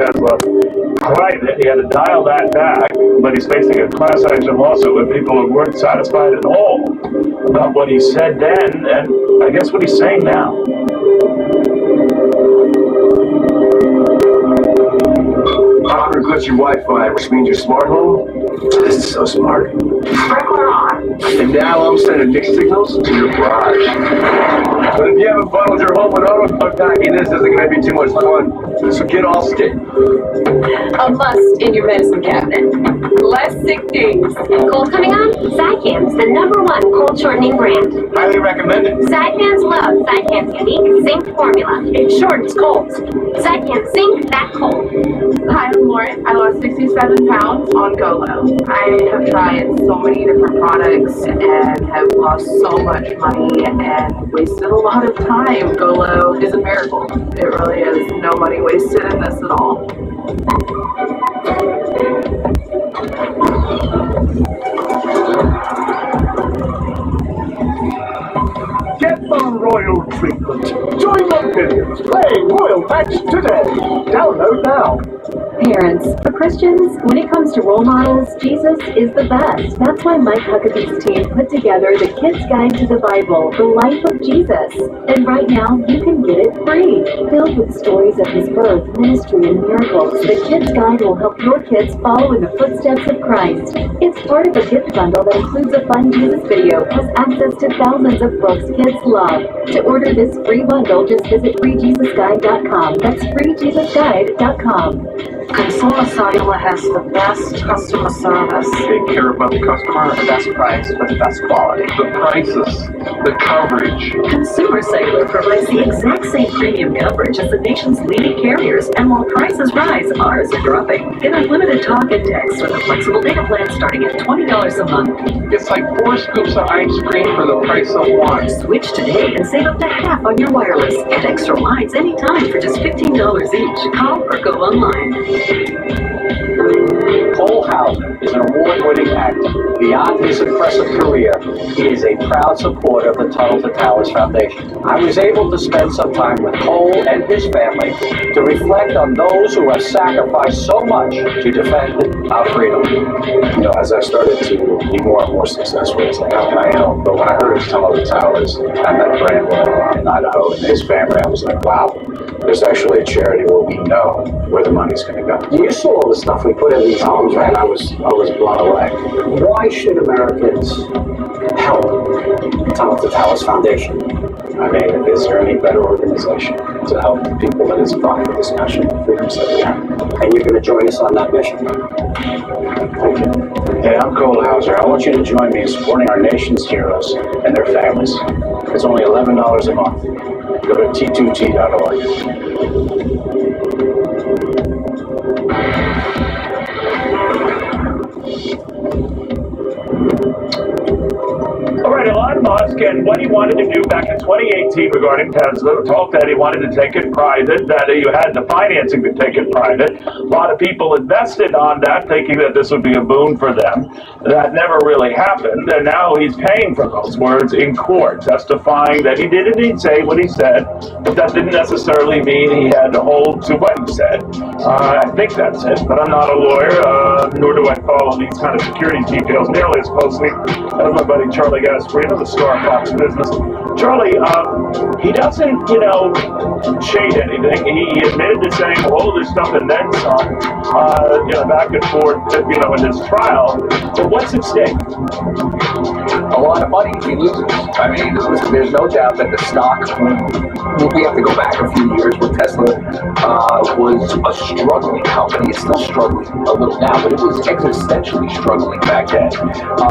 Tesla private. He had to dial that back, but he's facing a class action lawsuit with people who weren't satisfied at all about what he said then, and I guess what he's saying now. Opera glitch your Wi-Fi, which means your smart home. This is so smart. Sprinkler on. And now I'm sending mixed signals to your garage. But if you haven't funneled your home with auto packing, this isn't going to be too much fun. So get all stick. A must in your medicine cabinet. Less sick days. Cold coming on? Zycam's the #1 cold shortening brand. Highly recommended. Zycam's love Zycam's unique zinc formula. It shortens colds. Zycam zinc that cold. Hi, I'm Lauren. I lost 67 pounds on GoLo. I have tried so many different products and have lost so much money and wasted a lot of time. GoLo is a miracle. It really is. No money wasted in this at all. Get the royal treatment. Join the Billions playing Royal Match today. Download now. Parents, for Christians, when it comes to role models, Jesus is the best. That's why Mike Huckabee's team put together the Kids Guide to the Bible, The Life of Jesus. And right now, you can get it free. Filled with stories of his birth, ministry, and miracles, the Kids Guide will help your kids follow in the footsteps of Christ. It's part of a gift bundle that includes a fun Jesus video, plus access to thousands of books kids love. To order this free bundle, just visit freejesusguide.com. That's freejesusguide.com. Consumer Cellular has the best customer service. Take care about the customer. The best price for the best quality. The prices, the coverage. Consumer Cellular provides the exact same premium coverage as the nation's leading carriers, and while prices rise, ours are dropping. Get unlimited talk and text with a flexible data plan starting at $20 a month. It's like 4 scoops of ice cream for the price of 1. Switch today and save up to half on your wireless. Get extra lines anytime for just $15 each. Call or go online. Cole Hauser is an award-winning actor. Beyond his impressive career, he is a proud supporter of the Tunnel to Towers Foundation. I was able to spend some time with Cole and his family to reflect on those who have sacrificed so much to defend our freedom. You know, as I started to be more and more successful, it's like, how can I help? But when I heard of Tunnel to Towers, I met Brandon in Idaho and his family, I was like, wow, there's actually a charity where we know where the money's going to go. You saw all the stuff we put in these homes, right? I was blown away. Why should Americans help Tunnel to Towers Foundation? I mean, is there any better organization to help the people that is fighting for this national freedom so yeah. And you're going to join us on that mission. Thank you. Hey, I'm Cole Hauser. I want you to join me in supporting our nation's heroes and their families. It's only $11 a month. Go to t2t.org. Elon Musk and what he wanted to do back in 2018 regarding Tesla, talked that he wanted to take it private, that you had the financing to take it private. A lot of people invested on that, thinking that this would be a boon for them. That never really happened, and now he's paying for those words in court, testifying that he did indeed say what he said, but that didn't necessarily mean he had to hold to what he said. I think that's it, but I'm not a lawyer, nor do I follow these kind of security details nearly as closely as my buddy Charlie Gasparino, the Star Fox business. Charlie, he doesn't, shade anything. He admitted to saying all this stuff and then some, back and forth, in this trial. But what's at stake? A lot of money if he loses. I mean, there's no doubt that the stock, we have to go back a few years when Tesla was a struggling company. It's still struggling a little now, but it was existentially struggling back then.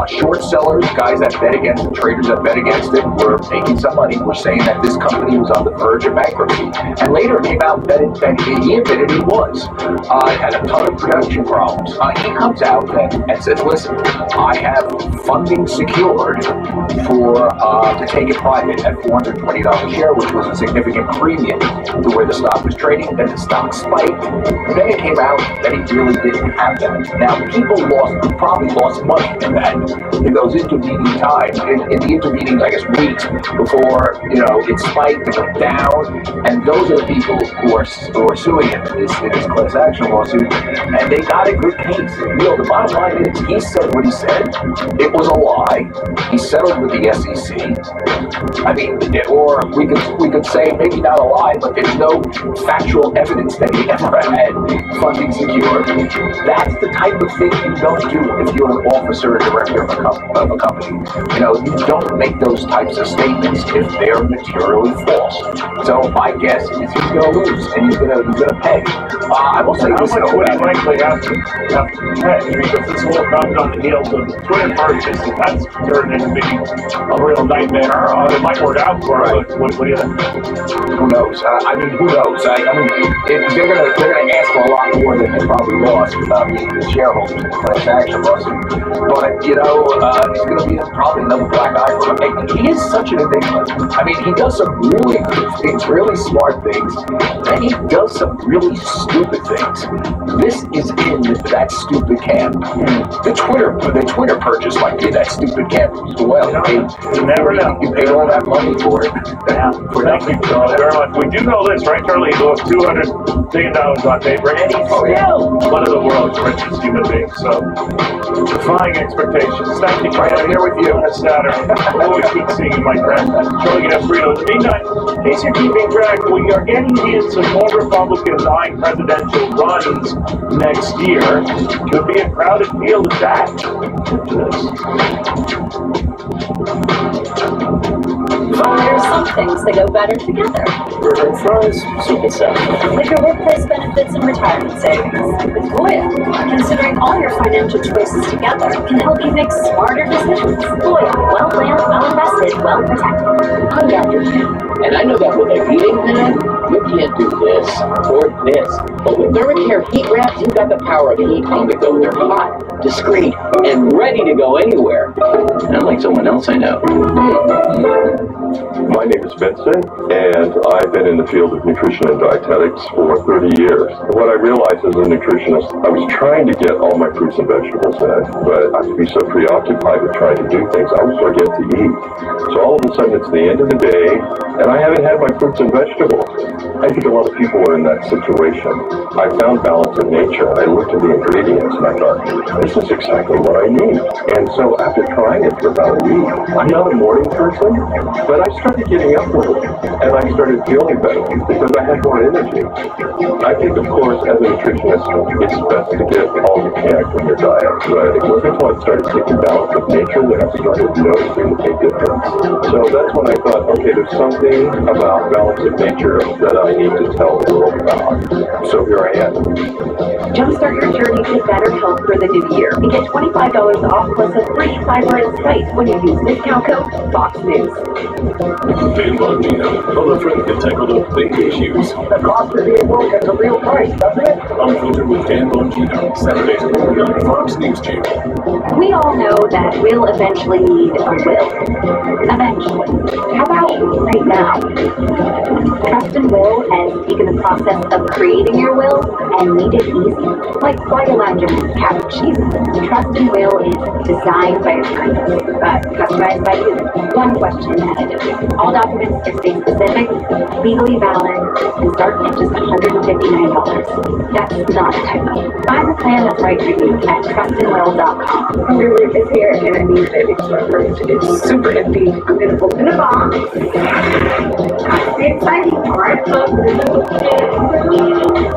Short sellers, guys that bet against it, traders that bet against it, were making some money. Were saying that this company was on the verge of bankruptcy. And later it came out that he admitted he was. It had a ton of production problems. He comes out and says, listen, I have funding secured to take it private at $420 a share, which was a significant premium to where the stock was trading. Then the stock spiked. Then it came out that he really didn't have that. Now, people probably lost money in those intervening times, in the intervening, I guess, weeks before, it spiked, it went down, and those are the people who are suing him in this class action lawsuit, and they got a good case. The bottom line is, he said what he said. It was a lie. He settled with the SEC. I mean, or we could say maybe not a lie, but there's no factual evidence that he ever had funding secured. That's the type of thing you don't do if you're an officer or director of a company. You don't make those types of statements if they're materially false. So my guess is he's going to lose, and he's going to pay. I will say this. How much would he likely have to pay? Because this whole comes on the heels of Twitter purchase, and that's turned into being a real nightmare. It might work out for him, but what do you think? Who knows? Who knows? They're gonna ask for a lot more than they probably lost the shareholders in the class action lawsuit. But it's gonna be probably another black eye for him. He is such an enigma. He does some really good things, really smart things, and he does some really stupid things. This is in that stupid camp. The Twitter purchase might be that stupid camp as well. You never know. You paid all that money for it. Yeah. Thank you very much. We do know this, right, Charlie? He lost $200 billion on paper, and he's still one of the world's richest human beings. So, defying expectations. Thank you, Right, I'm here with you. On a Saturday. Always good seeing you, my friend. Charlie Gasparino. In the meantime, in case you're keeping track, we are getting hints of more Republicans eyeing presidential runs next year. Could be a crowded field of that. There's some things that go better together. Burger fries, soup and salad. Like your workplace benefits and retirement savings. With Voya, considering all your financial choices together can help you make smarter decisions. Voya, well planned, well invested, well protected. I'm Dr. Tim, and I know that with a heating pad, you can't do this or this. But with Thermacare heat wraps, you've got the power of heat on the go. They're hot, discreet, and ready to go anywhere. Not like someone else I know. My name is Vincent, and I've been in the field of nutrition and dietetics for 30 years. What I realized as a nutritionist, I was trying to get all my fruits and vegetables in, but I would be so preoccupied with trying to do things, I would forget to eat. So all of a sudden it's the end of the day, and I haven't had my fruits and vegetables. I think a lot of people are in that situation. I found balance in nature. I looked at the ingredients and I thought, this is exactly what I need. And so after trying it for about a week, I'm not a morning person, but I started getting up early and I started feeling better because I had more energy. I think, of course, as a nutritionist, it's best to get all you can from your diet. But it wasn't until I started taking balance with nature that I started noticing a difference. So that's when I thought, okay, there's something about balance of nature that I need to tell the world about. So here I am. Jumpstart your journey to better health for the new year and get $25 off plus a free fiber and spice when you use discount code Fox News. Dan Bongino, prolific and tangled up baby issues. The cost of being woke has a real price, doesn't it? Unfiltered with Dan Bongino, Saturdays only on Fox News Channel. We all know that we'll eventually need a will. Eventually. How about right now? Trust and Will has taken the process of creating your will and made it easy. Like flight lounges, cappuccino. Trust and Will is designed by attorneys, but customized by you. One question at a time. All documents are state specific, legally valid, and start at just $159. That's not a typo. Find the plan that's right for you at trustandwill.com. Your roof is here and it means that it's super empty. I'm going to open the box. That's the exciting part of the little kid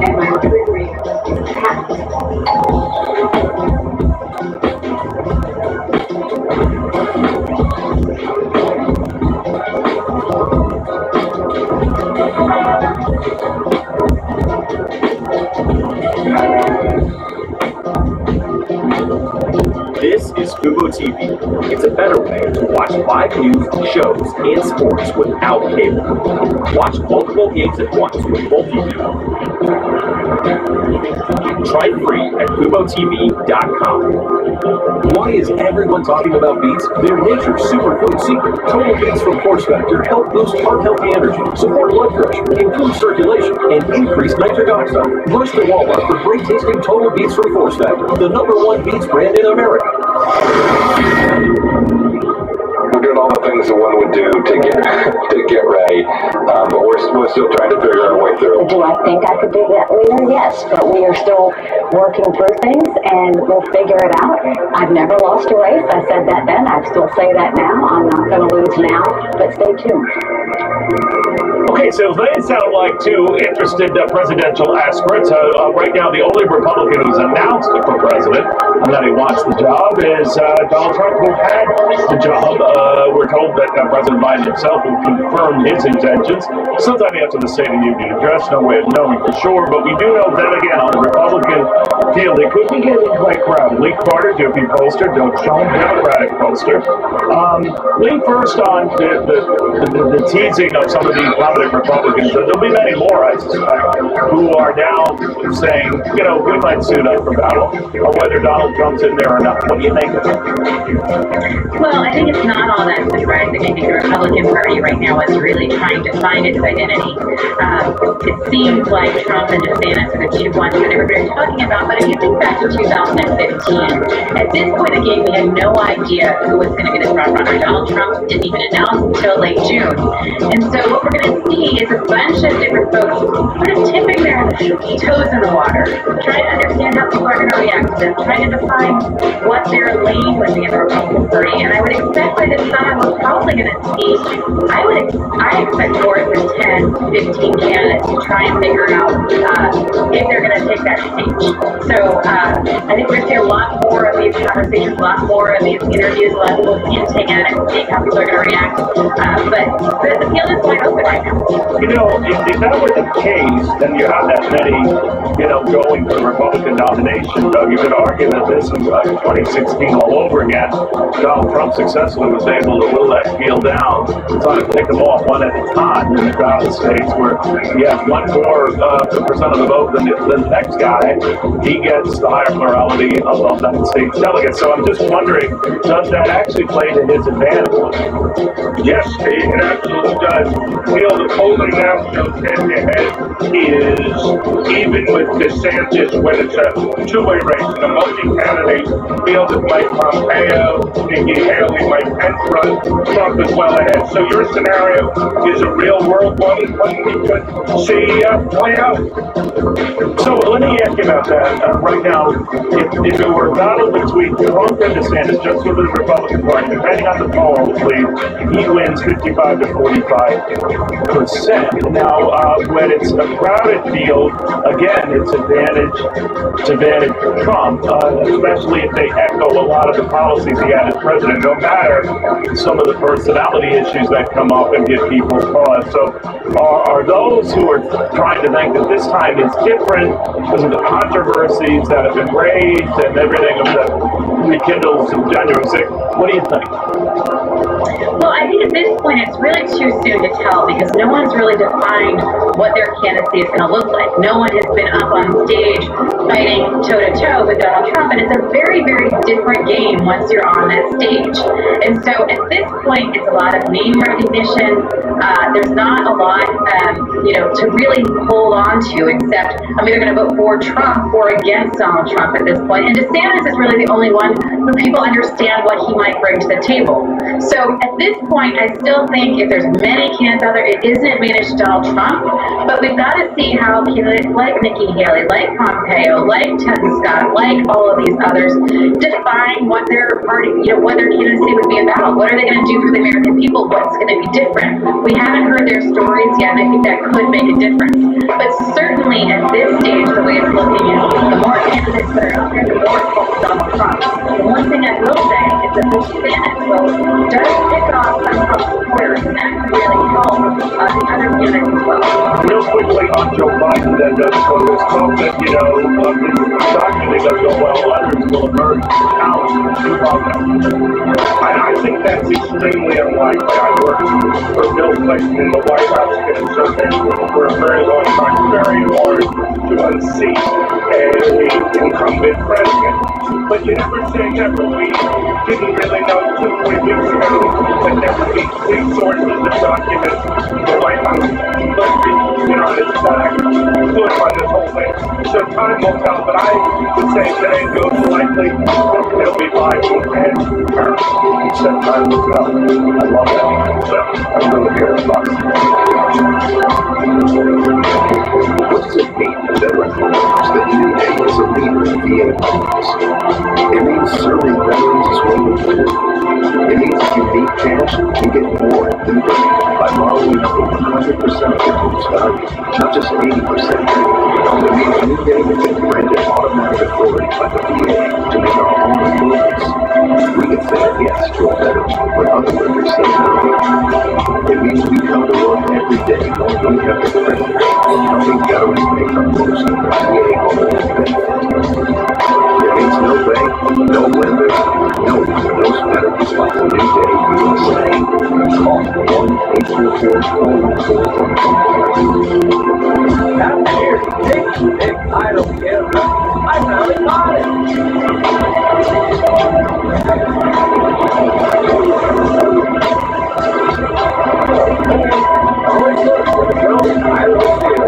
and my refrigerator is packed. This is Fubo TV. It's a better way to watch live news, shows, and sports without cable. Watch multiple games at once with multi-view. Try it free at FuboTV.com. Why is everyone talking about beets? They're nature's superfood secret. Total Beets from Force Factor help boost heart-healthy energy, support blood pressure, improve circulation, and increase nitric oxide. Rush to Walmart for great-tasting Total Beets from Force Factor, the #1 beets brand in America. We're doing all the things that one would do to get ready, but we're still trying to figure our way through. Do I think I could be that leader? Yes, but we are still working through things, and we'll figure it out. I've never lost a race. I said that then. I still say that now. I'm not going to lose now, but stay tuned. Okay, so they sound like two interested presidential aspirants. Right now, the only Republican who's announced for president that he wants the job is Donald Trump, who had the job. We're told that President Biden himself will confirm his intentions sometime after the State of the Union address. No way of knowing for sure, but we do know that, again, on the Republican field, they could be getting quite crowded. Lee Carter, GOP pollster, Doug Schoen, Democratic pollster. Lee, first on the teasing of some of these prominent Republicans, there'll be many more, I suspect, who are now saying, you know, we might suit up for battle, or whether Donald Trump's in there or not. What do you think of it? Well, I think it's not all that surprising. I think the Republican Party right now is really trying to find its identity. It seems like Trump and DeSantis are the two ones that everybody's talking about, but if you think back to 2015, at this point in the game, we had no idea who was going to be the front runner. Donald Trump didn't even announce until late June. And so what we're going to see is a bunch of different folks sort of tipping their toes in the water, trying to understand how people are going to react to them, trying to define what their lane would be in the Republican Party. And I would expect by this summer we're probably going to see, I expect more than 10, 15 candidates to try and figure out if they're going to take that stage. So I think we're going to see a lot more of these conversations, a lot more of these interviews, a lot of people hinting at it and seeing how people are going to react. But the field is wide open right now. You know, if that were the case, then you have that many, you know, going for the Republican nomination. Doug, you could argue that this is 2016 all over again. Donald Trump successfully was able to whittle that field down, trying to pick them off one at a time in the crowded states where he has one more percent of the vote than the next guy. He gets the higher plurality of that state's delegates. So I'm just wondering, does that actually play to his advantage? Yes, it absolutely does. You know, the polling now shows head-to-head is even with DeSantis when it's a two-way race. The multi-candidate field is Mike Pompeo, Nikki Haley, Mike Pence run, Trump is well ahead. So your scenario is a real-world one we could see play out. So let me ask you about that. Right now, if it were a battle between Trump and DeSantis, just for the Republican Party, depending on the poll, he wins 55 to 45%. Now, when it's a crowded field, again, it's advantage Trump, especially if they echo a lot of the policies he had as president, no matter some of the personality issues that come up and give people pause. So are those who are trying to think that this time is different because of the controversies that have been raised and everything that rekindles January 6th, what do you think? Well, I think at this point it's really too soon to tell because no one's really defined what their candidacy is going to look like. No one has been up on stage fighting toe-to-toe with Donald Trump, and it's a very, very different game once you're on that stage. And so at this point, it's a lot of name recognition. There's not a lot, to really hold on to, except I'm either going to vote for Trump or against Donald Trump at this point. And DeSantis is really the only one who people understand what he might bring to the table. So at this point, I still think if there's many candidates out there, it is an advantage to Donald Trump, but we've got to see how candidates like Nikki Haley, like Pompeo, like Ted Scott, like all of these others, define what their party, what their candidacy would be about. What are they going to do for the American people? What's going to be different? We haven't heard their stories yet, and I think that could make a difference. But certainly at this stage, the way it's looking is the more candidates that are out there, the more it's focused on Donald Trump. The one thing I will say is that the Senate vote does pick off some Trump supporters, and that can really help the other candidates as well. Real quickly on Joe Biden, then there's this talk that, this document doesn't go well, others will emerge out. I think that's extremely unlikely. I worked for Bill Clinton in the White House getting surveyed for a very long time, very hard to unseat a But you never say never. We didn't really know 2-3 weeks ago that there would be 3 sources of documents. The White House, been on its back, put on this whole thing. So time will tell, but I would say today goes likely it'll be 5 to 10. You said time will tell. I love that. So I'm going to hear it. What does it mean to veteran homeowners that new day is a leader in VA homes? It means serving veterans is what we do. It means a unique chance to get more than by borrowing up to 100% of your home's value, not just 80%. It means new day will get granted automatic authority by the VA to make our own improvements. We can say yes to a veteran when other workers say no. It means we come to work every day knowing we have the privilege of helping veterans make the most of their VA home benefit. It means no way, no weather, no one knows veterans like the New Day USA. Call 1-844-414-414. I'm here to take you, Nick. I don't care. I finally got it. Always look for the girl I will feel.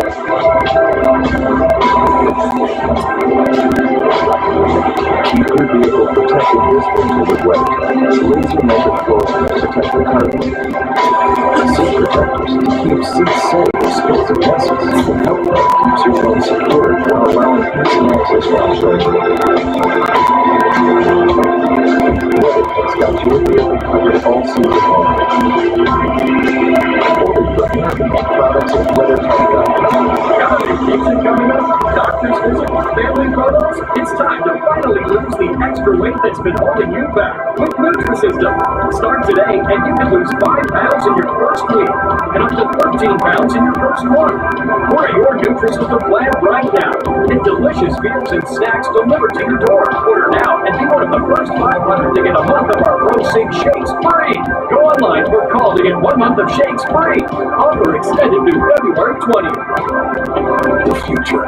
Keep your vehicle protected this winter with WebCam as laser-measured floors protect the curtain. Seat protectors to keep seats safe if spills or messes. The help belt keeps your phone secured while allowing instant access while charging. WebCam's got your vehicle covered all season long. Ordered from American products and WeatherTech.com. Got a vacation coming up? Doctor's visit? Family photos? It's time to finally lose the extra weight that's been holding you back with Nutrisystem. Start today and you can lose 5 pounds in your first week and up to 13 pounds in your first month. Order your Nutrisystem plan right now. Get delicious meals and snacks delivered to your door. Order now and be one of the first 500 to get a month of our Pro Sync shakes free. Go online or call to get 1 month of shakes free. Offer extended through February 20th. The future.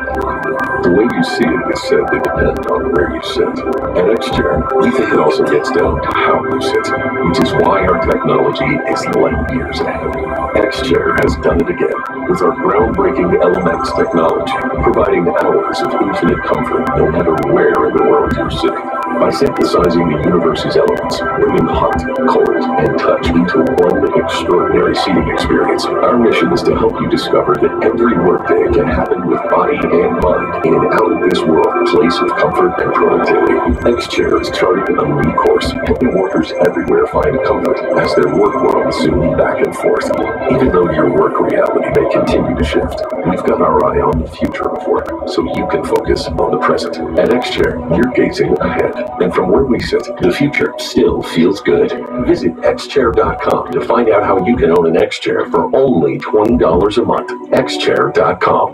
The way you see it is said to depend on where you sit. At X-Chair, we think it also gets down to how you sit, which is why our technology is light years ahead. X-Chair has done it again with our groundbreaking LMX technology, providing hours of infinite comfort no matter where in the world you're sitting. By synthesizing the universe's elements, bringing hot, cold, and touch into one extraordinary seating experience, our mission is to help you discover that every workday can happen with body and mind in an out-of-this-world place of comfort and productivity. X-Chair is charting a new course, helping workers everywhere find comfort as their work worlds zoom back and forth. Even though your work reality may continue to shift, we've got our eye on the future of work, so you can focus on the present. At X-Chair, you're gazing ahead, and from where we sit, the future still feels good. Visit xchair.com to find out how you can own an X-Chair for only $20 a month. xchair.com.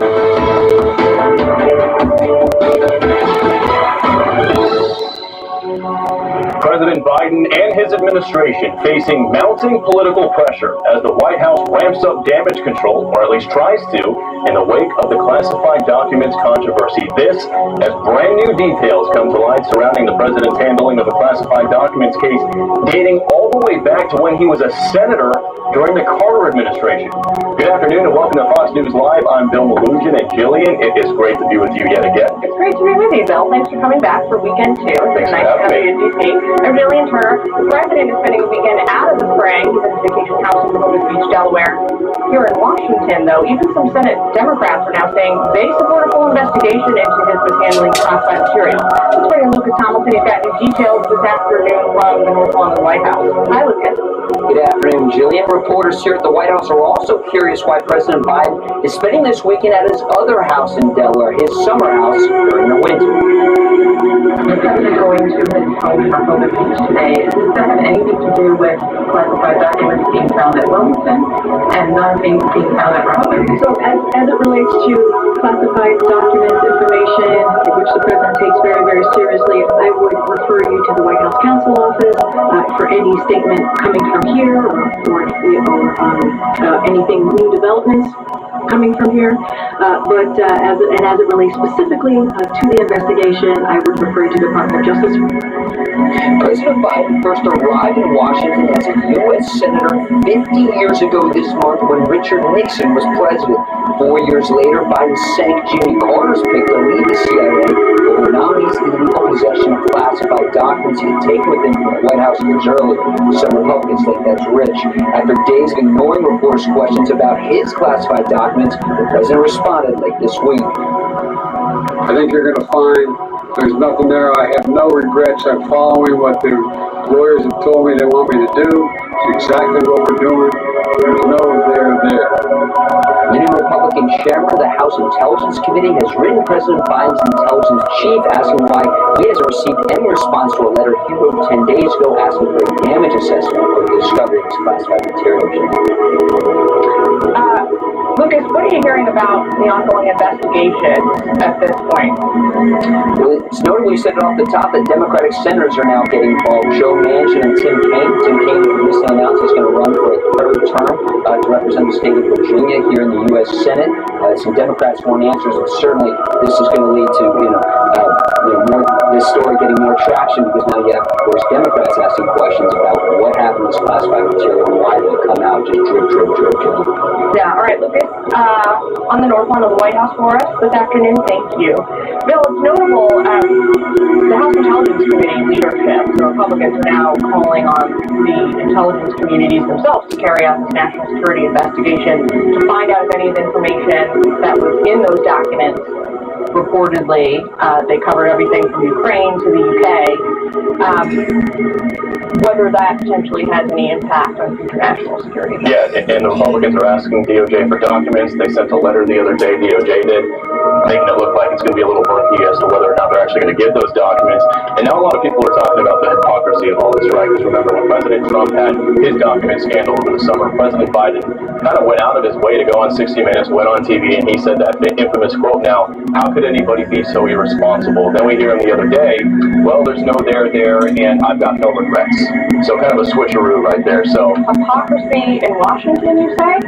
President Biden and his administration facing mounting political pressure as the White House ramps up damage control, or at least tries to, in the wake of the classified documents controversy. This, as brand new details come to light surrounding the president's handling of the classified documents case, dating all the way back to when he was a senator during the Carter administration. Good afternoon and welcome to Fox News Live. I'm Bill Malugin, and Jillian, it is great to be with you yet again. It's great to be with you, Bill. Thanks for coming back for weekend 2. It's nice to have you in D.C. I'm Jillian Turner. The president is spending a weekend out of the fray. He's at his vacation house in Rehoboth Beach, Delaware. Here in Washington, though, even some Senate Democrats are now saying they support a full investigation into his mishandling classified material. Let's bring in Lucas Tomlinson. He's got new details this afternoon from the North Lawn of the White House. Hi, Lucas. Good afternoon, Jillian. Reporters here at the White House are also curious why President Biden is spending this weekend at his other house in Delaware, his summer house during the winter. The president going to his home in Rehoboth Beach today, does that have anything to do with classified documents being found at Wilmington and none being found at Rehoboth? So as it relates to classified documents, information, which the president takes very, very seriously, I would refer you to the White House Counsel Office. for any statement coming from here or anything new developments coming from here. But as it relates specifically to the investigation, I would refer to the Department of Justice. President Biden first arrived in Washington as a U.S. Senator 50 years ago this month when Richard Nixon was president. 4 years later, Biden sank Jimmy Carter's pick to lead the CIA over the nominee's illegal possession of classified documents he had taken with him from the White House years earlier. Some Republicans think that's rich. After days of ignoring reporters' questions about his classified documents, the president responded late this week. I think you're going to find there's nothing there. I have no regrets. I'm following what the lawyers have told me they want me to do. It's exactly what we're doing. There's no there. The new Republican chairman of the House Intelligence Committee has written President Biden's intelligence chief asking why he hasn't received any response to a letter he wrote 10 days ago asking for a damage assessment for the discovery of his classified material. Lucas, what are you hearing about the ongoing investigation at this point? Well, it's notable you said it off the top that Democratic senators are now getting involved. Joe Manchin and Tim Kaine. Tim Kaine recently announced he's going to run for a third term to represent the state of Virginia here in the U.S. Senate. Some Democrats want answers, and certainly this is going to lead to this story getting more traction because now you have, of course, Democrats asking questions about what happened to this classified material and why did it come out just drip. Yeah, all right, Lucas. On the north lawn of the White House for us this afternoon, thank you. Bill, it's notable, the House Intelligence Committee leadership, the Republicans are now calling on the intelligence communities themselves to carry out this national security investigation to find out if any of the information that was in those documents reportedly, they covered everything from Ukraine to the UK, whether that potentially has any impact on future national security. Yeah, and the Republicans are asking DOJ for documents. They sent a letter the other day, DOJ did, making it look like it's going to be a little murky as to whether or not they're actually going to give those documents. And now a lot of people are talking about the hypocrisy of all this, right? Because remember, when President Trump had his document scandal over the summer, President Biden kind of went out of his way to go on 60 Minutes, went on TV, and he said that infamous quote, now, how could anybody be so irresponsible? Then we hear him the other day, well, there's no there, and I've got no regrets. So kind of a switcheroo right there. So hypocrisy in Washington, you say?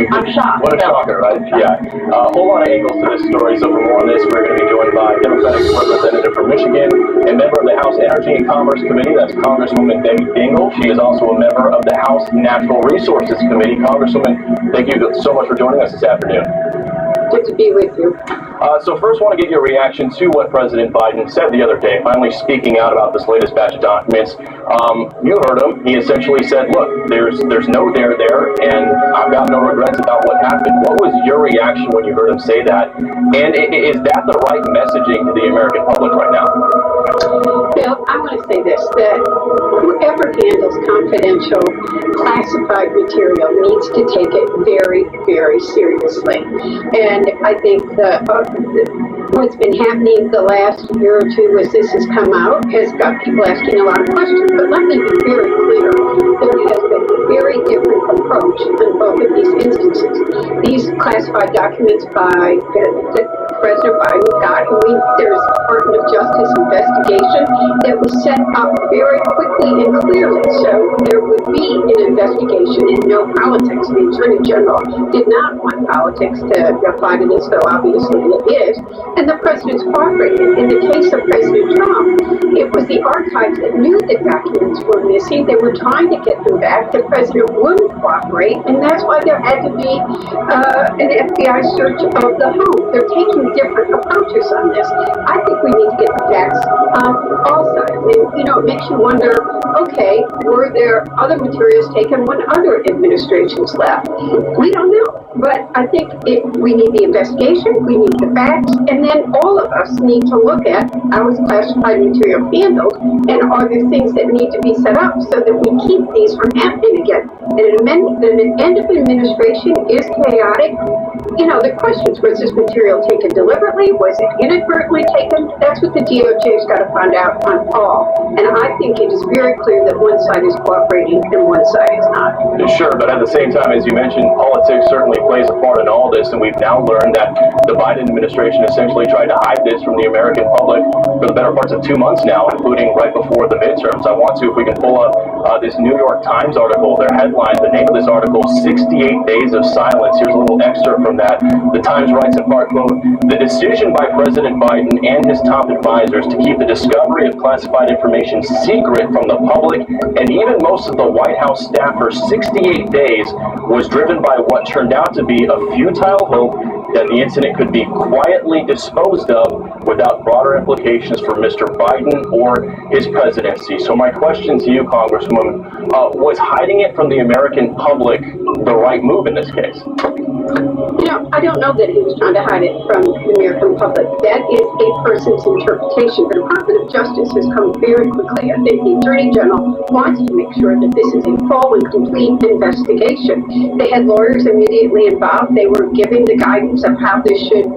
I'm shocked. What a shocker, right? Yeah. A whole lot of angles to this story. So for more on this, we're going to be joined by Democratic representative from Michigan and member of the House Energy and Commerce Committee. That's Congresswoman Debbie Dingell. She is also a member of the House Natural Resources Committee. Congresswoman, thank you so much for joining us this afternoon. Good to be with you. So first, I want to get your reaction to what President Biden said the other day, finally speaking out about this latest batch of documents. You heard him. He essentially said, look, there's no there, and I've got no regrets about what happened. What was your reaction when you heard him say that? And is that the right messaging to the American public right now? Bill, I want to say this, that whoever handles confidential, classified material needs to take it very, very seriously. And I think what's been happening the last year or two as this has come out has got people asking a lot of questions. But let me be very clear. There has been a very different approach in both of these instances. These classified documents by President Biden got, there's a Department of Justice investigation that was set up very quickly and clearly. So there would be an investigation and no politics. The Attorney General did not want politics to apply to this, though obviously it is. And the President's cooperated. In the case of President Trump, it was the archives that knew the documents were missing. They were trying to get them back. The President wouldn't cooperate, and that's why there had to be an FBI search of the home. They're taking different approaches on this. I think we need to get the facts on all sides. And, it makes you wonder, okay, were there other materials taken when other administrations left? We don't know. But I think we need the investigation, we need the facts, and then all of us need to look at how is classified material handled, and are there things that need to be set up so that we keep these from happening again. And an end of administration is chaotic. the questions, was this material taken deliberately? Was it inadvertently taken? That's what the DOJ's got to find out on all. And I think it is very clear that one side is cooperating and one side is not. Sure, but at the same time, as you mentioned, politics certainly plays a part in all this, and we've now learned that the Biden administration essentially tried to hide this from the American public for the better parts of 2 months now, including right before the midterms. I want to, if we can pull up this New York Times article, their headline, the name of this article, 68 Days of Silence. Here's a little excerpt from that. The Times writes in part, quote, "The decision by President Biden and his top advisors to keep the discovery of classified information secret from the public and even most of the White House staff for 68 days was driven by what turned out to be a futile hope that the incident could be quietly disposed of without broader implications for Mr. Biden or his presidency." So my question to you, Congresswoman, was hiding it from the American public the right move in this case? I don't know that he was trying to hide it from the American public. That is a person's interpretation. The Department of Justice has come very quickly. I think the Attorney General wants to make sure that this is a full and complete investigation. They had lawyers immediately involved. They were giving the guidance of how this should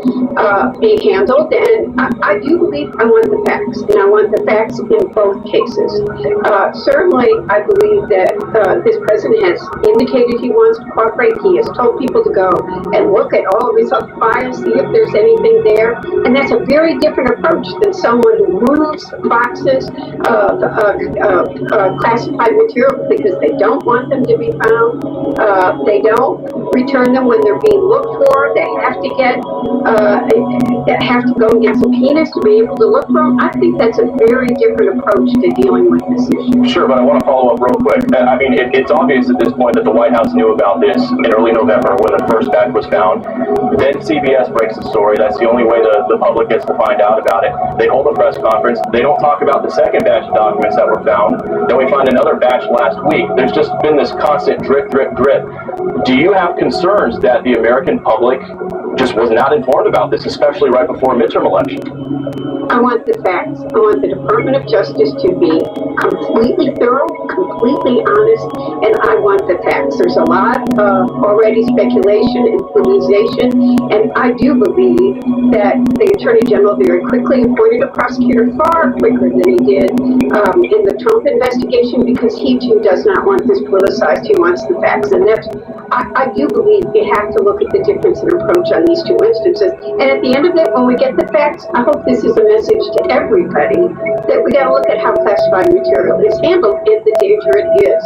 be handled. And I do believe I want the facts, and I want the facts in both cases. Certainly, I believe that this president has indicated he wants to cooperate. He has told people to go and look at all of his files, see if there's anything there. And that's a very different approach than someone who moves boxes of classified material because they don't want them to be found. They don't return them when they're being looked for. They have to go and get subpoenas to be able to look for them. I think that's a very different approach to dealing with this issue. Sure, but I want to follow up real quick. I mean, it's obvious at this point that the White House knew about this in early November when the first batch was found. Then CBS breaks the story. That's the only way the public gets to find out about it. They hold a press conference. They don't talk about the second batch of documents that were found. Then we find another batch last week. There's just been this constant drip, drip, drip. Do you have concerns that the American public just was not informed about this, especially right before a midterm election? I want the facts. I want the Department of Justice to be completely thorough, completely honest, and I want the facts. There's a lot of already speculation and politicization, and I do believe that the Attorney General very quickly appointed a prosecutor far quicker than he did in the Trump investigation because he too does not want this politicized. He wants the facts, and that's I do believe you have to look at the difference in approach on these two instances. And at the end of it, when we get the facts, I hope this is a message to everybody that we got to look at how classified material is handled and the danger it is.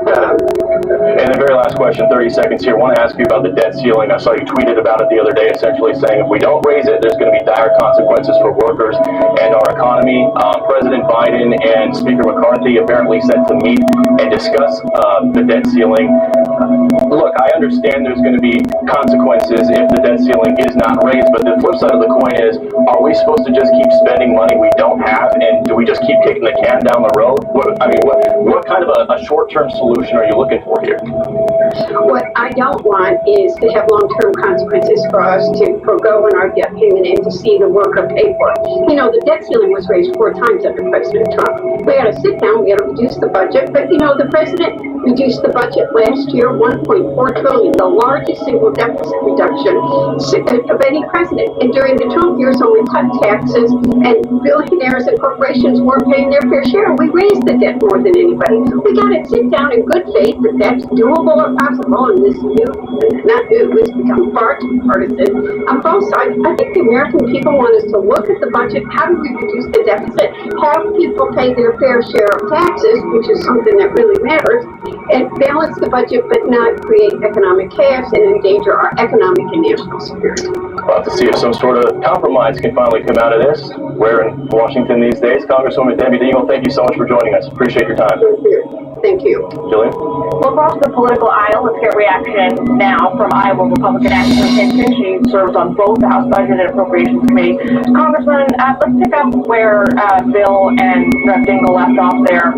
And the very last question, 30 seconds here. I want to ask you about the debt ceiling. I saw you tweeted about it the other day, essentially saying if we don't raise it, there's going to be dire consequences for workers and our economy. President Biden and Speaker McCarthy apparently set to meet and discuss the debt ceiling. Look, I understand there's going to be consequences if the debt ceiling is not raised, but the flip side of the coin is, are we supposed to just keep spending money we don't have, and do we just keep kicking the can down the road? What kind of a short-term solution are you looking for here? What I don't want is to have long-term consequences for us to forego in our debt payment and to see the worker pay for it. The debt ceiling was raised 4 times under President Trump. We had to sit down, we had to reduce the budget, but the president reduced the budget last year, $1.4 trillion, the largest single deficit reduction of any president. And during the Trump years, when we cut taxes and billionaires and corporations weren't paying their fair share, we raised the debt more than anybody. We got to sit down in good faith that that's doable or possible, and this it's become far too partisan on both sides. I think the American people want us to look at the budget. How do we reduce the deficit? Have people pay their fair share of taxes, which is something that really matters, and balance the budget but not create economic chaos and endanger our economic and national security. We'll have to see if some sort of compromise can finally come out of this. We're in Washington these days. Congresswoman Debbie Deagle, thank you so much for joining us. Appreciate your time. Thank you. Jillian? Well, across the political aisle, let's get reaction now from Iowa Republican Action Hinton. She serves on both the House Budget and Appropriations Committee. Congressman, let's pick up where Bill and Rep. Dingell left off there.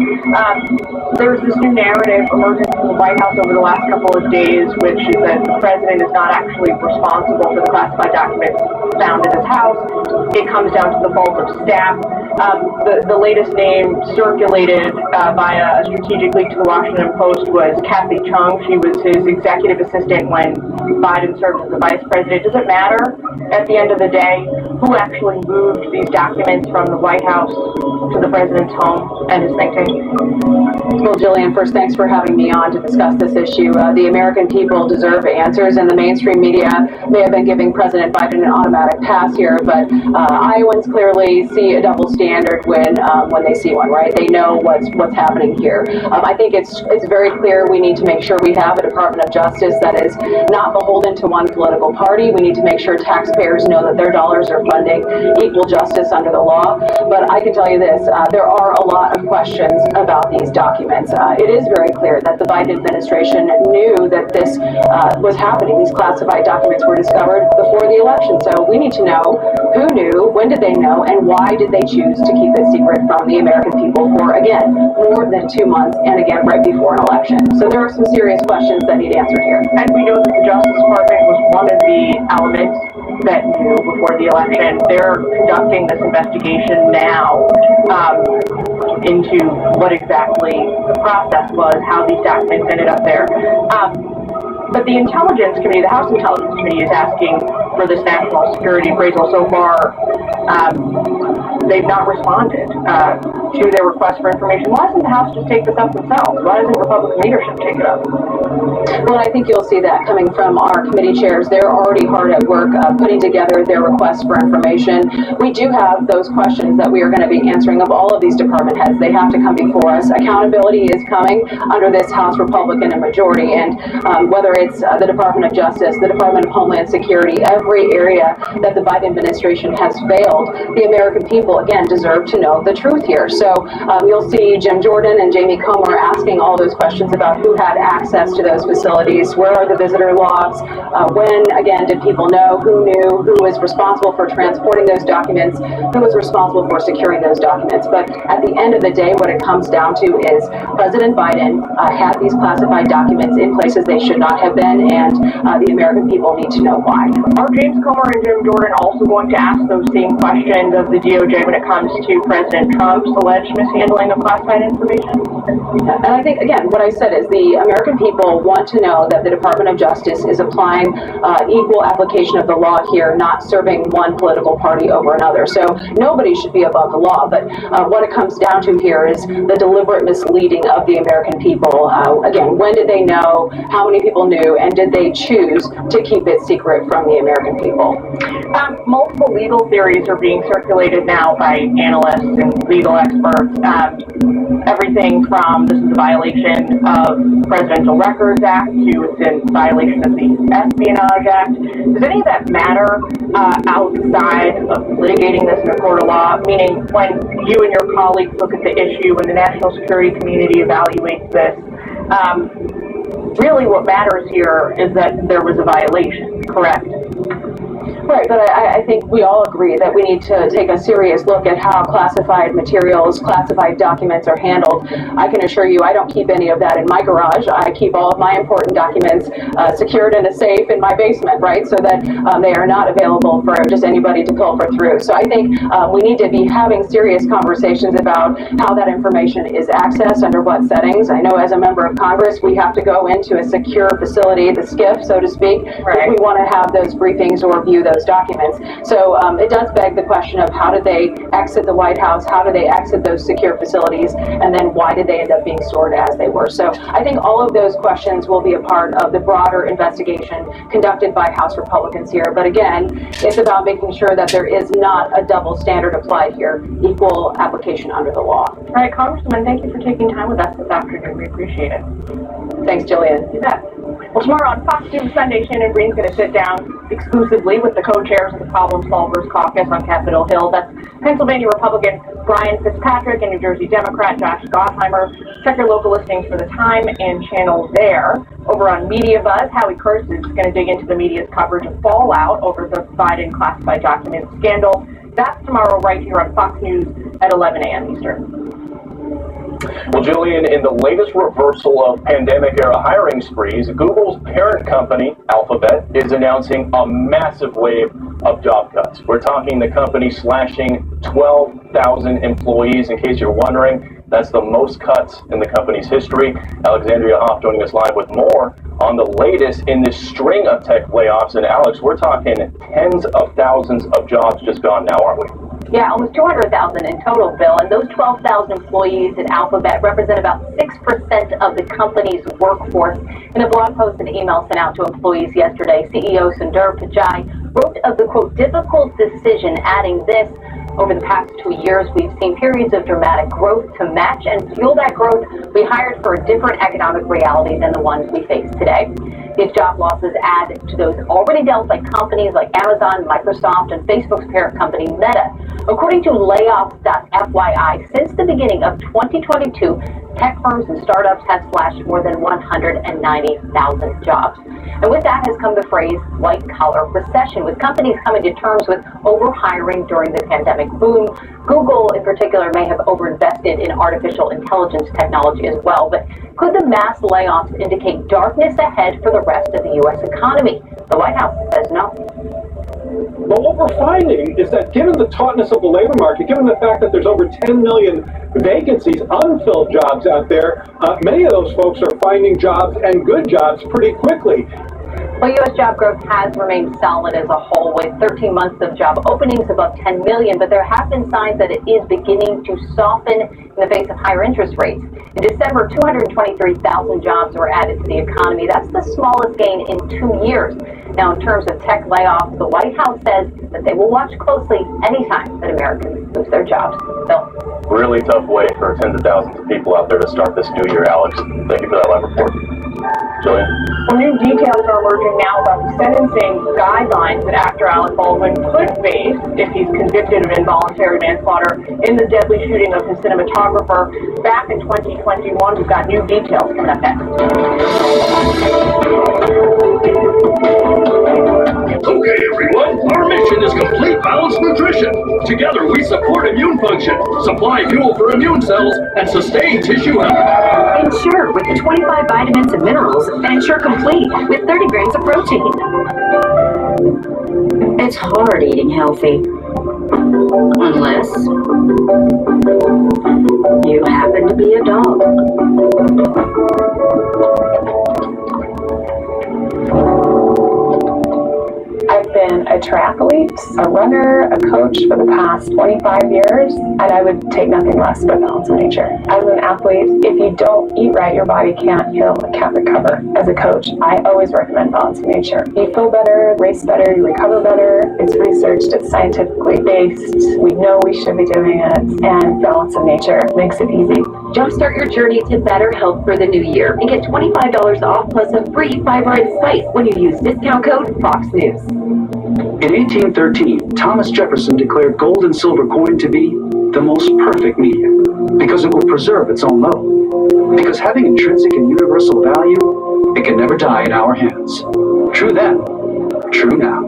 There's this new narrative emerging from the White House over the last couple of days, which is that the president is not actually responsible for the classified documents found in his house. It comes down to the fault of staff. The latest name circulated via a strategic leak to the Washington Post was was Kathy Chung. She was his executive assistant when Biden served as the vice president. Does it matter at the end of the day who actually moved these documents from the White House to the president's home and his think tank? Well, Jillian, first, thanks for having me on to discuss this issue. The American people deserve answers, and the mainstream media may have been giving President Biden an automatic pass here, but Iowans clearly see a double standard when they see one, right? They know what's happening here. I think it's very clear we need to make sure we have a Department of Justice that is not beholden to one political party. We need to make sure taxpayers know that their dollars are funding equal justice under the law. But I can tell you this, there are a lot of questions about these documents. It is very clear that the Biden administration knew that this was happening. These classified documents were discovered before the election. So we need to know who knew, when did they know, and why did they choose to keep it secret from the American people for, again, more than 2 months, and again, right before an election. So there are some serious questions that need answered here. And we know that the Justice Department was one of the elements that knew before the election. They're conducting this investigation now into what exactly the process was, how these documents ended up there. But the Intelligence Committee, the House Intelligence Committee, is asking for this national security appraisal. So far, they've not responded to their request for information. Why doesn't the House just take this up themselves? Why doesn't Republican leadership take it up? Well, I think you'll see that coming from our committee chairs. They're already hard at work putting together their requests for information. We do have those questions that we are going to be answering of all of these department heads. They have to come before us. Accountability is coming under this House Republican and majority, and whether it's the Department of Justice, the Department of Homeland Security, every area that the Biden administration has failed, the American people, again, deserve to know the truth here. So you'll see Jim Jordan and Jamie Comer asking all those questions about who had access to those facilities, where are the visitor logs, when, again, did people know, who knew, who was responsible for transporting those documents, who was responsible for securing those documents. But at the end of the day, what it comes down to is President Biden had these classified documents in places they should not have been, and the American people need to know why. Are James Comer and Jim Jordan also going to ask those same questions of the DOJ when it comes to President Trump's alleged mishandling of classified information? And I think, again, what I said is the American people want to know that the Department of Justice is applying equal application of the law here, not serving one political party over another. So nobody should be above the law, but what it comes down to here is the deliberate misleading of the American people. Again, when did they know, how many people knew, and did they choose to keep it secret from the American people? Multiple legal theories are being circulated now by analysts and legal experts. Everything from this is a violation of Presidential Records Act to it's in violation of the Espionage Act. Does any of that matter outside of litigating this in a court of law? Meaning, when you and your colleagues look at the issue, when the national security community evaluates this, really what matters here is that there was a violation, correct? Right, but I think we all agree that we need to take a serious look at how classified materials, classified documents are handled. I can assure you I don't keep any of that in my garage. I keep all of my important documents secured in a safe in my basement, right, so that they are not available for just anybody to pilfer through. So I think we need to be having serious conversations about how that information is accessed, under what settings. I know as a member of Congress, we have to go into a secure facility, the SCIF, so to speak, if we want to have those briefings or view those documents. So it does beg the question of how did they exit the White House, how did they exit those secure facilities, and then why did they end up being stored as they were? So I think all of those questions will be a part of the broader investigation conducted by House Republicans here. But again, it's about making sure that there is not a double standard applied here, equal application under the law. All right, Congresswoman, thank you for taking time with us this afternoon. We appreciate it. Thanks, Jillian. You bet. Well, tomorrow on Fox News Sunday, Shannon Green's going to sit down exclusively with the co-chairs of the Problem Solvers Caucus on Capitol Hill. That's Pennsylvania Republican Brian Fitzpatrick and New Jersey Democrat Josh Gottheimer. Check your local listings for the time and channel there. Over on Media Buzz, Howie Kurtz is going to dig into the media's coverage of fallout over the Biden classified documents scandal. That's tomorrow right here on Fox News at 11 a.m. Eastern. Well, Jillian, in the latest reversal of pandemic-era hiring sprees, Google's parent company, Alphabet, is announcing a massive wave of job cuts. We're talking the company slashing 12,000 employees. In case you're wondering, That's the most cuts in the company's history. Alexandria Hoff joining us live with more on the latest in this string of tech layoffs. And Alex, we're talking tens of thousands of jobs just gone now, aren't we? Yeah, almost 200,000 in total, Bill. And those 12,000 employees at Alphabet represent about 6% of the company's workforce. In a blog post and email sent out to employees yesterday, CEO Sundar Pichai wrote of the, quote, difficult decision, adding this: over the past 2 years, we've seen periods of dramatic growth. To match and fuel that growth, we hired for a different economic reality than the ones we face today. These job losses add to those already dealt by companies like Amazon, Microsoft, and Facebook's parent company, Meta. According to layoffs.fyi, since the beginning of 2022, tech firms and startups have slashed more than 190,000 jobs. And with that has come the phrase white-collar recession, with companies coming to terms with overhiring during the pandemic boom. Google, in particular, may have overinvested in artificial intelligence technology as well. But could the mass layoffs indicate darkness ahead for the rest of the U.S. economy? The White House says no. But what we're finding is that given the tautness of the labor market, given the fact that there's over 10 million vacancies, unfilled jobs out there, many of those folks are finding jobs, and good jobs, pretty quickly. Well, U.S. job growth has remained solid as a whole, with 13 months of job openings above 10 million, but there have been signs that it is beginning to soften in the face of higher interest rates. In December, 223,000 jobs were added to the economy. That's the smallest gain in 2 years. Now, in terms of tech layoffs, the White House says that they will watch closely anytime that Americans lose their jobs. Bill? Really tough way for tens of thousands of people out there to start this new year, Alex. Thank you for that live report. Jillian? Well, new details are emerging now about the sentencing guidelines that actor Alec Baldwin could face if he's convicted of involuntary manslaughter in the deadly shooting of his cinematographer back in 2021. We've got new details coming up next. Okay, everyone, our mission is complete balanced nutrition. Together, we support immune function, supply fuel for immune cells, and sustain tissue health. Ensure with 25 vitamins and minerals, and Ensure Complete with 30 grams of protein. It's hard eating healthy. Unless you happen to be a dog. I've been a triathlete, a runner, a coach for the past 25 years, and I would take nothing less but balance of nature. As an athlete, if you don't eat right, your body can't heal, it can't recover. As a coach, I always recommend balance of nature. You feel better, race better, you recover better. It's researched, it's scientifically based. We know we should be doing it, and balance of nature makes it easy. Jumpstart your journey to better health for the new year and get $25 off plus a free fiber slice when you use discount code Fox News. In 1813, Thomas Jefferson declared gold and silver coin to be the most perfect medium because it will preserve its own metal. Because having intrinsic and universal value, it can never die in our hands. True then, true now.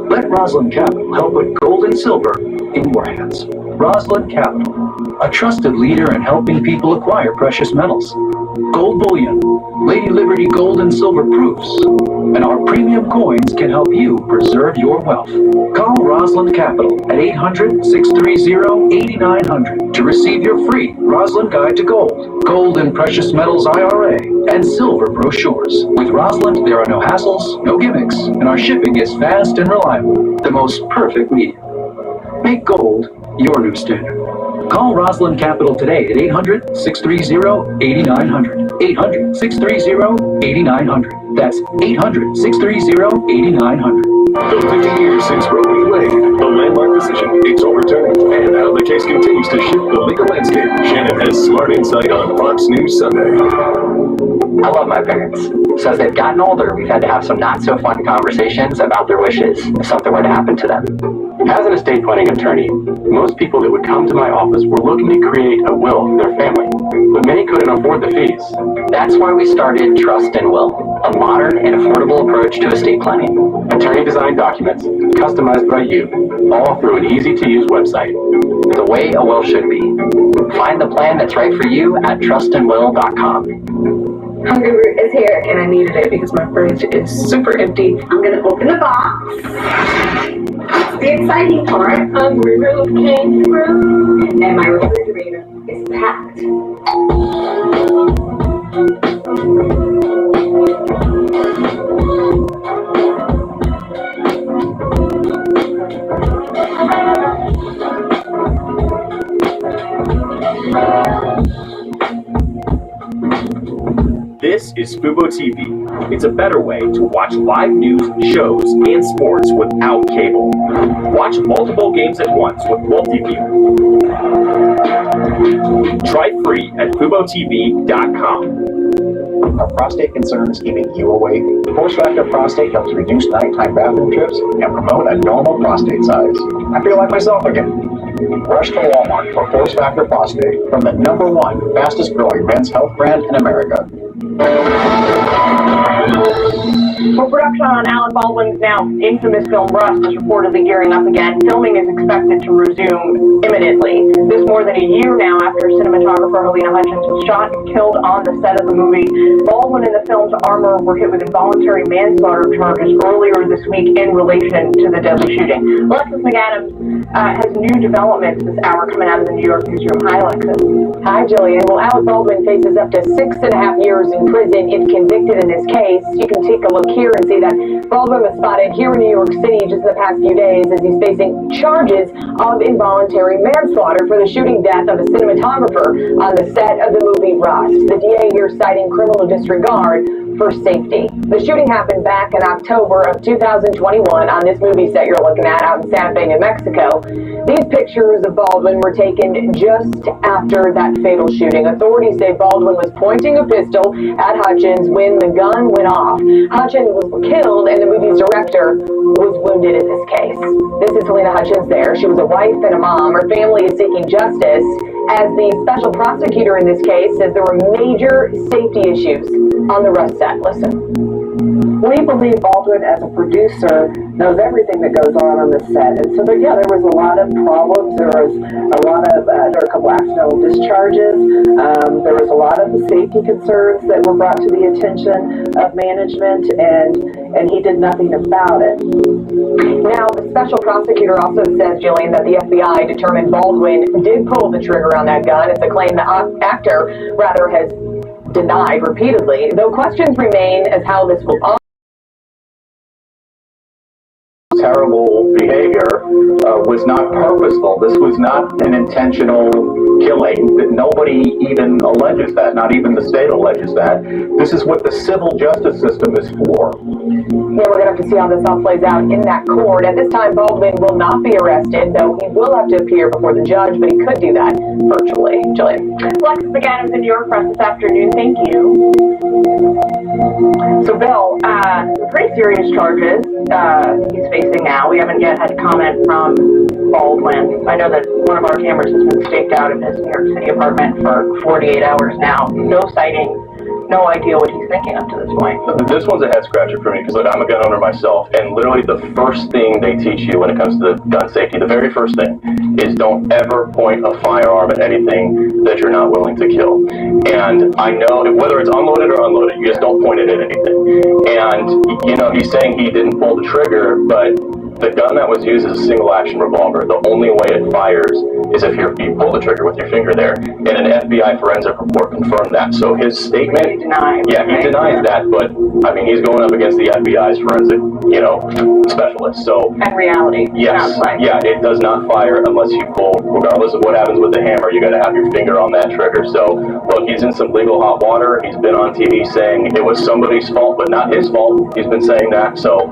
Let Roslyn Capital help put gold and silver in your hands. Roslyn Capital, a trusted leader in helping people acquire precious metals. Gold bullion, Lady Liberty gold and silver proofs, and our premium coins can help you preserve your wealth. Call Roslyn Capital at 800-630-8900 to receive your free Roslyn Guide to Gold, Gold and Precious Metals IRA, and silver brochures. With Roslyn, there are no hassles, no gimmicks, and our shipping is fast and reliable. The most perfect medium. Make gold your new standard. Call Roslyn Capital today at 800-630-8900. 800-630-8900. That's 800-630-8900. 50 years since Roe v. Wade, the landmark decision, it's overturned, and how the case continues to shift the legal landscape. Shannon has smart insight on Fox News Sunday. I love my parents. So as they've gotten older, we've had to have some not-so-fun conversations about their wishes if something were to happen to them. As an estate planning attorney, most people that would come to my office were looking to create a will for their family, but many couldn't afford the fees. That's why we started Trust and Will, a modern and affordable approach to estate planning. Attorney-designed documents, customized by you, all through an easy-to-use website. The way a will should be. Find the plan that's right for you at trustandwill.com. Hungry Root is here, and I needed it because my fridge is super empty. I'm gonna open the box. That's the exciting part. Hungry Root came through, and my refrigerator is packed This is Fubo TV. It's a better way to watch live news, shows, and sports without cable. Watch multiple games at once with multi-view. Try free at FuboTV.com. Are prostate concerns keeping you awake? Force Factor Prostate helps reduce nighttime bathroom trips and promote a normal prostate size. I feel like myself again. Rush to Walmart for Force Factor Prostate from the #1 fastest growing men's health brand in America. Well, production on Alec Baldwin's now infamous film Rust is reportedly gearing up again. Filming is expected to resume imminently. This more than a year now after cinematographer Helena Hutchins was shot and killed on the set of the movie. Baldwin and the film's armor were hit with involuntary manslaughter charges earlier this week in relation to the deadly shooting. Alexis McAdams has new developments this hour coming out of the New York newsroom. Hi, Alexis. Hi, Jillian. Well, Alec Baldwin faces up to 6.5 years in prison if convicted in this case. You can take a look here and see that Baldwin was spotted here in New York City just in the past few days as he's facing charges of involuntary manslaughter for the shooting death of a cinematographer on the set of the movie Rust. The DA here citing criminal disregard for safety. The shooting happened back in October of 2021 on this movie set you're looking at out in Santa Fe, New Mexico. These pictures of Baldwin were taken just after that fatal shooting. Authorities say Baldwin was pointing a pistol at Hutchins when the gun went off. Hutchins was killed and the movie's director was wounded in this case. This is Helena Hutchins there. She was a wife and a mom. Her family is seeking justice as the special prosecutor in this case says there were major safety issues on the Rust set. Listen. We believe Baldwin, as a producer, knows everything that goes on the set. And so, there was a lot of problems. There were a couple accidental discharges. There was a lot of safety concerns that were brought to the attention of management, and he did nothing about it. Now, the special prosecutor also says, Jillian, that the FBI determined Baldwin did pull the trigger on that gun. It's a claim the actor, has denied repeatedly, though questions remain as how this will terrible behavior was not purposeful. This was not an intentional killing. Nobody even alleges that. Not even the state alleges that. This is what the civil justice system is for. Yeah, we're going to have to see how this all plays out in that court. At this time, Baldwin will not be arrested, though he will have to appear before the judge, but he could do that virtually. Jillian. Alexis McAdams in New York Press this afternoon. Thank you. So, Bill, pretty serious charges he's facing now. We haven't yet had a comment from Baldwin. I know that one of our cameras has been staked out in his New York City apartment for 48 hours now. No sighting. No idea what he's thinking up to this point. This one's a head scratcher for me because I'm a gun owner myself, and literally the first thing they teach you when it comes to gun safety, the very first thing, is don't ever point a firearm at anything that you're not willing to kill. And I know whether it's unloaded or unloaded, you just don't point it at anything. And he's saying he didn't pull the trigger, but the gun that was used is a single action revolver. The only way it fires is if you pull the trigger with your finger there. And an FBI forensic report confirmed that. So his statement, he denies that, but I mean, he's going up against the FBI's forensic, specialist. So and reality, yes, it does not fire unless you pull. Regardless of what happens with the hammer, you got to have your finger on that trigger. So look, he's in some legal hot water. He's been on TV saying it was somebody's fault, but not his fault. He's been saying that. So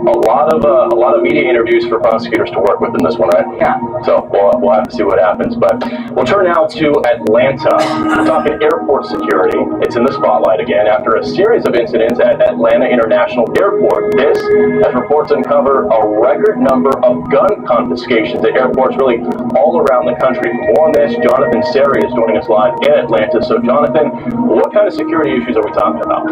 a lot of media interviews for prosecutors to work with in this one, right? Yeah. So we'll have to see what happens. But we'll turn now to Atlanta. We're talking airport security. It's in the spotlight again after a series of incidents at Atlanta International Airport. This, as reports uncover, a record number of gun confiscations at airports really all around the country. For more on this, Jonathan Seri is joining us live in Atlanta. So, Jonathan, what kind of security issues are we talking about?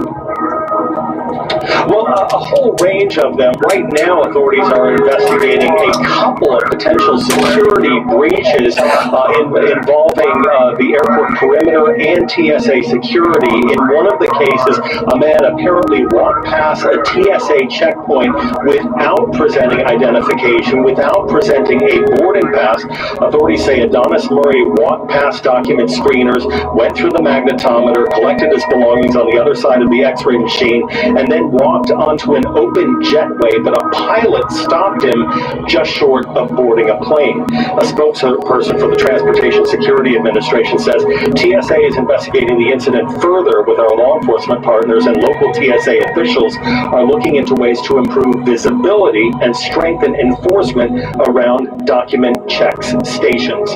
Well, a whole range of them. Right now, authorities are investigating a couple of potential security breaches involving the airport perimeter and TSA security. In one of the cases, a man apparently walked past a TSA checkpoint without presenting identification, without presenting a boarding pass. Authorities say Adonis Murray walked past document screeners, went through the magnetometer, collected his belongings on the other side of the X-ray machine, and and then walked onto an open jetway, but a pilot stopped him just short of boarding a plane. A spokesperson for the Transportation Security Administration says TSA is investigating the incident further with our law enforcement partners, and local TSA officials are looking into ways to improve visibility and strengthen enforcement around document checks stations.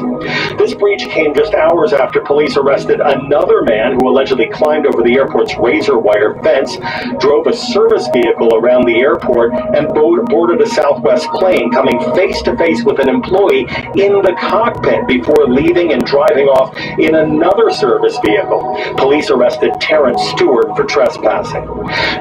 This breach came just hours after police arrested another man who allegedly climbed over the airport's razor wire fence, drove a service vehicle around the airport, and boarded a Southwest plane, coming face to face with an employee in the cockpit before leaving and driving off in another service vehicle. Police arrested Terrence Stewart for trespassing.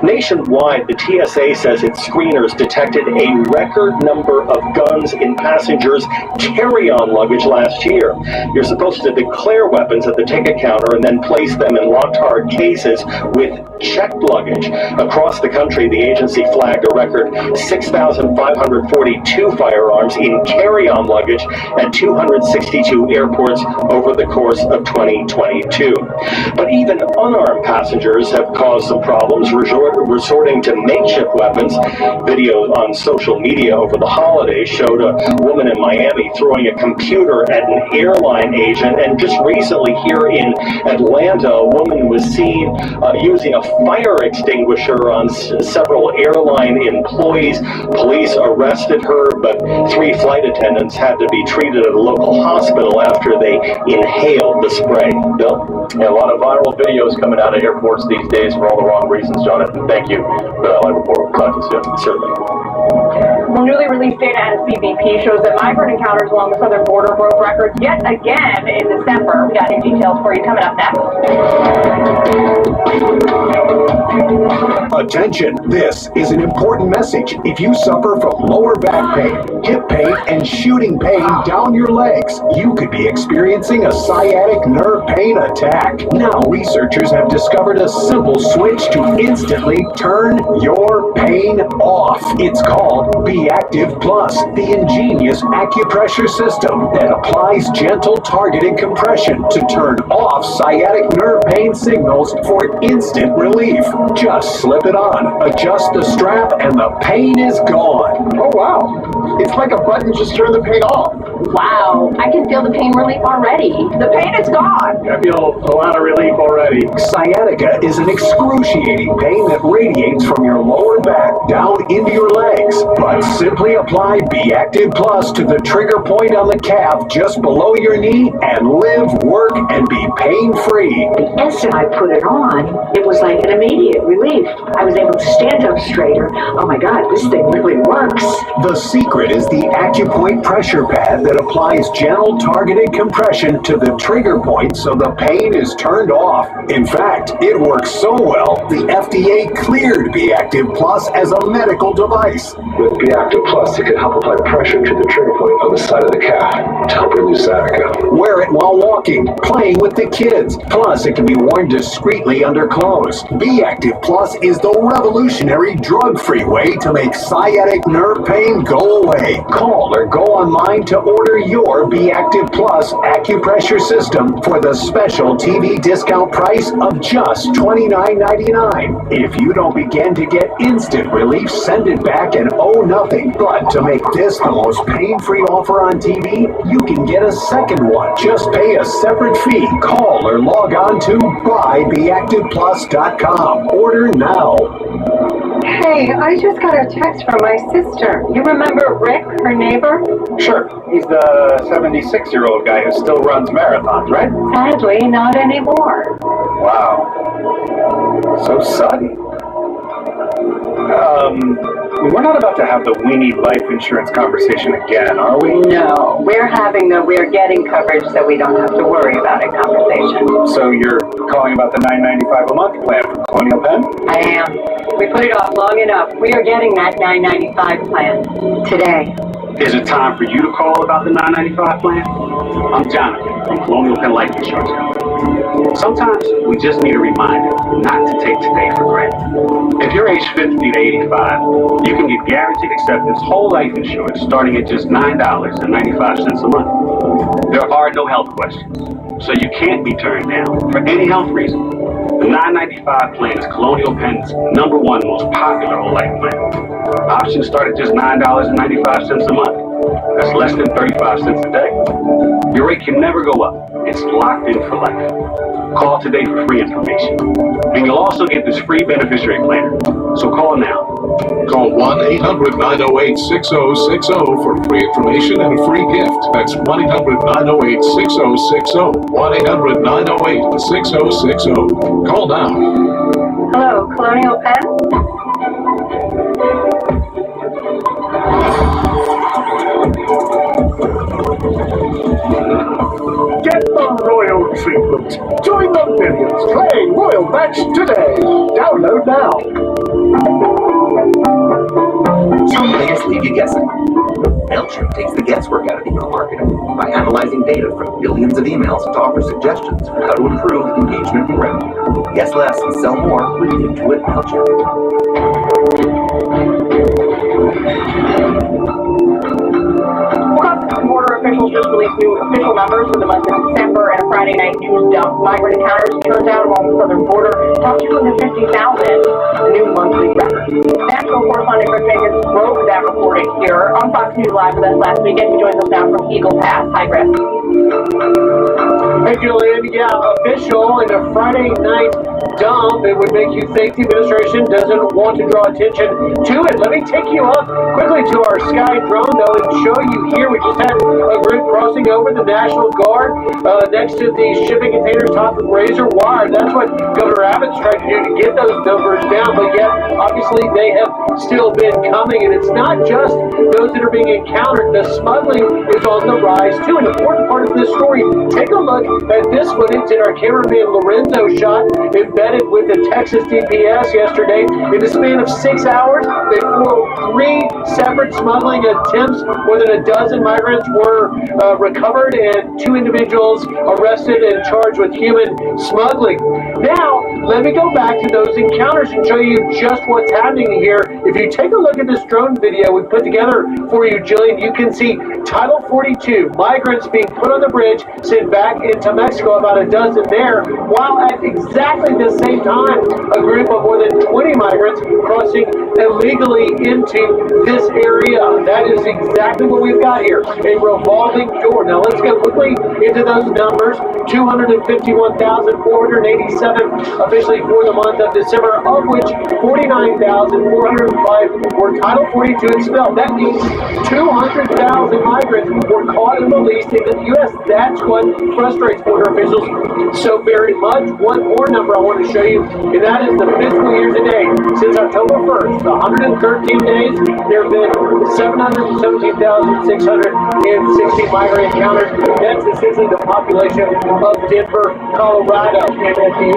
Nationwide, the TSA says its screeners detected a record number of guns in passengers' carry-on luggage last year. You're supposed to declare weapons at the ticket counter and then place them in locked-hard cases with checked luggage. Across the country, the agency flagged a record 6,542 firearms in carry-on luggage at 262 airports over the course of 2022. But even unarmed passengers have caused some problems, resorting to makeshift weapons. Video on social media over the holidays showed a woman in Miami throwing a computer at an airline agent, and just recently here in Atlanta, a woman was seen using a fire extinguisher on several airline employees. Police arrested her, but 3 flight attendants had to be treated at a local hospital after they inhaled the spray. Bill? Yeah, a lot of viral videos coming out of airports these days for all the wrong reasons, Jonathan. Thank you for that live report. We'll talk to you soon. Certainly. Well, newly released data at CBP shows that migrant encounters along the southern border broke records yet again in December. We got new details for you coming up next. Attention, this is an important message. If you suffer from lower back pain, hip pain, and shooting pain down your legs, you could be experiencing a sciatic nerve pain attack. Now, researchers have discovered a simple switch to instantly turn your pain off. It's called Be Active Plus, the ingenious acupressure system that applies gentle targeted compression to turn off sciatic nerve pain signals for instant relief. Just slip it on, adjust the strap, and the pain is gone. Oh wow, it's like a button just turned the pain off. Wow, I can feel the pain relief already. The pain is gone. I feel a lot of relief already. Sciatica is an excruciating pain that radiates from your lower back down into your legs. But simply apply Be Active Plus to the trigger point on the calf just below your knee and live, work, and be pain-free. The instant I put it on, it was like an immediate relief. I was able to stand up straighter. Oh my God, this thing really works. The secret is the AcuPoint pressure pad that applies gentle targeted compression to the trigger point so the pain is turned off. In fact, it works so well, the FDA cleared Be Active Plus as a medical device. With Be Active Plus, it can help apply pressure to the trigger point on the side of the calf to help relieve sciatica. Wear it while walking, playing with the kids. Plus, it can be worn discreetly under clothes. Be Active Plus is the revolutionary drug-free way to make sciatic nerve pain go away. Call or go online to order your Be Active Plus acupressure system for the special TV discount price of just $29.99. If you don't begin to get instant relief, send it back and owe nothing. But to make this the most pain-free offer on TV, you can get a second one. Just pay a separate fee. Call or log on to buybeactiveplus.com. Order now. Hey, I just got a text from my sister. You remember Rick, her neighbor? Sure, he's the 76-year-old guy who still runs marathons, right? Sadly, not anymore. Wow. So sudden. We're not about to have the we need life insurance conversation again, are we? No, we're having the we're getting coverage so we don't have to worry about it conversation. So you're calling about the $9.95 a month plan from Colonial Penn? I am. We put it off long enough. We are getting that $9.95 plan today. Is it time for you to call about the $9.95 plan? I'm Jonathan from Colonial Penn Life Insurance Company. Sometimes we just need a reminder not to take today for granted. If you're age 50 to 85, you can get guaranteed acceptance whole life insurance starting at just $9.95 a month. There are no health questions, so you can't be turned down for any health reason. The $9.95 plan is Colonial Penn's #1 most popular whole life plan. Options start at just $9.95 a month. That's less than 35 cents a day. Your rate can never go up. It's locked in for life. Call today for free information. And you'll also get this free beneficiary planner. So call now. Call 1-800-908-6060 for free information and a free gift. That's 1-800-908-6060. 1-800-908-6060. Call now. Hello, Colonial Penn? Get the royal treatment. Join the millions playing Royal Match today. Download now. Some players leave you guessing. MailChimp takes the guesswork out of email marketing by analyzing data from billions of emails to offer suggestions on how to improve engagement and revenue. Guess less and sell more with Intuit MailChimp. Border officials just released new official numbers for the month of December, and a Friday night news dump. Migrant encounters turns out along the southern border topped 250,000, a new monthly record. National correspondent Greg Jenkins broke that reporting here on Fox News Live with us last weekend. He joins us now from Eagle Pass. Hi, Greg. Hey, Julian. Yeah, official in a Friday night dump. It would make you think the administration doesn't want to draw attention to it. Let me take you up quickly to our sky drone, though, and show you here. We just had a group crossing over the National Guard next to the shipping containers topped with razor wire. That's what Governor Abbott's trying to do to get those numbers down, but yet, obviously, they have still been coming, and it's not just those that are being encountered. The smuggling is on the rise, too. An important part of this story, take a look at this footage that our cameraman Lorenzo shot embedded with the Texas DPS yesterday. In the span of 6 hours, they foiled 3 separate smuggling attempts. More than a dozen migrants were recovered and 2 individuals arrested and charged with human smuggling. Now, let me go back to those encounters and show you just what's happening here. If you take a look at this drone video we put together for you, Jillian, you can see Title 42, migrants being put on the bridge, sent back into Mexico, about a dozen there, while at exactly the same time, a group of more than 20 migrants crossing illegally into this area. That is exactly what we've got here, a revolving door. Now let's go quickly into those numbers. 251,487 officially for the month of December, of which 49,405 were Title 42 expelled. That means 200,000 migrants were caught and released into the U.S. That's what frustrates border officials so very much. One more number I want to show you, and that is the fiscal year to date. Since October 1st, 113 days, there have been 717,660 migrant encounters. That's essentially the population of Denver, Colorado. And at the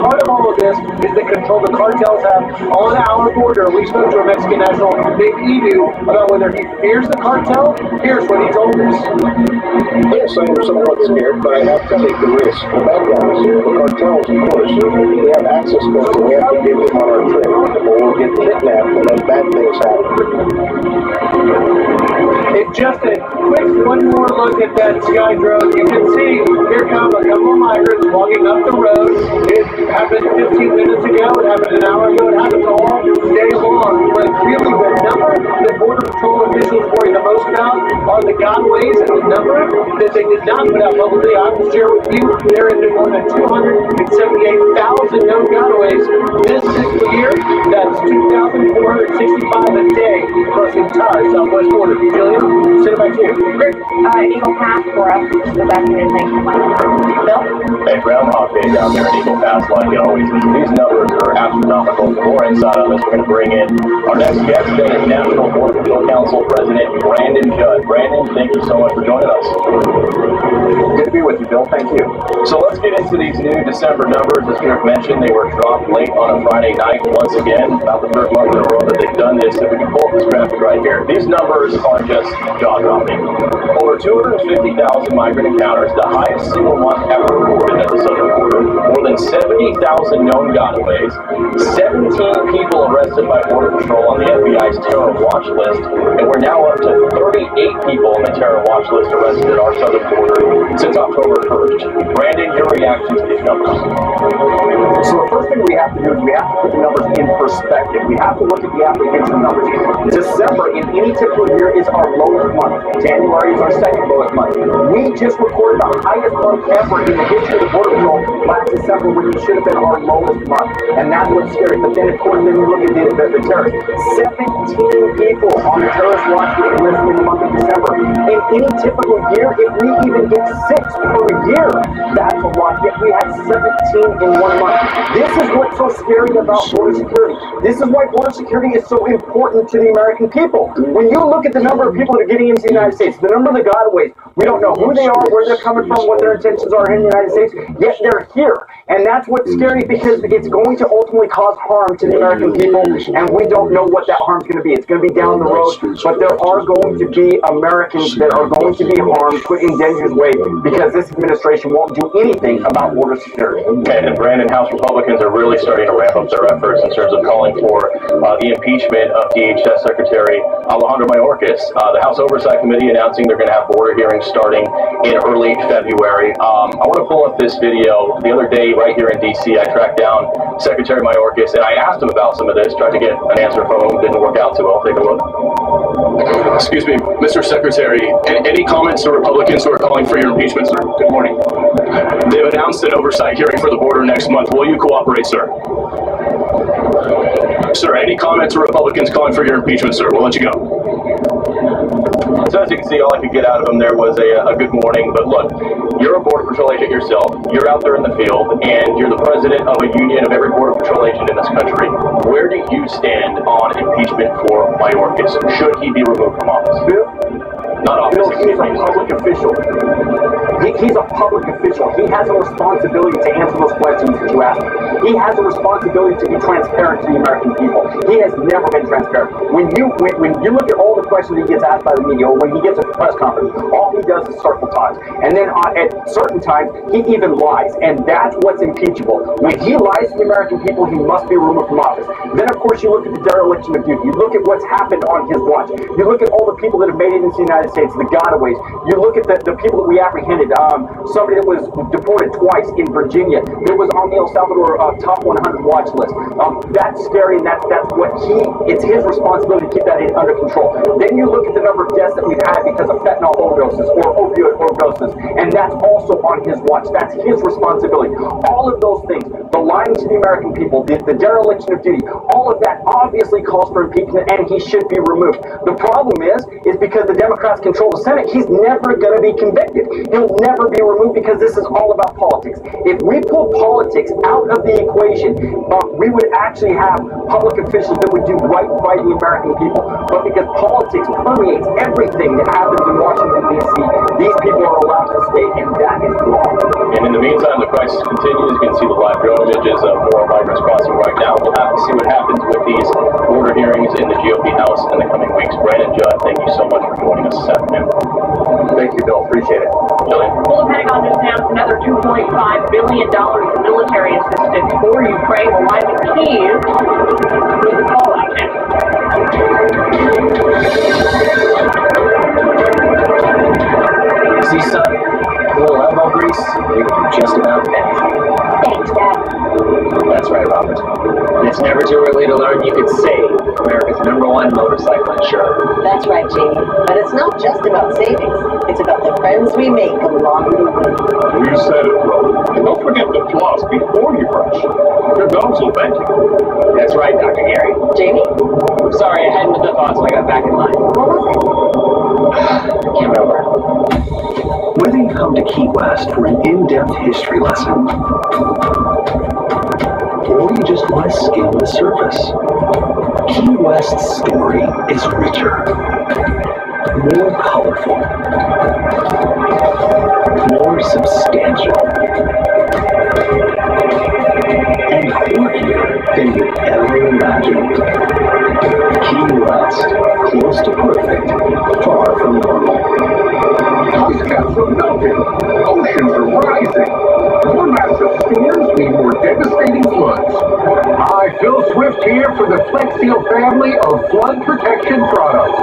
heart of all of this is the control the cartels have on our border. We spoke to a Mexican national, Big Edu, about whether he fears the cartel. Here's what he told us. Yes, I am somewhat scared, but I have to take the risk. The bad guys, the cartels, of course, they have access points, and we have to give them on our trip, or we'll get kidnapped and then bad things happen. And just a quick one more look at that sky drone. You can see here come a couple of migrants walking up the road. It happened 15 minutes ago. It happened an hour ago. It happened all day long. But really, the number that Border Patrol officials worry the most about are the gotaways, and the number that they did not put out publicly, I will share with you, there have been more than 278,000 known gotaways this fiscal year. That's 2,465 a day across the entire southwest border. Julian, send it back to you. Great. Eagle Pass for us. Go back to you. Thanks so much. Bill? Hey, Groundhog Day down there at Eagle Pass, like always. These numbers are astronomical. For more insight on this, we're going to bring in our next guest, National Border Patrol Council President Brandon Judd. Brandon, thank you so much for joining us. Good to be with you, Bill. Thank you. So let's get into these new December numbers. As Eric mentioned, they were dropped late on a Friday night once again. About the third month in a row that they've done this. If we can pull up this graphic right here. These numbers are just jaw-dropping. Over 250,000 migrant encounters, the highest single month ever recorded at the southern border. More than 70,000 known gotaways. 17 people arrested by Border Patrol on the FBI's terror watch list. And we're now up to 38 people on the terror watch list arrested at our southern border since October first. Brandon, your reaction to these numbers? So the first thing we have to do is we have to put the numbers in perspective. We have to look at the application numbers. December in any typical year is our lowest month. January is our second lowest month. We just recorded the highest month ever in the history of the Border Patrol last December, when it should have been our lowest month. And that's what's scary. But then, of course, then you look at the terrorists. 17 people on the terrorist watch list in the month of December. In any typical year, if we even get 6 per year, that's a lot. Yet we had 17 in 1 month. This is what's so scary about border security. This is why border security is so important to the American people. When you look at the number of people that are getting into the United States, the number of the gotaways, we don't know who they are, where they're coming from, what their intentions are in the United States, yet they're here. And that's what's scary, because it's going to ultimately cause harm to the American people, and we don't know what that harm's going to be. It's going to be down the road, but there are going to be Americans that are going to be harmed, put in danger's way, because this administration won't do anything about border security. Okay, and Brandon, House Republicans are really starting to ramp up their efforts in terms of calling for the impeachment of DHS Secretary Alejandro Mayorkas. The House Oversight Committee announcing they're going to have border hearings starting in early February. I want to pull up this video. The other day, right here in D.C., I tracked down Secretary Mayorkas, and I asked him about some of this, tried to get an answer from him. Didn't work out too well. Take a look. Excuse me, Mr. Secretary, any comments to Republicans who are calling for your impeachment, sir? Good morning. They've announced an oversight hearing for the border next month. Will you cooperate, sir? Sir, any comments to Republicans calling for your impeachment, sir? We'll let you go. So as you can see, all I could get out of him there was a good morning. But look, you're a Border Patrol agent yourself. You're out there in the field, and you're the president of a union of every Border Patrol agent in this country. Where do you stand on impeachment for Mayorkas? Should he be removed from office? Not office. He's a public official. He's a public official. He has a responsibility to answer those questions that you ask. He has a responsibility to be transparent to the American people. He has never been transparent. When you look at all the questions he gets asked by the media, or when he gets a press conference, all he does is circle talks. And then at certain times, he even lies. And that's what's impeachable. When he lies to the American people, he must be removed from office. Then, of course, you look at the dereliction of duty. You look at what's happened on his watch. You look at all the people that have made it into the United States, the gotaways. You look at the people that we apprehended. Somebody that was deported twice in Virginia. There was on the El Salvador top 100 watch list. That's scary, and that's what it's his responsibility to keep that under control. Then you look at the number of deaths that we've had because of fentanyl overdoses or opioid overdoses, and that's also on his watch. That's his responsibility. All of those things, the lying to the American people, the dereliction of duty, all of that obviously calls for impeachment, and he should be removed. The problem is because the Democrats control the Senate, he's never going to be convicted. He'll never be removed, because this is all about politics. If we pull politics out of the equation, we would actually have public officials that would do right by the American people. But because politics permeates everything that happens in Washington, D.C., these people are allowed to stay, and that is wrong. And in the meantime, the crisis continues. You can see the live drone images of more migrants crossing right now. We'll have to see what happens with these border hearings in the GOP House in the coming weeks. Brandon, Judd, thank you so much for joining us this afternoon. Thank you, Bill. Appreciate it. Jillian. Well, the Pentagon just announced another $2.5 billion in military assistance for Ukraine. Well, Lyman Kyiv was the call action. See, son, a little elbow grease, you can do just about anything. Thanks, Dad. That's right, Robert. And it's never too early to learn you could save America's #1 motorcycle insurer. That's right, Jamie. But it's not just about savings. It's about the friends we make along the way. You said it, bro. And don't forget to floss before you brush. Your dogs will thank you. That's right, Dr. Gary. Jamie? Sorry, I hadn't the thoughts when I got back in line. What was it? I can't remember. Whether you come to Key West for an in-depth history lesson, or you just want to skim the surface, Key West's story is richer, more colorful, more substantial, and quirkier than you ever imagined. Key West, close to perfect, far from normal. Ice caps are melting. Oceans are rising. More massive storms mean more devastating floods. I feel sweet. Swift here for the FlexSeal family of flood protection products.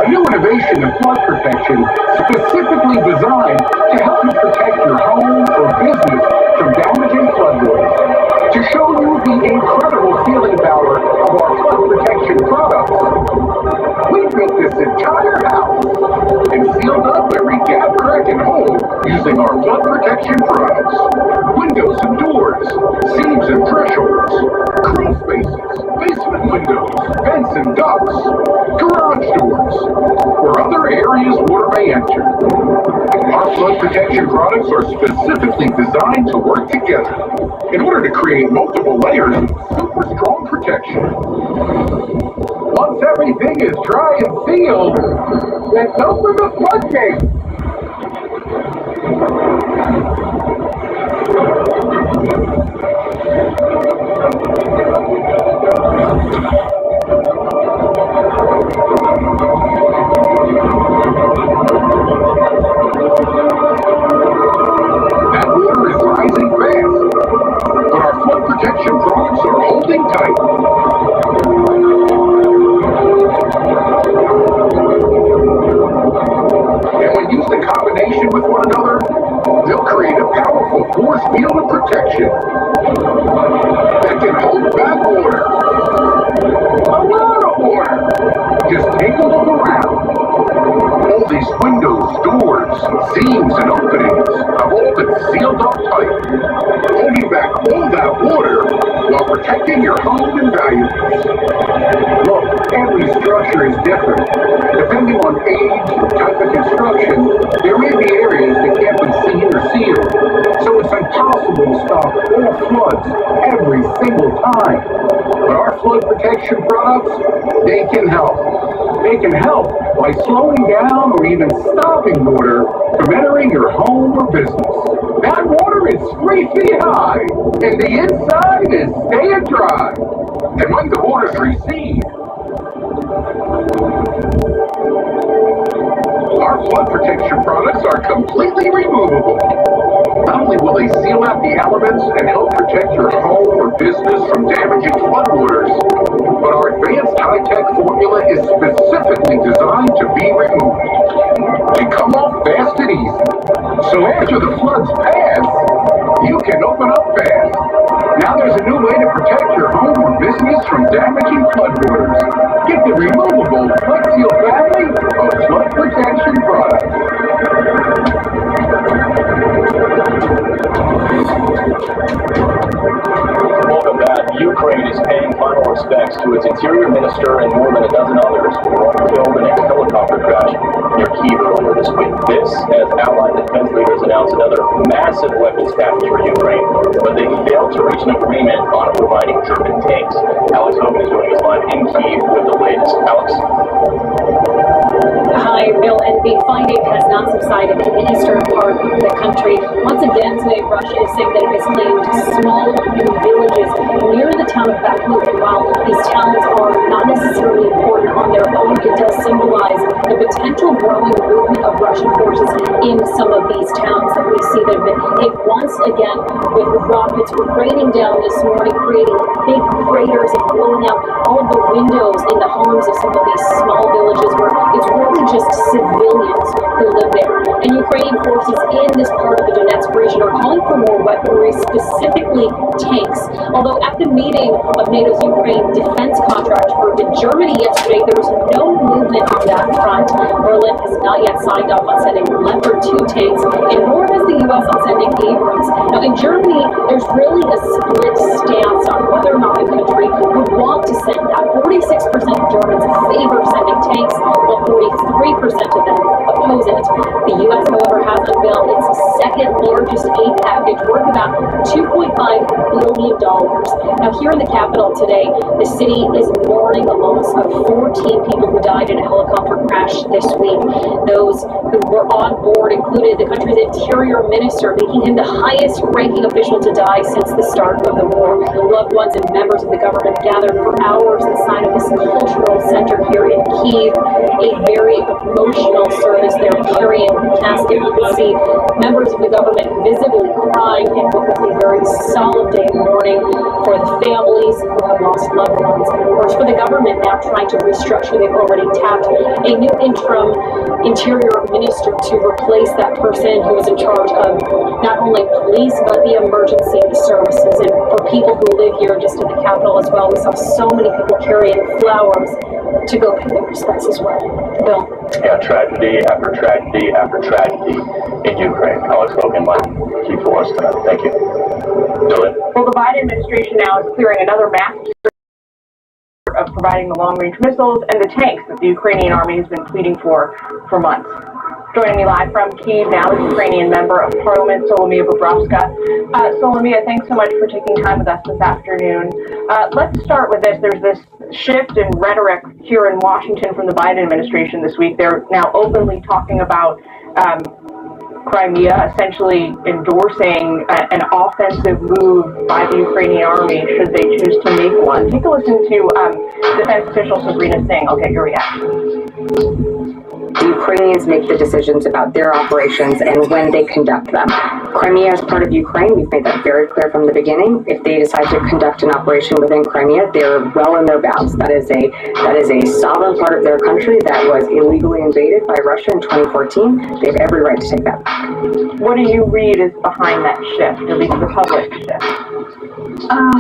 A new innovation in flood protection specifically designed to help you protect your home or business from damaging floodwaters. To show you the incredible sealing power of our flood protection products, we built this entire house and sealed up every gap, crack, and hole using our flood protection products. Windows and doors, seams and thresholds, crawl spaces, basement windows, vents and ducts, garage doors, or other areas water may enter. Our flood protection products are specifically designed to work together in order to create multiple layers of super strong protection. Once everything is dry and sealed, let's open the floodgates. That water is rising fast, but our flood protection products are holding tight. And when used in combination with one another, they'll create a powerful force field of protection that can hold back water. A lot of water. Just take a look around. All these windows, doors, seams, and openings have all been sealed up tight, holding back all that water while protecting your home and valuables. Look, every structure is different. Depending on age and type of construction, there may be areas that can't be seen or sealed, so it's impossible to stop all floods every single time. But our flood protection products, they can help. They can help by slowing down or even stopping water from entering your home or business. That water is 3 feet high, and the inside is staying dry. And when the waters recede, our flood protection products are completely removable. Not only will they seal out the elements and help protect your home or business from damaging floodwaters, but our advanced high-tech formula is specifically designed to be removed. They come off fast and easy. So after the floods pass, you can open up fast. Now there's a new way to protect your home or business from damaging floodwaters. Get the removable FlexSeal family of flood protection products. Welcome back. Ukraine is paying final respects to its interior minister and more than a dozen others who were killed in a helicopter crash near Kyiv earlier this week. This, as allied defense leaders announced another massive weapons package for Ukraine, but they failed to reach an agreement on providing German tanks. Alex Hogan is joining us live in Kyiv with the latest. Alex? Hi, Bill, and the fighting has not subsided in the eastern part of the country. Once again today, Russia is saying that it has claimed small new villages near the town of Bakhmut. And while these towns are not necessarily important on their own, it does symbolize the potential growing movement of Russian forces in some of these towns that we see that have been hit once again with rockets raining down this morning, creating big craters and blowing out all of the windows in the homes of some of these small villages where it's really just civilians who live there. And Ukrainian forces in this part of the Donetsk region are calling for more weaponry, specifically tanks. Although at the meeting of NATO's Ukraine defense contract group in Germany yesterday, there was no movement on that front. Berlin has not yet signed off on sending Leopard 2 tanks, and nor has the U.S. on sending Abrams. Now in Germany, there's really a split stance on whether or not the country would want to send that. 46% of Germans favor sending tanks, while 43% of them oppose it. The U.S., however, has unveiled its second largest aid package worth about $2.5 billion. Now, here in the capital today, the city is mourning the loss of 14 people who died in a helicopter crash this week. Those who were on board included the country's interior minister, making him the highest-ranking official to die since the start of the war. Loved ones and members of the government gathered for hours inside of this cultural center here in Kyiv. A very emotional service there, carrying the casket. You can see members of the government visibly crying in what was a very solemn day of mourning. for the families who have lost loved ones, or for the government now trying to restructure. They've already tapped a new interim interior minister to replace that person who was in charge of not only police but the emergency services. And for people who live here just in the capital as well, we saw so many people carrying flowers to go pay their respects as well. Bill. Yeah, tragedy after tragedy after tragedy in Ukraine. Alex Logan, my key for us tonight. Thank you. Dylan. Well, the Biden administration now is clearing another massive of providing the long-range missiles and the tanks that the Ukrainian army has been pleading for months. Joining me live from Kyiv now is Ukrainian Member of Parliament, Solomia Bobrovska. Solomia, thanks so much for taking time with us this afternoon. Let's start with this. There's this shift in rhetoric here in Washington from the Biden administration this week. They're now openly talking about Crimea, essentially endorsing an offensive move by the Ukrainian army should they choose to make one. Take a listen to Defense official Sabrina Singh. I'll get your reaction. The Ukrainians make the decisions about their operations and when they conduct them. Crimea is part of Ukraine. We've made that very clear from the beginning. If they decide to conduct an operation within Crimea, they're well in their bounds. That is a sovereign part of their country that was illegally invaded by Russia in 2014. They have every right to take that back. What do you read is behind that shift, at least the public shift?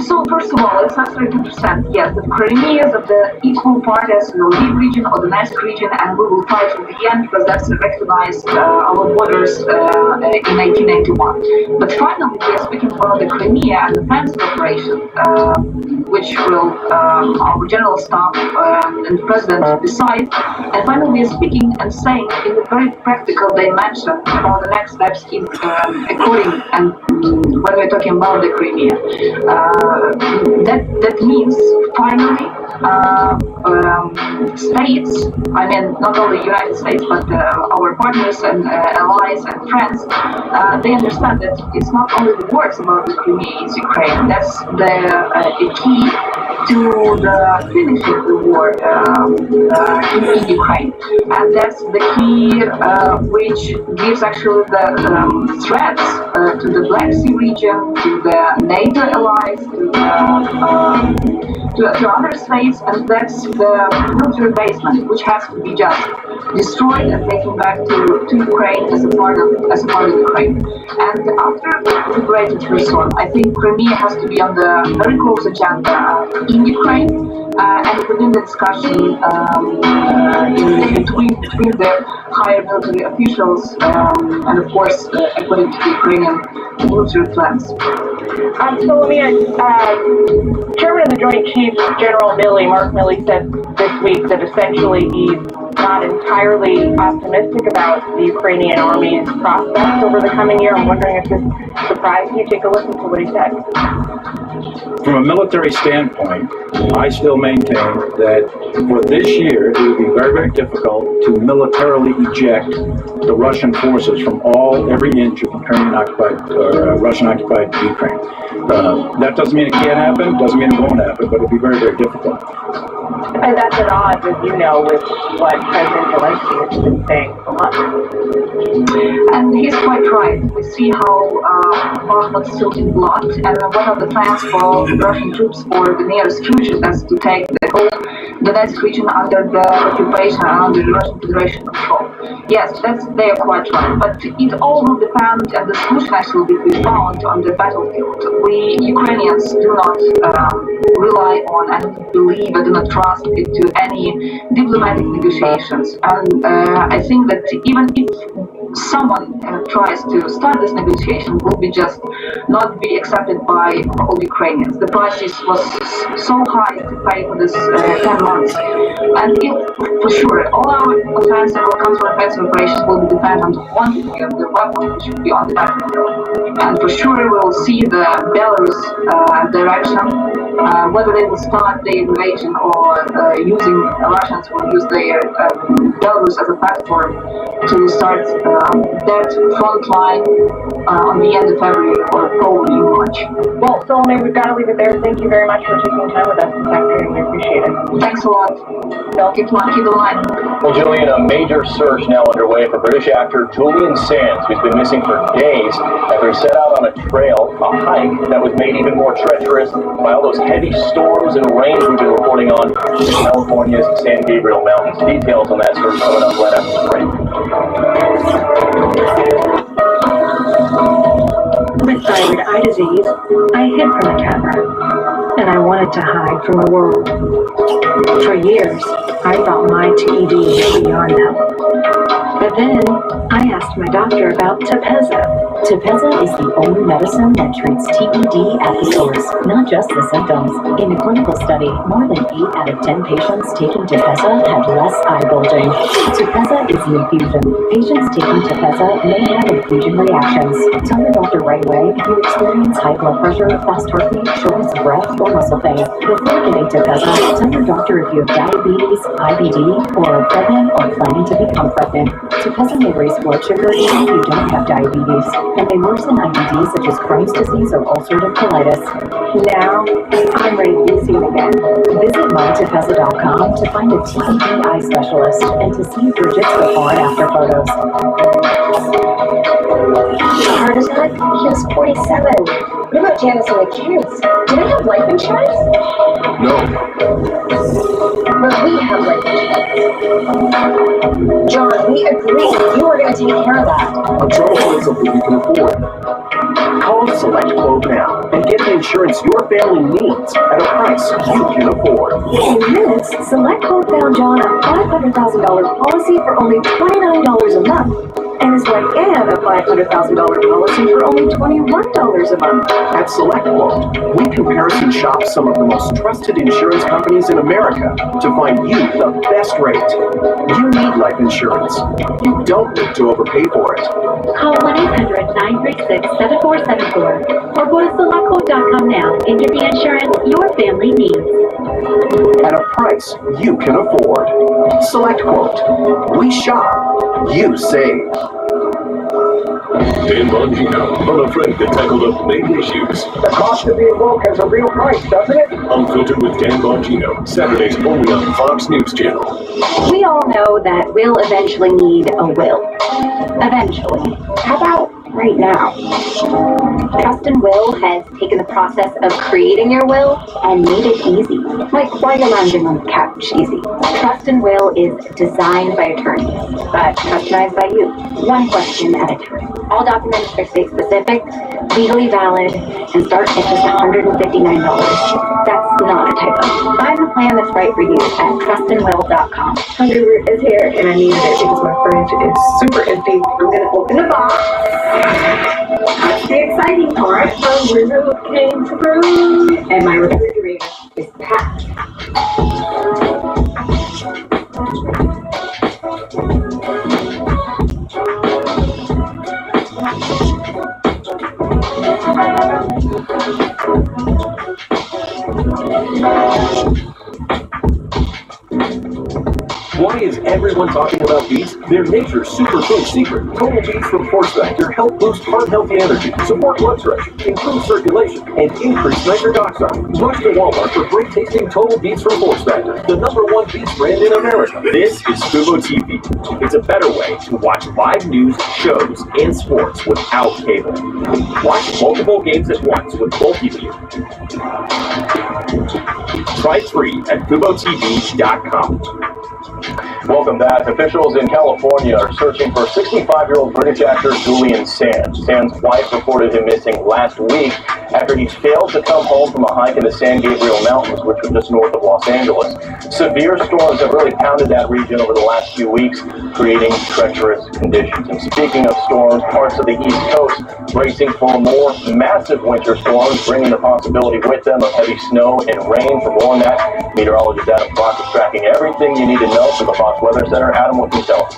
So first of all, let's absolutely understand, yes, that Crimea is of the equal part as the Lviv region or the Donetsk region, and we will fight to the end because that's recognized our borders in 1991. But finally, we are speaking about the Crimea and the offensive operation, which will our general staff and the president decide. And finally, we are speaking and saying in a very practical dimension about the next steps in according and when we're talking about the Crimea. That means finally states, I mean not only the United States but our partners and allies and friends, they understand that it's not only the words about the Crimea, it's Ukraine. That's the key to the finishing the war in Ukraine, and that's the key which gives actually the threats to the Black Sea region, to the NATO allies, to other states, and that's the military basement which has to be just destroyed and taken back to Ukraine as a part of Ukraine. And after liberated Kherson, I think Crimea has to be on the very close agenda in Ukraine, and within the discussion between the higher military officials, and of course according to the Ukrainian military plans. Solomia, Chairman of the Joint Chiefs, General Milley, Mark Milley, said this week that essentially he's not entirely optimistic about the Ukrainian army's prospects over the coming year. I'm wondering if this surprised you. Take a listen to what he said. From a military standpoint, I still maintain that for this year, it would be very, very difficult to militarily eject the Russian forces from every inch of Russian-occupied Ukraine. That doesn't mean it can't happen, doesn't mean it won't happen, but it'll be very, very difficult. And that's at odds, as you know, with what President Zelensky has been saying for months. And he's quite right. We see how Bakhmut still in blood, and one of the plans for Russian troops for the nearest future is to take the whole Donetsk region under the occupation and under the Russian Federation control. Yes, they are quite right, but it all will depend, and the solution actually will be found on the battlefield. We Ukrainians do not rely on and believe and do not trust into any diplomatic negotiations. And I think that even if someone tries to start this negotiation, will be just not be accepted by all Ukrainians. The price was so high to pay for this 10 months. And if, for sure, all our offensive or counter-offensive operations will depend on the quantity of the weapons which will be on the battlefield. And for sure, we will see the Belarus direction, whether they will start the invasion or Russians will use their Belarus as a platform to start that front line on the end of February or probably in March. Well, Solomon, we've got to leave it there. Thank you very much for taking time with us this afternoon. We appreciate it. Thanks a lot. Keep the line. Well, Julian, a major search now underway for British actor Julian Sands, who's been missing for days after he set out on on a trail, a hike that was made even more treacherous by all those heavy storms and rains we've been reporting on in California's San Gabriel Mountains. Details on that story coming up right after the break. With thyroid eye disease, I hid from the camera, and I wanted to hide from the world. For years, I thought my TED was beyond help. But then, I asked my doctor about Tepezza. Tepezza is the only medicine that treats TED at the source, not just the symptoms. In a clinical study, more than 8 out of 10 patients taking Tepezza had less eye bulging. Tepezza is an infusion. Patients taking Tepezza may have infusion reactions. Tell your doctor right away if you experience high blood pressure, fast heartbeat, shortness of breath, or muscle pain. Before getting Tepezza, tell your doctor if you have diabetes, IBD, or are pregnant or planning to become pregnant. Tepezza may raise blood sugar even if you don't have diabetes, and may worsen IBD such as Crohn's disease or ulcerative colitis. Now, I'm ready to be seen again. Visit mytepezza.com to find a TED eye specialist and to see Bridget's before and after photos. Heart attack? He was 47. What about Janice and the kids? Do they have life insurance? No. Well, we have life insurance. John, we agreed you were going to take care of that. I'm trying to find something we can afford. Call Select Quote now and get the insurance your family needs at a price you can afford. In minutes, Select Quote found John a $500,000 policy for only $29 a month. And his wife Ann a $500,000 policy for only $21 a month. At Select Quote, we comparison shop some of the most trusted insurance companies in America to find you the best rate. You need life insurance. You don't need to overpay for it. Call 1-800-936-7474 or go to selectquote.com now and get the insurance your family needs. At a price you can afford. Select Quote. We shop. You save. Dan Bongino, unafraid to tackle the big issues. The cost of being woke has a real price, doesn't it? Unfiltered with Dan Bongino, Saturdays only on Fox News Channel. We all know that we'll eventually need a will. Eventually. How about right now? Trust and Will has taken the process of creating your will and made it easy. Like while you're lounging on the couch, easy. Trust and Will is designed by attorneys, but customized by you. One question at a time. All documents are state-specific, legally valid, and start at just $159. That's not a typo. Find the plan that's right for you at trustandwill.com. Hungry Root is here, and I needed it because my fridge is super empty. I'm going to open the box. That's the exciting part. Hungry Root came through, and my refrigerator is packed. Why is everyone talking about beets? They're nature's superfood secret. Total Beets from Force Factor help boost heart-healthy energy, support blood pressure, improve circulation, and increase nitric oxide. Rush to Walmart for great-tasting Total Beets from Force Factor, the #1 beets brand in America. This is Fubo TV. It's a better way to watch live news, shows, and sports without cable. Watch multiple games at once with multi-view. Try it free at FuboTV.com. Welcome back. Officials in California are searching for 65-year-old British actor Julian Sands. Sands' wife reported him missing last week after he failed to come home from a hike in the San Gabriel Mountains, which are just north of Los Angeles. Severe storms have really pounded that region over the last few weeks, creating treacherous conditions. And speaking of storms, parts of the East Coast bracing for more massive winter storms, bringing the possibility with them of heavy snow and rain. For more on that, meteorologist Adam Fox is tracking everything you need to know from the Fox Weather Center. Adam, what can you tell us?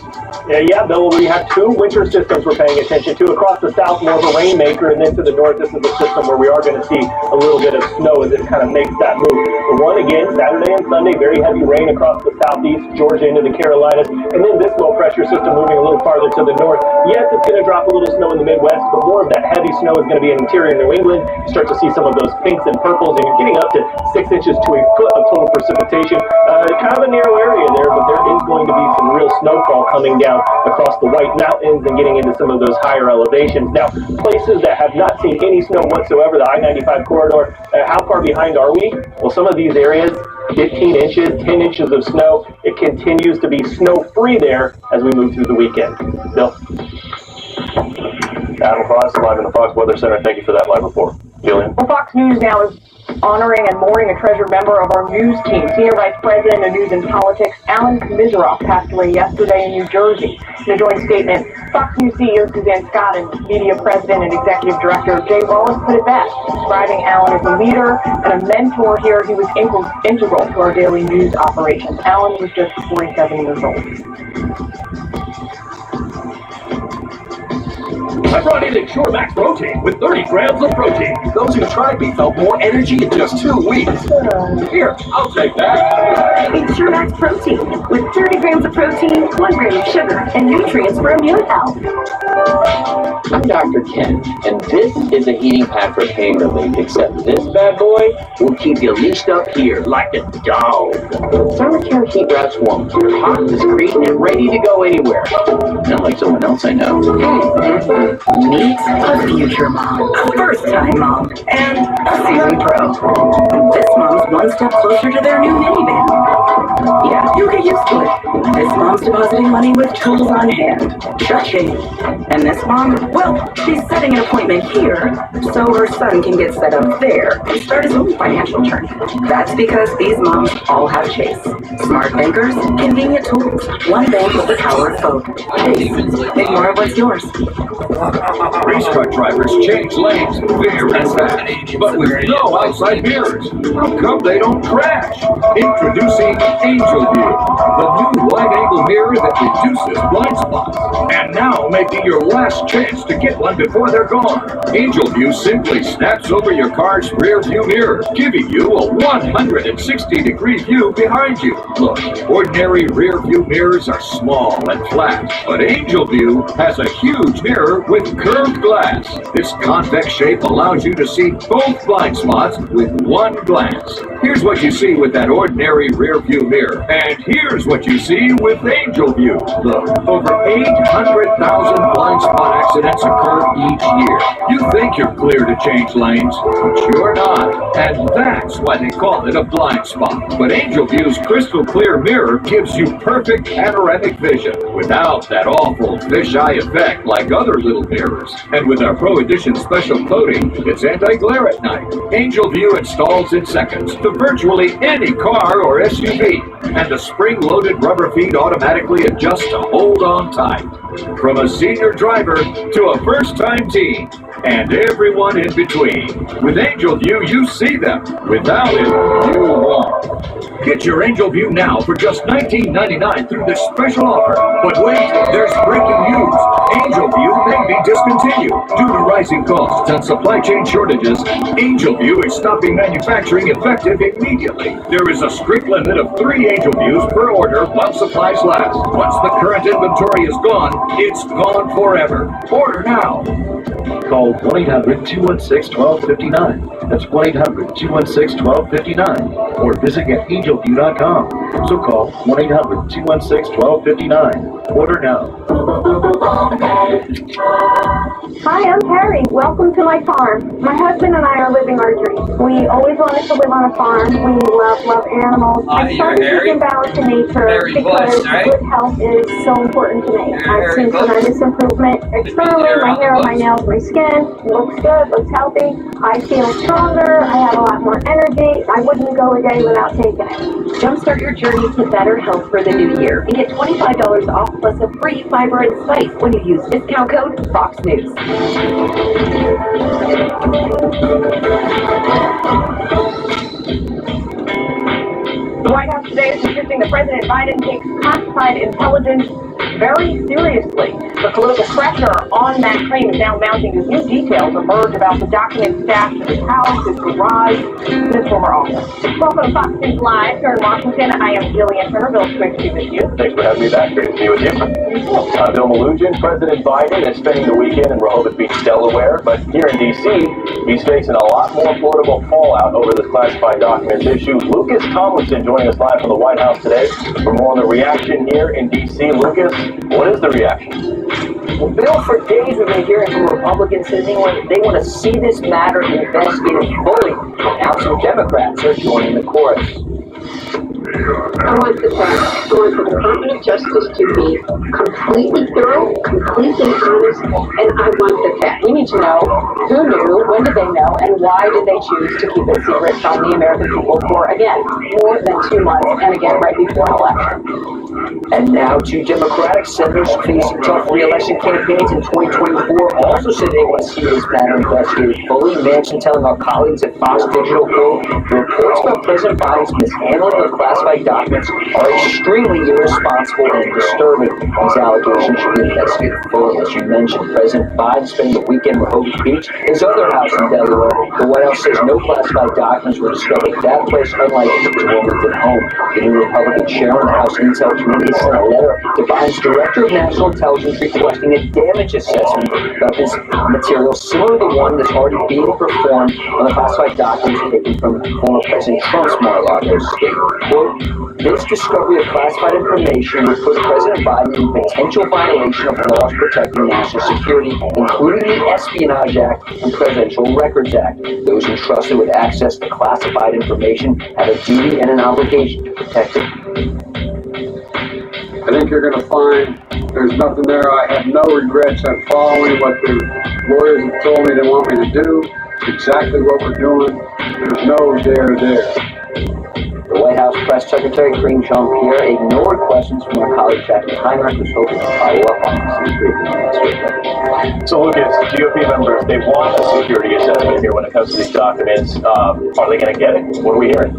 Yeah, Bill, we have two winter systems we're paying attention to. Across the south, more of a rainmaker, and then to the north, this is a system where we are going to see a little bit of snow as it kind of makes that move. The one, again, Saturday and Sunday, very heavy rain across the southeast, Georgia into the Carolinas, and then this low pressure system moving a little farther to the north. Yes, it's going to drop a little snow in the Midwest, but more of that heavy snow is going to be in interior New England. You start to see some of those pinks and purples, and you're getting up to 6 inches to a foot of total precipitation. Kind of a narrow area there. there, but there is going to be some real snowfall coming down across the White Mountains and getting into some of those higher elevations. Now, places that have not seen any snow whatsoever, the I-95 corridor, how far behind are we? Well, some of these areas, 15 inches, 10 inches of snow. It continues to be snow-free there as we move through the weekend. Bill? Adam Claus, live in the Fox Weather Center. Thank you for that live report. Julian? Well, Fox News now is honoring and mourning a treasured member of our news team. Senior Vice President of News and Politics, Alan Komisaroff, passed away yesterday in New Jersey. In a joint statement, Fox News CEO Suzanne Scott and Media President and Executive Director Jay Wallace put it best, describing Alan as a leader and a mentor here. He was integral to our daily news operations. Alan was just 47 years old. I brought in Ensure Max Protein with 30 grams of protein. Those who tried me felt more energy in just 2 weeks. Here, I'll take that. Ensure Max Protein with 30 grams of protein, 1 gram of sugar, and nutrients for immune health. I'm Dr. Ken, and this is a heating pad for pain relief, except this bad boy will keep you leashed up here like a dog. Thermacare Heat Wraps warm. You're hot, discreet, and ready to go anywhere. Not like someone else I know. Meet a future mom, a first-time mom, and a seasoned pro. This mom's one step closer to their new minivan. Yeah, you get used to it. This mom's depositing money with tools on hand. Cha-ching. And this mom, well, she's setting an appointment here so her son can get set up there and start his own financial journey. That's because these moms all have Chase. Smart bankers, convenient tools, one bank with the power of both. Chase, ignore what's yours. Race truck drivers change lanes very fast, but with no outside mirrors. How come they don't crash? Introducing Angel View, the new wide-angle mirror that reduces blind spots. And now may be your last chance to get one before they're gone. Angel View simply snaps over your car's rear view mirror, giving you a 160-degree view behind you. Look, ordinary rear view mirrors are small and flat, but Angel View has a huge mirror with curved glass. This convex shape allows you to see both blind spots with one glance. Here's what you see with that ordinary rear view mirror, and here's what you see with Angel View. Look, over 800,000 blind spot accidents occur each year. You think you're clear to change lanes, but you're not, and that's why they call it a blind spot. But Angel View's crystal clear mirror gives you perfect panoramic vision without that awful fisheye effect like other little mirrors. And with our Pro Edition special coating, it's anti-glare at night. Angel View installs in seconds to virtually any car or SUV, and the spring-loaded rubber feet automatically adjust to hold on tight. From a senior driver to a first-time teen, and everyone in between. With Angel View, you see them. Without it, you won't. Get your Angel View now for just $19.99 through this special offer. But wait, there's breaking news. Angel View may be discontinued due to rising costs and supply chain shortages. Angel View is stopping manufacturing effective immediately. There is a strict limit of 3 Angel Views per order while supplies last. Once the current inventory is gone, it's gone forever. Order now. Call 1-800-216-1259. That's 1-800-216-1259. Or visit angelview.com. So call 1-800-216-1259. Order now. Hi, I'm Terry. Welcome to my farm. My husband and I are living our dreams. We always wanted to live on a farm. We love animals. I started using balance in nature because good health is so important to me. I've seen tremendous improvement externally. My hair, my nails, my skin looks good, looks healthy. I feel stronger. I have a lot more energy. I wouldn't go a day without taking it. Jumpstart your journey to better health for the new year and get $25 off plus a free fiber and spice when you use discount code Fox News. The White House today is insisting that President Biden takes classified intelligence very seriously. The political pressure on that claim is now mounting as new details emerge about the documents stashed in his house, his garage, and his former office. Welcome to Fox News Live here in Washington. I am Jillian Turner. Bill, it's great to be with you. Thanks for having me back. Great to be with you. Bill Malugin, President Biden is spending the weekend in Rehoboth Beach, Delaware, but here in D.C., He's facing a lot more political fallout over this classified documents issue. Lucas Tomlinson joining us live from the White House today for more on the reaction here in D.C. Lucas, what is the reaction? Well, Bill, for days we've been hearing from Republicans saying they want to see this matter investigated fully. Now some Democrats are joining the chorus. I want the facts. I want the Department of Justice to be completely thorough, completely honest, and I want the facts. We need to know who knew, when did they know, and why did they choose to keep it secret from the American people for, again, more than 2 months, and again, right before an election. And now two Democratic senators facing tough re-election campaigns in 2024 also said they want to see this matter investigated fully. Manchin telling our colleagues at Fox Digital, quote, the reports about President Biden's mishandling of classified documents are extremely irresponsible and disturbing. These allegations should be investigated fully. As you mentioned, President Biden spending the weekend in Rehoboth Beach, his other house in Delaware. The White House says no classified documents were discovered at that place, unlike its Wilmington home. The new Republican chairman of the House Intel Committee sent a letter to Biden's Director of National Intelligence requesting a damage assessment of his material similar to the one that's already being performed on the classified documents taken from former President Trump's Mar-a-Lago estate. Quote, this discovery of classified information would put President Biden in potential violation of laws protecting national security, including the Espionage Act and Presidential Records Act. Those entrusted with access to classified information have a duty and an obligation to protect it. I think you're going to find there's nothing there. I have no regrets at following what the lawyers have told me they want me to do. It's exactly what we're doing. There's no there there. The White House Press Secretary Karine Jean-Pierre ignored questions from our colleague Jackie Heinrich, who's hoping to follow up on this briefing next week. So Lucas, GOP members, they want a security assessment here when it comes to these documents. Are they going to get it? What are we hearing?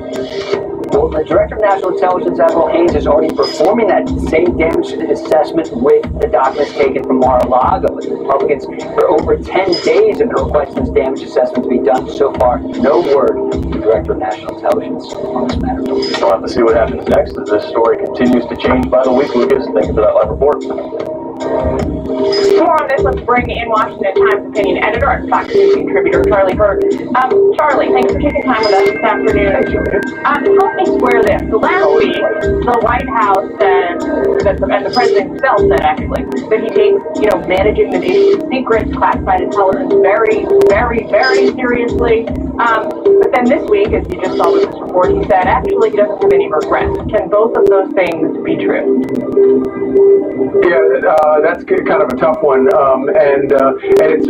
Well, the Director of National Intelligence, Admiral Hayes, is already performing that same damage assessment with the documents taken from Mar-a-Lago. The Republicans, for over 10 days, have been requesting this damage assessment to be done. So far, no word from the Director of National Intelligence on this matter. We'll have to see what happens next as this story continues to change by the week. Lucas, thank you for that live report. More on this, let's bring in Washington Times opinion editor and Fox News contributor Charlie Hurd. Charlie, thanks for taking time with us this afternoon. Help me square this. So last week, the White House said, and the president himself said actually, that he takes, managing the nation's secrets, classified intelligence very, very, very seriously. But then this week, as you just saw with this report, he said actually he doesn't have any regrets. Can both of those things be true? Yeah, that's kind of a tough one, and it's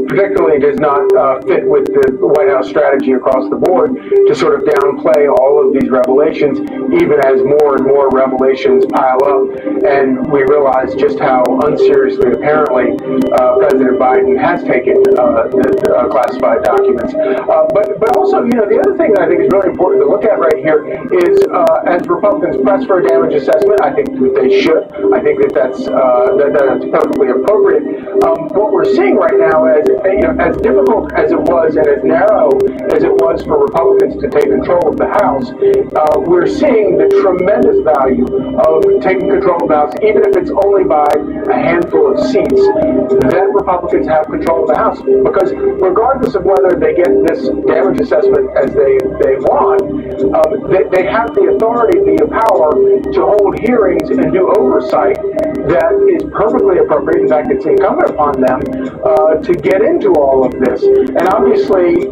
particularly does not fit with the White House strategy across the board to sort of downplay all of these revelations, even as more and more revelations pile up, and we realize just how unseriously apparently President Biden has taken the classified documents. But also, the other thing that I think is really important to look at right here is as Republicans press for a damage assessment, I think that they should. I think that that's perfectly appropriate. What we're seeing right now is, as difficult as it was and as narrow as it was for Republicans to take control of the House, we're seeing the tremendous value of taking control of the House, even if it's only by a handful of seats. Then Republicans have control of the House, because regardless of whether they get this damage assessment as they want, they have the authority, the power to hold hearings and do oversight that is perfectly appropriate. In fact, it's incumbent upon them to get into all of this. And obviously,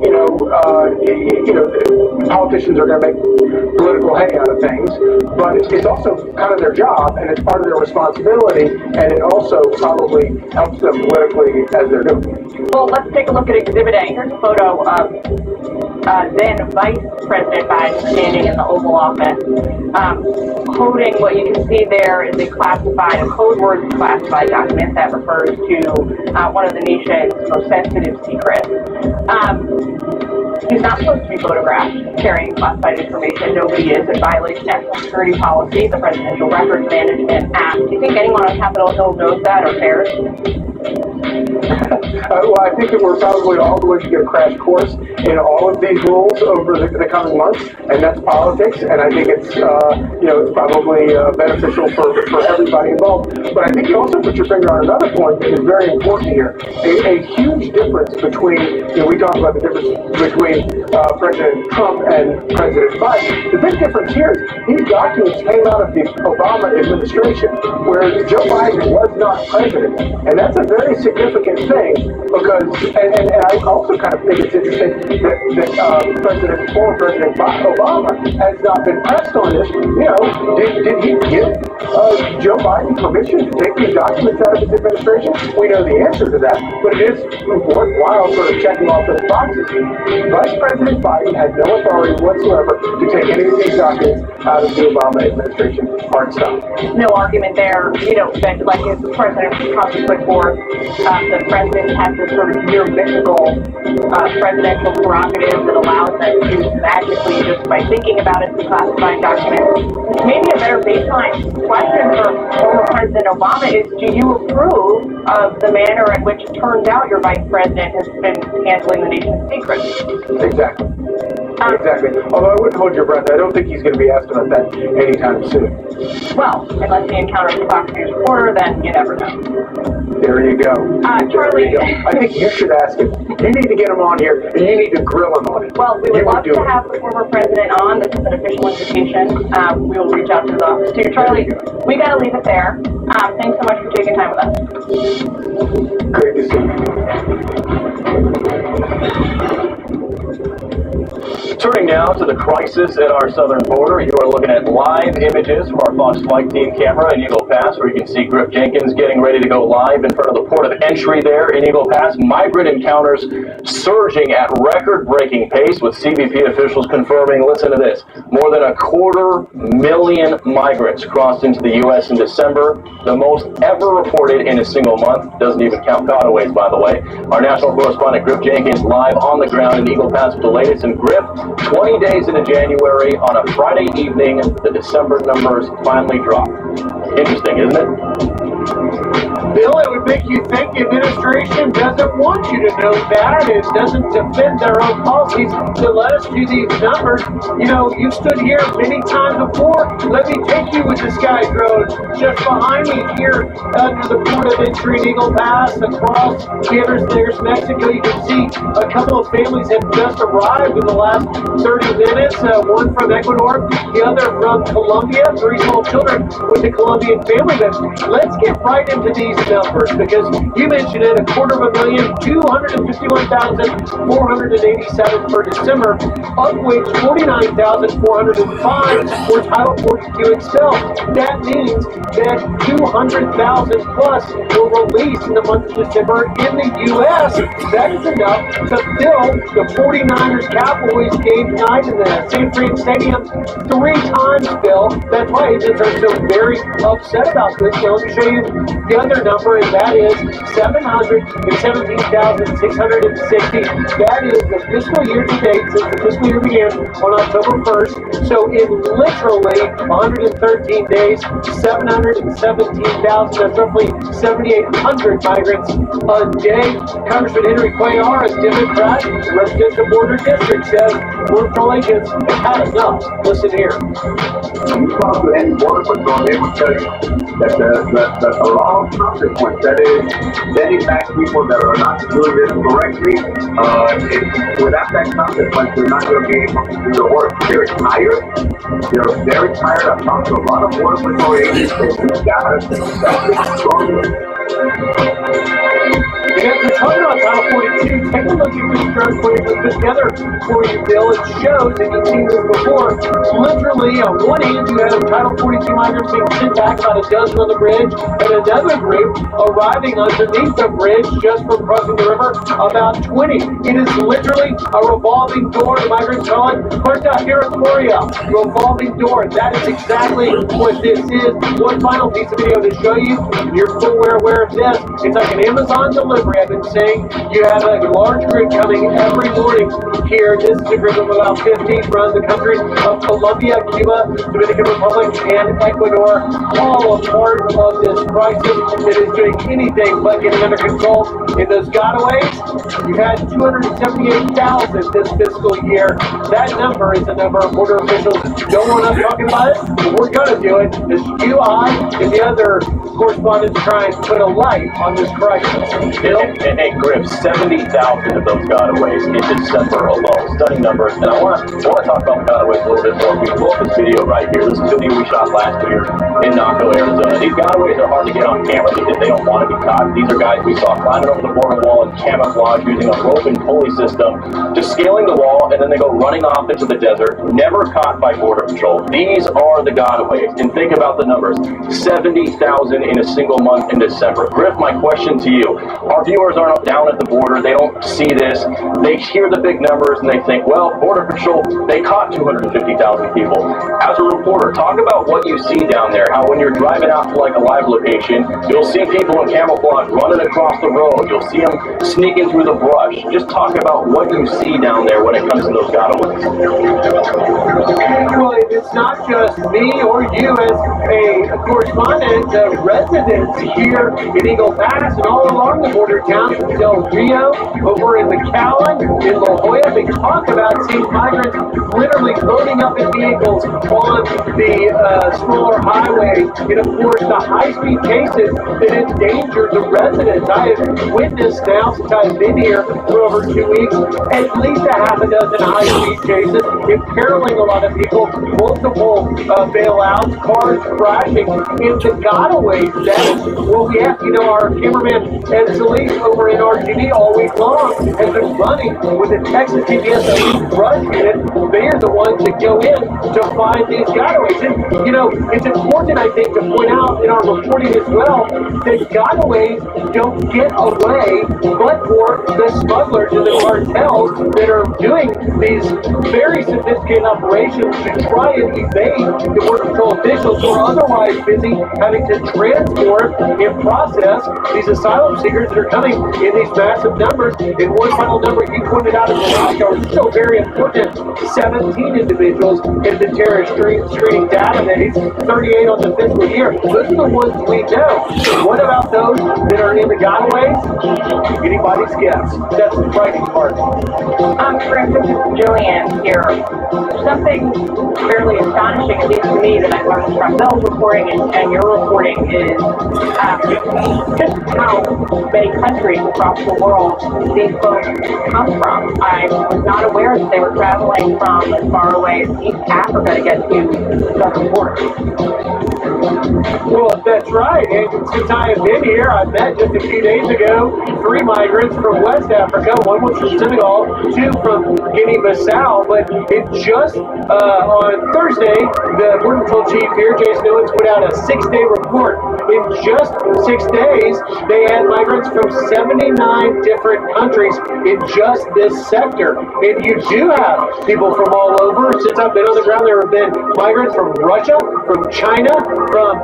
politicians are going to make political hay out of things, but it's also kind of their job, and it's part of their responsibility, and it also probably helps them politically as they're doing. Well, let's take a look at Exhibit A. Here's a photo of then Vice President Biden standing in the Oval Office, holding what you can see there is a code word classified document that refers to one of the nation's most sensitive secrets. He's not supposed to be photographed carrying classified information. Nobody is. It violates national security policy, the Presidential Records Management Act. Do you think anyone on Capitol Hill knows that or cares? Well, I think that we're probably all going to get a crash course in all of these rules over the coming months, and that's politics. And I think it's it's probably beneficial for everybody involved. But I think you also put your finger on another point that is very important here. A huge difference between we talk about the difference between President Trump and President Biden. The big difference here is these documents came out of the Obama administration, where Joe Biden was not president, and that's a very significant thing because, and I also kind of think it's interesting that former President Obama has not been pressed on this. Did he give Joe Biden permission to take these documents out of his administration? We know the answer to that, but it is worthwhile sort of checking off those boxes. Vice President Biden had no authority whatsoever to take any of these documents out of the Obama administration. Hard stop. No argument there. But like if President Trump put forth, the president has this sort of near mythical presidential prerogative that allows them to magically, just by thinking about it, declassify documents. Maybe a better baseline question for former President Obama is, do you approve of the manner in which it turns out your vice president has been handling the nation's secrets? Exactly. Exactly. Although I wouldn't hold your breath, I don't think he's going to be asked about that anytime soon. Well, unless he encounters a Fox News reporter, then you never know. There you go. Charlie. I think you should ask him. You need to get him on here, and you need to grill him on it. Well, we would love to have the former president on. This is an official invitation. We will reach out to his office too. Charlie, we got to leave it there. Thanks so much for taking time with us. Great to see you. Turning now to the crisis at our southern border, you are looking at live images from our Fox Flight Team camera in Eagle Pass, where you can see Griff Jenkins getting ready to go live in front of the port of entry there in Eagle Pass. Migrant encounters surging at record-breaking pace, with CBP officials confirming, listen to this, more than 250,000 migrants crossed into the U.S. in December, the most ever reported in a single month. Doesn't even count gotaways, by the way. Our national correspondent Griff Jenkins live on the ground in Eagle Pass with the latest. And Griff, 20 days into January, on a Friday evening, the December numbers finally drop. Interesting, isn't it? Bill, it would make you think the administration doesn't want you to know that. It doesn't defend their own policies to let us do these numbers. You've stood here many times before. Let me take you with the sky drone just behind me here under the port of entry in Eagle Pass, across there's Mexico. You can see a couple of families have just arrived in the last 30 minutes. One from Ecuador, the other from Colombia. 3 small children with the Colombian family. But let's get right into these numbers, because you mentioned it, 251,487 for December, of which 49,405 were Title 42 expelled. That means that 200,000 plus were released in the month of December in the U.S. That is enough to fill the 49ers Cowboys game tonight in the San Fran Stadium 3 times, Bill. That's why agents are so very upset about this. Now, let me show you the other number, and that is 717,660. That is the fiscal year to date since the fiscal year began on October 1st. So in literally 113 days, 717,000, that's roughly 7,800 migrants a day. Congressman Henry Cuellar, a Democrat who represents the border district, says Border Patrol agents have had enough. Listen here. When you talk to any border patrol, they will tell you that the law of consequence, that is, sending back people that are not doing this correctly, without that consequence, they're not going to be able to do the work. They're tired. They're very tired. I've talked to a lot of border patrol agents. They've got us. And if you're talking about Title 42, take a look at this drone footage we put together for you, Bill. It shows, and you've seen this before, literally on one end you have Title 42 migrants being sent back, about a dozen on the bridge, and another group arriving underneath the bridge just from crossing the river, about 20. It is literally a revolving door, the migrants call it. First out here at Moria, revolving door. That is exactly what this is. One final piece of video to show you. You're full aware of this. It's like an Amazon delivery delivery. I've been saying you have a large group coming every morning here. This is a group of about 15 from the countries of Colombia, Cuba, Dominican Republic, and Ecuador, all a part of this crisis that is doing anything but getting under control. In those gotaways, you've had 278,000 this fiscal year. That number is the number of border officials don't want us talking about it, but we're going to do it. As you, I, and the other correspondents try and put a light on this crisis. Bill? Hey, Griff, 70,000 of those gotaways in December alone. Stunning numbers. And I want to talk about gotaways a little bit more. We pull up this video right here. This is a video we shot last year in Naco, Arizona. These gotaways are hard to get on camera because they don't want to be caught. These are guys we saw climbing over the border wall in camouflage using a rope and pulley system, just scaling the wall, and then they go running off into the desert, never caught by Border Patrol. These are the gotaways. And think about the numbers. 70,000 in a single month in December. Griff, my question to you. Our viewers aren't down at the border. They don't see this. They hear the big numbers and they think, well, Border Patrol, they caught 250,000 people. As a reporter, talk about what you see down there, how when you're driving out to like a live location, you'll see people in camouflage running across the road. You'll see them sneaking through the brush. Just talk about what you see down there when it comes to those gotaways. Well, it's not just me or you as a correspondent. The residents here in Eagle Pass and all along the border towns of Del Rio, over in McAllen, in La Jolla, they talk about seeing migrants literally loading up in vehicles on the smaller highway. And of course, the high-speed chases that endanger the residents. I have witnessed now, since I've been here for over 2 weeks, at least a half a dozen high-speed chases, imperiling a lot of people, multiple bailouts, cars crashing into gotaways. Well, we have, our cameraman Ed Solis over in RGD all week long has been running with the Texas TPS Elite Brush Unit. They are the ones that go in to find these gotaways. And, it's important, I think, to point out in our reporting as well that gotaways don't get away but for the smugglers and the cartels that are doing these very sophisticated operations to try and evade the Border Patrol officials who are otherwise busy having to transport and process these asylum seekers that are coming in these massive numbers. And one final number you pointed out in the last hour is so very important. 17 individuals in the terrorist screening database, 38 on the fiscal year. Those are the ones we know. What about those that are in the gotaways? Anybody's guess. That's the frightening part. Chris, this is Jillian here. Something fairly astonishing, at least to me, that I learned from Bill's reporting and your reporting is just how many countries across the world these folks come from. I was not aware that they were traveling from as far away as East Africa to get to the southern border. Well, that's right. And since I have been here, I met just a few days ago 3 migrants from West Africa. One was from Senegal, 2 from Guinea-Bissau. But it just on Thursday, the Border Patrol chief here, Jason Owens, put out a 6-day report. In just 6 days, they had migrants from 79 different countries in just this sector. And you do have people from all over. Since I've been on the ground, there have been migrants from Russia, from China, from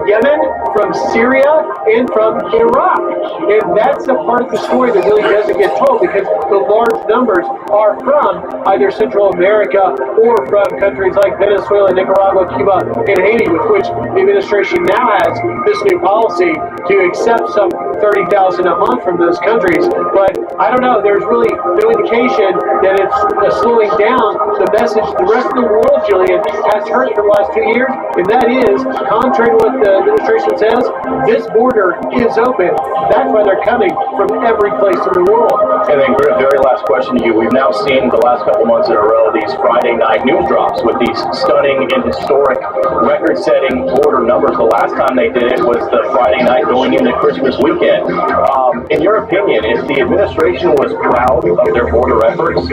Yemen, from Syria, and from Iraq. And that's a part of the story that really doesn't get told because the large numbers are from either Central America or from countries like Venezuela, Nicaragua, Cuba, and Haiti, with which the administration now has this new policy to accept some 30,000 a month from those countries. But I don't know, there's really no indication that it's slowing down the message the rest of the world, Jillian, has heard for the last 2 years, and that is, contrary to what the administration says, this border is open. That's why they're coming from every place in the world. And then, Griff, very last question to you. We've now seen the last couple months in a row these Friday night news drops with these stunning and historic record-setting border numbers. The last time they did it was the Friday night going into Christmas weekend. In your opinion, if the administration was proud of their border efforts,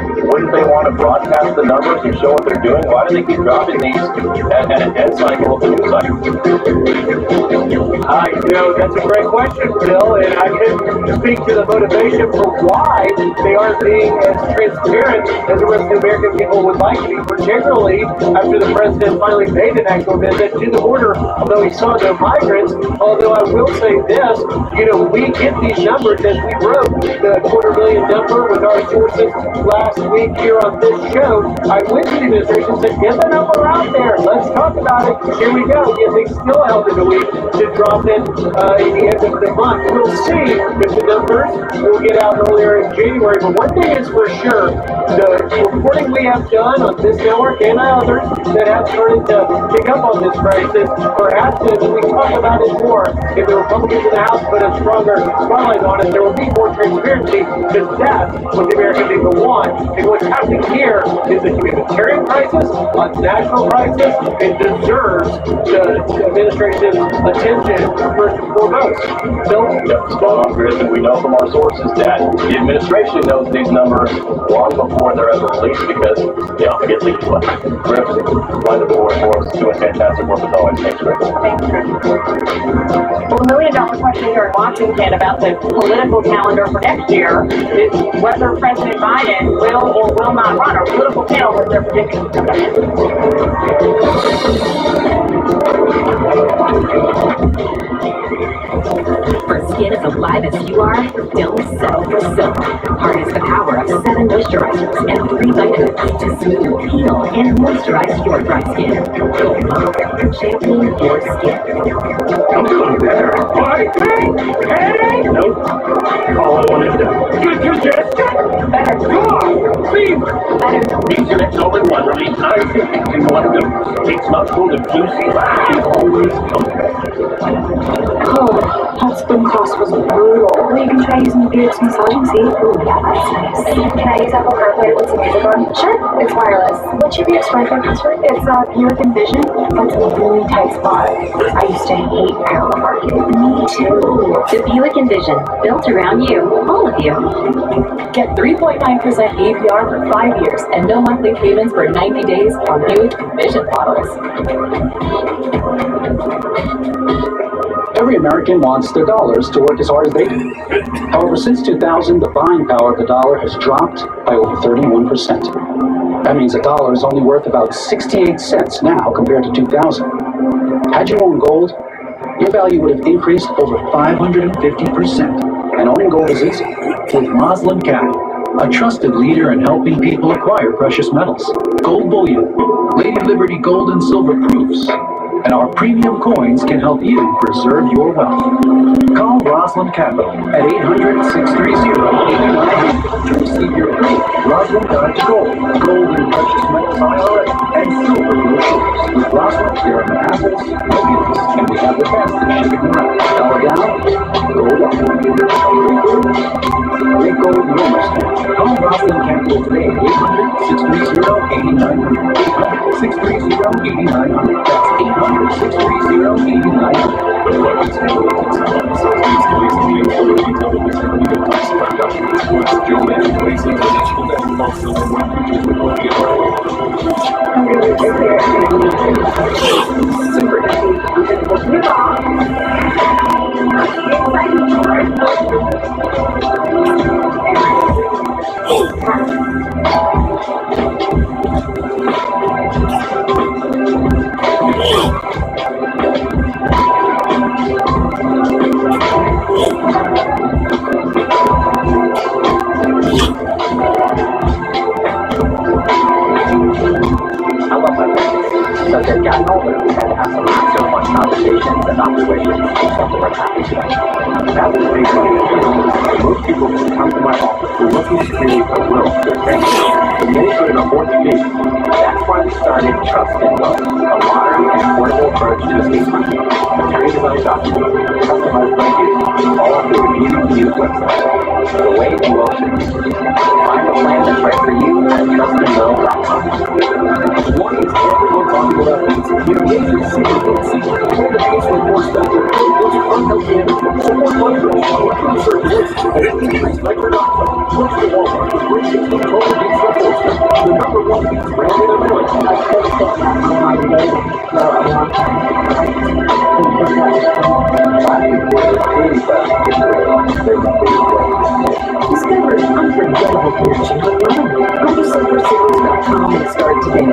Wouldn't they want to broadcast the numbers and show what they're doing? Why do they keep dropping these at a dead cycle of the news cycle? That's a great question, Bill, and I can speak to the motivation for why they aren't being as transparent as the rest of the American people would like to be, particularly after the president finally made an actual visit to the border, although he saw no migrants. Although I will say this, we get these numbers as we broke the 250,000 number with our sources last week here on this show. I went to the administration and said, get the number out there. Let's talk about it. Here we go. Yet they still held it a week to drop it in the end of the month. We'll see if the numbers will get out earlier in January. But one thing is for sure, the reporting we have done on this network and others that have started to pick up on this crisis, perhaps as we talk about it more, if the Republicans in the House put a stronger spotlight on it, there will be more transparency, because that's what the American people want. And what's happening here is a humanitarian crisis, a national crisis, and deserves the administration's attention first and foremost. So, Chris, and we know from our sources that the administration knows these numbers long before they're ever released because they often get leaked away. Chris, fly the board for us, doing fantastic work as always. Thanks, Chris. Thanks, Chris. Well, the million-dollar question here in Washington about the political calendar for next year is whether President Biden will or will not run. Our political panel with their predictions coming in. For skin as alive as you are, don't settle for silver. Harness the power of 7 moisturizers and 3 vitamins to smooth, heal, and moisturize your dry skin. Go Mom, champion your skin. I'm doing better. Headache? Nope. All I wanted to do. Good congestion? Better. Cough. Fever. Better. These are the only one release I think in one of them. It's not full of juicy lies. It's always That spin class was brutal. Well, you can try using the Beard's massaging seat. Ooh, yeah, that's nice. Can I use Apple CarPlay with some music on? Sure, it's wireless. What's your Beard's Wi-Fi password? It's Buick Envision. That's a really tight spot. I used to hate parallel parking. Me too. The Buick Envision, built around you, all of you. Get 3.9% APR for 5 years and no monthly payments for 90 days on Buick Envision models. Every American wants their dollars to work as hard as they do. However, since 2000, the buying power of the dollar has dropped by over 31%. That means a dollar is only worth about 68 cents now compared to 2000. Had you owned gold, your value would have increased over 550%. And owning gold is easy with Roslyn Capital, a trusted leader in helping people acquire precious metals, gold bullion, Lady Liberty gold and silver proofs, and our premium coins can help you preserve your wealth. Call Roslyn Capital at 800-630-8900 to receive your free Roslyn Guide to Gold, Gold and Precious Metals IRA, and Silver brochures. With Roslyn, there are no hassles, no fees, and we have the fastest shipping around. Dollar down, gold up. Great gold rumors. Call Roslyn Capital today at 800-630-8900. 800-630-8900. That's 800-630-8900. So they've gotten older, we had to have some not so much conversations and observations and something like that. That was the reason most people who come to my office were looking to create a will for their family, but many put in a fourth degree. That's why we started Trust and Will, a modern and affordable approach to estate planning. Attorney-designed documents, customized by you, all through an easy-to-use website. The way the will should be. Find a plan that's right for you at trustandwill.com. What is everyone talking about these? Your major CLIENT-OTTAWA, hold the case for force factor, boost heart health damage, support blood pressure, improve circulation, and increase nitric oxide. Push the Walmart, bring it to total The number one beats Randy in a Discover an unforgettable connection online. Go to superseries.com and start today.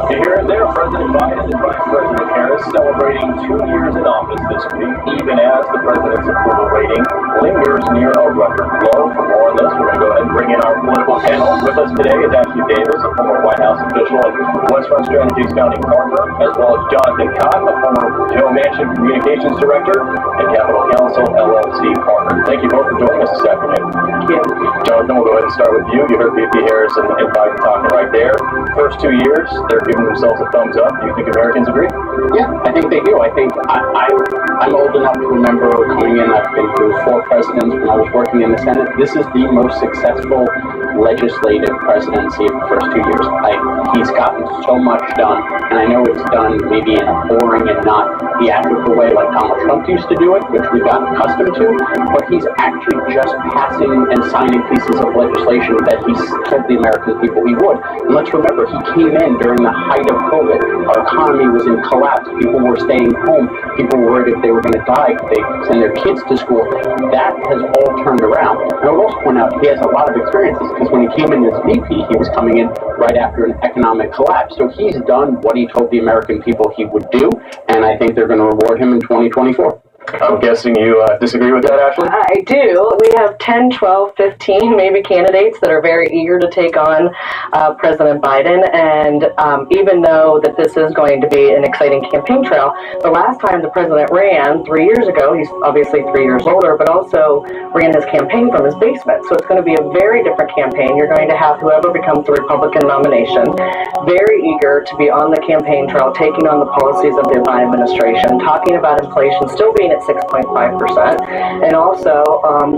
You hear it there, President Biden and Vice President Harris celebrating 2 years in office this week, even as the president's approval rating lingers near a record low. For more on this, we're going to go ahead and bring in our political panel. With us today is Ashley Davis, a former White House official and Westfront Strategies founding partner, as well as Jonathan Cott, a former Joe Manchin Communications Director and Capitol Counsel LLC partner. Thank you both for joining us this afternoon. Jonathan, we'll go ahead and start with you. You heard VP Harris and Biden talking right there. First 2 years, they're giving themselves a thumbs up. Do you think Americans agree? Yeah, I think they do. I think I'm old enough to remember coming in. I've been through 4 presidents when I was working in the Senate. This is the most successful legislative presidency of the first 2 years. He's gotten so much done, and I know it's done maybe in a boring and not theatrical way like Donald Trump used to do it, which we got accustomed to, but he's actually just passing and signing pieces of legislation that he's told the American people he would. And let's remember, he came in during the height of COVID. Our economy was in collapse. People were staying home. People were worried if they were going to die, could they send their kids to school. That has all turned around. And I would also point out he has a lot of experiences, because when he came in as VP, he was coming in right after an economic collapse. So he's done what he told the American people he would do, and I think they're going to reward him in 2024. I'm guessing you disagree with that, Ashley? I do. We have 10, 12, 15 maybe candidates that are very eager to take on President Biden. And even though that this is going to be an exciting campaign trail, the last time the president ran 3 years ago, he's obviously 3 years older, but also ran his campaign from his basement. So it's going to be a very different campaign. You're going to have whoever becomes the Republican nomination very eager to be on the campaign trail, taking on the policies of the Biden administration, talking about inflation still being at 6.5%. And also,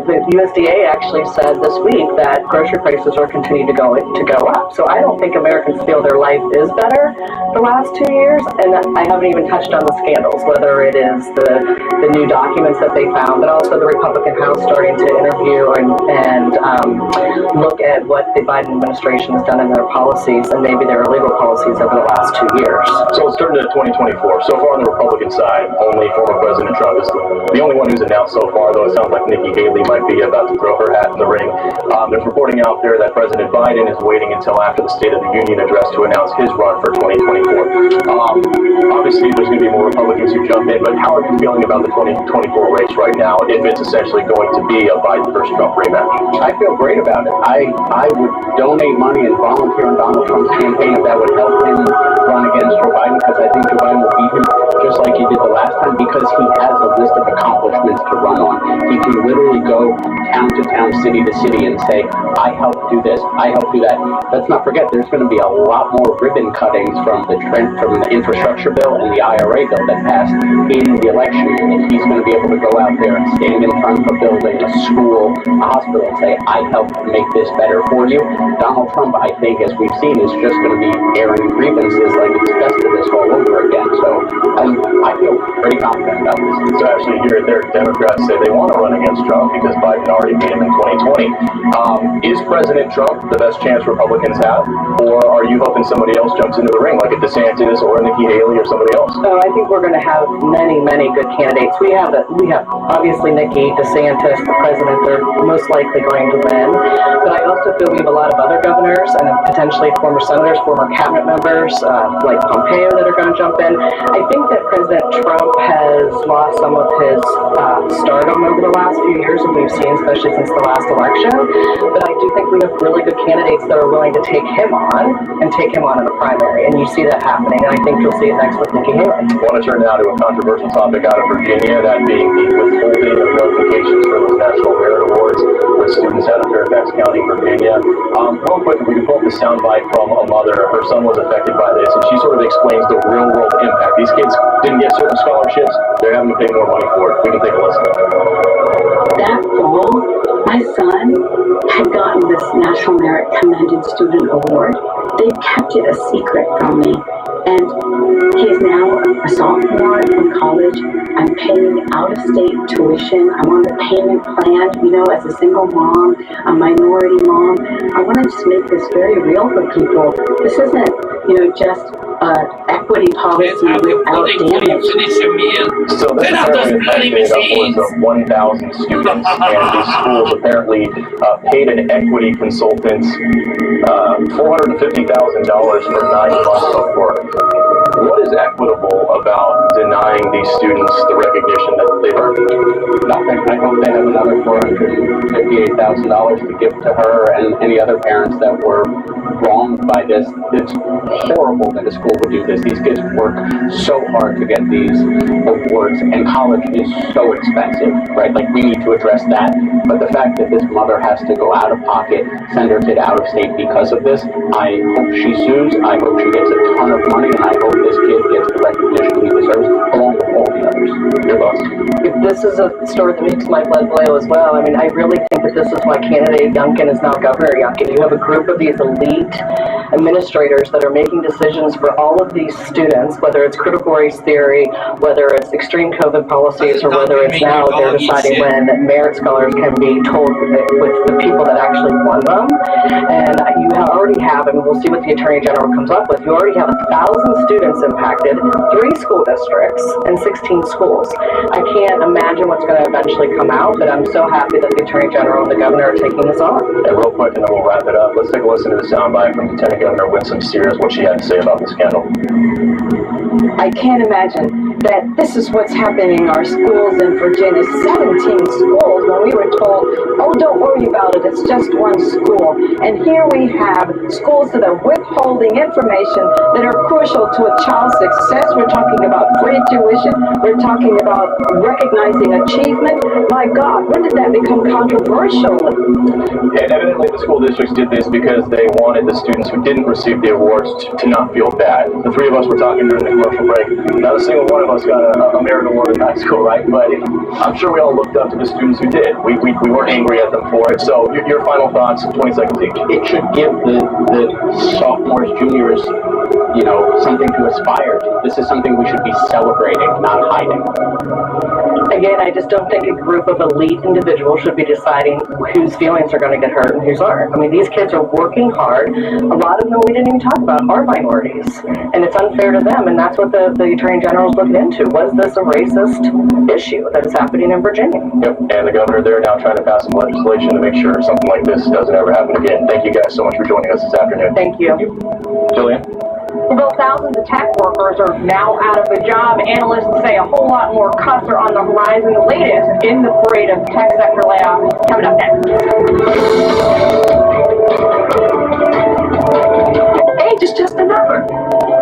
the USDA actually said this week that grocery prices are continuing to go up. So I don't think Americans feel their life is better the last 2 years. And I haven't even touched on the scandals, whether it is the new documents that they found, but also the Republican House starting to interview and look at what the Biden administration has done in their policies and maybe their illegal policies over the last 2 years. So let's turn to 2024. So far on the Republican side, only former President Trump is the only one who's announced so far, though it sounds like Nikki Haley might be about to throw her hat in the ring. There's reporting out there that President Biden is waiting until after the State of the Union address to announce his run for 2024. Obviously, there's going to be more Republicans who jump in, but how are you feeling about the 2024 race right now, if it's essentially going to be a Biden versus Trump rematch? I feel great about it. I would donate money and volunteer in Donald Trump's campaign if that would help him run against Joe Biden, because I think Joe Biden will beat him just like he did the last time, because he has a list of accomplishments to run on. He can literally go town to town, city to city, and say, I helped do this, I helped do that. Let's not forget, there's going to be a lot more ribbon cuttings from the infrastructure bill and the IRA bill that passed in the election. And he's going to be able to go out there and stand in front of a building, a school, a hospital, and say, I helped make this better for you. Donald Trump, I think, as we've seen, is just going to be airing grievances like it's Festivus all over again. So I feel pretty confident about this. So actually, here there, Democrats say they want to run against Trump because Biden already beat him in 2020. Is President Trump the best chance Republicans have, or are you hoping somebody else jumps into the ring, like a DeSantis or a Nikki Haley or somebody else? So I think we're going to have many, many good candidates. We have obviously Nikki, DeSantis, the president. They're most likely going to win. But I also feel we have a lot of other governors and potentially former senators, former cabinet members like Pompeo that are going to jump in. I think that President Trump has lost some of his stardom over the last few years, and we've seen, especially since the last election. But I do think we have really good candidates that are willing to take him on and take him on in the primary. And you see that happening, and I think you'll see it next with Nikki Haley. I want to turn now to a controversial topic out of Virginia, that being the withholding of notifications for those National Merit Awards with students out of Fairfax County, Virginia. Real quick, if we can pull up the soundbite from a mother. Her son was affected by this, and she sort of explains the real-world impact. These kids didn't get certain scholarships. They're having to pay more money for it. We can take a listen. That fall, my son had gotten this National Merit Commended Student Award. They've kept it a secret from me. And he is now a sophomore in college. I'm paying out-of-state tuition. I'm on the payment plan, you know, as a single mom, a minority mom. I want to just make this very real for people. This isn't, you know, just equity policy without damage. So this apparently affected upwards of 1,000 students, and these schools apparently paid an equity consultant $450,000 for 9 months of work. What is equitable about denying these students the recognition that they've earned? Nothing. I hope they have another $458,000 to give to her and any other parents that were wronged by this. It's horrible that a school would do this. These kids work so hard to get these awards, and college is so expensive, right? Like, we need to address that. But the fact that this mother has to go out of pocket, send her kid out of state because of this, I hope she sues. I hope she gets a ton of money, and I hope this kid gets the recognition he deserves, along with all the others. Your thoughts? If this is a story that makes my blood boil as well, I mean, I really think that this is why candidate Youngkin is now Governor Youngkin. You have a group of these elite administrators that are making decisions for all of these students, whether it's critical race theory, whether it's extreme COVID policies, or whether it's now they're deciding when merit scholars can be told with the people that actually won them. And you already have, I mean, we'll see what the Attorney General comes up with, you already have 1,000 students impacted, 3 school districts, and 16 schools. I can't imagine what's going to eventually come out, but I'm so happy that the Attorney General and the Governor are taking this on. And real quick, and then we'll wrap it up. Let's take a listen to the soundbite from Lieutenant Governor Winsome Sears, what she had to say about the scandal. I can't imagine that this is what's happening in our schools in Virginia. 17 schools, when we were told, oh, don't worry about it, it's just one school. And here we have schools that are withholding information that are crucial to a child's success. We're talking about free tuition. We're talking about recognizing achievement. My God, when did that become controversial? And evidently the school districts did this because they wanted the students who didn't receive the awards to not feel bad. The 3 of us were talking during the commercial break. Not a single one of us got a merit award in high school, right? But I'm sure we all looked up to the students who did. We weren't angry at them for it. So your final thoughts, 20 seconds each. It should give the sophomores, juniors, you know, something to aspire to. This is something we should be celebrating, not hiding. Again, I just don't think a group of elite individuals should be deciding whose feelings are going to get hurt and whose aren't. I mean, these kids are working hard. A lot of them we didn't even talk about are minorities. And it's unfair to them, and that's what the Attorney General is looking into. Was this a racist issue that is happening in Virginia? Yep, and the governor there now trying to pass some legislation to make sure something like this doesn't ever happen again. Thank you guys so much for joining us this afternoon. Thank you. Jillian? Although thousands of tech workers are now out of a job, analysts say a whole lot more cuts are on the horizon. The latest in the parade of tech sector layoffs coming up next. Age is just a number,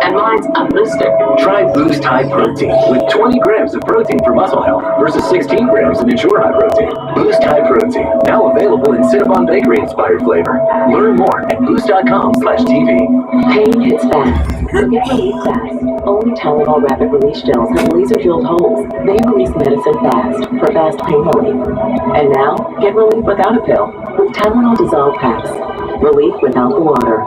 and mine's unlisted. Try Boost High Protein with 20 grams of protein for muscle health versus 16 grams of Ensure High Protein. Boost High Protein, now available in Cinnabon Bakery inspired flavor. Learn more at boost.com/TV. Pain hits fast, so get relief fast. Only Tylenol Rapid Release Gels have laser-filled holes. They release medicine fast for fast pain relief. And now, get relief without a pill with Tylenol Dissolve Packs. Relief without the water.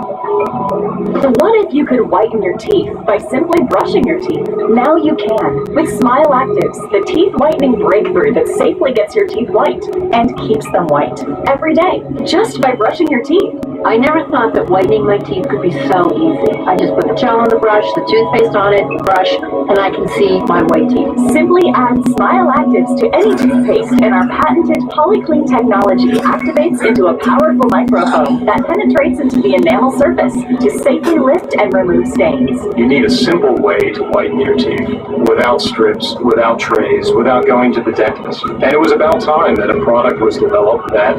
So what if you could whiten your teeth by simply brushing your teeth? Now you can with Smile Actives, the teeth whitening breakthrough that safely gets your teeth white and keeps them white every day, just by brushing your teeth. I never thought that whitening my teeth could be so easy. I just put the gel on the brush, the toothpaste on it, brush, and I can see my white teeth. Simply add Smile Actives to any toothpaste, and our patented PolyClean technology activates into a powerful microfoam that penetrates into the enamel surface to safely lift and remove stains. You need a simple way to whiten your teeth, without strips, without trays, without going to the dentist. And it was about time that a product was developed that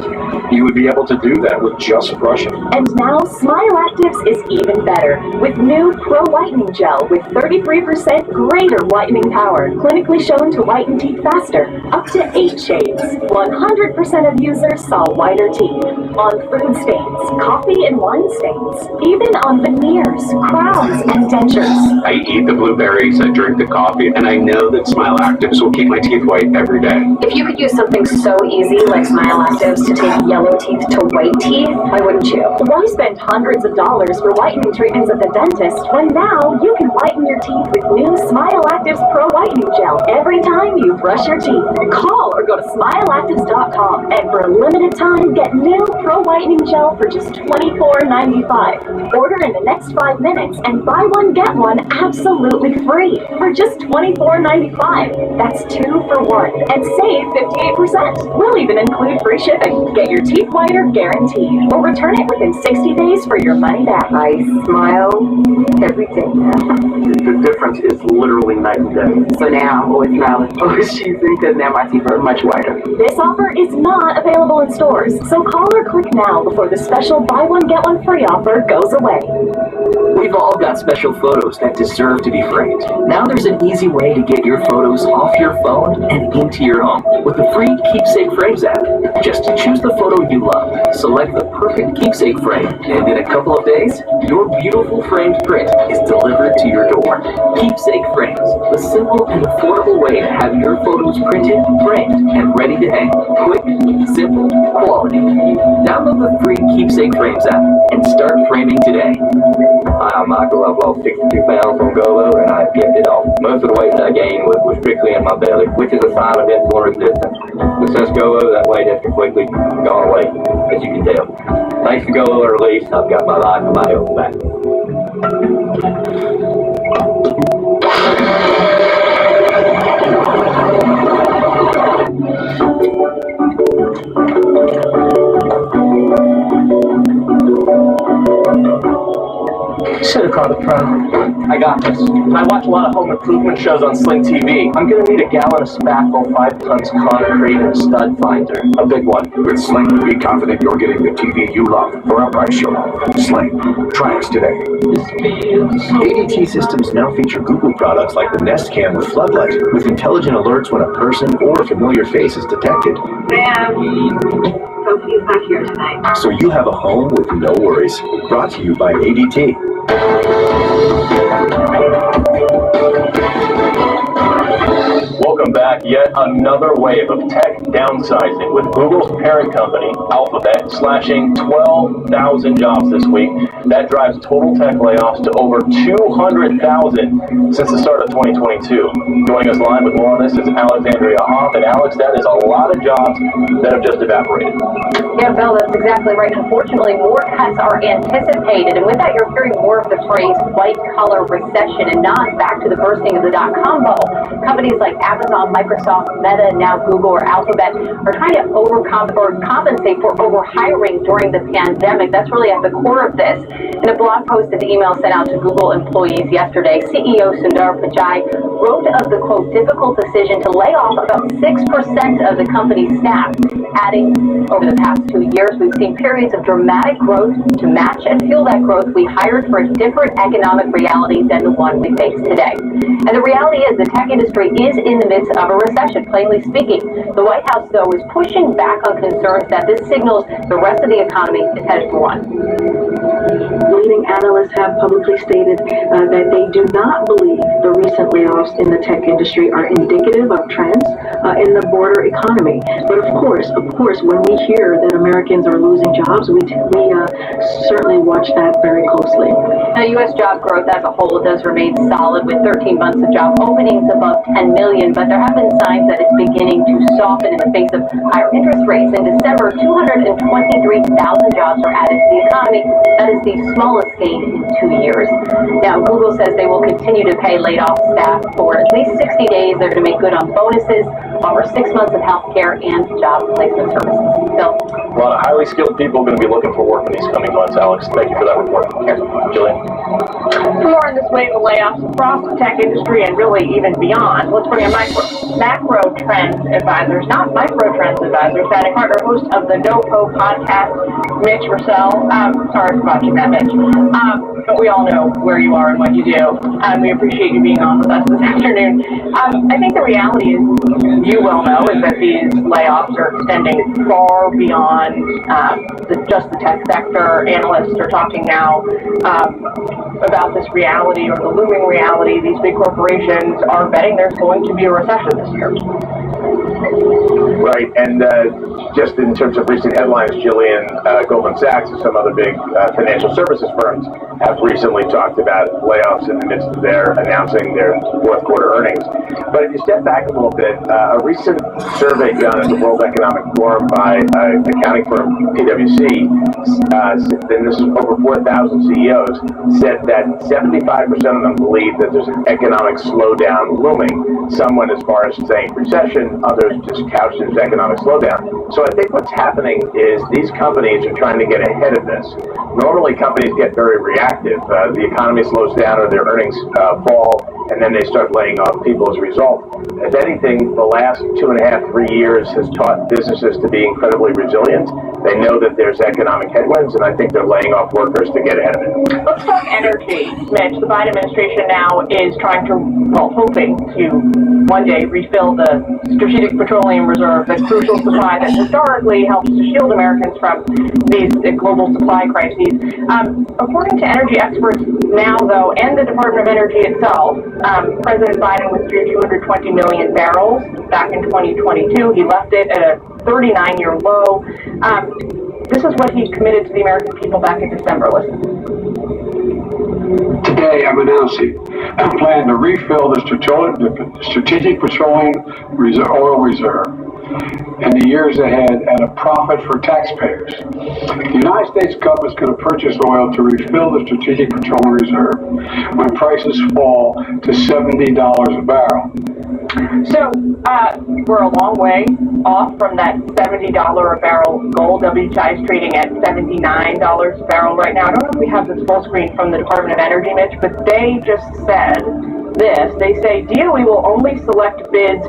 you would be able to do that with just brushing. And now Smile Actives is even better with new Pro Whitening Gel with 33% greater whitening power, clinically shown to whiten teeth faster, up to 8 shades. 100% of users saw whiter teeth on food stains, coffee and wine stains, even on veneers, crowns, and dentures. I eat the blueberries, I drink the coffee, and I know that Smile Actives will keep my teeth white every day. If you could use something so easy like Smile Actives to take yellow teeth to white teeth, why wouldn't you? Why spend hundreds of dollars for whitening treatments at the dentist when now you can whiten your teeth with new Smile Actives Pro Whitening Gel every time you brush your teeth? Call or go to smileactives.com and for a limited time get new Pro Whitening Gel for just $24.95. Order in the next 5 minutes and buy one get one absolutely free for just $24.95. That's 2 for 1 and save 58%. We'll even include free shipping. Get your teeth whiter guaranteed or return it within 60 days for your money back. I smile every day now. The difference is literally night and day. So now I'm always smiling. Oh, she's because now my teeth are much whiter. This offer is not available in stores, so call or click now before the special buy one get one free offer goes away. We've all got special photos that deserve to be framed. Now there's an easy way to get your photos off your phone and into your home with the free Keepsake Frames app. Just choose the photo you love, select the perfect keepsake frame, and in a couple of days, your beautiful framed print is delivered to your door. Keepsake Frames, the simple and affordable way to have your photos printed, framed, and ready to hang. Quick, simple, quality. Download the free Keepsake Frames app and start framing today. Hi, I'm Michael. I've lost 62 pounds from GOLO and I've kept it off. Most of the weight that I gained was strictly in my belly, which is a sign of insulin resistance. But since GOLO, that weight has completely gone away, as you can tell. Thanks to GOLO release, I've got my life and my health back. Should have called a pro. I got this. I watch a lot of home improvement shows on Sling TV. I'm gonna need a gallon of spackle, 5 tons concrete, and a stud finder. A big one. With Sling, be confident you're getting the TV you love for a price you'll love. Sling. Try us today. ADT systems now feature Google products like the Nest Cam with floodlight, with intelligent alerts when a person or a familiar face is detected. Sophie's not here tonight. So you have a home with no worries. Brought to you by ADT. Welcome back. Yet another wave of tech downsizing, with Google's parent company, Alphabet, slashing 12,000 jobs this week. That drives total tech layoffs to over 200,000 since the start of 2022. Joining us live with more on this is Alexandria Hoff. And Alex, that is a lot of jobs that have just evaporated. Yeah, Bill, that's exactly right. Unfortunately, more cuts are anticipated. And with that, you're hearing more of the phrase white-collar recession and nods back to the bursting of the dot-com bubble. Companies like Amazon, Microsoft, Meta, and now Google or Alphabet are trying to compensate for overhiring during the pandemic. That's really at the core of this. In a blog post and email sent out to Google employees yesterday, CEO Sundar Pichai wrote of the, quote, difficult decision to lay off about 6% of the company's staff, adding, over the past 2 years, we've seen periods of dramatic growth. To match and fuel that growth, we hired for a different economic reality than the one we face today. And the reality is the tech industry is in the midst of a recession, plainly speaking. The White House, though, is pushing back on concerns that this signals the rest of the economy is headed for one. Leading analysts have publicly stated that they do not believe the recent layoffs in the tech industry are indicative of trends in the broader economy. But of course, when we hear that Americans are losing jobs, we certainly watch that very closely. Now, U.S. job growth as a whole does remain solid with 13 months of job openings above 10 million, but there have been signs that it's beginning to soften in the face of higher interest rates. In December, 223,000 jobs were added to the economy. That is the smallest gain in 2 years. Now, Google says they will continue to pay laid-off staff for at least 60 days. They're going to make good on bonuses. offer 6 months of healthcare and job placement services. Bill? A lot of highly skilled people are going to be looking for work in these coming months, Alex. Thank you for that report. Jillian? For more on this wave of layoffs across the tech industry and really even beyond, let's bring in macro trends advisors, not micro trends advisors, Fanning Partner, host of the NoPo podcast, Mitch Russell. Sorry for botching that, Mitch. But we all know where you are and what you do. We appreciate you being on with us this afternoon. I think the reality is, you well know, is that these layoffs are extending far beyond just the tech sector. Analysts are talking now about this reality, or the looming reality. These big corporations are betting there's going to be a recession this year. Right, and just in terms of recent headlines, Jillian, Goldman Sachs and some other big financial services firms have recently talked about layoffs in the midst of their announcing their fourth quarter earnings. But if you step back a little bit, a recent survey done at the World Economic Forum by accounting firm PwC, and this is over 4,000 CEOs, said that 75% of them believe that there's an economic slowdown looming. Some went as far as saying recession, others just couched it as economic slowdown. So I think what's happening is these companies are trying to get ahead of this. Normally companies get very reactive. The economy slows down or their earnings fall, and then they start laying off people as a result. If anything, the last 2.5, 3 years has taught businesses to be incredibly resilient. They know that there's economic headwinds, and I think they're laying off workers to get ahead of it. Let's talk energy, Mitch. The Biden administration now is trying to, hoping to one day refill the strategic petroleum reserve, the crucial supply that historically helps to shield Americans from these global supply crises. According to energy experts now, though, and the Department of Energy itself, President Biden withdrew 220 million barrels back in 2022. He left it at a 39-year low. This is what he committed to the American people back in December. Listen. Today, I'm announcing a plan to refill the strategic petroleum oil reserve in the years ahead at a profit for taxpayers. The United States government is going to purchase oil to refill the strategic petroleum reserve when prices fall to $70 a barrel. So we're a long way off from that $70 a barrel goal. WTI is trading at $79 a barrel right now. I don't know if we have this full screen from the Department of Energy, Mitch, but they just said this. They say DOE will only select bids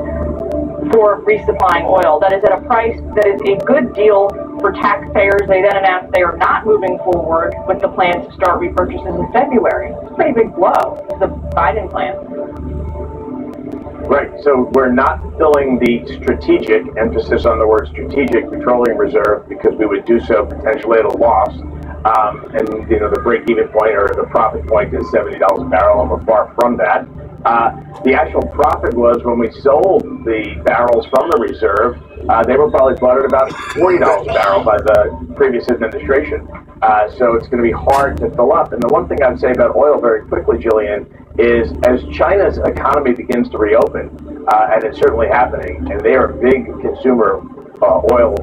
for resupplying oil that is at a price that is a good deal for taxpayers. They then announced they are not moving forward with the plan to start repurchases in February. It's a pretty big blow to the Biden plan. Right, so we're not filling the strategic, emphasis on the word strategic, petroleum reserve, because we would do so potentially at a loss. And the break-even point or the profit point is $70 a barrel, and we're far from that. The actual profit was when we sold the barrels from the reserve, they were probably bought at about $40 a barrel by the previous administration. So it's going to be hard to fill up. And the one thing I'd say about oil very quickly, Jillian, is as China's economy begins to reopen, and it's certainly happening, and they are a big consumer of oil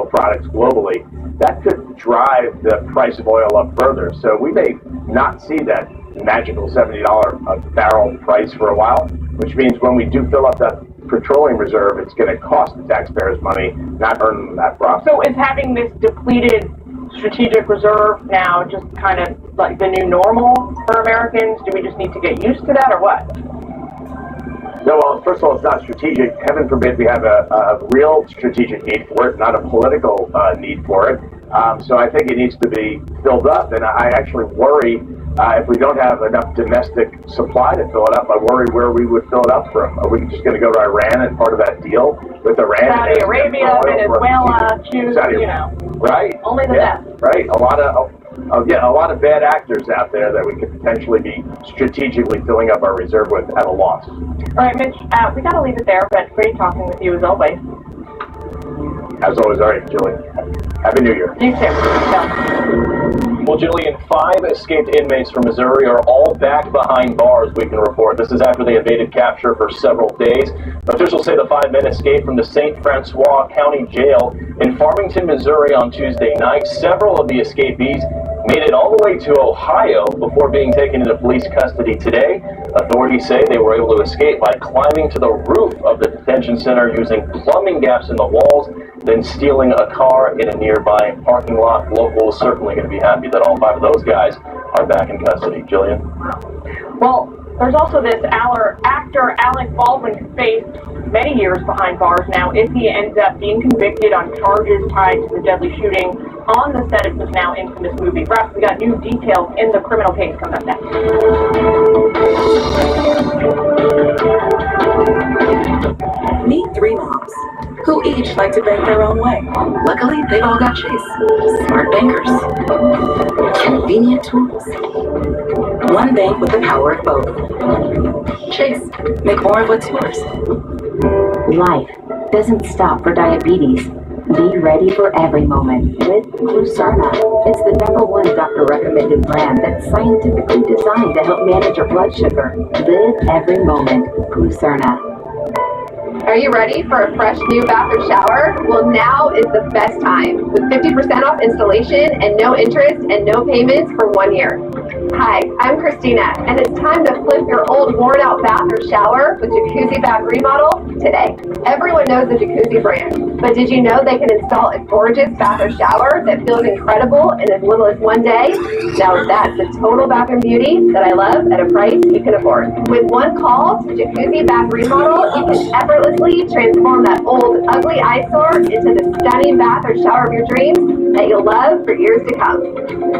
products globally, that could drive the price of oil up further. So we may not see that magical $70 a barrel price for a while, which means when we do fill up that petroleum reserve, it's going to cost the taxpayers money, not earn them that profit. So is having this depleted strategic reserve now just kind of like the new normal for Americans? Do we just need to get used to that, or what? No, well, first of all, it's not strategic. Heaven forbid we have a real strategic need for it, not a political need for it. So I think it needs to be filled up, and I actually worry if we don't have enough domestic supply to fill it up, I worry where we would fill it up from. Are we just going to go to Iran and part of that deal with Iran? Saudi Arabia, Venezuela, choose, Right. Only the best. Right. A lot of bad actors out there that we could potentially be strategically filling up our reserve with at a loss. All right, Mitch, we got to leave it there, but great talking with you as always. As always, all right, Jillian. Happy New Year. You too. Well, Jillian, 5 escaped inmates from Missouri are all back behind bars, we can report. This is after they evaded capture for several days. Officials say the 5 men escaped from the St. Francois County Jail in Farmington, Missouri on Tuesday night. Several of the escapees made it all the way to Ohio before being taken into police custody today. Authorities say they were able to escape by climbing to the roof of the detention convention center using plumbing gaps in the walls, then stealing a car in a nearby parking lot. Locals certainly going to be happy that all 5 of those guys are back in custody. Jillian? Well, there's also this actor Alec Baldwin who faced many years behind bars now if he ends up being convicted on charges tied to the deadly shooting on the set of his now infamous movie Rust. We got new details in the criminal case coming up next. Meet 3 moms who each like to bank their own way. Luckily, they all got Chase. Smart bankers. Convenient tools. One bank with the power of both. Chase, make more of what's yours. Life doesn't stop for diabetes. Be ready for every moment with Glucerna. It's the #1 doctor-recommended brand that's scientifically designed to help manage your blood sugar. Live every moment. Glucerna. Are you ready for a fresh new bath or shower? Well, now is the best time with 50% off installation and no interest and no payments for 1 year. Hi, I'm Christina, and it's time to flip your old worn-out bath or shower with Jacuzzi Bath Remodel today. Everyone knows the Jacuzzi brand, but did you know they can install a gorgeous bath or shower that feels incredible in as little as 1 day? Now that's a total bathroom beauty that I love at a price you can afford. With one call to Jacuzzi Bath Remodel, you can effortlessly transform that old, ugly eyesore into the stunning bath or shower of your dreams that you'll love for years to come.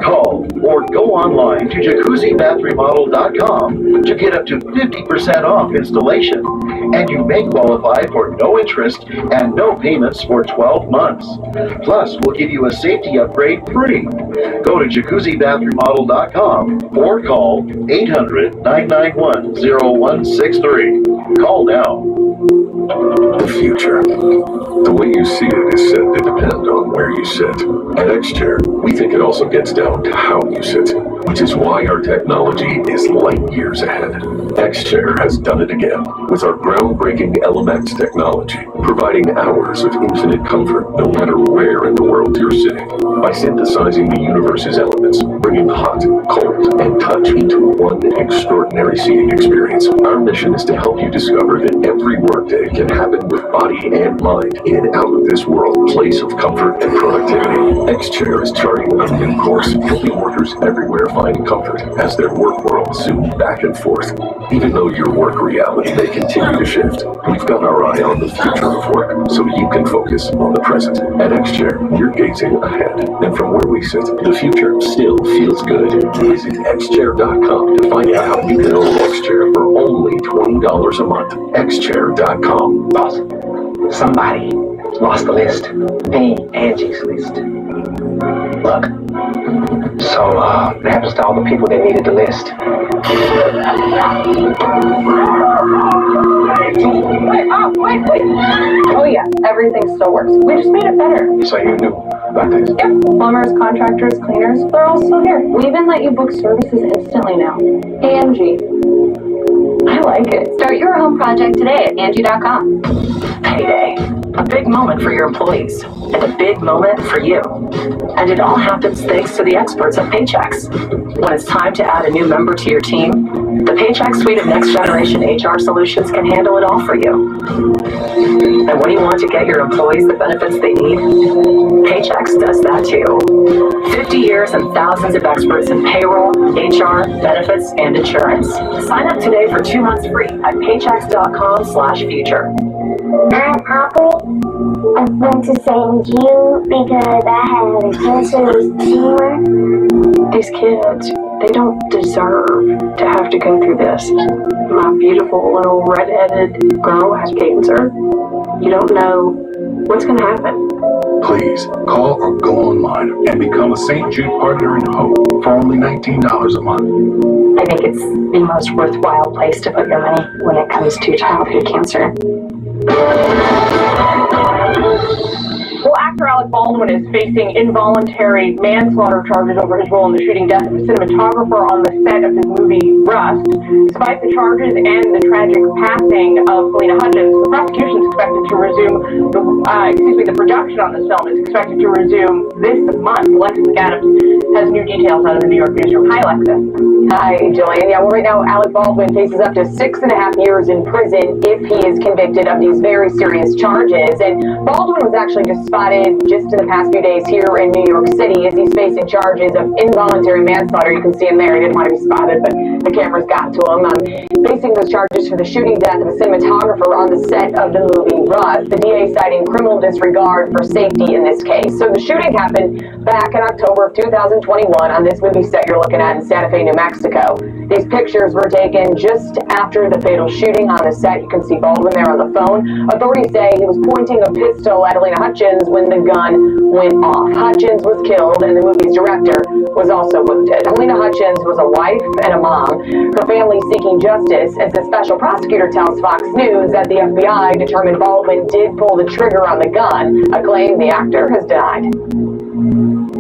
Call or go online to jacuzzibathremodel.com to get up to 50% off installation. And you may qualify for no interest and no payments for 12 months. Plus, we'll give you a safety upgrade free. Go to jacuzzibathremodel.com or call 800-991-0163. Call now. The future. The way you see it is said to depend on where you sit. At X-Chair, we think it also gets down to how you sit, which is why our technology is light years ahead. X-Chair has done it again with our groundbreaking LMX technology, providing hours of infinite comfort no matter where in the world you're sitting. By synthesizing the universe's elements, bringing hot, cold, and touch into one extraordinary seating experience, our mission is to help you discover that every workday can happen with body and mind in an out-of-this-world place of comfort and productivity. X-Chair is charting a new course, helping workers everywhere find comfort as their work worlds zoom back and forth. Even though your work reality may continue to shift, we've got our eye on the future of work so you can focus on the present. At X-Chair, you're gazing ahead, and from where we sit, the future still feels good. Visit xchair.com to find out how you can own X-Chair for only $20 a month. xchair.com. Boss, somebody lost the list. Hey, Angie's list. Look, so what happens to all the people that needed the list? Wait. Oh yeah, everything still works. We just made it better. So you knew about this? Yep. Plumbers, contractors, cleaners, they're all still here. We even let you book services instantly now. Hey, Angie. I like it. Start your home project today at Angie.com. Payday. A big moment for your employees, and a big moment for you. And it all happens thanks to the experts at Paychex. When it's time to add a new member to your team, the Paychex suite of next-generation HR solutions can handle it all for you. And when you want to get your employees the benefits they need, Paychex does that too. 50 years and thousands of experts in payroll, HR, benefits, and insurance. Sign up today for 2 months free at paychex.com/future. I'm Poppy. I went to St. Jude because I had a cancerous tumor. These kids, they don't deserve to have to go through this. My beautiful little red-headed girl has cancer. You don't know what's going to happen. Please call or go online and become a St. Jude Partner in Hope for only $19 a month. I think it's the most worthwhile place to put your money when it comes to childhood cancer. Well, actor Alec Baldwin is facing involuntary manslaughter charges over his role in the shooting death of a cinematographer on the set of his movie Rust. Despite the charges and the tragic passing of Selena Hutchins, the prosecution is expected to resume the production on this film is expected to resume this month. Alexis McAdams has new details out of the New York newsroom. Hi, Alexis. Hi, Jillian. Yeah, well, right now, Alec Baldwin faces up to 6.5 years in prison if he is convicted of these very serious charges. And Baldwin was actually just spotted just in the past few days here in New York City as he's facing charges of involuntary manslaughter. You can see him there. He didn't want to be spotted, but the cameras got to him. Facing those charges for the shooting death of a cinematographer on the set of the movie Rust. The DA citing criminal disregard for safety in this case. So the shooting happened back in October of 2021 on this movie set you're looking at in Santa Fe, New Mexico. These pictures were taken just after the fatal shooting on the set. You can see Baldwin there on the phone. Authorities say he was pointing a pistol at Selena Hutchins when the gun went off. Hutchins was killed and the movie's director was also wounded. Selena Hutchins was a wife and a mom. Her family seeking justice as the special prosecutor tells Fox News that the FBI determined Baldwin did pull the trigger on the gun, a claim the actor has denied.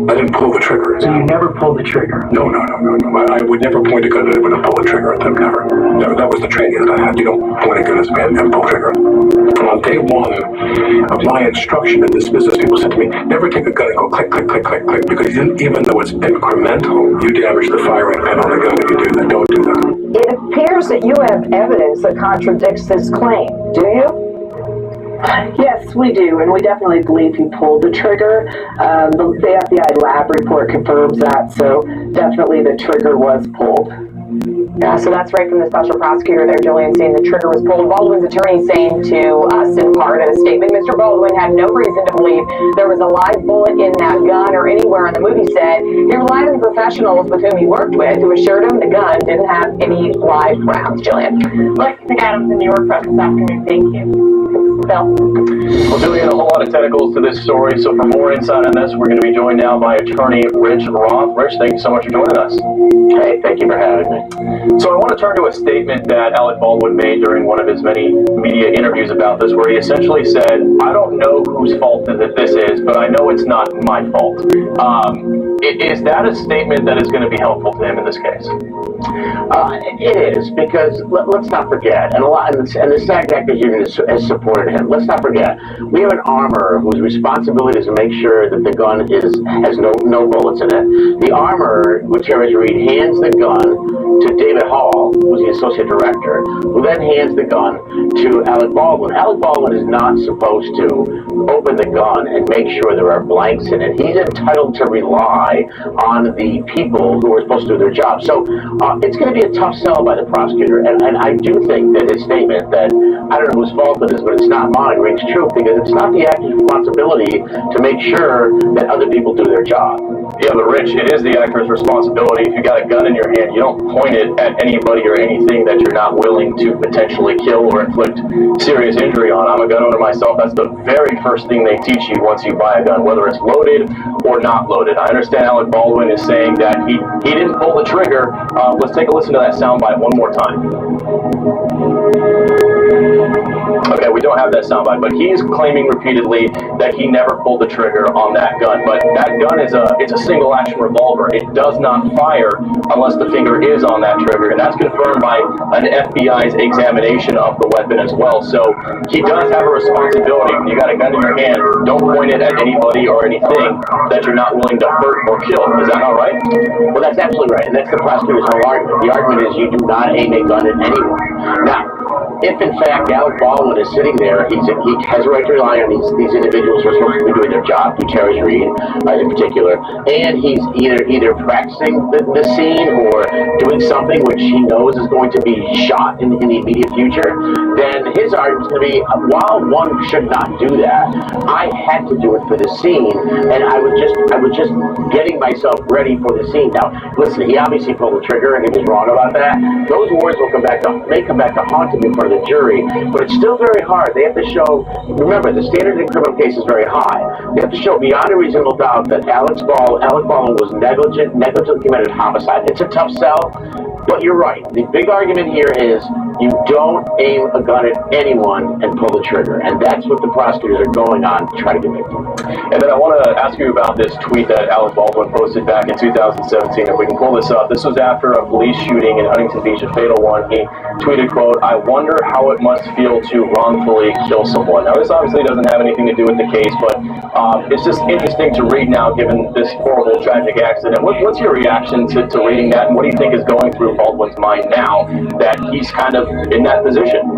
I didn't pull the trigger. So you never pulled the trigger? No. I would never point a gun at anyone and pull the trigger at them, never. That was the training that I had. You don't point a gun at me and pull the trigger. From day one of my instruction in this business, people said to me, never take a gun and go click, click, click, click, click, because even though it's incremental, you damage the firing pin on the gun if you do that. Don't do that. It appears that you have evidence that contradicts this claim. Do you? Yes, we do, and we definitely believe he pulled the trigger. The FBI lab report confirms that, so definitely the trigger was pulled. Yeah, so that's right from the special prosecutor there, Jillian, saying the trigger was pulled. Baldwin's attorney saying to us in part in a statement, Mr. Baldwin had no reason to believe there was a live bullet in that gun or anywhere on the movie set. He relied on the professionals with whom he worked with who assured him the gun didn't have any live rounds. Jillian. Alexis McAdams in New York Press this afternoon. Thank you. Phil. Well, Jillian, a whole lot of tentacles to this story, so for more insight on this, we're going to be joined now by attorney Rich Roth. Rich, thank you so much for joining us. Hey, thank you for having me. So I want to turn to a statement that Alec Baldwin made during one of his many media interviews about this, where he essentially said, I don't know whose fault this is, but I know it's not my fault. Is that a statement that is going to be helpful to him in this case? It is, because let's not forget, and the SAG-AFTRA union has supported him. Let's not forget, we have an armorer whose responsibility is to make sure that the gun has no bullets in it. The armorer, Gutierrez Reed, hands the gun to David Hall, who's the associate director, who then hands the gun to Alec Baldwin. Alec Baldwin is not supposed to open the gun and make sure there are blanks in it. He's entitled to rely on the people who are supposed to do their job. So it's going to be a tough sell by the prosecutor, and I do think that his statement that I don't know whose fault it is, but it's not mine, rings true, because it's not the actor's responsibility to make sure that other people do their job. Yeah, but Rich, it is the actor's responsibility. If you got a gun in your hand, you don't point it at anybody or anything that you're not willing to potentially kill or inflict serious injury on. I'm a gun owner myself. That's the very first thing they teach you once you buy a gun, whether it's loaded or not loaded. I understand Alec Baldwin is saying that he didn't pull the trigger. Let's take a listen to that soundbite one more time. Okay, we don't have that soundbite, but he is claiming repeatedly that he never pulled the trigger on that gun. But that gun it's a single action revolver. It does not fire unless the finger is on that trigger, and that's confirmed by an FBI's examination of the weapon as well. So he does have a responsibility. When you got a gun in your hand, don't point it at anybody or anything that you're not willing to hurt or kill. Is that not right? Well, that's absolutely right, and that's the prosecutor's whole argument. The argument is you do not aim a gun at anyone. Now, if in fact Alec Baldwin is sitting there, he has a right to rely on these individuals who are supposed to be doing their job, Gutierrez Reed in particular, and he's either practicing the scene or doing something which he knows is going to be shot in the immediate future, then his argument is going to be, while one should not do that, I had to do it for the scene, and I was just getting myself ready for the scene. Now, listen, he obviously pulled the trigger and he was wrong about that. Those words may come back to haunt him in front of the jury, but it's still very hard. They have to show, remember, the standard in criminal case is very high. They have to show beyond a reasonable doubt that Alec Baldwin was negligently committed homicide. It's a tough sell, but you're right. The big argument here is You don't aim a gun at anyone and pull the trigger. And that's what the prosecutors are going on to try to convict him. And then I want to ask you about this tweet that Alec Baldwin posted back in 2017. If we can pull this up. This was after a police shooting in Huntington Beach, a fatal one. He tweeted, quote, "I wonder how it must feel to wrongfully kill someone." Now, this obviously doesn't have anything to do with the case, but it's just interesting to read now, given this horrible, tragic accident. What's your reaction to reading that, and what do you think is going through Baldwin's mind now that he's kind of in that position?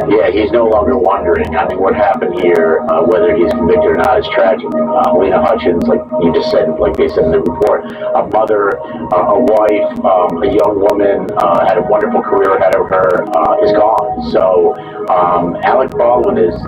Yeah, he's no longer wondering. I mean, what happened here, whether he's convicted or not, is tragic. Lena Hutchins, like you just said, like they said in the report, a mother, a wife, a young woman, had a wonderful career ahead of her, is gone. So Alec Baldwin it's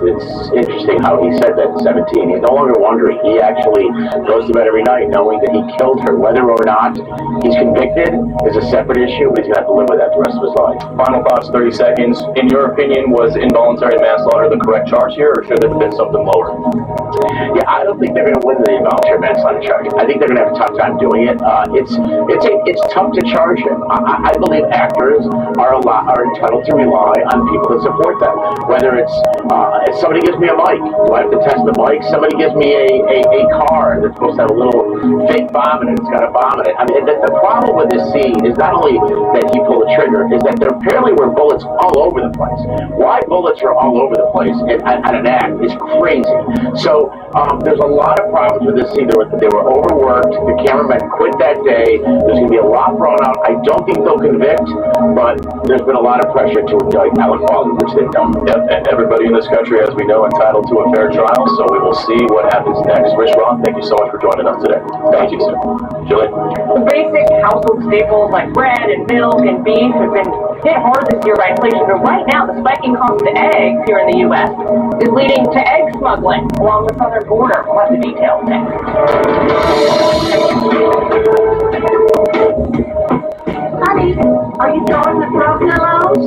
interesting how he said that at 17. He's no longer wondering. He actually goes to bed every night knowing that he killed her. Whether or not he's convicted is a separate issue, but he's going to have to live with that the rest of his life. Final thoughts, 30 seconds. In your opinion, was involuntary manslaughter the correct charge here, or should it have been something lower? Yeah, I don't think they're going to win the involuntary manslaughter charge. I think they're going to have a tough time doing it. It's tough to charge him. I believe actors are entitled to rely on people that support them. Whether it's if somebody gives me a mic, do I have to test the mic? Somebody gives me a car that's supposed to have a little fake bomb in it. It's got a bomb in it. I mean, the problem with this scene is not only that he pulled the trigger, is that there apparently were bullets all over the place. Why bullets are all over the place at an act is crazy. So there's a lot of problems with this scene. They were overworked. The cameramen quit that day. There's going to be a lot thrown out. I don't think they'll convict, but there's been a lot of pressure to indict Alec Baldwin, which they've done. Yep, and everybody in this country, as we know, entitled to a fair trial, so we will see what happens next. Rich Roth, thank you so much for joining us today. Thank you, sir. Julie? The basic household staples like bread and milk and beef have been hit hard this year by inflation, but right now the spiking cost of eggs here in the U.S. is leading to egg smuggling along the southern border. We'll have the details next. Honey, are you throwing the throw pillows?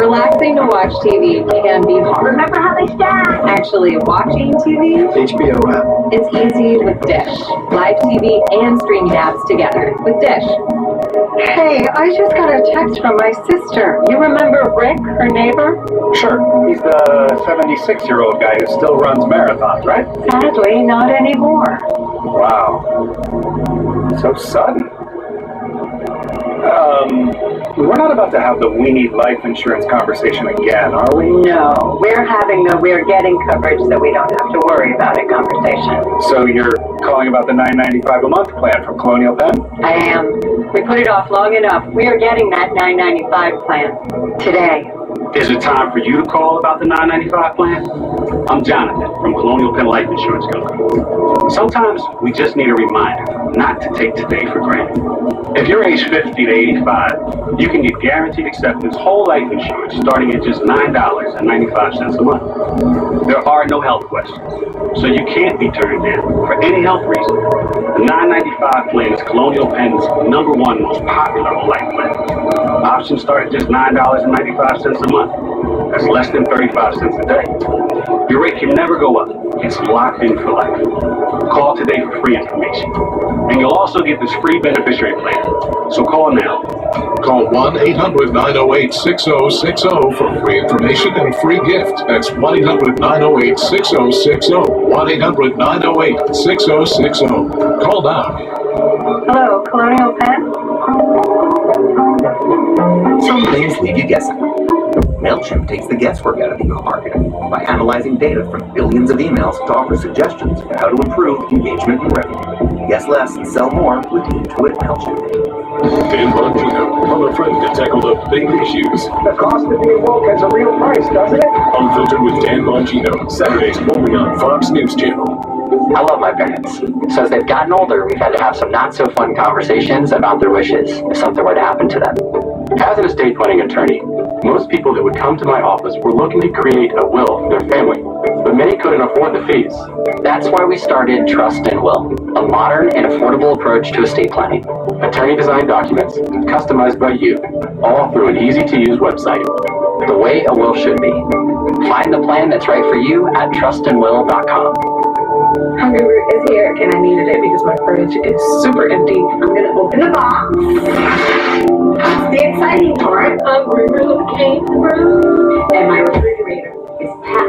Relaxing to watch TV can be hard. Remember how they stack? Actually, watching TV? HBO app. It's easy with Dish. Live TV and streaming apps together with Dish. Hey, I just got a text from my sister. You remember Rick, her neighbor? Sure. He's the 76-year-old guy who still runs marathons, right? Sadly, not anymore. Wow. So sudden. We're not about to have the we need life insurance conversation again, are we? No, we're having the we're getting coverage that we don't have to worry about it conversation. So you're calling about the $9.95 a month plan from Colonial Penn? I am. We put it off long enough. We are getting that $9.95 plan today. Is it time for you to call about the $9.95 plan? I'm Jonathan from Colonial Penn Life Insurance Company. Sometimes we just need a reminder not to take today for granted. If you're age 50 to 85, you can get guaranteed acceptance whole life insurance starting at just $9.95 a month. There are no health questions, so you can't be turned down for any health reason. The $9.95 plan is Colonial Penn's #1 most popular whole life plan. Options start at just $9.95 a month. That's less than 35 cents a day. Your rate can never go up. It's locked in for life. Call today for free information. And you'll also get this free beneficiary plan. So call now. Call 1-800-908-6060 for free information and a free gift. That's 1-800-908-6060. 1-800-908-6060. Call now. Hello, Colonial Penn? Some things leave you guessing. MailChimp takes the guesswork out of email marketing by analyzing data from billions of emails to offer suggestions on how to improve engagement and revenue. Guess less and sell more with the Intuit MailChimp. Dan Bongino, from a friend to tackle the big issues. The cost of being woke has a real price, doesn't it? Unfiltered with Dan Bongino, Saturdays only on Fox News Channel. I love my parents. So as they've gotten older, we've had to have some not-so-fun conversations about their wishes if something were to happen to them. As an estate planning attorney, most people that would come to my office were looking to create a will for their family, but many couldn't afford the fees. That's why we started Trust and Will, a modern and affordable approach to estate planning. Attorney-designed documents, customized by you, all through an easy-to-use website. The way a will should be. Find the plan that's right for you at trustandwill.com. Hungry Root is here, and I needed it because my fridge is super empty. I'm gonna open the box. The exciting part, hungry really came through, and my refrigerator is packed.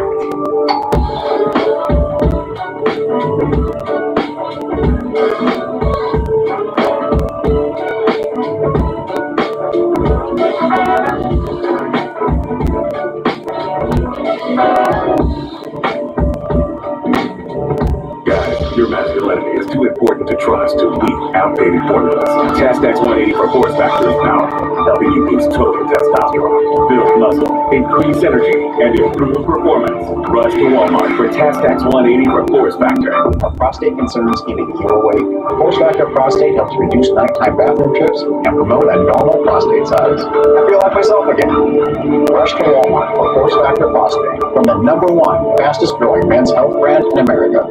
Guys, your masculinity is too important to trust to weak, outdated formulas. Chastax 180 for force factor is powerful, helping you boost total testosterone, build muscle, increase energy, and improve performance. Rush to Walmart for Chastax 180 for force factor. Are prostate concerns eating you away? Force Factor Prostate helps reduce nighttime bathroom trips and promote a normal prostate size. I feel like myself again. Rush to Walmart for Force Factor Prostate from the #1 fastest growing men's health brand in America.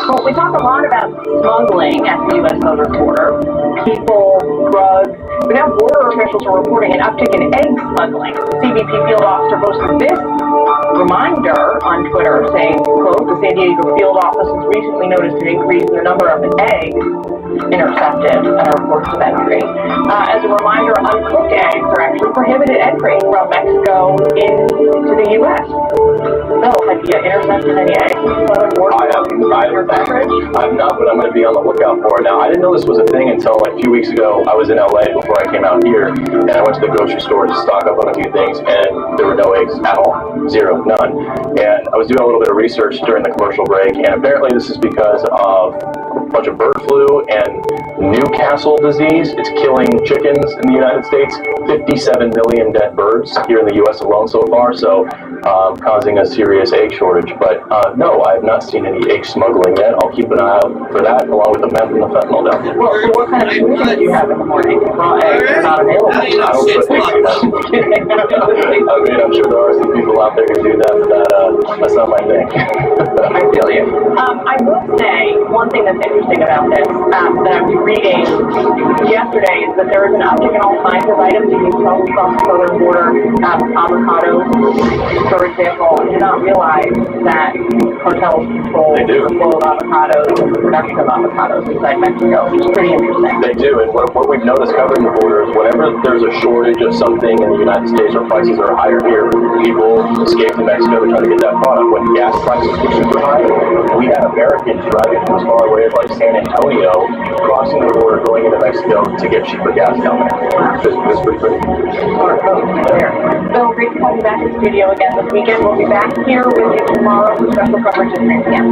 Well, we talk a lot about smuggling at the U.S. southern border. People, drugs, but now border officials are reporting an uptick in egg smuggling. The CBP field officer posted this reminder on Twitter saying, quote, the San Diego field office has recently noticed an increase in the number of eggs intercepted at our ports of entry. As a reminder, uncooked eggs are actually prohibited entry from Mexico into the U.S. Bill, have you intercepted any eggs in the southern border? I'm not, but I'm going to be on the lookout for it. Now, I didn't know this was a thing until like a few weeks ago. I was in LA before I came out here, and I went to the grocery store to stock up on a few things, and there were no eggs at all. Zero, none. And I was doing a little bit of research during the commercial break, and apparently this is because of a bunch of bird flu and Newcastle disease. It's killing chickens in the United States. 57 million dead birds here in the U.S. alone so far, so causing a serious egg shortage. But no, I have not seen any egg smuggling yet. I'll keep an eye out for that, along with the meth and the fentanyl down there. Well, so what kind of solution do you have in the morning? Raw eggs are not available. I don't put eggs in that. I mean, I'm sure there are some people out there who do that, but that's not my thing. I feel you. I will say one thing that's interesting about this that I was reading yesterday is that there is an uptick in all kinds of items you can sell across the southern border. Avocados, for example. I did not realize that cartels control the flow of avocados and the production of avocados inside Mexico, which is pretty interesting. They do, and what we've noticed covering the border is whenever there's a shortage of something in the United States or prices are higher here, people escape to Mexico to try to get that product. When gas prices were super high, we had Americans driving from as far away as like San Antonio, crossing the border, going into Mexico to get cheaper gas down there. It's pretty crazy. Bill, great to have you back in the studio again this weekend. We'll be back here with you tomorrow for special coverage at 3 p.m.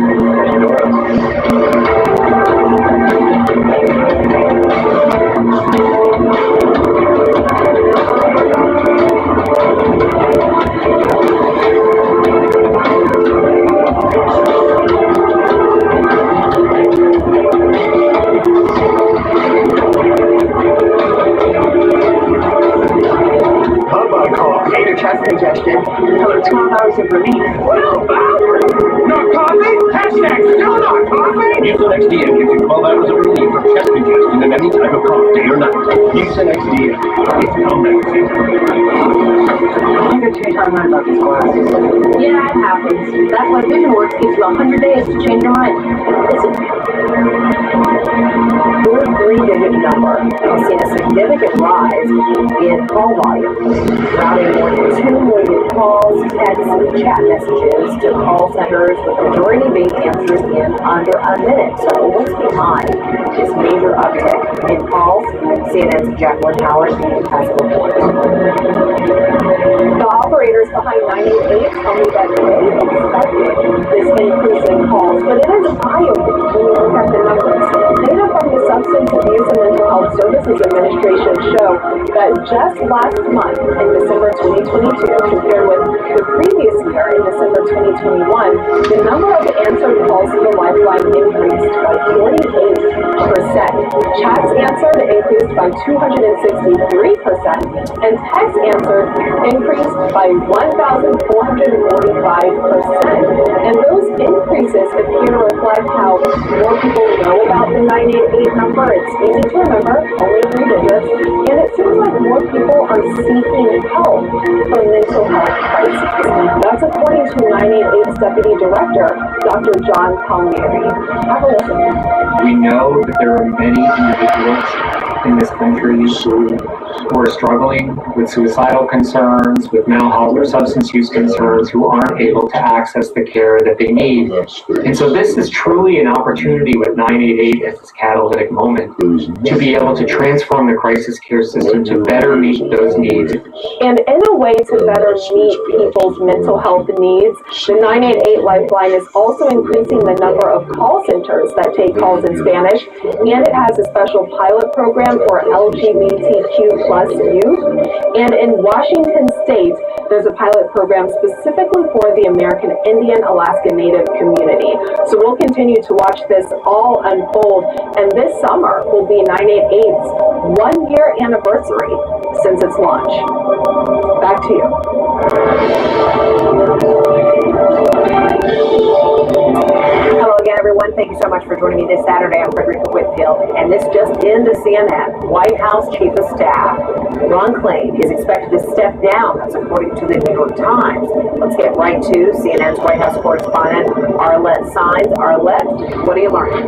Chest congestion. Another 12 hours of relief. 12 hours? Not coffee? Hashtag still not coffee? Mucin XDA gives you 12 hours of relief from chest congestion and any type of cough, day or night. Mucin XDA. It's comprehensive. I'm going to change my mind about these glasses. Yeah, it happens. That's why VisionWorks gives you 100 days to change your mind. Listen. Your 3-digit number has seen a significant rise in call volume, routing more than 2 million calls, texts, and chat messages to call centers, with the majority being answered in under a minute. So what's behind this major uptick in calls? CNN's Jacqueline Howard has a report. The operators behind 988 tell me that they expected this increase in calls, but it is eye-opening when you look at the numbers. Data from the Substance Abuse and Mental Health Services Administration show that just last month, in December 2022, compared with the previous year, in December 2021, the number of answered calls to the Lifeline increased by 48%. Chats answered increased by 263%, and texts answered increased by 1,445%. And those increases appear to reflect how more people know about the 988 number. It's easy to remember, only 3 digits, and it seems like more people are seeking help for mental health crises. That's according to 988's Deputy Director, Dr. John Palmieri. Have a listen. We know that there are many individuals in this country who are struggling with suicidal concerns, with mental health or substance use concerns, who aren't able to access the care that they need. And so this is truly an opportunity with 988 as this catalytic moment to be able to transform the crisis care system to better meet those needs. And in a way to better meet people's mental health needs, the 988 Lifeline is also increasing the number of call centers that take calls in Spanish, and it has a special pilot program for LGBTQ plus youth. And in Washington State, there's a pilot program specifically for the American Indian Alaska Native community. So we'll continue to watch this all unfold, and this summer will be 988's 1-year anniversary since its launch. Back to you. Hello again, everyone. Thank you so much for joining me this Saturday. I'm Frederica Whitfield, and this just into CNN. White House Chief of Staff Ron Klain is expected to step down. That's according to the New York Times. Let's get right to CNN's White House correspondent, Arlette Saenz. Arlette, what are you learning?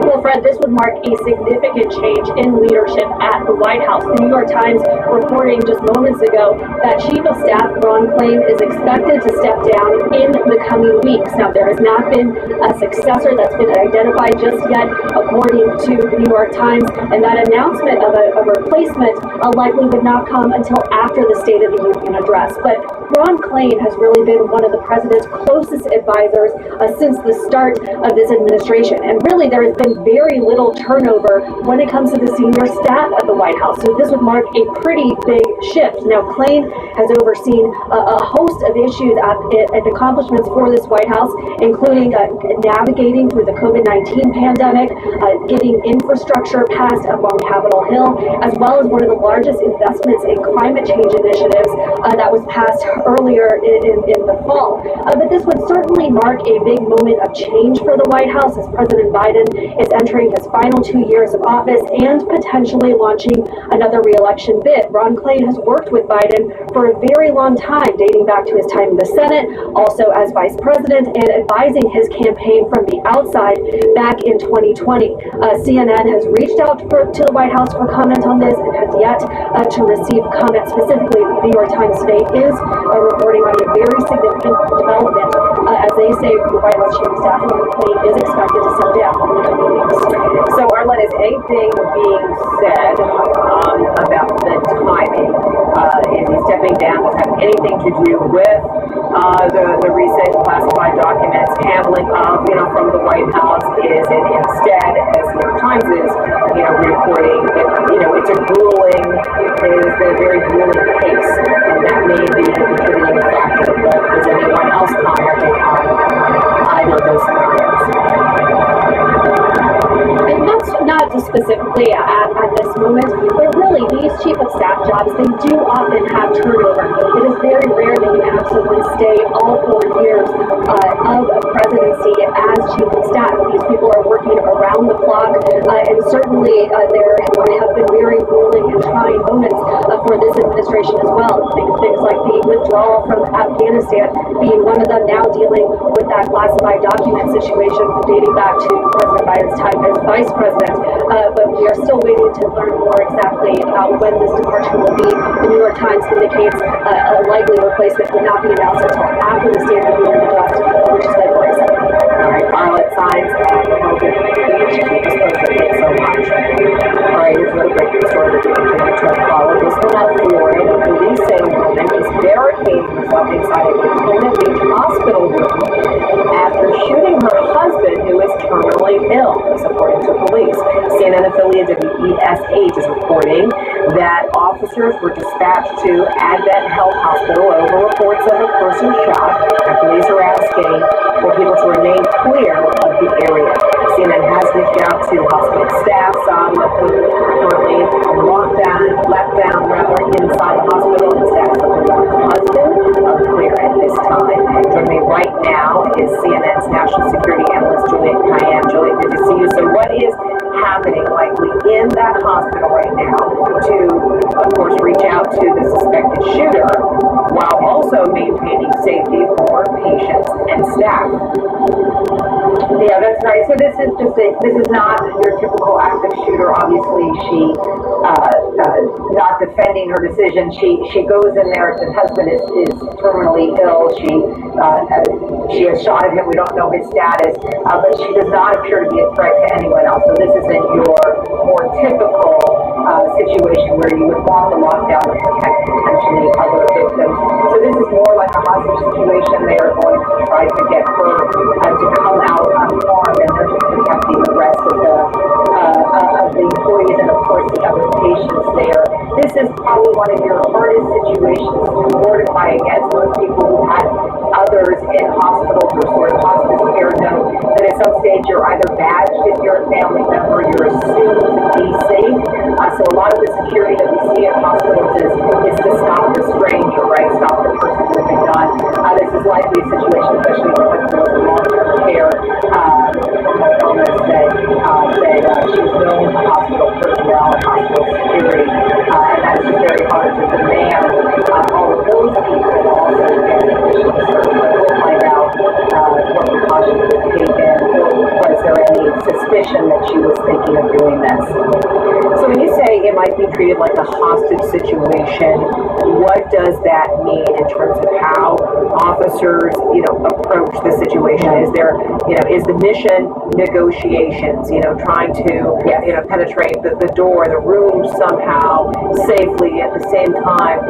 Well, Fred, this would mark a significant change in leadership at the White House. The New York Times reporting just moments ago that Chief of Staff Ron Klain is expected to step down in the coming weeks. Now, there has not been a successor that's been identified just yet, according to the New York Times, and that announcement of a replacement likely would not come until after the State of the Union address. But Ron Klain has really been one of the president's closest advisors since the start of this administration, and really there has been very little turnover when it comes to the senior staff at the White House. So this would mark a pretty big shift. Now, Klain has overseen a host of issues and accomplishments for this White House, including navigating through the COVID-19 pandemic, getting infrastructure passed up on Capitol Hill, as well as one of the largest investments in climate change initiatives that was passed earlier in the fall. But this would certainly mark a big moment of change for the White House as President Biden is entering his final 2 years of office and potentially launching another re-election bid. Ron Klain has worked with Biden for a very long time, dating back to his time in the Senate, also as vice president, and advising his campaign from the outside back in 2020. CNN has reached out to the White House for comment on this and has yet to receive comment. Specifically, the New York Times today is reporting on a very significant development. As they say, the White House Chief of Staff Ron Klain is expected to step down in the coming weeks. So, Arlette, is anything being said about the timing? Is he stepping down? Does it have anything to do with the recent classified documents handling of, from the White House? Is it instead, as New York Times is, reporting that, it's a grueling, it is a very grueling case, and that may be a contributing factor, but is anyone else commenting on either of those scenarios? And that's not just specifically at this moment, but really these chief of staff jobs, they do often have turnover. It is very rare that you have someone stay all 4 years of a presidency as chief of staff. These people are working around the clock, and certainly there have been very grueling and trying moments for this administration as well. Think of things like the withdrawal from Afghanistan being one of them, now dealing with that classified document situation dating back to President Biden's time as vice president. But we are still waiting to learn more exactly about when this departure will be. The New York Times indicates a likely replacement would not be announced until after the State of the Union address, which is February 7th. All right, Arlette Saenz, keep us posted. Thanks so much. All right, here's another breaking story that we continue to follow. This one out of Florida. Police say a woman is barricading herself inside a Daytona Beach hospital room after shooting her husband, who is terminally ill, according to police. CNN affiliate WESH is reporting that officers were dispatched to Advent Health Hospital over reports of a person shot, and police are asking for people to remain clear of the area. CNN has reached out to hospital staff, some of whom are currently left down inside the hospital. The staff of the husband unclear at this time. Joining me right now is CNN's national security analyst, Juliet Kayyem. Juliet, good to see you. So what is happening likely in that hospital right now to, of course, reach out to the suspected shooter while also maintaining safety for patients and staff? Yeah, that's right. Right, so this is not your typical active shooter. Obviously, she not defending her decision. She goes in there. The husband is terminally ill. She has shot at him. We don't know his status, but she does not appear to be a threat to anyone else. So this isn't your more typical situation where you would want the lockdown to protect potentially other victims. So this is more like a hostage situation. They are going to try to get her to come out unharmed, and they're just protecting the rest of the employees and of course the other patients there. This is probably one of your hardest situations to mortify against. Most people who had others in hospitals or sort of hospice care know that at some stage you're either badged if you're a family member, you're assumed to be safe. So a lot of the security that we see in hospitals is to stop the stranger, right? Stop the person with a gun. This is likely a situation, especially if the husband was in long-term care. My illness that she was known to hospital personnel and hospital security, and that's just very hard to demand all of those people also get additional service. We'll find out what precautions were taken, or was there any suspicion that she was thinking of doing this. So when you say it might be treated like a hostage situation, what does that mean in terms of how officers, approach the situation? Is there, is the mission negotiations, trying to, penetrate the door, the room somehow safely at the same time,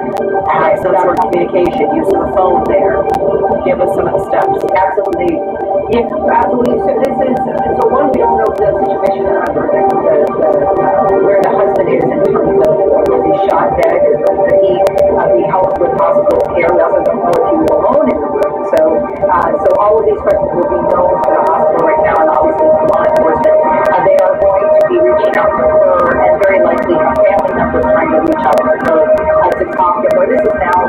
have some sort of communication, use of the phone there? Give us some of the steps. Absolutely. Yeah, absolutely. So this is, one, we don't know the situation where the husband is in terms of was he shot dead, did he be helped with hospital care? We also don't know if he was alone in the room. So all of these questions will be known to the hospital right now, and obviously to law enforcement. They are going to be reaching out to her, and very likely her family members trying to reach out to her to talk to her. This is now a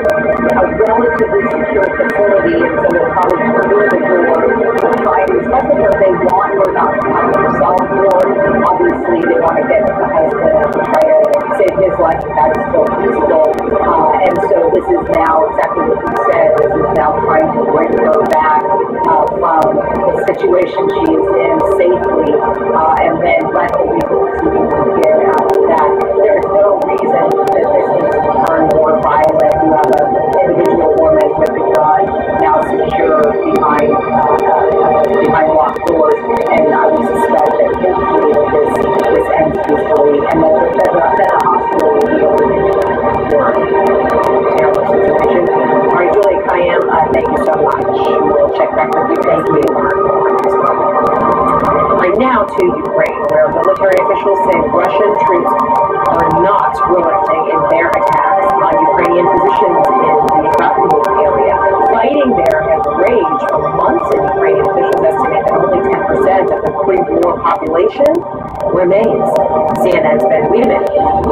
relatively secure facility, and so they'll probably clear the door, trying to, especially if they want her not to have herself, or obviously they want to get the husband to try to save his life if that is still feasible. And so this is now exactly what you said. This is now trying to bring her back from the situation she is in safely, and then let the legal proceedings begin after that. There is no reason that this needs to turn more violent. You have an individual woman with a gun now secure behind locked doors, and I would suspect that hopefully this ends peacefully, and that the hospital will be able to for a terrible situation. All right, Julie, Cayenne, thank you so much. We'll check back with you. Thank you. Right now to Ukraine, where military officials say Russian troops are not relenting in their attacks on Ukrainian positions in the Bakhmut area. Fighting there has raged for months, and Ukrainian officials estimate that only 10% of the pre-war population remains. CNN's Ben Wiedemann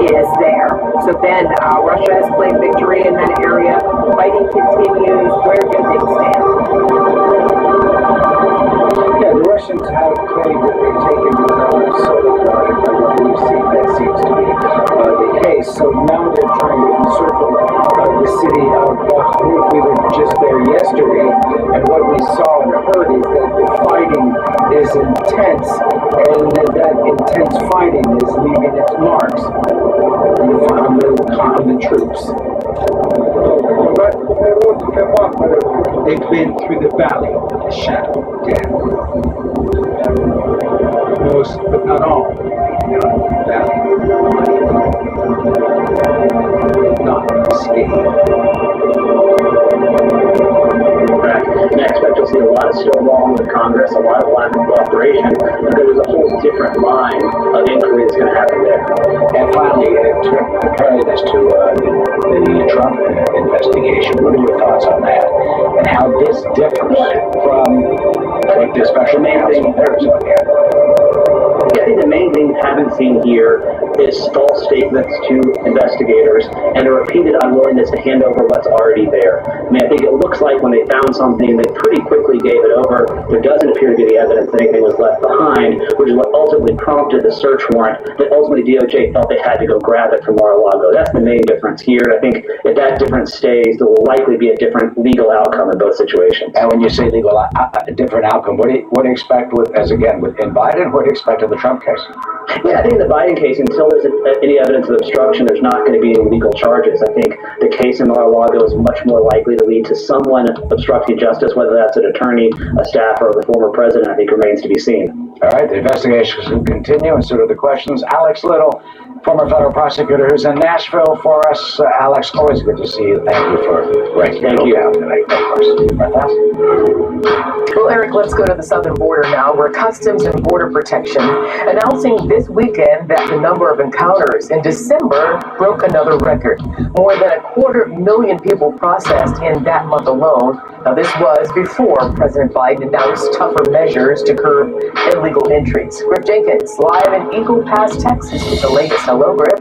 is there. So Ben, Russia has claimed victory in that area. Fighting continues. Where do things stand? Yeah, the Russians have claimed that they've taken sort of that seems to be the case. So now they're trying to encircle the city of Bakhmut. We were just there yesterday, and what we saw and heard is that the fighting is intense, and that intense fighting is leaving its marks on the troops. They've been through the valley of the shadow of death. Most, but not all, the valley not escape. And I expect you'll see a lot of stonewalling with Congress, a lot of lack of cooperation, but there was a whole different line of inquiry that's going to happen there. And finally, comparing this to the Trump investigation, what are your thoughts on that? And how this differs from what the special counsel is on here? I think the main thing we haven't seen here is false statements to investigators and a repeated unwillingness to hand over what's already there. I mean, I think it looks like when they found something, they pretty quickly gave it over. There doesn't appear to be the evidence that anything was left behind, which is what ultimately prompted the search warrant that ultimately DOJ felt they had to go grab it from Mar-a-Lago. That's the main difference here. I think if that difference stays, there will likely be a different legal outcome in both situations. And when you say legal, different outcome, what do you expect with in Biden? What do you expect in the Trump case? Yeah, I think in the Biden case, until there's any evidence of obstruction, there's not going to be any legal charges. I think the case in Mar-a-Lago is much more likely to lead to someone obstructing justice, whether that's an attorney, a staffer, or the former president, I think remains to be seen. All right, the investigations will continue, and so do the questions. Alex Little, former federal prosecutor who's in Nashville for us. Alex, always good to see you. Thank you for breaking it down tonight, of course. Well, Eric, let's go to the southern border now, where Customs and Border Protection announcing this weekend that the number of encounters in December broke another record. More than 250,000 people processed in that month alone. Now, this was before President Biden announced tougher measures to curb illegal entries. Griff Jenkins, live in Eagle Pass, Texas, with the latest. Hello, Griff.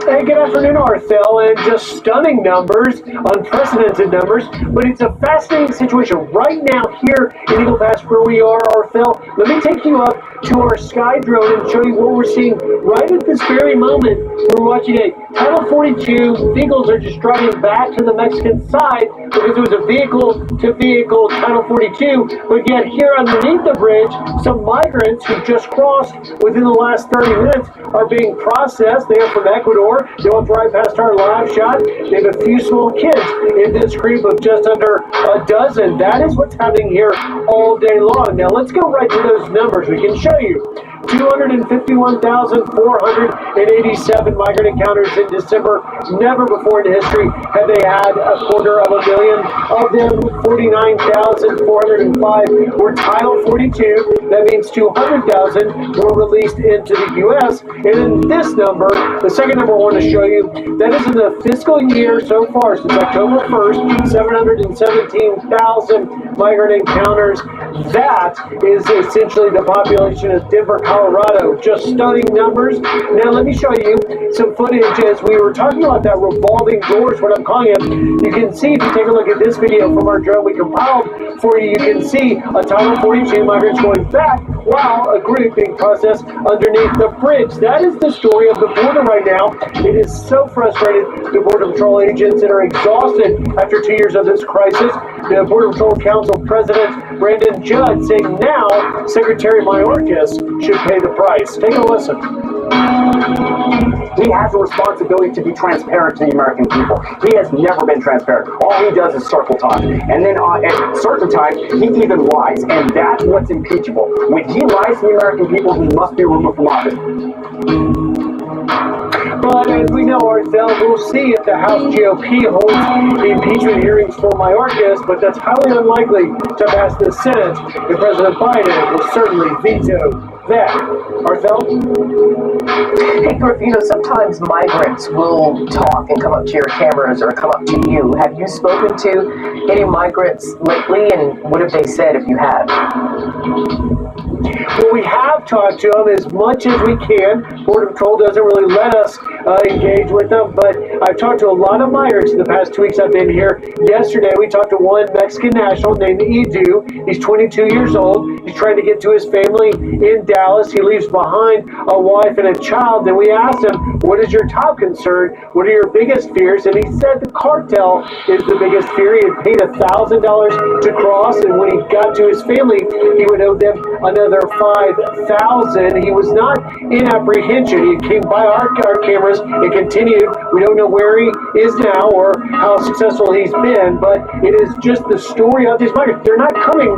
Hey, good afternoon, Arthel, and just stunning numbers, unprecedented numbers, but it's a fascinating situation right now here in Eagle Pass where we are, Arthel. Let me take you up to our sky drone and show you what we're seeing right at this very moment. We're watching a Title 42. Vehicles are just driving back to the Mexican side because it was a vehicle-to-vehicle Title 42, but yet here underneath the bridge, some migrants who just crossed within the last 30 minutes are being processed. They are from Ecuador. They walked right past our live shot. They have a few small kids in this group of just under a dozen. That is what's happening here all day long. Now let's go right to those numbers. We can show you 251,487 migrant encounters in December. Never before in history have they had 250,000. Of them, 49,405 were Title 42. That means 200,000 were released into the U.S. And in this number, the second number I want to show you, that is in the fiscal year so far, since October 1st, 717,000 migrant encounters. That is essentially the population of Denver, Colorado. Just stunning numbers. Now let me show you some footage as we were talking about that revolving doors, what I'm calling it. You can see, if you take a look at this video from our drone we compiled for you, you can see a Title 42 migrants going back while a group being processed underneath the bridge. That is the story of the border right now. It is so frustrated, the Border Patrol agents that are exhausted after 2 years of this crisis. The Border Patrol Council President Brandon Judd saying now Secretary Mayorkas should pay the price. Take a listen. He has a responsibility to be transparent to the American people. He has never been transparent. All he does is circle talk. And then at certain times, he even lies. And that's what's impeachable. When he lies to the American people, he must be removed from office. But as we know, Arthel, we'll see if the House GOP holds the impeachment hearings for Mayorkas, but that's highly unlikely to pass the Senate, and President Biden will certainly veto that. Arthel? Hey, Griff, sometimes migrants will talk and come up to your cameras or come up to you. Have you spoken to any migrants lately, and what have they said if you have? Well, we have talked to them as much as we can. Border Patrol doesn't really let us engage with them, but I've talked to a lot of migrants in the past 2 weeks I've been here. Yesterday, we talked to one Mexican national named Edu. He's 22 years old. He's trying to get to his family in Dallas. He leaves behind a wife and a child. Then we asked him, what is your top concern? What are your biggest fears? And he said the cartel is the biggest fear. He had paid $1,000 to cross, and when he got to his family, he would owe them another $5,000. He was not in apprehension. He came by our cameras and continued. We don't know where he is now or how successful he's been, but it is just the story of these migrants. They're not coming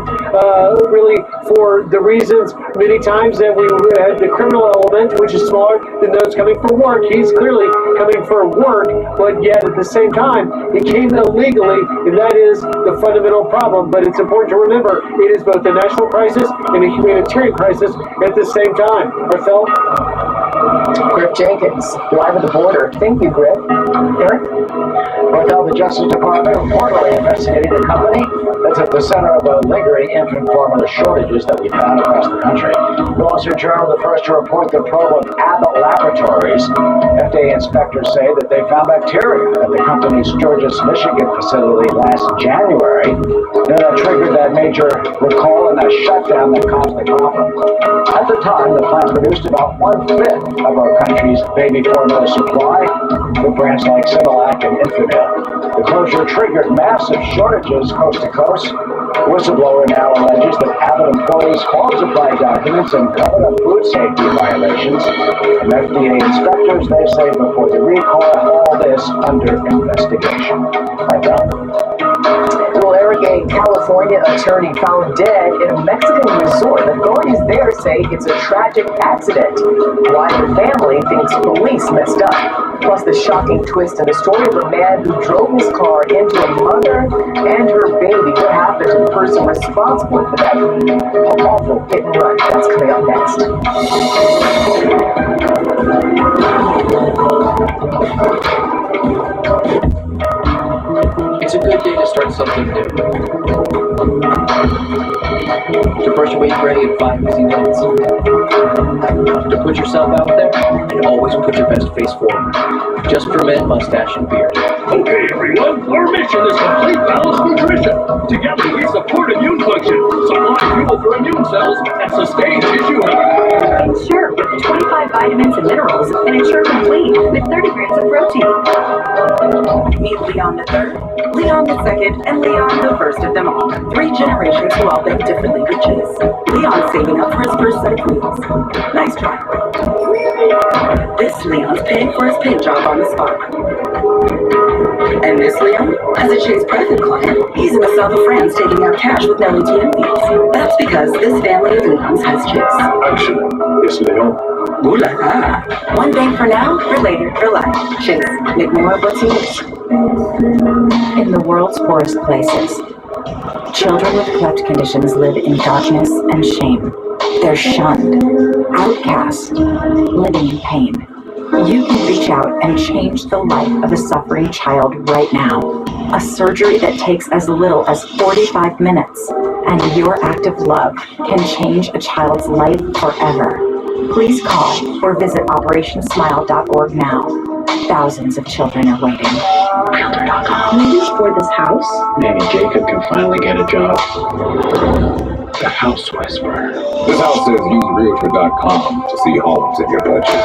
really for the reasons many times that we had the criminal element, which is smaller than those coming for work. He's clearly coming for work, but yet at the same time, he came illegally, and that is the fundamental problem. But it's important to remember, it is both a national crisis and a humanitarian crisis at the same time. Arthel? Griff Jenkins, live at the border. Thank you, Griff. Eric? Arthel, the Justice Department reportedly investigated a company that's at the center of the lingering infant formula shortages that we found across the country. The Wall Street Journal, the first to report the probe of Abbott Laboratories. FDA inspectors say that they found bacteria at the company's Sturgis, Michigan facility last January. That triggered that major recall and a shutdown that caused the problem. At the time, the plant produced about 1/5 of our country's baby formula supply with brands like Similac and Infidel. The closure triggered massive shortages coast to coast. Whistleblower now alleges that Abbott employees falsified documents and covered up food safety violations. From FDA inspectors, they say before the recall, all this under investigation. Right now. Well, Eric, a California attorney found dead in a Mexican resort. Authorities there say it's a tragic accident. Why the family thinks police messed up. Plus the shocking twist in the story of a man who drove his car into a mother and her baby. What happened to the person responsible for that awful hit and run? That's coming up next. It's a good day to start something new. To brush away gray in 5 easy minutes. To put yourself out there and always put your best face forward. Just for men, mustache, and beard. Okay, everyone, our mission is complete balanced nutrition. Together we support immune function, supply fuel for immune cells, and sustain tissue health. Ensure with 25 vitamins and minerals, and ensure complete with 30 grams of protein. Meet Leon the Third, Leon the Second, and Leon the First of them all. 3 generations who all think differently riches. Leon's saving up for his first set of wheels. Nice try. This Leon's paying for his paint job on the spot. And this Leon has a Chase private client. He's in the south of France taking out cash with no ATM fees. That's because this family of Leons has Chase. Actually, it's Leon. Ooh la la. One bank for now, related for life. Chase, make more of what's yours. In the world's worst places, children with cleft conditions live in darkness and shame. They're shunned, outcast, living in pain. You can reach out and change the life of a suffering child right now. A surgery that takes as little as 45 minutes, and your act of love can change a child's life forever. Please call or visit operationsmile.org now. Thousands of children are waiting. Can you afford this house? Maybe Jacob can finally get a job. The House Whisperer. This house says use Realtor.com to see homes in your budget.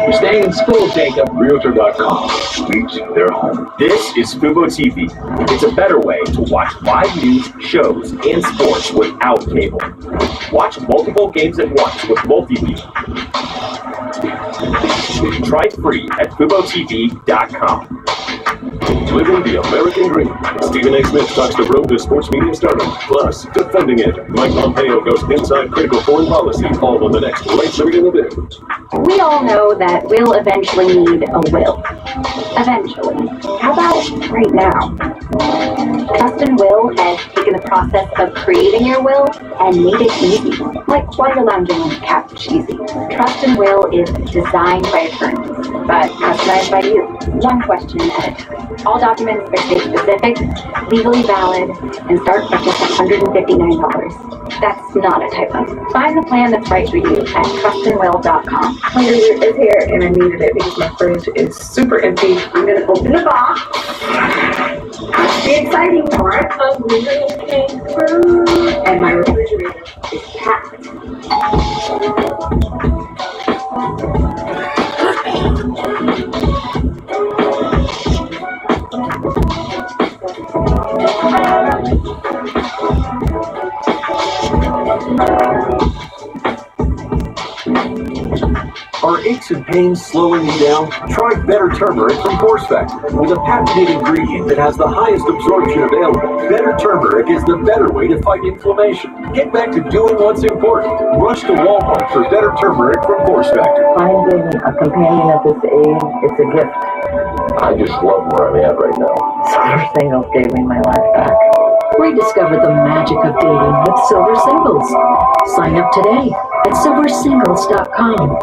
You're staying in school, Jacob. Realtor.com. Reach their home. This is Fubo TV. It's a better way to watch live news, shows, and sports without cable. Watch multiple games at once with multi-view. Try it free at FuboTV.com. Living the American dream. Stephen A. Smith talks the road to sports media stardom. Plus, defending it. Mike Pompeo goes inside critical foreign policy. All on the next Life Liberty in the Bit. We all know that we'll eventually need a will. Eventually. How about right now? Trust and Will has taken the process of creating your will and made it easy. Like while you're lounging on the couch, easy. Trust and Will is designed by attorneys, but customized by you. One question at a time. All documents are state-specific, legally valid, and start at just $159. That's not a typo. Find the plan that's right for you at trustandwill.com. My dessert is here, and I needed it because my fridge is super empty. I'm going to open the box. The exciting part of little pink fruit. And my refrigerator is packed. Are aches and pains slowing you down? Try Better Turmeric from Force Factor. With a patented ingredient that has the highest absorption available, Better Turmeric is the better way to fight inflammation. Get back to doing what's important. Rush to Walmart for Better Turmeric from Force Factor. Finding a companion at this age, it's a gift. I just love where I'm at right now. Silver Singles gave me my life back. Rediscover the magic of dating with Silver Singles. Sign up today at silversingles.com.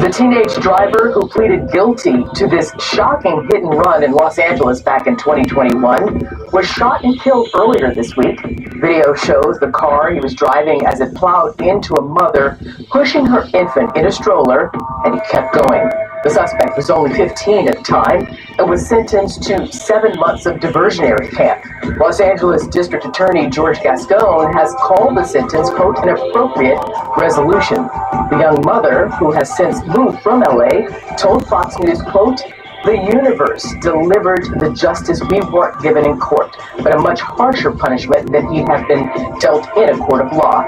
The teenage driver who pleaded guilty to this shocking hit and run in Los Angeles back in 2021 was shot and killed earlier this week. Video shows the car he was driving as it plowed into a mother, pushing her infant in a stroller, and he kept going. The suspect was only 15 at the time and was sentenced to 7 months of diversionary camp. Los Angeles District Attorney George Gascon has called the sentence, quote, an appropriate resolution. The young mother, who has since moved from LA, told Fox News, quote, the universe delivered the justice we weren't given in court, but a much harsher punishment than he'd have been dealt in a court of law.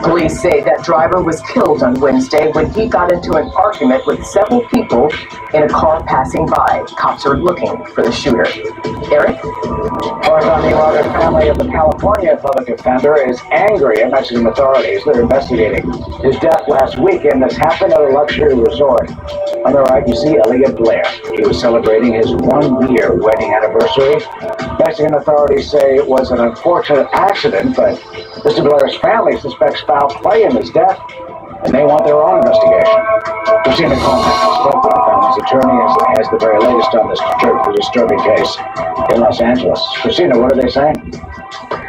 Police say that driver was killed on Wednesday when he got into an argument with several people in a car passing by. Cops are looking for the shooter. Eric? The August family of the California public defender is angry at Mexican authorities. They're investigating his death last weekend. This happened at a luxury resort. On the right, you see Elliot Blair. He was celebrating his 1-year wedding anniversary. Mexican authorities say it was an unfortunate accident, but Mr. Blair's family suspects foul play in his death, and they want their own investigation. Christina Coleman spoke with the family's attorney as the very latest on this disturbing case in Los Angeles. Christina, what are they saying?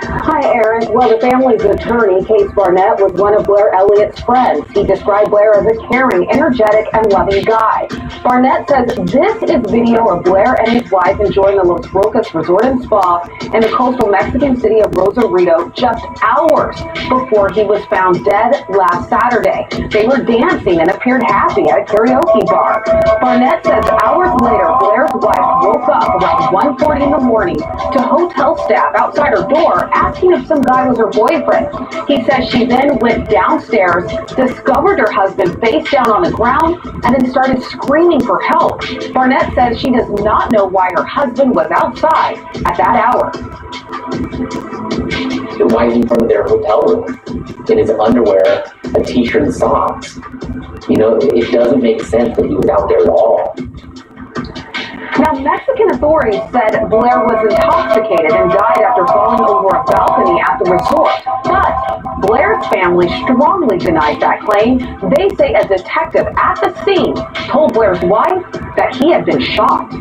Hi, Eric. Well, the family's attorney, Case Barnett, was one of Blair Elliott's friends. He described Blair as a caring, energetic, and loving guy. Barnett says this is video of Blair and his wife enjoying the Los Roques Resort and Spa in the coastal Mexican city of Rosarito just hours before he was found dead last Saturday. They were dancing and appeared happy at a karaoke bar. Barnett says hours later, Blair's wife woke up around 1:40 in the morning to hotel staff outside her door asking if some guy was her boyfriend. He says she then went downstairs, discovered her husband face down on the ground, and then started screaming for help. Barnett says she does not know why her husband was outside at that hour. Why is he in front of their hotel room in his underwear, a t-shirt, and socks? You know, it doesn't make sense that he was out there at all. Now, Mexican authorities said Blair was intoxicated and died after falling over a balcony at the resort. But Blair's family strongly denied that claim. They say a detective at the scene told Blair's wife that he had been shot.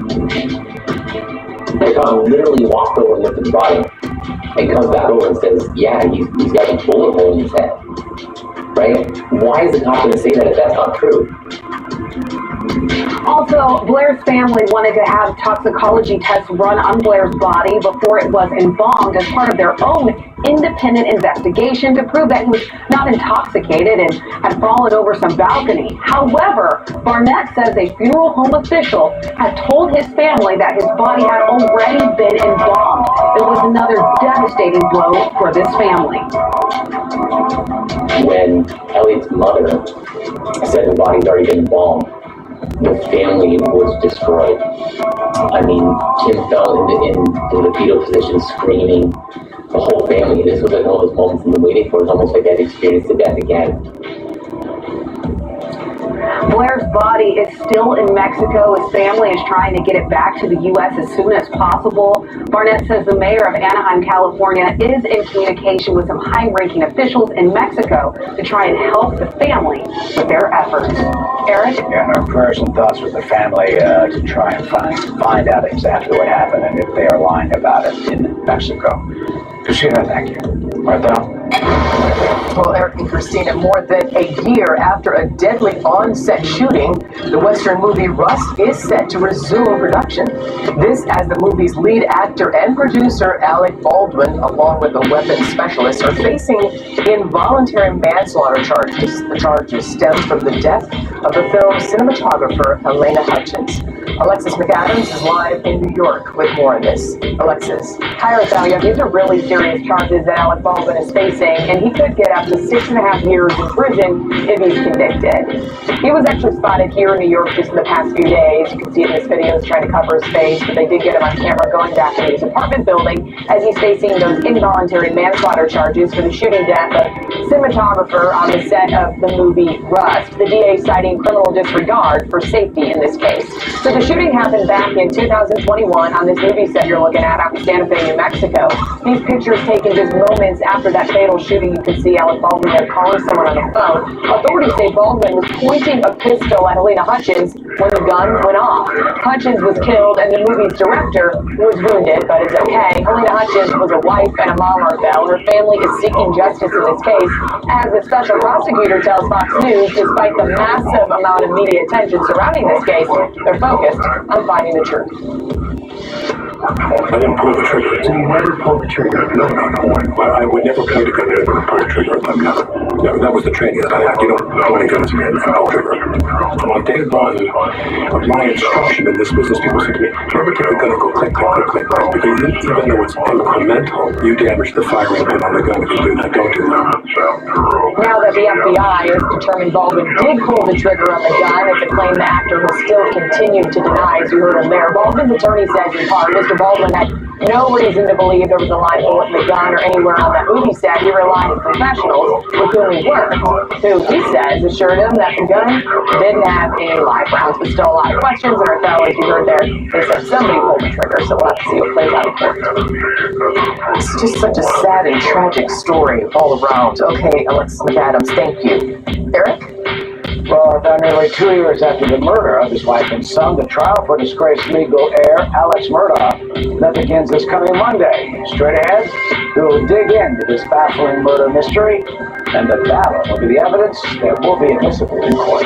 They literally walked over and looked at the body and comes back over and says, yeah, he's got a bullet hole in his head. Right? Why is the cop going to say that if that's not true? Also, Blair's family wanted to have toxicology tests run on Blair's body before it was embalmed as part of their own independent investigation to prove that he was not intoxicated and had fallen over some balcony. However, Barnett says a funeral home official had told his family that his body had already been embalmed. It was another devastating blow for this family. When Elliot's mother said the body's already been embalmed, the family was destroyed. I mean, Kim fell into the fetal position screaming, the whole family. This was like one of those moments we've been waiting for. It's almost like they'd experienced the death again. Blair's body is still in Mexico. His family is trying to get it back to the U.S. as soon as possible. Barnett says the mayor of Anaheim, California, is in communication with some high-ranking officials in Mexico to try and help the family with their efforts. Eric? Yeah, our prayers and thoughts with the family to try and find out exactly what happened and if they are lying about it in Mexico. Christina, thank you. Martha? Well, Eric and Christina, more than a year after a deadly on-set shooting, the Western movie Rust is set to resume production. This as the movie's lead actor and producer, Alec Baldwin, along with the weapons specialist, are facing involuntary manslaughter charges. The charges stem from the death of the film's cinematographer, Elena Hutchins. Alexis McAdams is live in New York with more on this. Alexis. Hi, Rosalia. These are really serious charges that Alec Baldwin is facing, and he could get up to 6.5 years in prison if he's convicted. He was actually spotted here in New York just in the past few days. You can see in this video he's trying to cover his face, but they did get him on camera going back into his apartment building as he's facing those involuntary manslaughter charges for the shooting death of cinematographer on the set of the movie Rust. The DA citing criminal disregard for safety in this case. So the shooting happened back in 2021 on this movie set you're looking at out in Santa Fe, New Mexico. These pictures taken just moments after that fatal shooting. You can see Alec Baldwin there calling someone on the phone. Authorities say Baldwin was pointing a pistol at Helena Hutchins when the gun went off. Hutchins was killed and the movie's director was wounded, but it's okay. Helena Hutchins was a wife and a mom, Marvell. Her family is seeking justice in this case. As the special prosecutor tells Fox News, despite the massive amount of media attention surrounding this case, they're focused on finding the truth. I didn't pull the trigger. So you never pulled the trigger? No. I would never point a gun at anyone and pull the trigger at them, never. That was the training that I had. You don't point a gun at me and pull the trigger. On day one of my instruction in this business, people said to me, never take a gun and go click, click, click, click, click. Because even though it's incremental, you damage the firing pin on the gun if you do that. Don't do that. Now that the FBI has determined Baldwin did pull the trigger on the gun, it's a claim the actor has still continued to deny, as you heard him there. Baldwin's attorney says in part, Mr. Baldwin had no reason to believe there was a live bullet in the gun or anywhere on that movie set. He relied on professionals with whom he worked, who he says assured him that the gun didn't have any live rounds, but still a lot of questions. And our fellow, as you heard there, they said somebody pulled the trigger, so we'll have to see what plays out in court. It's just such a sad and tragic story all around. Okay, Alex McAdams, thank you. Eric? Well, about nearly 2 years after the murder of his wife and son, the trial for disgraced legal heir Alex Murdaugh that begins this coming Monday. Straight ahead, we will dig into this baffling murder mystery and the battle over the evidence that will be admissible in court.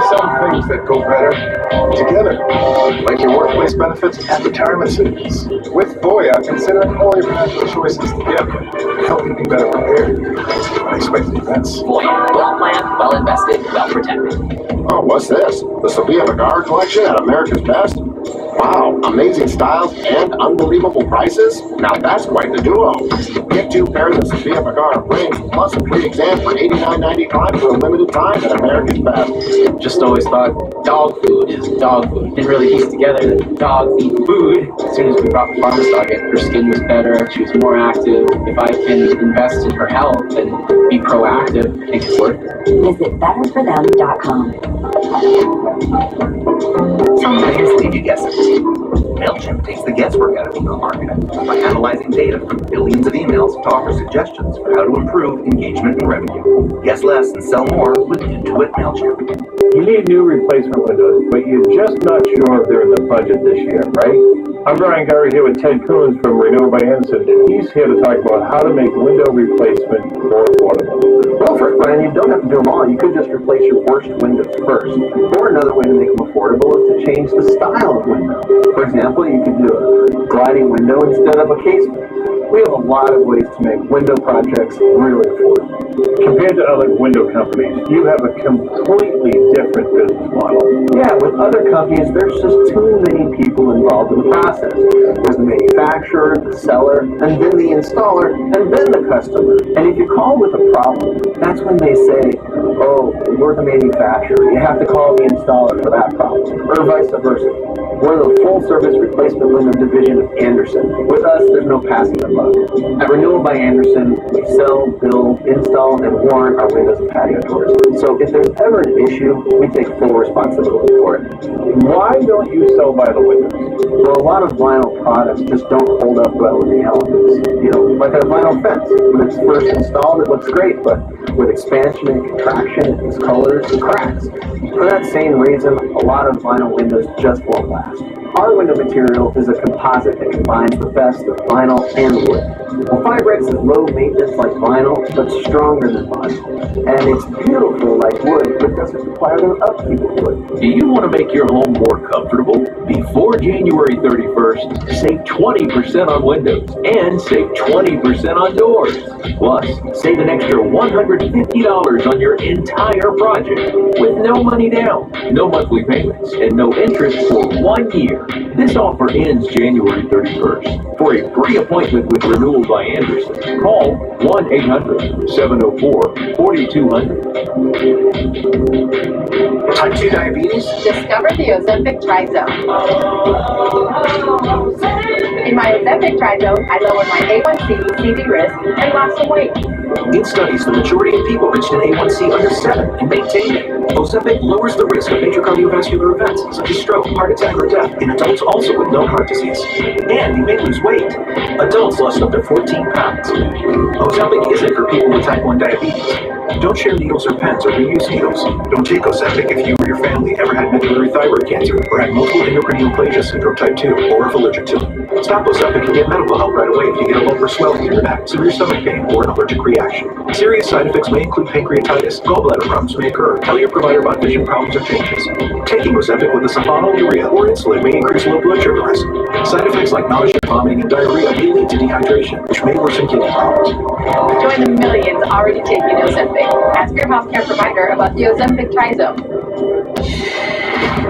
Some things that go better together, like your workplace benefits and retirement savings. With Voya, considering all your financial choices together, help you be better prepared for unexpected events. Voya, well planned, well invested, well protected. Oh, what's this? The Sophia Vergara collection at America's Best? Wow, amazing styles and unbelievable prices? Now that's quite the duo. Get 2 pairs of Sophia Vergara rings plus a free exam for $89.95 for a limited time at America's Best. Just always thought dog food is dog food. Didn't really piece together that dogs eat food. As soon as we brought the farmer's dog in, her skin was better, she was more active. If I can invest in her health and be proactive, I think it's worth it. Visit betterforthem.com. Some things leave you guessing. MailChimp takes the guesswork out of email marketing by analyzing data from billions of emails to offer suggestions for how to improve engagement and revenue. Guess less and sell more with Intuit MailChimp. You need new replacement windows, but you're just not sure if they're in the budget this year, right? I'm Brian Gary here with Ted Coons from Renewal by Anderson, and he's here to talk about how to make window replacement more affordable. Well, first, Brian, you don't have to do them all. You could just replace your worst windows first. Or another way to make them affordable is to change the style of window. For example, you could do a gliding window instead of a casement. We have a lot of ways to make window projects really affordable. Compared to other window companies, you have a completely different business model. Yeah, with other companies, there's just too many people involved in the process. There's the manufacturer, the seller, and then the installer, and then the customer. And if you call with a problem, that's when they say, oh, we're the manufacturer. You have to call the installer for that problem, or vice versa. We're the full-service replacement window division of Anderson. With us, there's no passing the buck. At Renewal by Anderson, we sell, build, install, and warrant our windows and patio doors. So if there's ever an issue, we take full responsibility for it. Why don't you sell by the windows? Well, a lot of vinyl products just don't hold up well in the elements. You know, like a vinyl fence. When it's first installed, it looks great, but with expansion and contraction, it discolors and cracks. For that same reason, a lot of vinyl windows just won't last. Our window material is a composite that combines the best of vinyl and wood. Well, Fibrex is low maintenance like vinyl, but stronger than vinyl. And it's beautiful like wood, but doesn't require the upkeep of wood. Do you want to make your home more comfortable? Before January 31st, save 20% on windows and save 20% on doors. Plus, save an extra $150 on your entire project with no money down, no monthly payments, and no interest for 1 year. This offer ends January 31st. For a free appointment with Renewal by Anderson, call 1-800-704-4200. Type 2 diabetes? Discover the Ozempic Trizone. In my Ozempic Trizone, I lowered my A1C, CV risk, and lost some weight. In studies, the majority of people reached an A1C under 7 and maintained it. Ozempic lowers the risk of major cardiovascular events such as stroke, heart attack, or death in adults also with known heart disease. And you may lose weight. Adults lost up to 14 pounds. Ozempic isn't for people with type 1 diabetes. Don't share needles or pens or reuse needles. Don't take Ozempic if you or your family ever had medullary thyroid cancer or had multiple endocrine neoplasia syndrome type 2 or if allergic to it. Stop Ozempic and get medical help right away if you get a lump or swelling in your neck, severe stomach pain, or an allergic reaction. Serious side effects may include pancreatitis. Gallbladder problems may occur. Tell your provider about vision problems or changes. Taking Ozempic with a sulfonylurea or insulin may increase low blood sugar risk. Side effects like nausea, vomiting, and diarrhea may lead to dehydration, which may worsen kidney problems. Join the millions already taking Ozempic. Ask your healthcare provider about the Ozempic Trizome.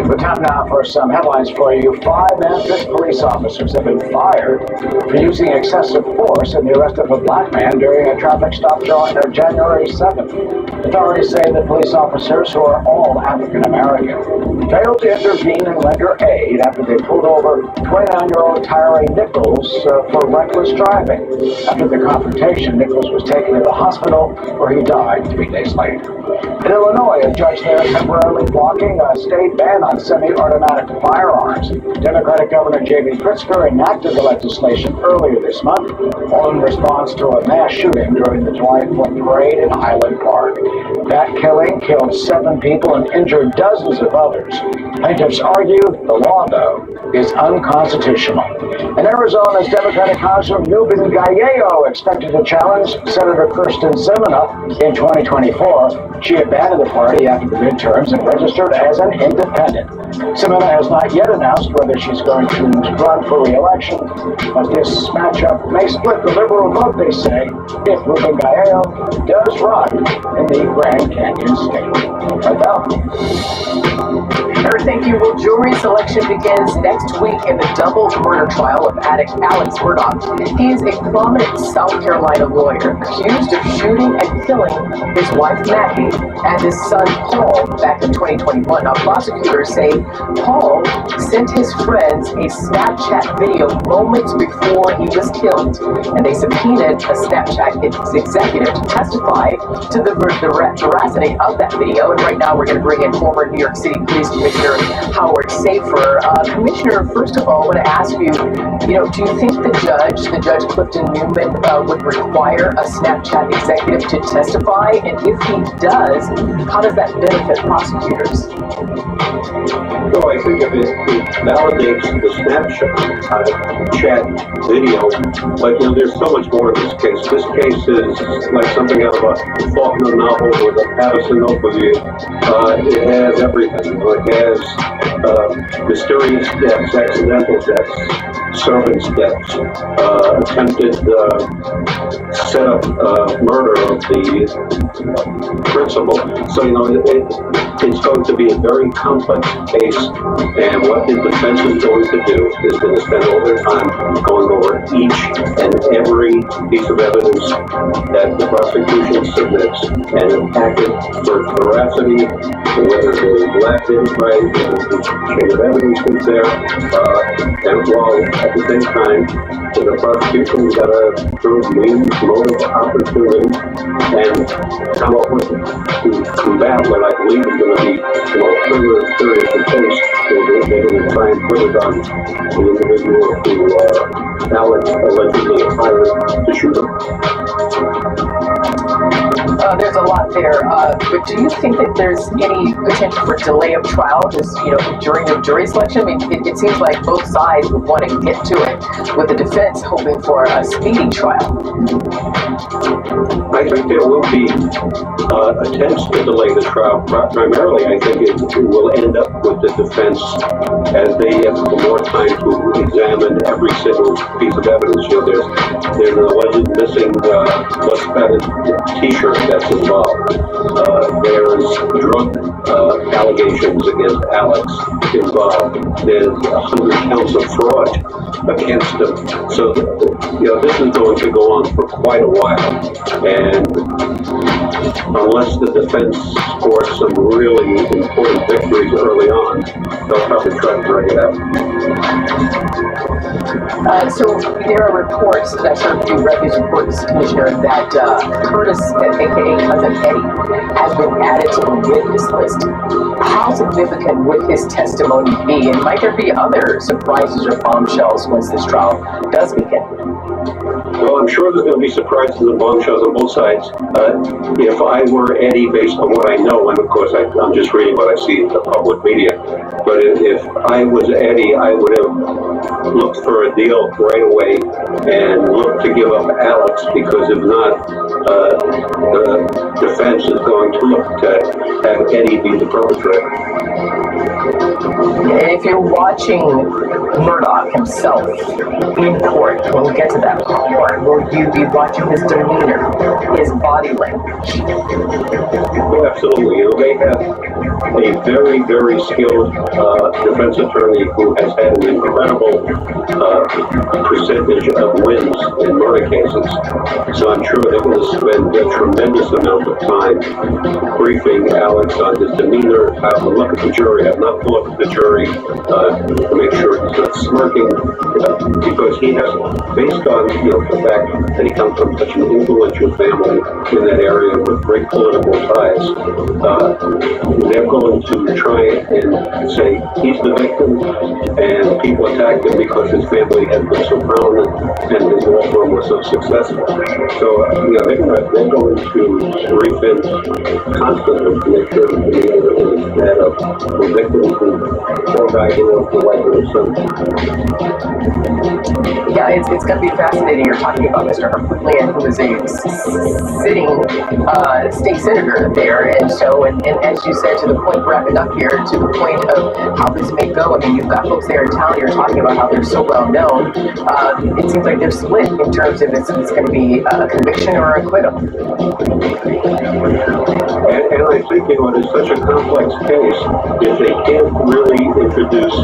We're time now for some headlines for you. 5 Memphis police officers have been fired for using excessive force in the arrest of a black man during a traffic stop on January 7th. Authorities say the police officers, who are all African American, failed to intervene and render aid after they pulled over 29-year-old Tyree Nichols for reckless driving. After the confrontation, Nichols was taken to the hospital where he died 3 days later. In Illinois, a judge there temporarily blocking a state ban on semi-automatic firearms. Democratic Governor J.B. Pritzker enacted the legislation earlier this month, all in response to a mass shooting during the July 4th parade in Highland Park. That killing killed 7 people and injured dozens of others. Plaintiffs argue the law, though, is unconstitutional. In Arizona's Democratic Congressman Ruben Gallego expected to challenge Senator Kirsten Sinema in 2024. She abandoned the party after the midterms and registered as an independent. Sinema has not yet announced whether she's going to run for re-election, but this matchup may split the liberal vote, they say, if Ruben Gallego does run in the Grand Canyon state. Right now. Eric, thank you. Well, jury selection begins next week in the double murder trial of addict Alex Murdaugh. He is a prominent South Carolina lawyer accused of shooting and killing his wife Maggie and his son Paul back in 2021. Now, prosecutors say Paul sent his friends a Snapchat video moments before he was killed, and they subpoenaed a Snapchat executive to testify to the veracity of that video. And right now, we're going to bring in former New York City Police Commissioner Howard Safer. Commissioner, first of all, I want to ask you, do you think the judge Clifton Newman, would require a Snapchat executive to testify? And if he does, how does that benefit prosecutors? Well, I think it validates the Snapchat video, but there's so much more in this case. This case is like something out of a Faulkner novel with a Patterson overview. It has everything. It has mysterious deaths, accidental deaths, servants' deaths, attempted setup murder of the principal. So, it's going to be a very complex case, and what the defense is going to do is going to spend all their time going over each and every piece of evidence that the prosecution submits and attack it for veracity, whether it was lacked in right, whether the chain of evidence was there, and while at the same time, the prosecution's got to prove means, motive, opportunity, and come up with to combat what I believe is going to be further serious case. They're going to try and put it on the individual who Alex allegedly hired to shoot him. There's a lot there, but do you think that there's any potential for delay of trial just, during the jury selection? I mean, it seems like both sides would want to get to it, with the defense hoping for a speedy trial. I think there will be attempts to delay the trial. Primarily, I think it will end up with the defense as they have more time to examine every single piece of evidence. There's an alleged missing blood-spattered T-shirt that's involved. There's drug allegations against Alex involved. There's 100 counts of fraud against him. So, this is going to go on for quite a while. And unless the defense scores some really important victories early on, they'll probably try to drag it out. So there are reports that I've heard through refuge reports, Commissioner, that Curtis, aka Cousin Eddie, has been added to the witness list. How significant would his testimony be, and might there be other surprises or bombshells once this trial does begin? Well, I'm sure there's going to be surprises and bombshells on both sides. If I were Eddie, based on what I know, and of course I'm just reading what I see in the public media, but if I was Eddie, I would have looked for a deal right away and looked to give up Alex, because if not, the defense is going to look to have Eddie be the perpetrator. And if you're watching Murdoch himself in court, when we get to that part, will you be watching his demeanor, his body language? Oh, absolutely. They have a very, very skilled defense attorney who has had an incredible percentage of wins in murder cases. So I'm sure they're going to spend a tremendous amount of time briefing Alex on his demeanor, how to look at the jury, how not to look at the jury, to make sure he's not smirking, because he has, based on the fact that he comes from such an influential family in that area with great political ties, they're going to try and say he's the victim and people attacked him because his family has been so prominent and his law firm was so successful. So they're going to brief him constantly to make sure that the victim who poor guy who wants to wipe his son. Yeah, it's going to be fascinating. You're talking about Mr. Leon, who is a sitting state senator there, and so, and as you said, to the point, wrapping up here, to the point of how this may go. I mean, you've got folks there in town. You're talking about how they're so well known. It seems like they're split in terms of it's going to be a conviction or acquittal. And I think it's such a complex case, if they can't really introduce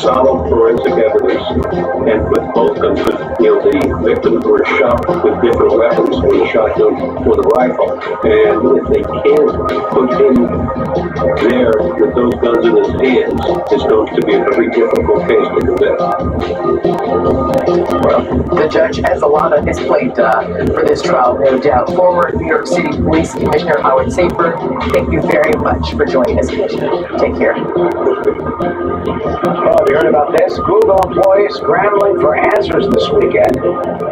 solid forensic evidence and put both guns, the victims were shot with different weapons, one shotgun with a rifle, and if they can't put him there with those guns in his hands, it's going to be a very difficult case to convict. Well, the judge has a lot on his plate for this trial, no doubt. Former New York City Police Commissioner Howard Safer, thank you very much for joining us, Commissioner. Take care. Well, have you heard about this? Google employees scrambling for answers this weekend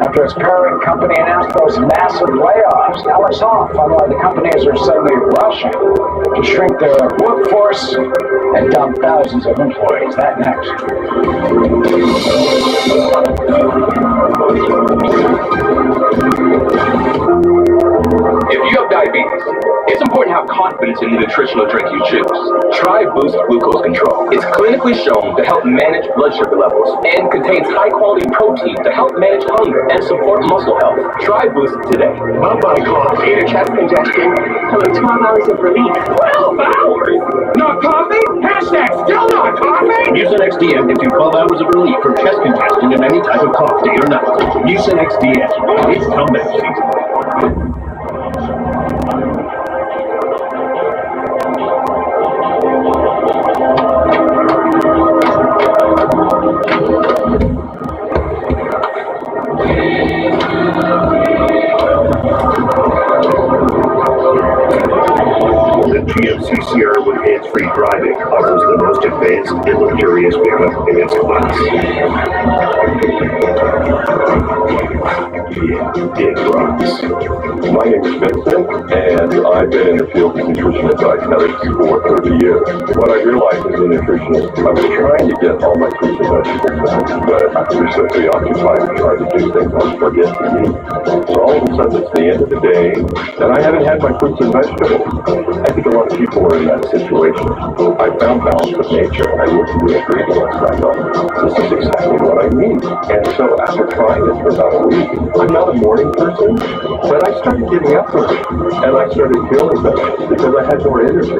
after its parent company announced those massive layoffs. Now it's off on why the companies are suddenly rushing to shrink their workforce and dump thousands of employees. That next. If you have diabetes, it's important to have confidence in the nutritional drink you choose. Try Boost Glucose Control. It's clinically shown to help manage blood sugar levels and contains high-quality protein to help manage hunger and support muscle health. Try Boost today. My body clock, ear chest congestion. Hello, 12 hours of relief. 12 hours? Not coffee? Hashtag still not coffee? Mucinex DM gives you 12 hours of relief from chest congestion and any type of cough, day or night. Mucinex DM. It's comeback season. GMC Sierra with hands-free driving offers the most advanced and luxurious pickup in its class. Yeah, it rocks. My name is Vincent, and I've been in the field of nutrition and dietetics for 30 years. What I realized as a nutritionist, I've been trying to get all my fruits and vegetables in, but I'm just so preoccupied with trying to do things I forget to eat. So all of a sudden it's the end of the day, and I haven't had my fruits and vegetables. I think a lot of people are in that situation. I found balance with nature. I looked at the ingredients and I thought, this is exactly what I need. And so after trying it for about a week, I'm not a morning person, but I started getting up early, and I started feeling better because I had more energy.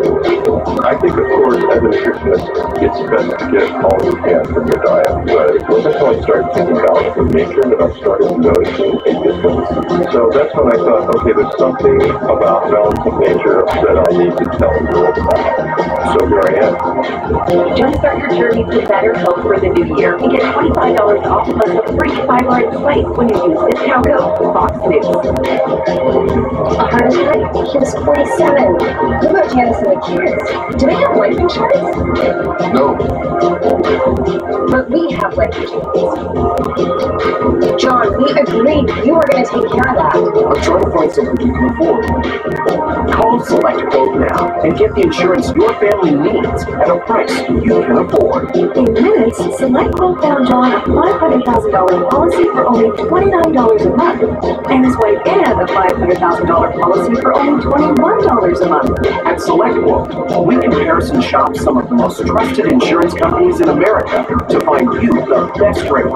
I think, of course, as a nutritionist, it's best to get all you can from your diet, but it wasn't until I started taking balance with nature that I started noticing a difference. So that's when I thought, okay, there's something about balance with nature that I need to tell the world about. So here I am. Jumpstart your journey to better health for the new year and get $25 off plus a free fiber and slice when you use discount code FOXNEWS. A heart attack? He was 47. What about Janice and the kids? Do they have life insurance? No. But we have life insurance. John, we agreed you were going to take care of that. I'm trying to find something you can afford. Call Select Quote now and get the insurance your family needs at a price you can afford. In minutes, Select Quote found John a $500,000 policy for only $29 a month, and his wife Ann a $500,000 policy for only $21 a month. At Select Quote, we comparison shop some of the most trusted insurance companies in America to find you the best rate.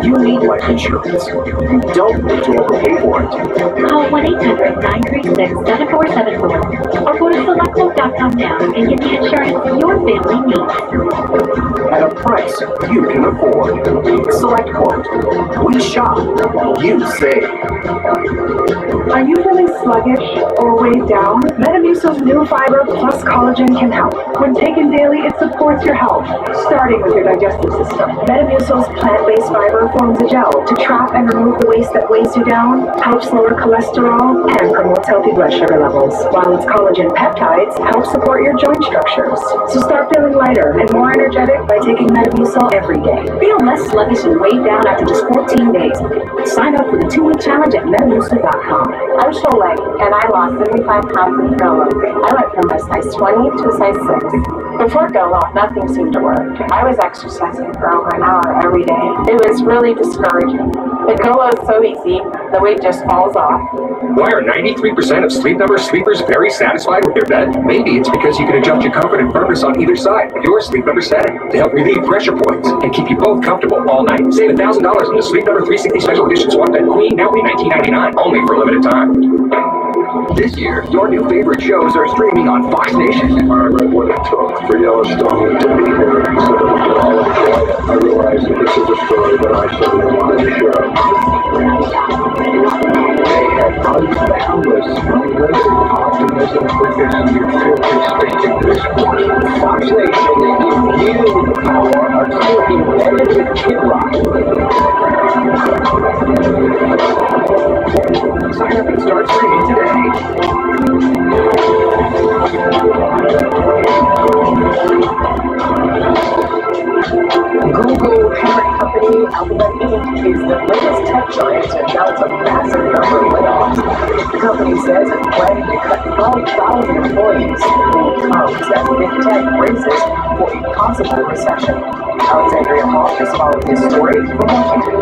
You need life insurance. You don't need to overpay for it. Call 1-800-936-7474 or go to SelectQuote.com now and get the insurance your family needs. At a price you can afford. Select Quote. We shop. You save. Are you feeling sluggish or weighed down? Metamucil's new fiber plus collagen can help. When taken daily, it supports your health, starting with your digestive system. Metamucil's plant-based fiber forms a gel to trap and remove the waste that weighs you down, helps lower cholesterol, and promotes healthy blood sugar levels, while its collagen peptides help support your joint structures. So start feeling lighter and more energetic by taking Metamucil every day. Feel less sluggish and weighed down after just 14 days. Sign up for the 2-week challenge at Metamucil.com. I'm Sholay, and I lost 75 pounds in Go-Low. I went from a size 20 to a size 6. Before Go-Low, nothing seemed to work. I was exercising for over an hour every day. It was really discouraging. But Go-Low is so easy, the weight just falls off. Why are 93% of Sleep Number sleepers very satisfied with their bed? Maybe it's because you can adjust your comfort and firmness on either side of your Sleep Number setting to help relieve pressure points and keep you both comfortable all night. Save $1,000 on the Sleep Number 360 Special Edition Swap Bed Queen, now only $19.99, only for a limited time. This year, your new favorite shows are streaming on Fox Nation. I read what it took for Yellowstone to be here so that we can all enjoy it. I realize that this is a story that I certainly wanted to share. They have unboundless, unlimited optimism for this new future stage of this sport. Fox Nation, they give you the power of still embedded with Kid Rock. Sign up and start streaming today. Google parent company Alphabet Inc. is the latest tech giant to announce a massive number of layoffs. The company says it's planning to cut 12,000 employees in terms that big tech braces for a possible recession. Alexandria Hawk has followed this story from Washington.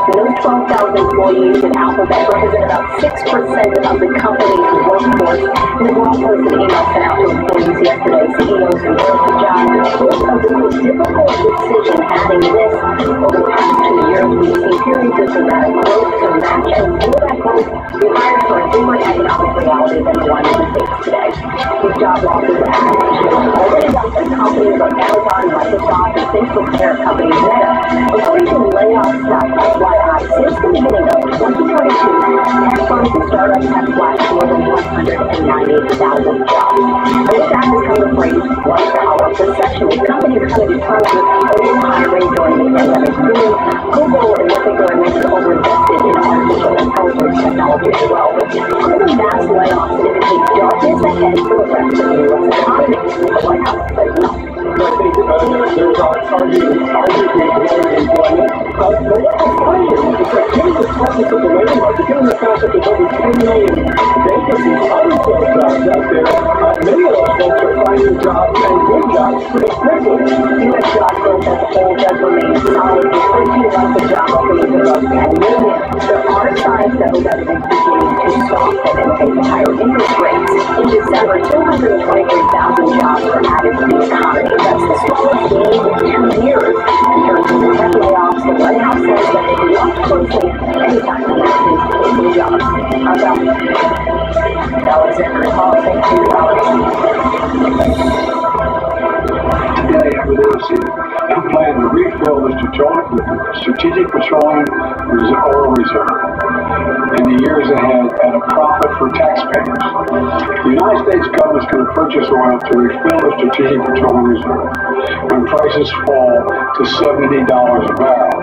Those 12,000 employees at Alphabet represent about 6% of the company's workforce. In the blog post an email sent out to employees yesterday, CEOs who lost their jobs spoke of the most difficult decision having this. Over the past 2 years, we've seen periods of dramatic growth to match, and for that growth, we hired for a different economic reality than the one we face today. These job losses and acquisitions already affect companies like Amazon, Microsoft, and Facebook parent company Meta. According to layoffs.FYI, since the beginning of 2022, tech firms and startups have slashed more than 190,000 jobs. And with that has come the phrase, one power recession, with companies coming to terms with over-hiring during the pandemic boom. Google, in particular, makes it over-invested in artificial intelligence technology as well. Could the mass layoffs indicate darkness ahead for the rest of the U.S. economy? The White House says no. I think there's arguably lower employment. But what I find is that given the toughness of the labor market, given the fact that there's over 10 million vacancies, unemployed jobs out there, many of those folks are finding jobs and good jobs pretty quickly. U.S. job growth as a whole does remain solid, with 13 months of job openings above 10 million. There are signs that the government is beginning to soften and face higher interest rates. In December, 223,000 jobs were added to the economy. That's the slowest gain in 2 years. In terms of tech layoffs, the White House says that they will watch closely anytime Americans take new jobs. How's that? Alexander Hall, thank you, Alex. Today, I was able to plan to refresh refill the Strategic Petroleum Oil Reserve in the years ahead at a profit for taxpayers. The United States government is going to purchase oil to refill the Strategic Petroleum Reserve when prices fall to $70 a barrel.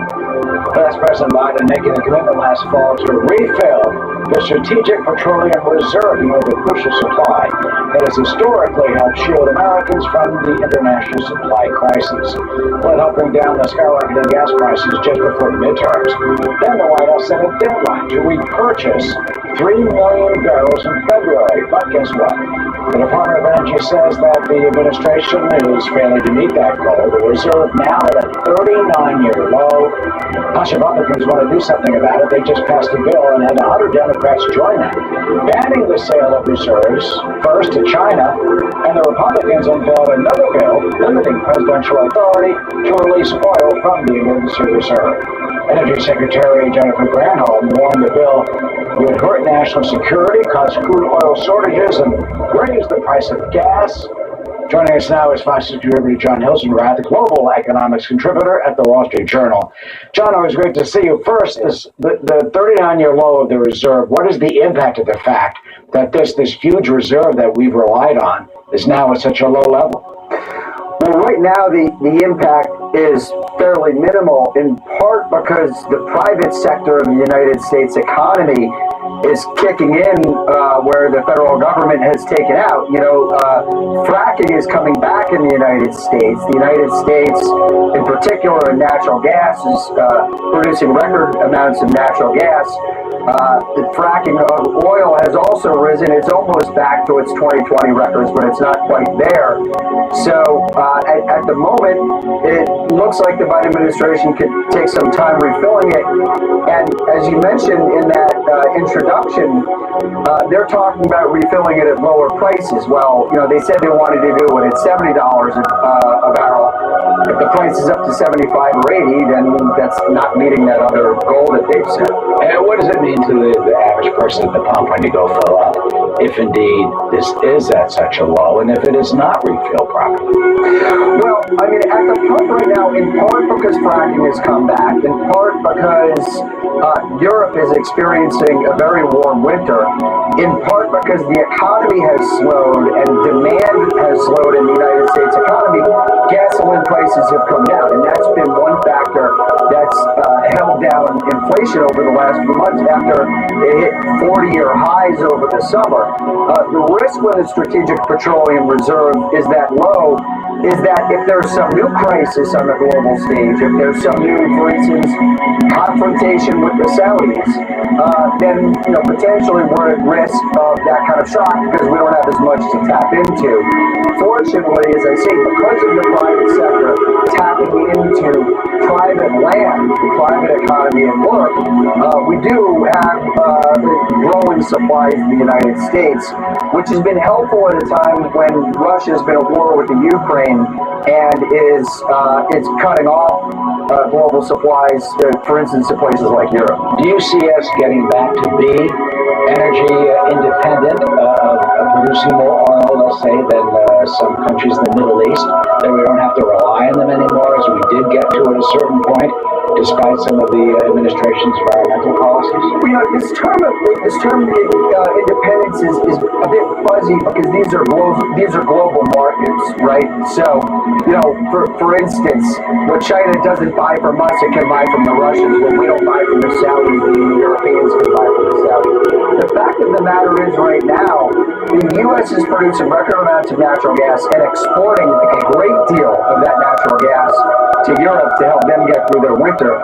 Vice President Biden making a commitment last fall to refill the Strategic Petroleum Reserve, the crucial supply that has historically helped shield Americans from the international supply crisis. Well, it helped bring down the skyrocketing gas prices just before the midterms. Then the White House set a deadline to repurchase 3 million barrels in February. But guess what? The Department of Energy says that the administration is failing to meet that goal. The reserve now at a 39-year low. House Republicans want to do something about it. They just passed a bill and had 100 Democrats join them, banning the sale of reserves first to China, and the Republicans unveiled another bill limiting presidential authority to release oil from the emergency reserve. Energy Secretary Jennifer Granholm warned the bill would hurt national security, cause crude oil shortages, and raise the price of gas. Joining us now is Fox News contributor John Hilsenrath, the global economics contributor at the Wall Street Journal. John, always great to see you. First, the 39-year low of the reserve, what is the impact of the fact that this huge reserve that we've relied on is now at such a low level? Well, right now, the impact is fairly minimal, in part because the private sector of the United States economy is kicking in where the federal government has taken out. Fracking is coming back in the United States. The United States, in particular in natural gas, is producing record amounts of natural gas. The fracking of oil has also risen. It's almost back to its 2020 records, but it's not quite there. So at the moment, it looks like the Biden administration could take some time refilling it. And as you mentioned in that introduction, they're talking about refilling it at lower prices. Well, they said they wanted to do it at $70 a barrel. If the price is up to 75 or 80, then that's not meeting that other goal that they've set. And what does it mean to the average person at the pump when you go fill up, if indeed this is at such a low, and if it is not refilled properly? Well, I mean, at the pump right now, in part because fracking has come back, in part because Europe is experiencing a very warm winter, in part because the economy has slowed and demand has slowed in the United States economy, gasoline prices have come down, and that's been one factor that's held down inflation over the last few months after it hit 40-year highs over the summer. The risk with the Strategic Petroleum Reserve is that low, is that if there's some new crisis on the global stage, if there's some new, for instance, confrontation with the Saudis, then potentially we're at risk of that kind of shock because we don't have as much to tap into. Fortunately, as I say, because of the private sector tapping into private land, the private economy at work, we do have growing supplies in the United States, which has been helpful at a time when Russia's been at war with the Ukraine and is cutting off global supplies, for instance, to places like Europe. Do you see us getting back to be energy independent of producing more oil, let's say, than some countries in the Middle East, that we don't have to rely on them anymore, as we did get to at a certain point, despite some of the administration's environmental policies? This term independence is a bit fuzzy because these are global markets, right? So, for instance, what China doesn't buy from us, it can buy from the Russians. What we don't buy from the Saudis, the Europeans can buy from the Saudis. The fact of the matter is, right now, the U.S. is producing record amounts of natural gas and exporting a great deal of that natural gas to Europe to help them get through their winter.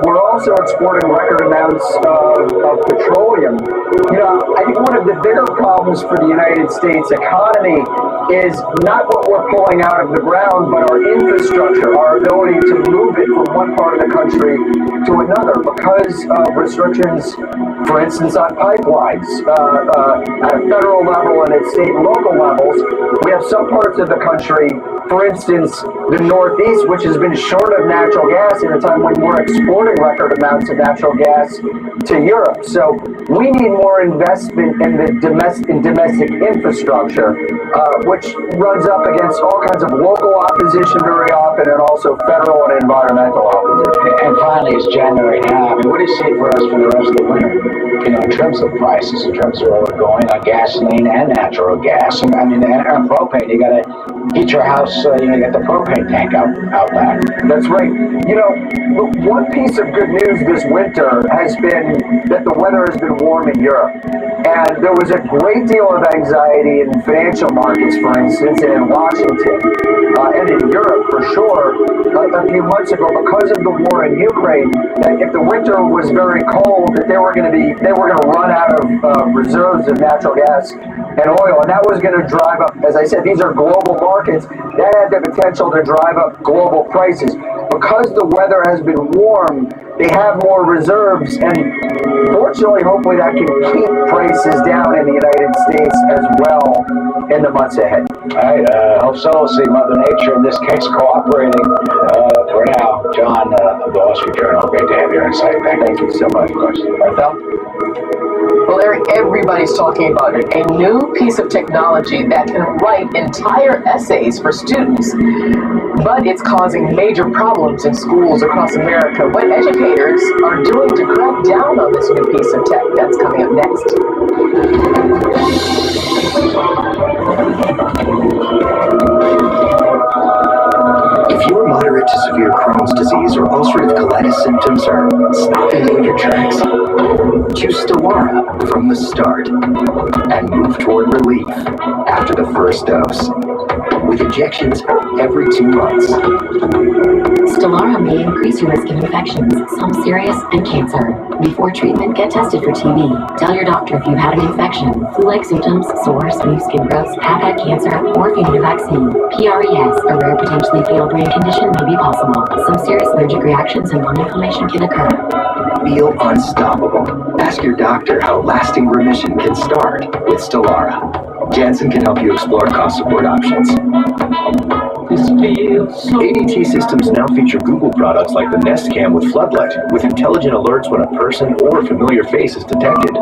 We're also exporting record amounts of petroleum. I think one of the bigger problems for the United States economy is not what we're pulling out of the ground, but our infrastructure, our ability to move it from one part of the country to another because of restrictions, for instance, on pipelines at a federal level and at state and local levels. We have some parts of the country, for instance, the Northeast, which has been short of natural gas in a time when we're exporting record amounts of natural gas to Europe. So we need more investment in the domestic infrastructure, which runs up against all kinds of local opposition very often, and also federal and environmental opposition. And finally, it's January now. I mean, what do you see for us for the rest of the winter? You know, in terms of prices, in terms of where we're going on gasoline and natural gas. And I mean, and propane, you got to heat your house, you got the propane tank out back. That's right. You know, one piece of good news this winter has been that the weather has been warm in Europe. And there was a great deal of anxiety in financial markets, for instance, and in Washington, and in Europe for sure, a few months ago, because of the war in Ukraine, that if the winter was very cold, that they were going to run out of reserves of natural gas and oil, and that was going to drive up, as I said, these are global markets, that had the potential to drive up global prices. Because the weather has been warm, they have more reserves, and fortunately, hopefully that can keep prices down in the United States as well in the months ahead. All right, hope so. We'll see Mother Nature in this case cooperating for now. John, the Wall Street Journal, great to have your insight. Thank you so much. Marthel? Well, Eric, everybody's talking about it. A new piece of technology that can write entire essays for students. But it's causing major problems in schools across America. What educators are doing to crack down on this new piece of tech? That's coming up next. If your moderate to severe Crohn's disease or ulcerative colitis symptoms are stopping you in your tracks, choose Stelara from the start and move toward relief after the first dose, with injections every 2 months. Stelara may increase your risk of infections, some serious, and cancer. Before treatment, get tested for TB. Tell your doctor if you've had an infection, flu-like symptoms, sores, new skin growths, have had cancer, or if you need a vaccine. PRES, a rare potentially fatal brain condition, may be possible. Some serious allergic reactions and lung inflammation can occur. Feel unstoppable. Ask your doctor how lasting remission can start with Stelara. Janssen can help you explore cost support options. ADT systems now feature Google products like the Nest Cam with Floodlight, with intelligent alerts when a person or familiar face is detected.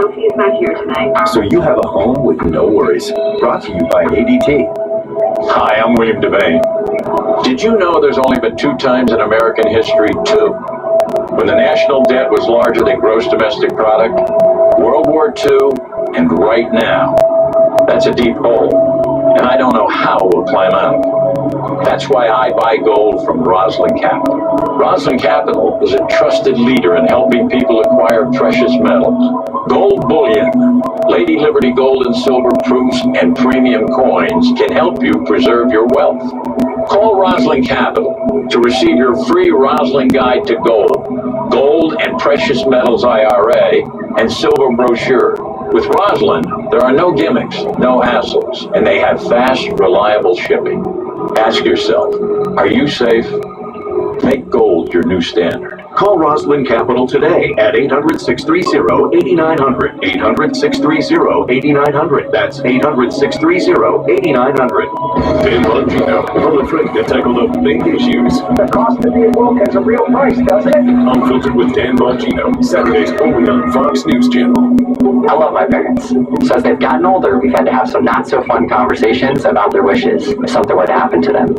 Sophie is not here tonight. So you have a home with no worries. Brought to you by ADT. Hi, I'm William Devane. Did you know there's only been 2 times in American history, 2, when the national debt was larger than gross domestic product? World War II and right now. That's a deep hole, and I don't know how we'll climb out. That's why I buy gold from Roslyn Capital. Roslyn Capital is a trusted leader in helping people acquire precious metals. Gold bullion, Lady Liberty gold and silver proofs, and premium coins can help you preserve your wealth. Call Roslyn Capital to receive your free Roslyn Guide to Gold, Gold and Precious Metals IRA, and Silver Brochure. With Roslyn, there are no gimmicks, no hassles, and they have fast, reliable shipping. Ask yourself, are you safe? Make gold your new standard. Call Roslyn Capital today at 800-630-8900. 800-630-8900. That's 800-630-8900. Dan Bongino, from the trade that tackle the big issues. The cost of being woke has a real price, doesn't it? Unfiltered with Dan Bongino, Saturdays only on Fox News Channel. I love my parents. So as they've gotten older, we've had to have some not so fun conversations about their wishes if something were to happen to them.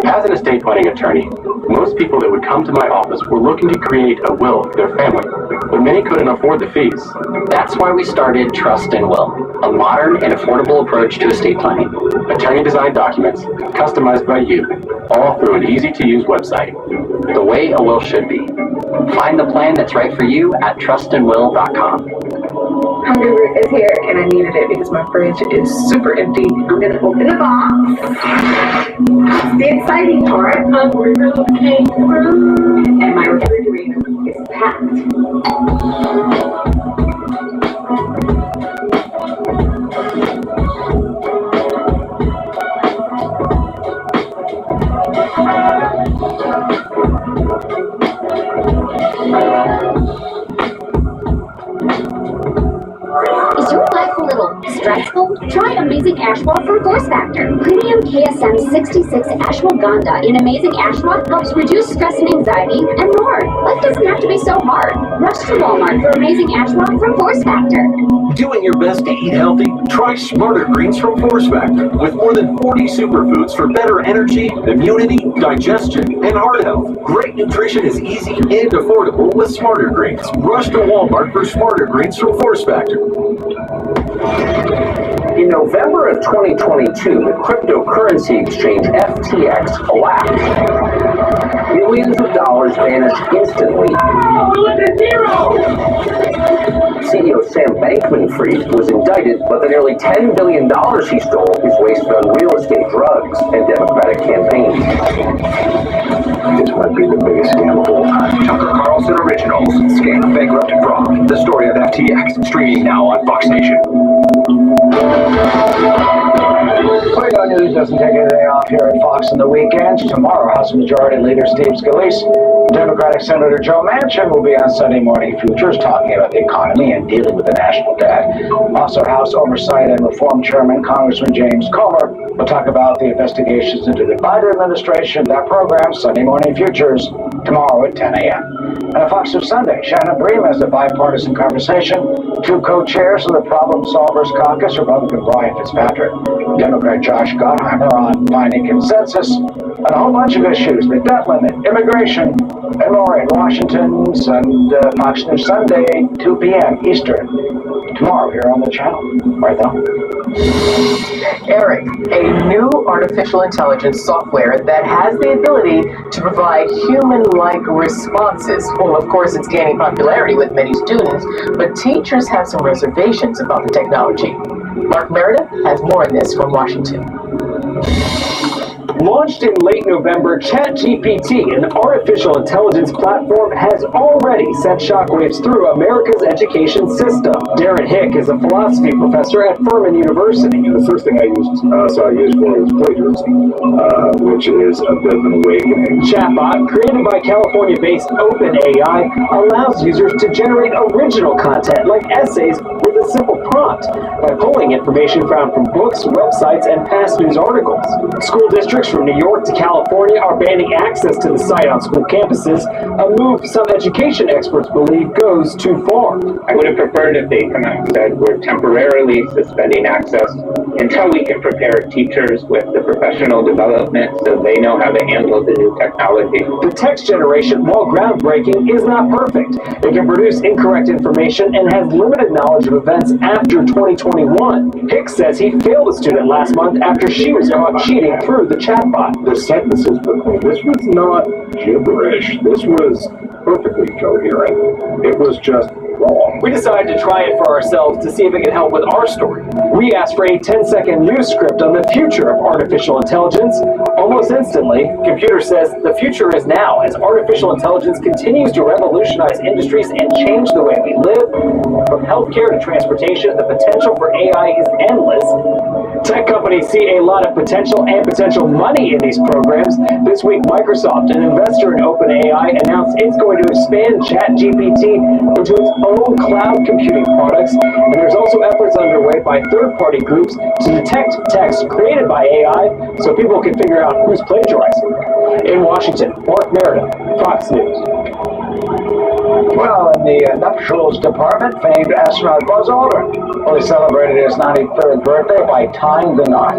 As an estate planning attorney, most people that would come to my office were looking to create a will for their family, but many couldn't afford the fees. That's why we started Trust and Will, a modern and affordable approach to estate planning. Attorney-designed documents, customized by you, all through an easy-to-use website. The way a will should be. Find the plan that's right for you at trustandwill.com. Hungry Root is here, and I needed it because my fridge is super empty. I'm gonna open the box. The exciting part, Hungry Root came through, and my refrigerator is packed. Is your life a little stressful? Try Amazing Ash Bar from Force Factor. Pretty Sodium KSM 66 ashwagandha in Amazing Ashwa helps reduce stress and anxiety and more. Life doesn't have to be so hard. Rush to Walmart for Amazing Ashwa from Force Factor. Doing your best to eat healthy? Try Smarter Greens from Force Factor. With more than 40 superfoods for better energy, immunity, digestion, and heart health. Great nutrition is easy and affordable with Smarter Greens. Rush to Walmart for Smarter Greens from Force Factor. In November of 2022, the cryptocurrency exchange FTX collapsed. Millions of dollars vanished instantly. Look at zero! CEO Sam Bankman-Fried was indicted, but the nearly $10 billion he stole is wasted on real estate, drugs, and Democratic campaigns. This might be the biggest scam of all time. Tucker Carlson Originals. Scam, bankrupt, fraud. The story of FTX. Streaming now on Fox Nation. Political news doesn't take a day off here at Fox on the weekends. Tomorrow, House Majority Leader Steve Scalise, Democratic Senator Joe Manchin will be on Sunday Morning Futures talking about the economy and dealing with the national debt. Also, House Oversight and Reform Chairman Congressman James Comer will talk about the investigations into the Biden administration. That program, Sunday Morning Futures, tomorrow at 10 a.m. And on Fox News Sunday, Shannon Bream has a bipartisan conversation. Two co-chairs of the Problem Solvers Caucus, Republican Brian Fitzpatrick, Democrat Josh Gottheimer, on finding consensus on a whole bunch of issues, the debt limit, immigration, and more in Washington's and Fox News Sunday, 2 p.m. Eastern. Tomorrow here on the channel. Right though. Eric, a new artificial intelligence software that has the ability to provide human-like responses. Well, of course, it's gaining popularity with many students, but teachers have some reservations about the technology. Mark Meredith has more on this from Washington. Launched in late November, ChatGPT, an artificial intelligence platform, has already sent shockwaves through America's education system. Darren Hick is a philosophy professor at Furman University. The first thing I saw used for was plagiarism, which is a bit of an awakening. Chatbot, created by California-based OpenAI, allows users to generate original content like essays with a simple prompt by pulling information found from books, websites, and past news articles. School districts from New York to California are banning access to the site on school campuses, a move some education experts believe goes too far. I would have preferred if they come out and said we're temporarily suspending access until we can prepare teachers with the professional development so they know how to handle the new technology. The text generation, while groundbreaking, is not perfect. It can produce incorrect information and has limited knowledge of events after 2021. Hicks says he failed a student last month after she was caught cheating through the chatbot. The sentences between this was not gibberish. This was perfectly coherent. It was just wrong. We decided to try it for ourselves to see if it can help with our story. We asked for a 10-second news script on the future of artificial intelligence. Almost instantly, computer says the future is now as artificial intelligence continues to revolutionize industries and change the way we live. From healthcare to transportation, the potential for AI is endless. Tech companies see a lot of potential and potential money in these programs. This week, Microsoft, an investor in OpenAI, announced it's going to expand ChatGPT into its own cloud computing products. And there's also efforts underway by third-party groups to detect text created by AI so people can figure out who's plagiarizing. In Washington, Mark Meredith, Fox News. Well, in the nuptials department, famed astronaut Buzz Aldrin fully celebrated his 93rd birthday by tying the knot.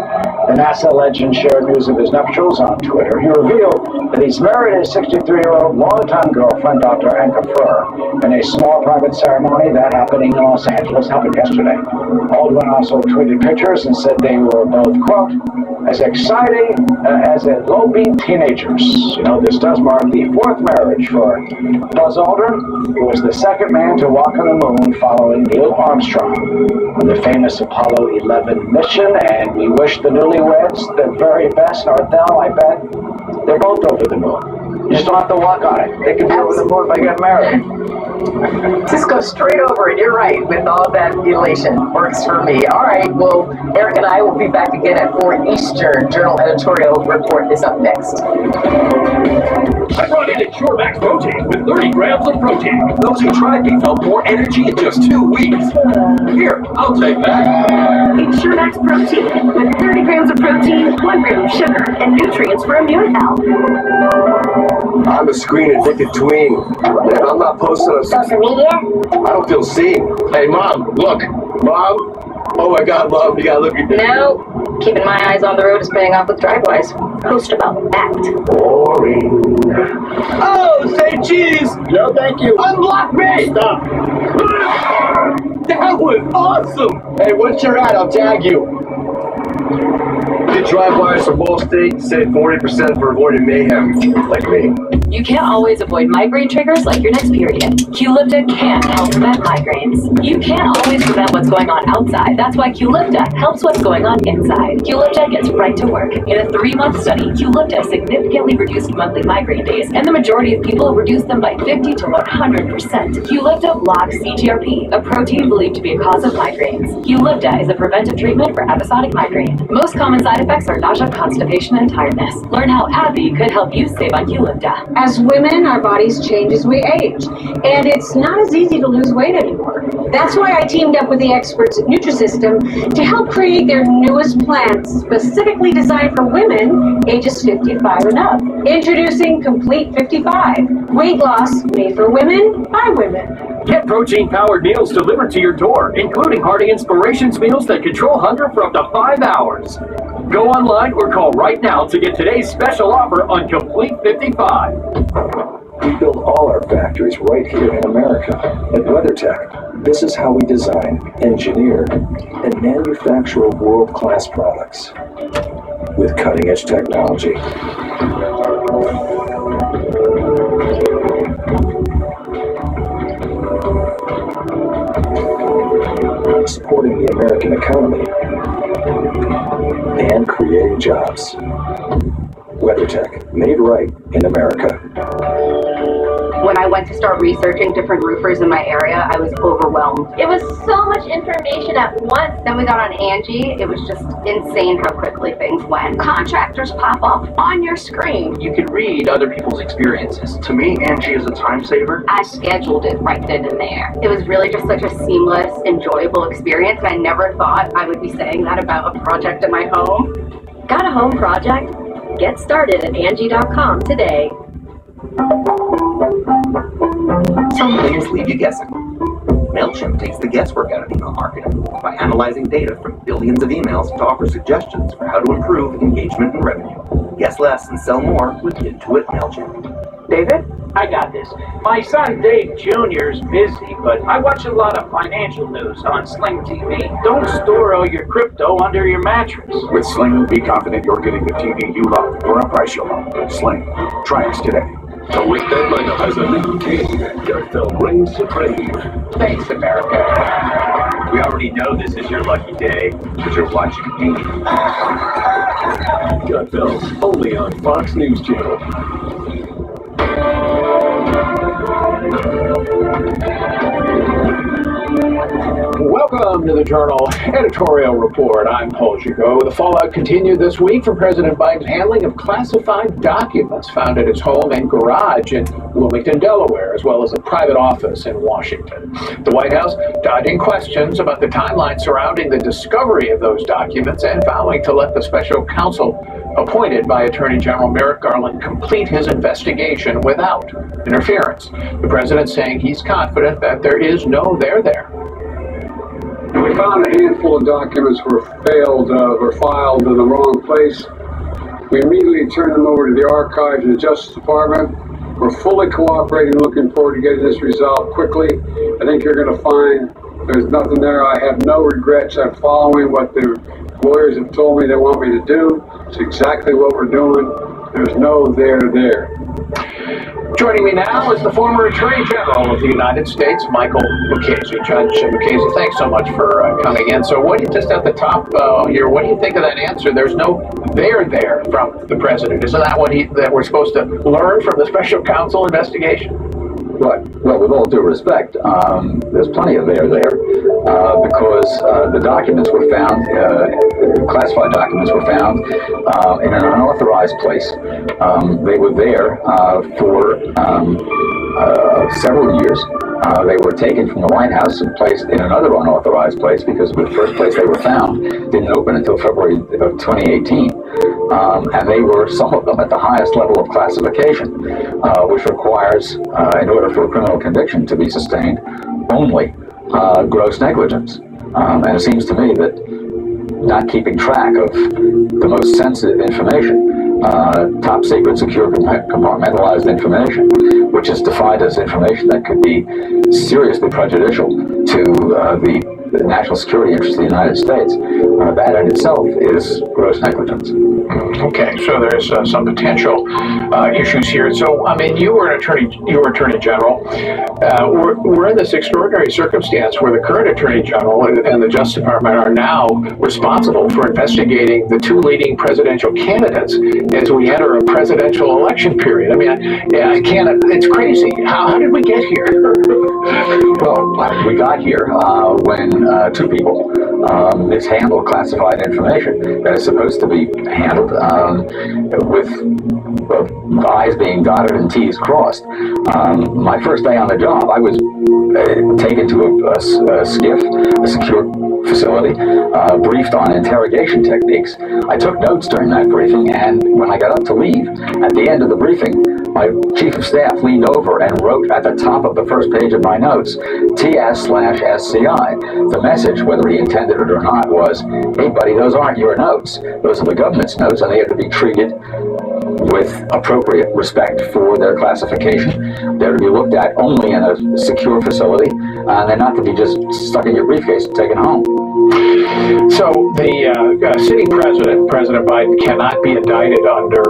The NASA legend shared news of his nuptials on Twitter. He revealed that he's married his 63-year-old longtime girlfriend, Dr. Anka Furr, in a small private ceremony that happening in Los Angeles happened yesterday. Aldrin also tweeted pictures and said they were both, quote, as exciting as low-beat teenagers. You know, this does mark the fourth marriage for Buzz Aldrin, who was the second man to walk on the moon following Neil Armstrong on the famous Apollo 11 mission, and we wish the newlyweds the very best. Arthel, I bet they're both over the moon. You just don't have to walk on it. They can be over the moon if they get married. Cisco go straight over it. You're right, with all that elation. Works for me. All right, well, Eric and I will be back again at 4 Eastern. Journal editorial report is up next. I brought in a Sure Max protein with 30 grams of protein. Those who tried me felt more energy in just 2 weeks. Here, I'll take that. It's Sure Max protein with 30 grams of protein, 1 gram of sugar, and nutrients for immune health. I'm a screen-addicted tween, and if I'm not posting on social media, I don't feel seen. Hey, Mom, look. Mom? Oh my God, Mom, you gotta look at me. No, keeping my eyes on the road is paying off with Drivewise. Post about that. Boring. Oh, say cheese! No, thank you. Unblock me! Stop. That was awesome! Hey, once you're at, I'll tag you. Get Drivewise from Allstate, save 40% for avoiding mayhem, like me. You can't always avoid migraine triggers like your next period. Qlipta can help prevent migraines. You can't always prevent what's going on outside. That's why Qlipta helps what's going on inside. Qlipta gets right to work. In a 3-month study, Qlipta significantly reduced monthly migraine days, and the majority of people reduced them by 50 to 100%. Qlipta blocks CGRP, a protein believed to be a cause of migraines. Qlipta is a preventive treatment for episodic migraine. Most common side effects are nausea, constipation, and tiredness. Learn how AbbVie could help you save on Qlipta. As women, our bodies change as we age, and it's not as easy to lose weight anymore. That's why I teamed up with the experts at Nutrisystem to help create their newest plan specifically designed for women ages 55 and up. Introducing Complete 55, weight loss made for women by women. Get protein-powered meals delivered to your door, including hearty inspirations meals that control hunger for up to 5 hours. Go online or call right now to get today's special offer on Complete 55. We build all our factories right here in America. At WeatherTech, this is how we design, engineer, and manufacture world-class products with cutting-edge technology. Supporting the American economy and creating jobs. WeatherTech, made right in America. When I went to start researching different roofers in my area, I was overwhelmed. It was so much information at once. Then we got on Angie. It was just insane how quickly things went. Contractors pop up on your screen. You can read other people's experiences. To me, Angie is a time saver. I scheduled it right then and there. It was really just such a seamless, enjoyable experience. I never thought I would be saying that about a project in my home. Got a home project? Get started at Angie.com today. Some things leave you guessing. MailChimp takes the guesswork out of email marketing by analyzing data from billions of emails to offer suggestions for how to improve engagement and revenue. Guess less and sell more with Intuit MailChimp. David? I got this. My son Dave Jr. is busy, but I watch a lot of financial news on Sling TV. Don't store all your crypto under your mattress. With Sling, be confident you're getting the TV you love for a price you'll love. Sling. Try us today. So with that lineup as a new king, Gutfeld reigns supreme. Thanks, America. We already know this is your lucky day, because you're watching me. Gutfeld, only on Fox News Channel. Welcome to the Journal Editorial Report. I'm Paul Gigot. The fallout continued this week from President Biden's handling of classified documents found at his home and garage in Wilmington, Delaware, as well as a private office in Washington. The White House dodging questions about the timeline surrounding the discovery of those documents and vowing to let the special counsel appointed by Attorney General Merrick Garland complete his investigation without interference. The president saying he's confident that there is no there there. We found a handful of documents were filed in the wrong place. We immediately turned them over to the archives and the Justice Department. We're fully cooperating, looking forward to getting this resolved quickly. I think you're going to find there's nothing there. I have no regrets. I'm following what the lawyers have told me they want me to do. It's exactly what we're doing. There's no there there. Joining me now is the former Attorney General of the United States, Michael Mukasey. Judge Mukasey, thanks so much for coming in. So what do you, just at the top here, what do you think of that answer? There's no there from the president. Isn't that what that we're supposed to learn from the special counsel investigation? Well, with all due respect, there's plenty of there because the documents were found, classified documents were found in an unauthorized place. They were there for several years. They were taken from the White House and placed in another unauthorized place because the first place they were found didn't open until February of 2018. And they were, some of them, at the highest level of classification, which requires, in order for a criminal conviction to be sustained, only gross negligence. And it seems to me that not keeping track of the most sensitive information, top secret, secure, compartmentalized information, which is defined as information that could be seriously prejudicial to the national security interests of the United States, that in itself is gross negligence. Okay, so there's some potential issues here. So, I mean, you were Attorney General. We're in this extraordinary circumstance where the current Attorney General and the Justice Department are now responsible for investigating the two leading presidential candidates as we enter a presidential election period. I mean, I can't. It's crazy. How did we get here? Well, we got here when two people mishandled classified information that is supposed to be handled with I's being dotted and T's crossed. My first day on the job, I was taken to a SCIF, a secure facility, briefed on interrogation techniques. I took notes during that briefing, and when I got up to leave, at the end of the briefing, my chief of staff leaned over and wrote at the top of the first page of my notes, TS/SCI. The message, whether he intended it or not, was, hey buddy, those aren't your notes. Those are the government's notes, and they have to be treated with appropriate respect for their classification. They're to be looked at only in a secure facility, and they're not to be just stuck in your briefcase and taken home. So the sitting President Biden, cannot be indicted under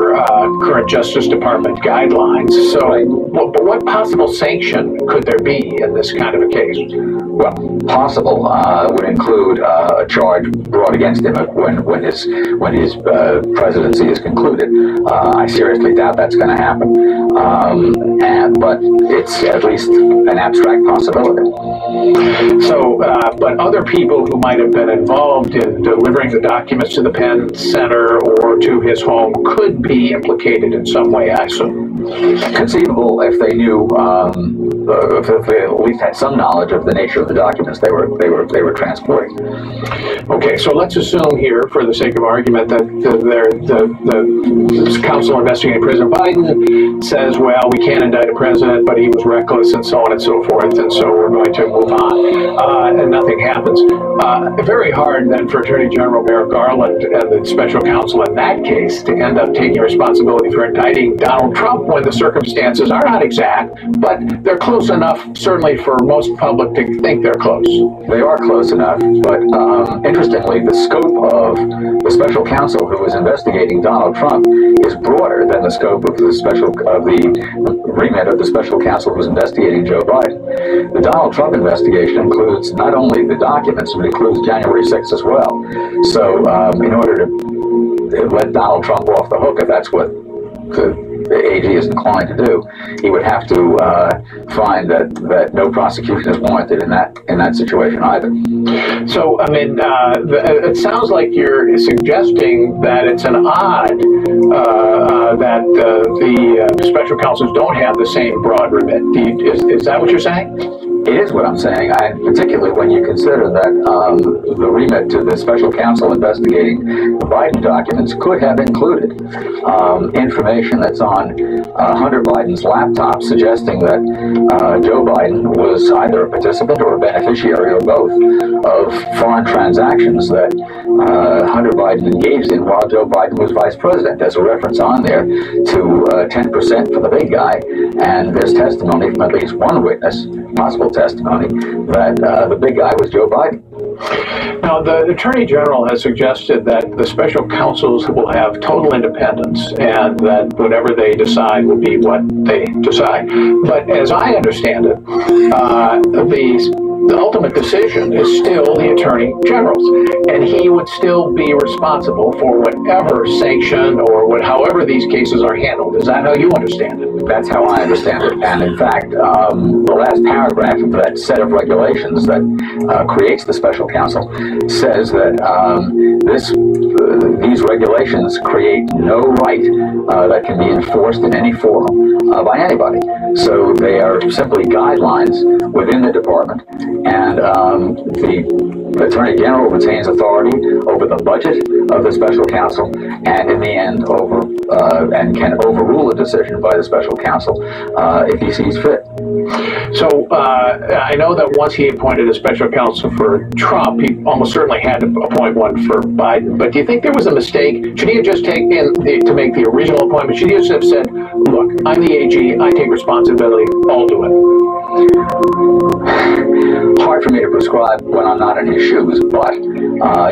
current Justice Department guidelines. So what possible sanction could there be in this kind of a case? Well, possible would include a charge brought against him when his presidency is concluded. I seriously doubt that's going to happen, but it's at least an abstract possibility. So, but other people who might have been involved in delivering the documents to the Penn Center or to his home could be implicated in some way, I assume. Conceivable if they knew, if they at least had some knowledge of the nature of the documents they were transporting. Okay, so let's assume here, for the sake of argument, that the counsel investigating President Biden says, well, we can't indict a president, but he was reckless and so on and so forth, and so we're going to move on, and nothing happens. Very hard then for Attorney General Merrick Garland and the special counsel in that case to end up taking responsibility for indicting Donald Trump when the circumstances are not exact, but they're close enough, certainly for most public to think they're close. They are close enough, but interestingly, the scope of the special counsel who is investigating Donald Trump is broader than the scope of the remit of the special counsel who's investigating Joe Biden. The Donald Trump investigation includes not only the documents, but includes January 6th as well. So in order to let Donald Trump off the hook, if that's what the AG is inclined to do, he would have to find that no prosecution is warranted in that situation either. So, I mean, it sounds like you're suggesting that it's an odd that the special counsels don't have the same broad remit. Is that what you're saying? It is what I'm saying, particularly when you consider that the remit to the special counsel investigating the Biden documents could have included information that's on Hunter Biden's laptop suggesting that Joe Biden was either a participant or a beneficiary or both of foreign transactions that Hunter Biden engaged in while Joe Biden was vice president. There's a reference on there to 10% for the big guy, and there's testimony from at least one witness, possible testimony, that the big guy was Joe Biden. Now, the Attorney General has suggested that the special counsels will have total independence and that whatever they decide will be what they decide. But as I understand it, the the ultimate decision is still the Attorney General's, and he would still be responsible for whatever sanction or however these cases are handled. Is that how you understand it? That's how I understand it. And in fact, the last paragraph of that set of regulations that creates the special counsel says that these regulations create no right that can be enforced in any forum by anybody. So they are simply guidelines within the department, and the Attorney General retains authority over the budget of the special counsel, and in the end and can overrule a decision by the special counsel if he sees fit. So I know that once he appointed a special counsel for Trump, he almost certainly had to appoint one for Biden. But do you think there was a mistake? Should he have just taken to make the original appointment? Should he just have said, "Look, I'm the AG. I take responsibility. I'll do it"? Hard for me to prescribe when I'm not in his shoes, but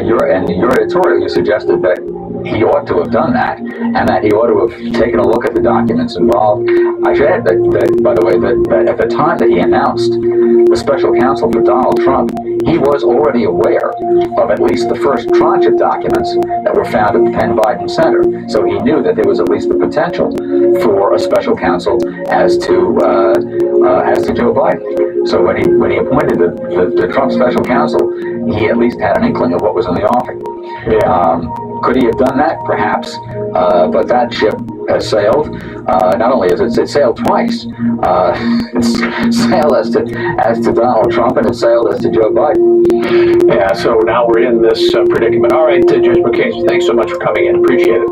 your editorial, you suggested that he ought to have done that, and that he ought to have taken a look at the documents involved. I should add that by the way, that at the time that he announced the special counsel for Donald Trump, he was already aware of at least the first tranche of documents that were found at the Penn Biden Center. So he knew that there was at least the potential for a special counsel as to Joe Biden. So when he appointed the Trump special counsel, he at least had an inkling of what was in the offing. Yeah. Could he have done that? Perhaps. But that ship has sailed. Not only has it sailed twice. It's sailed as to Donald Trump, and it's sailed as to Joe Biden. Yeah, so now we're in this predicament. All right, Judge McCasey, thanks so much for coming in. Appreciate it.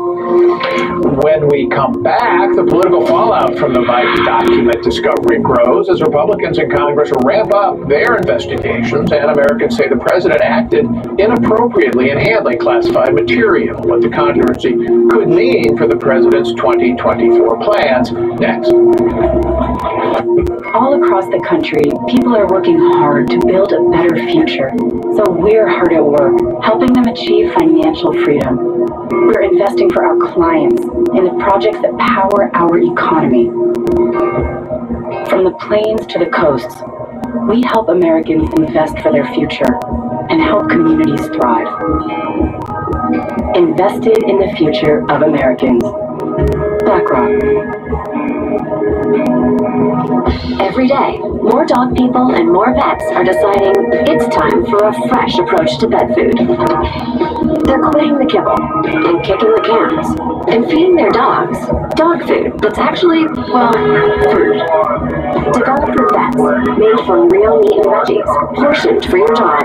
When we come back, the political fallout from the Biden document discovery grows as Republicans in Congress ramp up their investigations, and Americans say the president acted inappropriately in handling classified material. What the controversy could mean for the president's 2024 plans. Next. All across the country, people are working hard to build a better future. So we're hard at work, helping them achieve financial freedom. We're investing for our clients in the projects that power our economy. From the plains to the coasts, we help Americans invest for their future and help communities thrive. Invested in the future of Americans. BlackRock. Every day, more dog people and more vets are deciding it's time for a fresh approach to pet food. They're quitting the kibble and kicking the cans and feeding their dogs dog food that's actually, well, food. Developed for vets, made from real meat and veggies, portioned for your dog,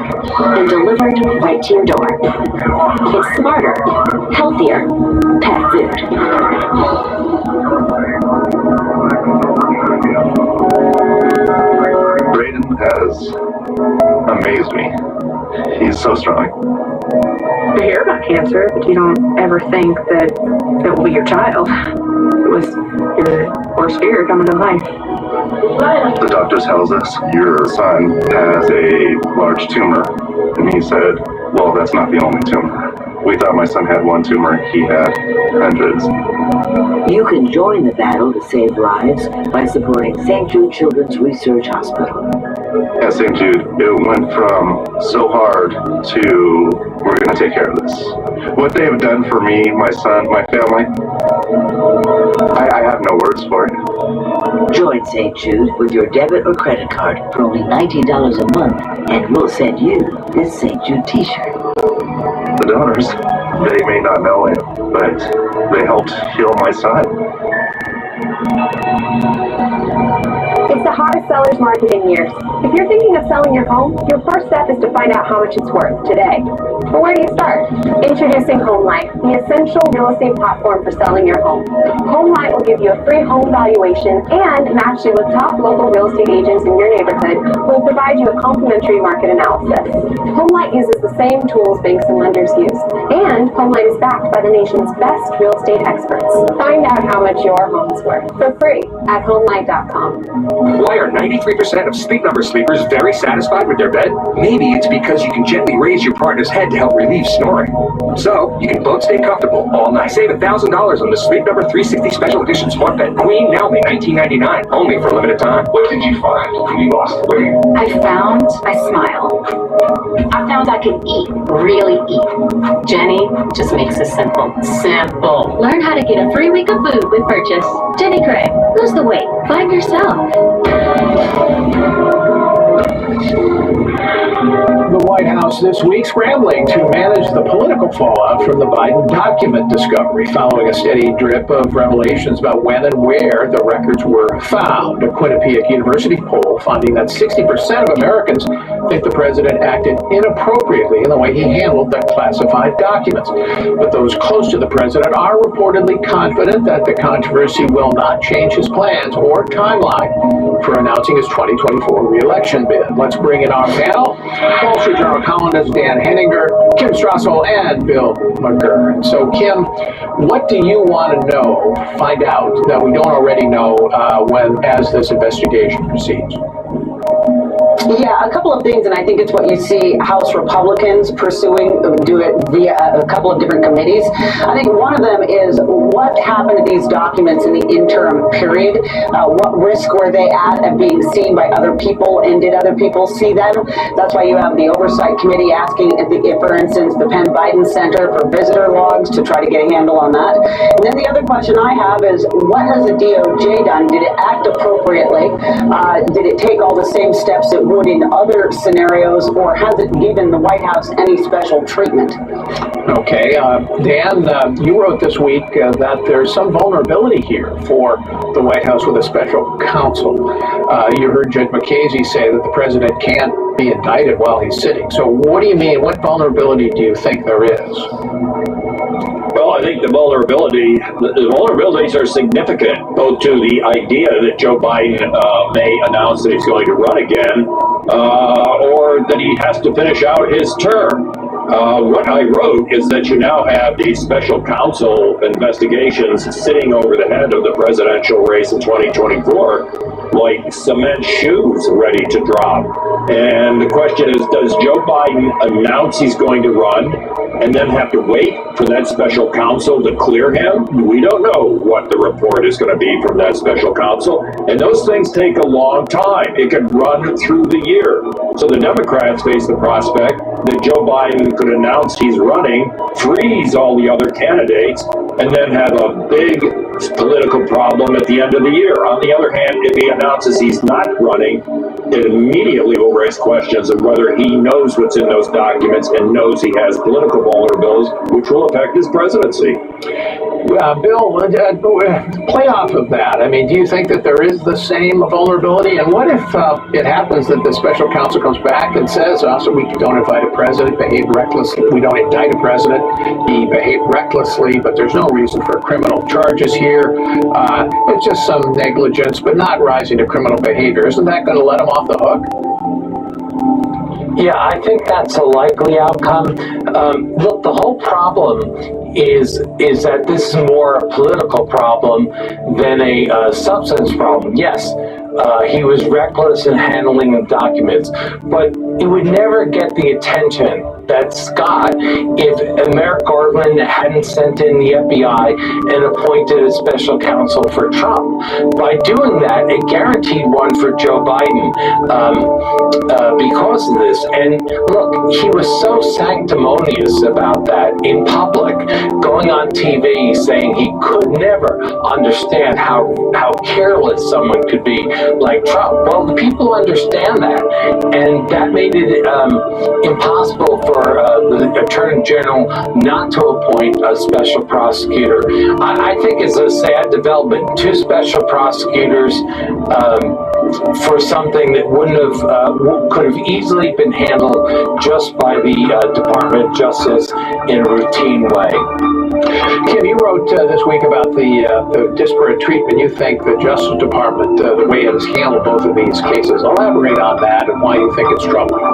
and delivered right to your door. It's smarter, healthier pet food. Brayden has amazed me. He's so strong. You hear about cancer, but you don't ever think that it will be your child. It was your worst fear coming to life. The doctor tells us your son has a large tumor, and he said, well, that's not the only tumor. We thought my son had one tumor, he had hundreds. You can join the battle to save lives by supporting St. Jude Children's Research Hospital. At St. Jude, it went from so hard to, we're going to take care of this. What they have done for me, my son, my family, I have no words for it. Join St. Jude with your debit or credit card for only $19 a month, and we'll send you this St. Jude t-shirt. The donors, they may not know it, but they helped heal my son. It's the hottest seller's market in years. If you're thinking of selling your home, your first step is to find out how much it's worth today. But where do you start? Introducing HomeLight, the essential real estate platform for selling your home. HomeLight will give you a free home valuation and match you with top local real estate agents in your neighborhood who will provide you a complimentary market analysis. HomeLight uses the same tools banks and lenders use. And HomeLight is backed by the nation's best real estate experts. Find out how much your home's worth for free at HomeLight.com. Why are 93% of Sleep Number sleepers very satisfied with their bed? Maybe it's because you can gently raise your partner's head to help relieve snoring. So, you can both stay comfortable all night. Save $1,000 on the Sleep Number 360 Special Edition Smart Bed. Queen, now only $19.99, only for a limited time. What did you find when you lost the weight? I found I smile. I found I can eat, really eat. Jenny just makes it simple. Simple. Learn how to get a free week of food with purchase. Jenny Craig, lose the weight. Find yourself. The White House this week scrambling to manage the political fallout from the Biden document discovery following a steady drip of revelations about when and where the records were found. A Quinnipiac University poll finding that 60% of Americans think the president acted inappropriately in the way he handled the classified documents. But those close to the president are reportedly confident that the controversy will not change his plans or timeline for announcing his 2024 re-election bid. Let's bring in our panel. Wall Street Journal columnist Dan Henninger, Kim Strassel, and Bill McGurn. So, Kim, what do you want to know, find out that we don't already know as this investigation proceeds? Yeah, a couple of things, and I think it's what you see House Republicans pursuing, do it via a couple of different committees. I think one of them is what happened to these documents in the interim period? What risk were they at of being seen by other people, and did other people see them? That's why you have the Oversight Committee asking, if, for instance, the Penn Biden Center for visitor logs to try to get a handle on that. And then the other question I have is, what has the DOJ done? Did it act appropriately? Did it take all the same steps it would in other scenarios, or has it given the White House any special treatment? Okay, Dan, you wrote this week that there's some vulnerability here for the White House with a special counsel. You heard Judge McCasey say that the president can't be indicted while he's sitting. So what do you mean? What vulnerability do you think there is? Well, I think the vulnerabilities are significant, both to the idea that Joe Biden may announce that he's going to run again, or that he has to finish out his term. What I wrote is that you now have these special counsel investigations sitting over the head of the presidential race in 2024 like cement shoes ready to drop. And the question is, does Joe Biden announce he's going to run and then have to wait for that special counsel to clear him? We don't know what the report is going to be from that special counsel, and those things take a long time. It could run through the year. So the Democrats face the prospect that Joe Biden could announce he's running, freeze all the other candidates, and then have a big political problem at the end of the year. On the other hand, if he announces he's not running, it immediately will raise questions of whether he knows what's in those documents and knows he has political vulnerabilities, which will affect his presidency. Bill, play off of that. I mean, do you think that there is the same vulnerability? And what if it happens that the special counsel comes back and says, also, we don't invite a president, behaved recklessly. We don't indict a president. He behaved recklessly, but there's no reason for criminal charges here. It's just some negligence, but not rising to criminal behavior. Isn't that going to let him off the hook? Yeah, I think that's a likely outcome. Look, the whole problem is that this is more a political problem than a substance problem. Yes, he was reckless in handling the documents, but it would never get the attention that Scott if Merrick Garland hadn't sent in the FBI and appointed a special counsel for Trump. By doing that, it guaranteed one for Joe Biden because of this. And look, he was so sanctimonious about that in public, going on TV saying he could never understand how careless someone could be like Trump. Well, the people understand that, and that made it impossible for the Attorney General not to appoint a special prosecutor. I think it's a sad development. Two special prosecutors for something that could have easily been handled just by the Department of Justice in a routine way. Kim, you wrote this week about the disparate treatment you think the Justice Department, the way it has handled both of these cases. Elaborate on that and why you think it's troubling.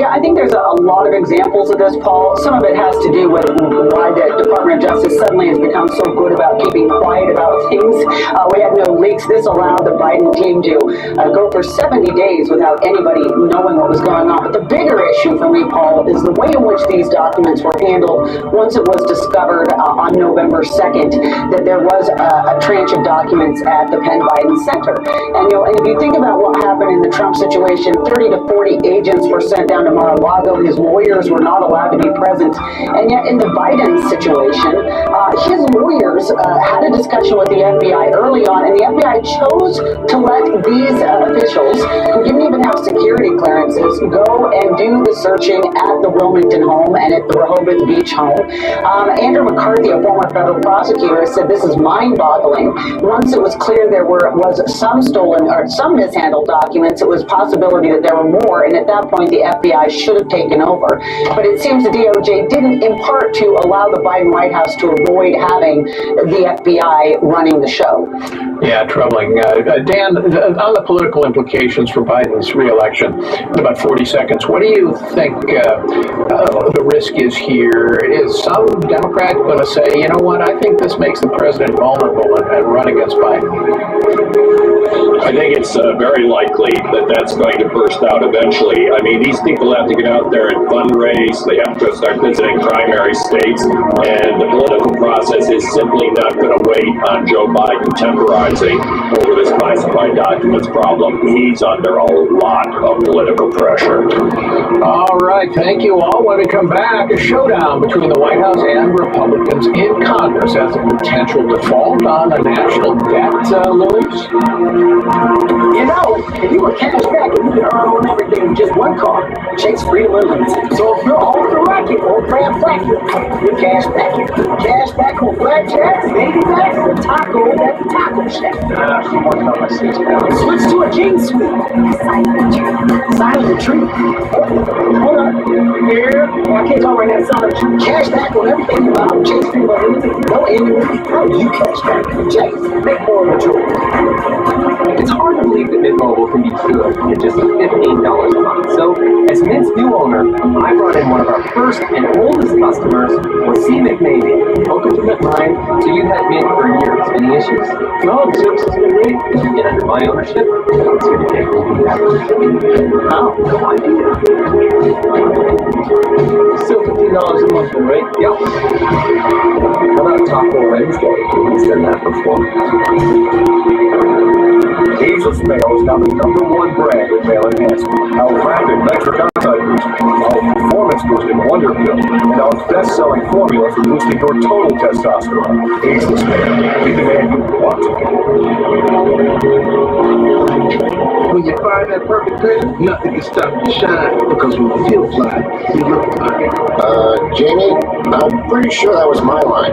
Yeah, I think there's a lot of examples of this, Paul. Some of it has to do with why the Department of Justice suddenly has become so good about keeping quiet about things. We had no leaks. This allowed the Biden team to go for 70 days without anybody knowing what was going on. But the bigger issue for me, Paul, is the way in which these documents were handled once it was discovered on November 2nd that there was a tranche of documents at the Penn Biden Center. And, and if you think about what happened in the Trump situation, 30 to 40 agents were sent down to Mar-a-Lago. His lawyers were not allowed to be present. And yet in the Biden situation, his lawyers had a discussion with the FBI early on, and the FBI chose to let these officials, who didn't even have security clearances, go and do the searching at the Wilmington home and at the Rehoboth Beach home. Andrew McCarthy, a former federal prosecutor, said this is mind-boggling. Once it was clear there was some stolen or some mishandled documents, it was a possibility that there were more, and at that point the FBI should have taken over. But it seems the DOJ didn't, in part, to allow the Biden White House to avoid having the FBI running the show. Yeah, troubling. Dan, on the political implications for Biden's reelection, in about 40 seconds, what do you think the risk is here? Is some Democrat going to say, you know what, I think this makes the president vulnerable and run against Biden? I think it's very likely that that's going to burst out eventually. I mean, these people have to get out there and fundraise. They have to start visiting primary states, and the political process is simply not going to wait on Joe Biden temporizing over this classified documents problem. He's under a lot of political pressure. All right, thank you all. When we come back, a showdown between the White House and Republicans in Congress as a potential default on the national debt looms. You know, if you were cash back and you could earn on everything with just one card, Chase Freedom Unlimited. So if you're off the racket or brand bracket, you're cash back. Cash back on blackjack, baby back, or taco at the taco shack. I'm working on my 6 pounds. Switch to a jeans suite. Side of the tree. Hold on. Here. Oh, I can't talk right now. Side of the tree. Cash back on everything you buy. Chase Freedom Unlimited. No enemy. How do you cash back? Chase. Make more of a choice. It's hard to believe that Mint Mobile can be good at just $15 a month. So, as Mint's new owner, I brought in one of our first and oldest customers, C. McNavy. Welcome to McMine. So you've had Mint for years. Any issues? No, the service has been great. Did you get under my ownership? It's going to take How? No idea. Still $15 a month, right? Yep. How about Taco Wednesday? He's done that before. Ageless Mail's got the #1 brand in mail enhancement. Our rapid nitric oxide boost, our performance boosting Wonder Pill, and our best-selling formula for boosting your total testosterone. Ageless Mail, we demand you want. When you find that perfect pair, nothing can stop you shine. Because when you feel fly, you look fly. Jamie, I'm pretty sure that was my line.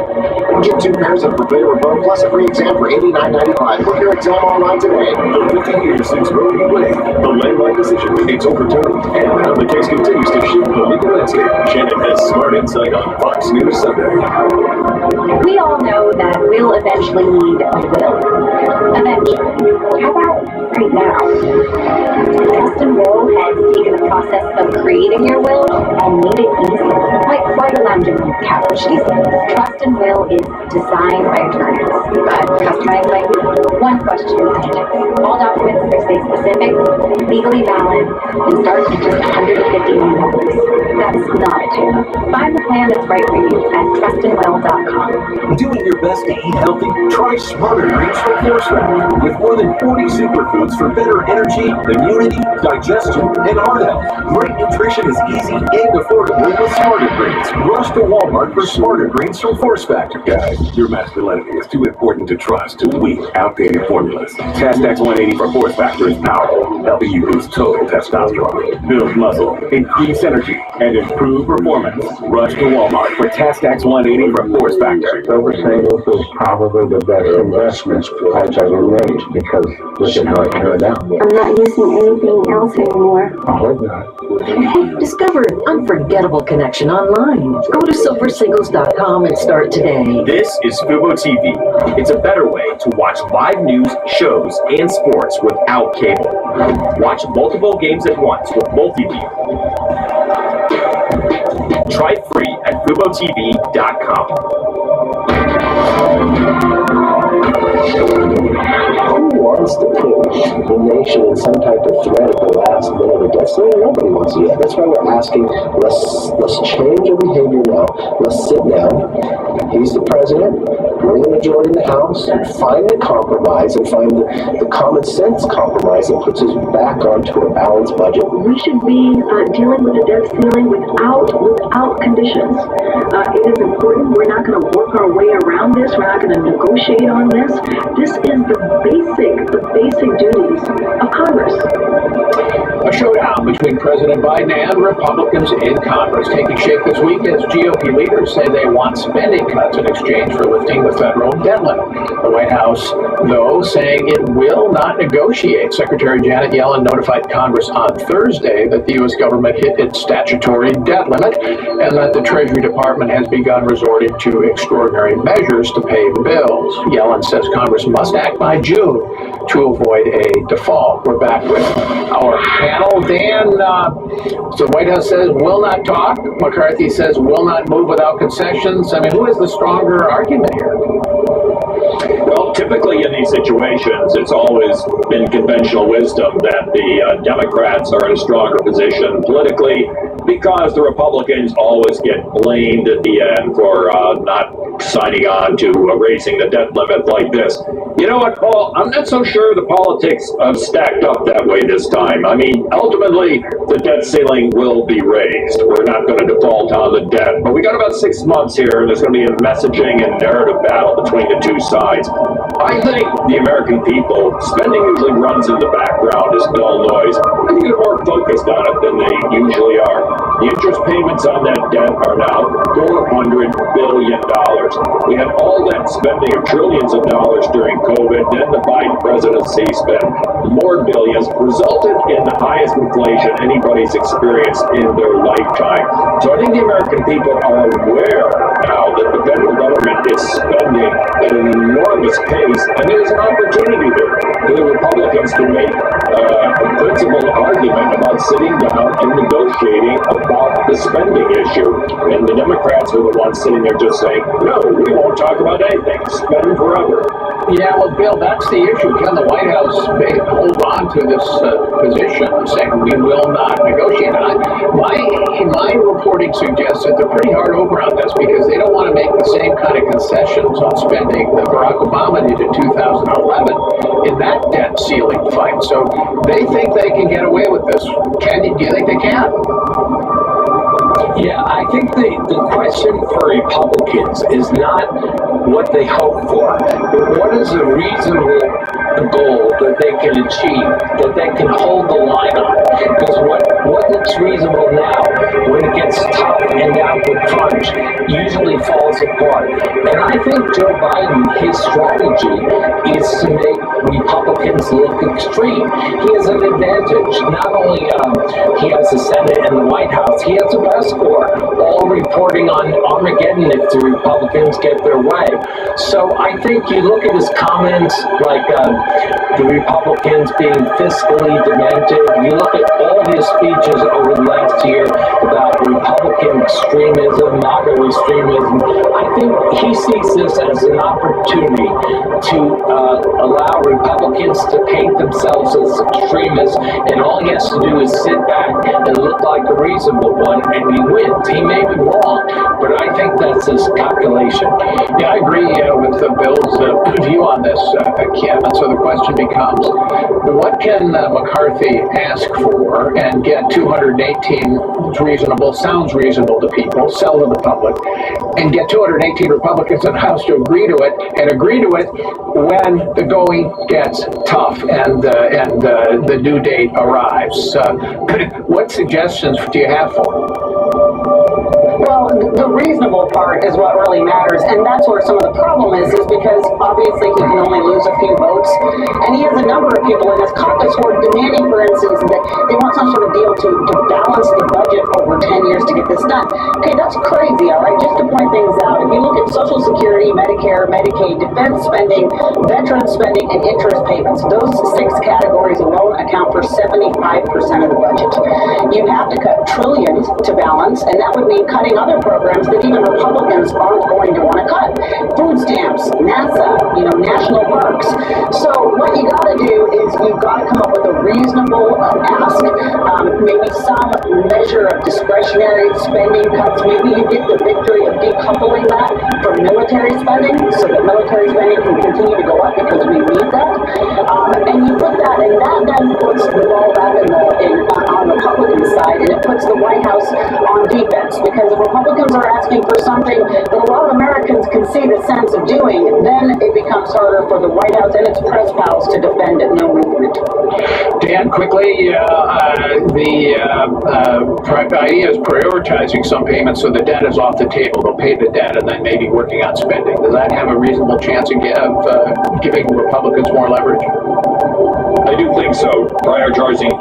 Get 2 pairs of Prevail Remote plus a free exam for $89.95. Book your exam online today. The 50 years since Roe v. Wade, the landmark decision, it's overturned, and now the case continues to shift the legal landscape. Shannon has smart insight on Fox News Sunday. We all know that we'll eventually need a will. Eventually. How about right now? Trustin Will has taken the process of creating your will and made it easy. Like flight lounging on the couch easy. Trustin Will is designed by attorneys, but customized by you. One question at a time. All documents are state specific, legally valid, and start at just $151. That's not a tip. Find the plan that's right for you at trustinwill.com. Doing your best to eat healthy? Try Smarter Greens from Force Factor. With more than 40 superfoods for better energy, immunity, digestion, and heart health. Great nutrition is easy and affordable with Smarter Greens. Rush to Walmart for Smarter Greens from Force Factor. Guys, your masculinity is too important to trust to weak, outdated formulas. Castax 180 from Force Factor is powerful, helping you boost total testosterone, build muscle, increase energy, and improve performance. Rush to Walmart for Castax 180 from Force Factor. Silver Singles is probably the best investments I've ever made because look at how it turned out. I'm not using anything else anymore. I hope not. Discover an unforgettable connection online. Go to silversingles.com and start today. This is Fubo TV. It's a better way to watch live news, shows, and sports without cable. Watch multiple games at once with multi-view. Try it free at FuboTV.com. Who wants to put the nation in some type of threat at the last minute of death? Nobody wants to do that. That's why we're asking, let's change our behavior now. Let's sit down. He's the president. We're the majority in the House. Find the compromise and find the common sense compromise that puts us back onto a balanced budget. We should be dealing with the debt ceiling without conditions. It is important. We're not going to work our way around this. We're not going to negotiate on this. This is the basic duties of Congress. A showdown between President Biden and Republicans in Congress taking shape this week as GOP leaders say they want spending cuts in exchange for lifting the federal debt limit. The White House, though, saying it will not negotiate. Secretary Janet Yellen notified Congress on Thursday that the U.S. government hit its statutory debt limit and that the Treasury Department has begun resorting to extraordinary measures to pay the bills. Yellen says Congress must act by June to avoid a default. We're back with our panel. Dan, so the White House says will not talk. McCarthy says will not move without concessions. I mean, who has the stronger argument here? Well, typically in these situations, it's always been conventional wisdom that the Democrats are in a stronger position politically because the Republicans always get blamed at the end for not signing on to raising the debt limit like this. You know what, Paul? I'm not so sure the politics have stacked up that way this time. I mean, ultimately, the debt ceiling will be raised. We're not going to default on the debt. But we got about 6 months here, and there's going to be a messaging and narrative battle between the two sides. I think the American people, spending usually runs in the background as dull noise. I think they're more focused on it than they usually are. The interest payments on that debt are now $400 billion. We had all that spending of trillions of dollars during COVID, then the Biden presidency spent more billions, resulted in the highest inflation anybody's experienced in their lifetime. So I think the American people are aware now that the federal government is spending at an enormous pace, and there's an opportunity there for the Republicans to make a principled argument about sitting down and negotiating about the spending issue. And the Democrats are the ones sitting there just saying, no, we won't talk about anything. Spend forever. Yeah, well, Bill, that's the issue. Can the White House hold on to this position, saying we will not negotiate? My reporting suggests that they're pretty hard over on this because they don't want to make the same kind of concessions on spending that Barack Obama did in 2011 in that debt ceiling fight. So they think they can get away with this. Do you think they can? Yeah, I think the question for Republicans is not what they hope for, but what is a reasonable goal that they can achieve, that they can hold the line on. Because what looks reasonable now, when it gets tough and down to crunch, usually falls apart. And I think Joe Biden, his strategy is to make Republicans look extreme. He has an advantage. Not only he has the Senate and the White House, he has the press corps, all reporting on Armageddon if the Republicans get their way. So I think you look at his comments like the Republicans being fiscally demented. You look at all his speeches over the last year about Republican extremism, MAGA extremism. I think he sees this as an opportunity to allow Republicans to paint themselves as extremists, and all he has to do is sit back and look like a reasonable one, and he wins. He may be wrong, but I think that's his calculation. Yeah, I agree with Bill's view on this, Kim. And so the question becomes, what can McCarthy ask for and get 218 reasonable, sounds reasonable to people, sell to the public, and get 218 Republicans in the House to agree to it, and agree to it when the going gets tough and the due date arrives. What suggestions do you have for him? Well, the reasonable part is what really matters, and that's where some of the problem is because obviously he can only lose a few votes, and he has a number of people in his caucus who are demanding, for instance, that they want some sort of deal to balance the budget over 10 years to get this done. Okay, that's crazy, all right? Just to point things out, if you look at Social Security, Medicare, Medicaid, defense spending, veteran spending, and interest payments, those 6 categories alone account for 75% of the budget. You have to cut trillions to balance, and that would mean cutting cutting other programs that even Republicans aren't going to want to cut. Food stamps, NASA, national parks. So what you got to do is you've got to come up with a reasonable ask, maybe some measure of discretionary spending cuts. Maybe you get the victory of decoupling that from military spending so that military spending can continue to go up because we need that. And you put that, and that then puts the ball back on the Republican side, and it puts the White House on defense. Because if Republicans are asking for something that a lot of Americans can see the sense of doing, then it becomes harder for the White House and its press pals to defend at no movement. Dan, quickly, the idea is prioritizing some payments so the debt is off the table. They'll pay the debt and then maybe working on spending. Does that have a reasonable chance of giving Republicans more leverage? I do think so. Prioritizing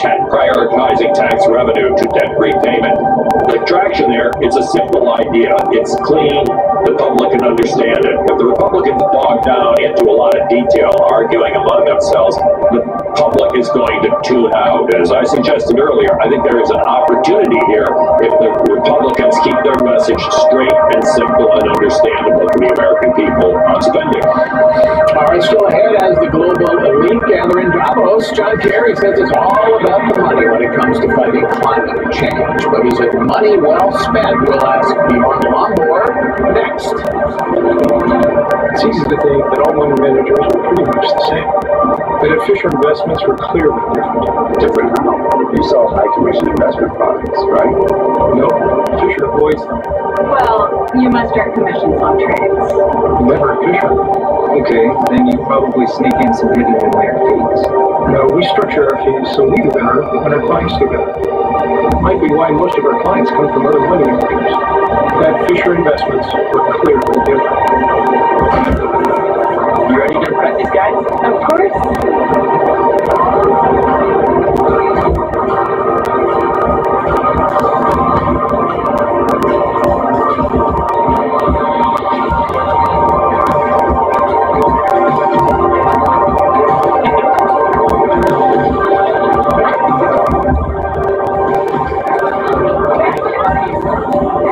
tax revenue to debt repayment. The traction there, it's a simple idea. It's clean. The public can understand it. If the Republicans bog down into a lot of detail, arguing among themselves, the public is going to tune out. As I suggested earlier, I think there is an opportunity here if the Republicans keep their message straight and simple and understandable to the American people on spending. All right, still ahead as the global elite gather in Davos. John Kerry says it's all about the money when it comes to fighting climate change. But is it money well spent? We'll ask Bjorn Lomborg next. It's easy to think that all money managers are pretty much the same. But at Fisher Investments, we're clearly different. Different how? You sell high commission investment products, right? No, Fisher avoids them. Well, you must earn commissions on trades. Never at Fisher. Okay, then you probably sneak in some hidden in their fees. No, we structure our fees so we do better and our clients do better. Might be why most of our clients come from other money managers. At Fisher Investments, we're clearly different. You ready to impress these guys? Of course.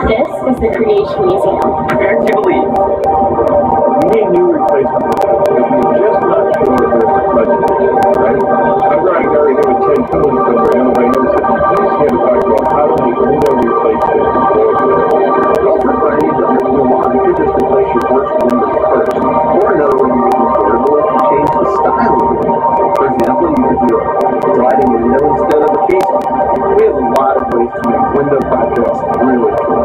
This is the Creation Museum. Prepared to believe. Needing new replacement if you're just not sure of their budget, right? I'm running very new at 10 tools for renovations. Please get talk about how to make window replacement more affordable. Go for it, you don't have to go on. You could just replace your worst window first. Or another way to make it affordable is to change the style of the window. For example, you could do a sliding window instead of a casement. We have a lot of ways to make window projects really cool.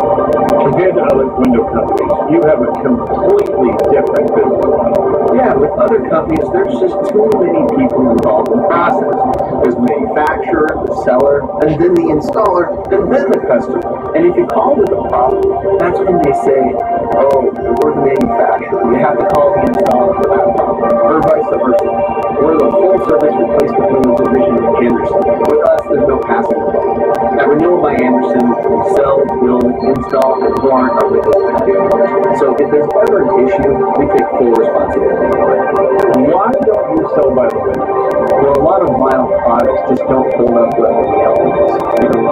Compared to other window companies, you have a completely different business model. Yeah, with other companies, there's just too many people involved in the process. There's the manufacturer, the seller, and then the installer, and then the customer. And if you call with a problem, that's when they say, oh, we're the manufacturer. You have to call the installer for that problem. Or vice versa. We're the full-service replacement window division of Anderson. With us, there's no passing involved. At Renewal by Anderson, we sell, build, install, and warrant our windows. So if there's ever an issue, we take full responsibility. Why don't you sell by the windows? Well, a lot of vinyl products just don't hold up well in the elements.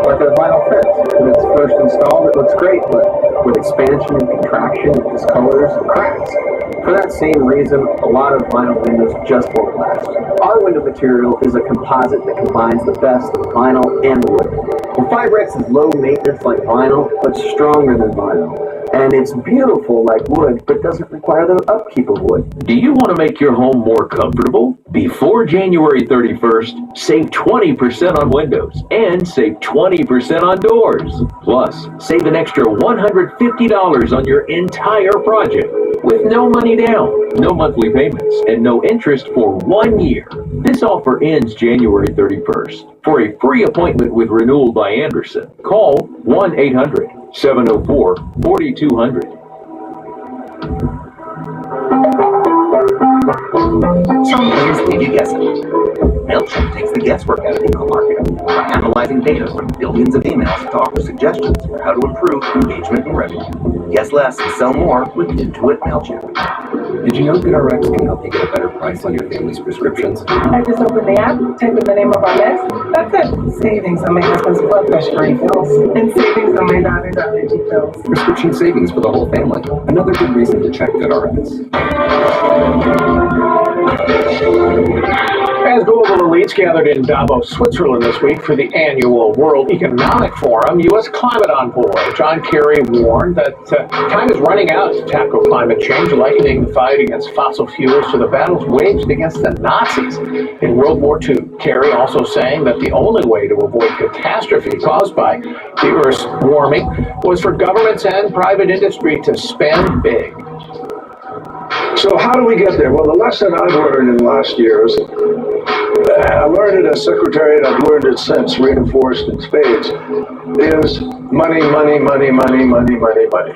Like a vinyl fence. When it's first installed, it looks great, but with expansion and contraction, it discolors and cracks. For that same reason, a lot of vinyl windows just won't last. Our window material is a composite that combines the best of vinyl and wood. Well, Fibrex is low maintenance like vinyl, but stronger than vinyl. And it's beautiful like wood, but doesn't require the upkeep of wood. Do you want to make your home more comfortable? Before January 31st, save 20% on windows and save 20% on doors. Plus, save an extra $150 on your entire project with no money down, no monthly payments, and no interest for 1 year. This offer ends January 31st. For a free appointment with Renewal by Anderson, call 1-800-704-4200. Some things leave you guessing. MailChimp takes the guesswork out of email marketing by analyzing data from billions of emails to offer suggestions for how to improve engagement and revenue. Guess less and sell more with Intuit MailChimp. Did you know GoodRx can help you get a better price on your family's prescriptions? I just opened the app, typed in the name of our meds. That's it. Savings on my husband's blood pressure refills. And savings on my daughter's allergy pills. Prescription savings for the whole family. Another good reason to check GoodRx. As global elites gathered in Davos, Switzerland this week for the annual World Economic Forum, U.S. climate envoy John Kerry warned that time is running out to tackle climate change, likening the fight against fossil fuels to the battles waged against the Nazis in World War II. Kerry also saying that the only way to avoid catastrophe caused by the Earth's warming was for governments and private industry to spend big. So how do we get there? Well, the lesson I've learned in the last years, I learned it as secretary and I've learned it since, reinforced in spades, is money, money, money, money, money, money, money.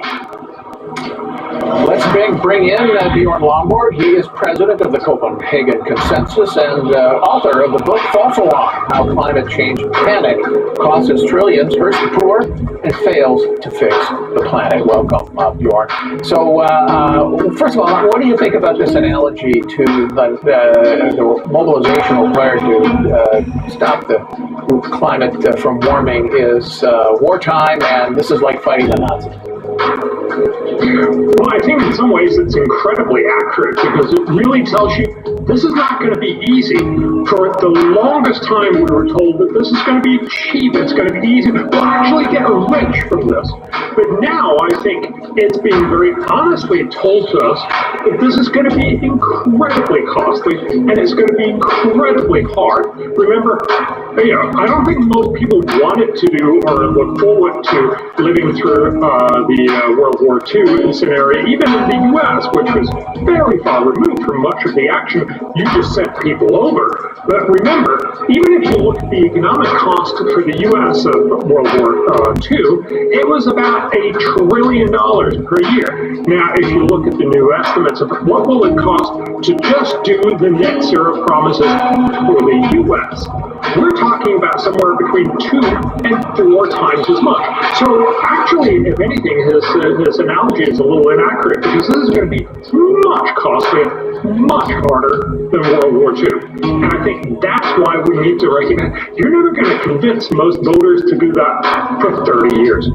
Let's bring in Bjorn Lomborg. He is president of the Copenhagen Consensus and author of the book False Alarm: How Climate Change Panic Costs Trillions, Hurts the Poor, and Fails to Fix the Planet. Welcome, Bjorn. So, first of all, what do you think about this analogy to the mobilization required to stop the climate from warming is wartime, and this is like fighting the Nazis? Well, I think in some ways it's incredibly accurate because it really tells you this is not going to be easy. For the longest time, we were told that this is going to be cheap, it's going to be easy, we'll actually get rich from this. But now I think it's being very honestly told to us that this is going to be incredibly costly and it's going to be incredibly hard. Remember, I don't think most people wanted to do or look forward to living through the World War II scenario, even in the U.S., which was very far removed from much of the action. You just sent people over. But remember, even if you look at the economic cost for the U.S. of World War II, it was about $1 trillion per year. Now, if you look at the new estimates of what will it cost to just do the net zero promises for the U.S., we're talking about somewhere between 2 and 4 times as much. So actually, if anything, his analogy is a little inaccurate because this is going to be much costlier, much harder than World War II. And I think that's why we need to recognize you're never going to convince most voters to do that for 30 years.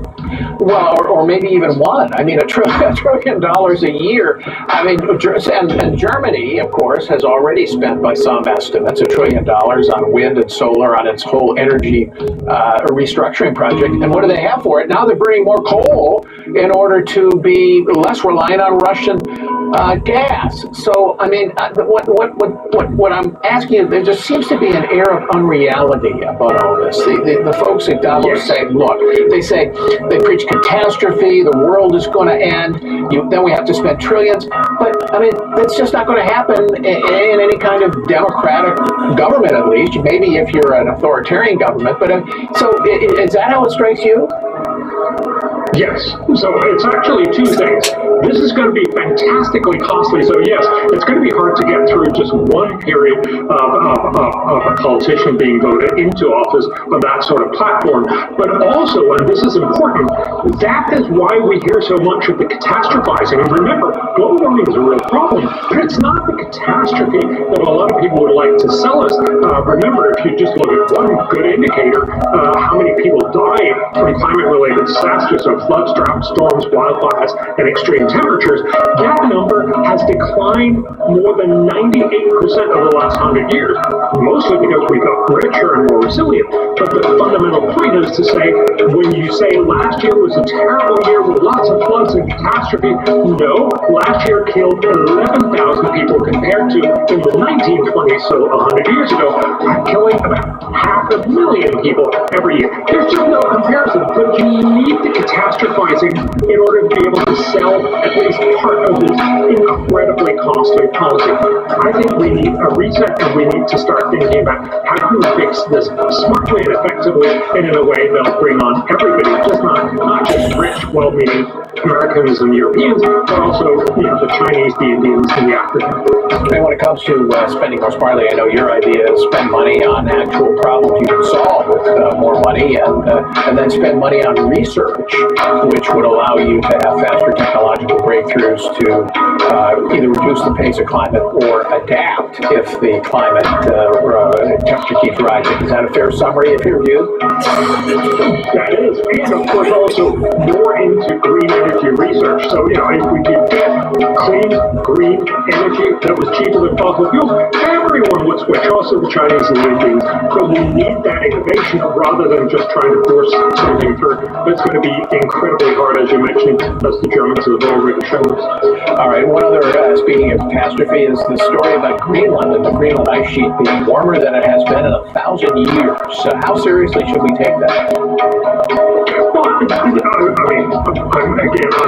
Well, or maybe even one. I mean, $1 trillion a year. I mean, and Germany, of course, has already spent, by some estimates, $1 trillion on wind and solar on its whole energy restructuring project. And what do they have for it? Now they're burning more coal in order to be less reliant on Russian gas. So, I mean, what I'm asking you, there just seems to be an air of unreality about all this. The folks at Davos say, look, they preach catastrophe, the world is going to end, then we have to spend trillions. But, I mean, that's just not going to happen in any kind of democratic government, at least. Maybe if you're an authoritarian government. But so is that how it strikes you? Yes. So it's actually 2 things. This is going to be fantastically costly. So yes, it's going to be hard to get through just one period of a politician being voted into office on that sort of platform. But also, and this is important, that is why we hear so much of the catastrophizing. And remember, global warming is a real problem, but it's not the catastrophe that a lot of people would like to sell us. Remember, if you just look at one good indicator, how many people die from climate-related disasters, so floods, droughts, storms, wildfires, and extreme temperatures, that number has declined more than 98% over the last 100 years, mostly because we got richer and more resilient. But the fundamental point is to say, when you say last year was a terrible year with lots of floods and catastrophe, no, last year killed 11,000 people compared to in the 1920s, so 100 years ago, killing about 500,000 people every year. There's just no comparison, but you need the catastrophizing in order to be able to sell at least part of this incredibly costly policy. I think we need a reset and we need to start thinking about how can we fix this smartly and effectively and in a way that'll bring on everybody, just not just rich, well-meaning Americans and Europeans, but also the Chinese, the Indians, and the Africans. And when it comes to spending more smartly, I know your idea is spend money on actual problems you can solve with more money, and then spend money on research, which would allow you to have faster technological breakthroughs to either reduce the pace of climate or adapt if the climate temperature keeps rising. Is that a fair summary of your view? That is, and of course also more into green energy research. So, if we could get clean, green energy that was cheaper than fossil fuels, everyone would switch, also the Chinese and the Indians. So we need that innovation rather than just trying to force something through. That's going to be incredibly hard, as you mentioned, as the Germans have already shown us. All right, one other, speaking of catastrophe, is the story about Greenland and the Greenland ice sheet being warmer than it has been in 1,000 years. How seriously should we take that? Well, I'm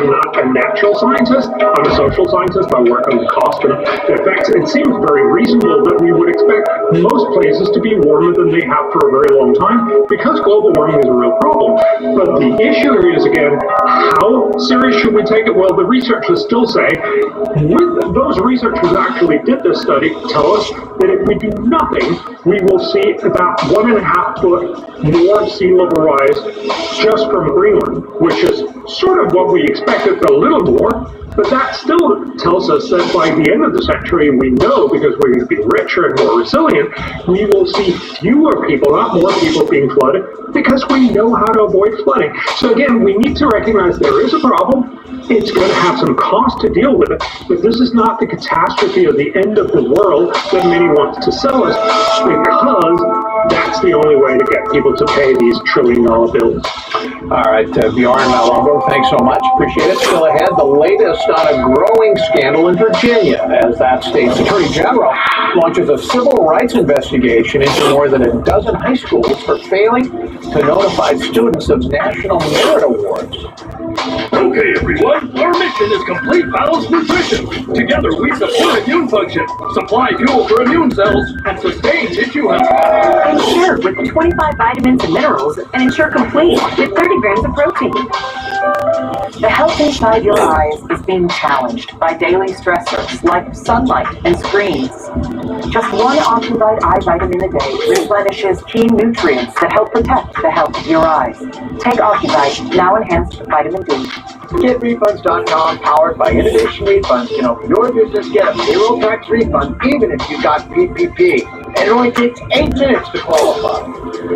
not a natural scientist. I'm a social scientist. I work on the cost and effects. It seems very reasonable that we would expect most places to be warmer than they have for a very long time because global warming is a real problem. But the issue here is, again, how serious should we take it? Well, the researchers still say, those researchers who actually did this study tell us that if we do nothing, we will see about 1.5 foot more sea level rise just from Greenland, which is sort of what we expected, a little more. But that still tells us that by the end of the century, we know, because we're going to be richer and more resilient, we will see fewer people, not more people, being flooded, because we know how to avoid flooding. So again, we need to recognize there is a problem. It's going to have some cost to deal with it, but this is not the catastrophe of the end of the world that many want to sell us, because that's the only way to get people to pay these $1 trillion bills. All right, Bjorn Malongo, thanks so much. Appreciate it. Still ahead, the latest on a growing scandal in Virginia, as that state's Attorney General launches a civil rights investigation into more than a dozen high schools for failing to notify students of National Merit Awards. Okay, everyone, our mission is complete balanced nutrition. Together, we support immune function, supply fuel for immune cells, and sustain tissue health. Ensure with 25 vitamins and minerals, and Ensure Complete with 30 grams of protein. The health inside your eyes is being challenged by daily stressors like sunlight and screens. Just one Ocuvite eye vitamin a day replenishes key nutrients that help protect the health of your eyes. Take Ocuvite, now enhanced with vitamin D. GetRefunds.com, powered by Innovation Refunds, can help your business get a payroll tax refund even if you got PPP. And it only takes 8 minutes to qualify.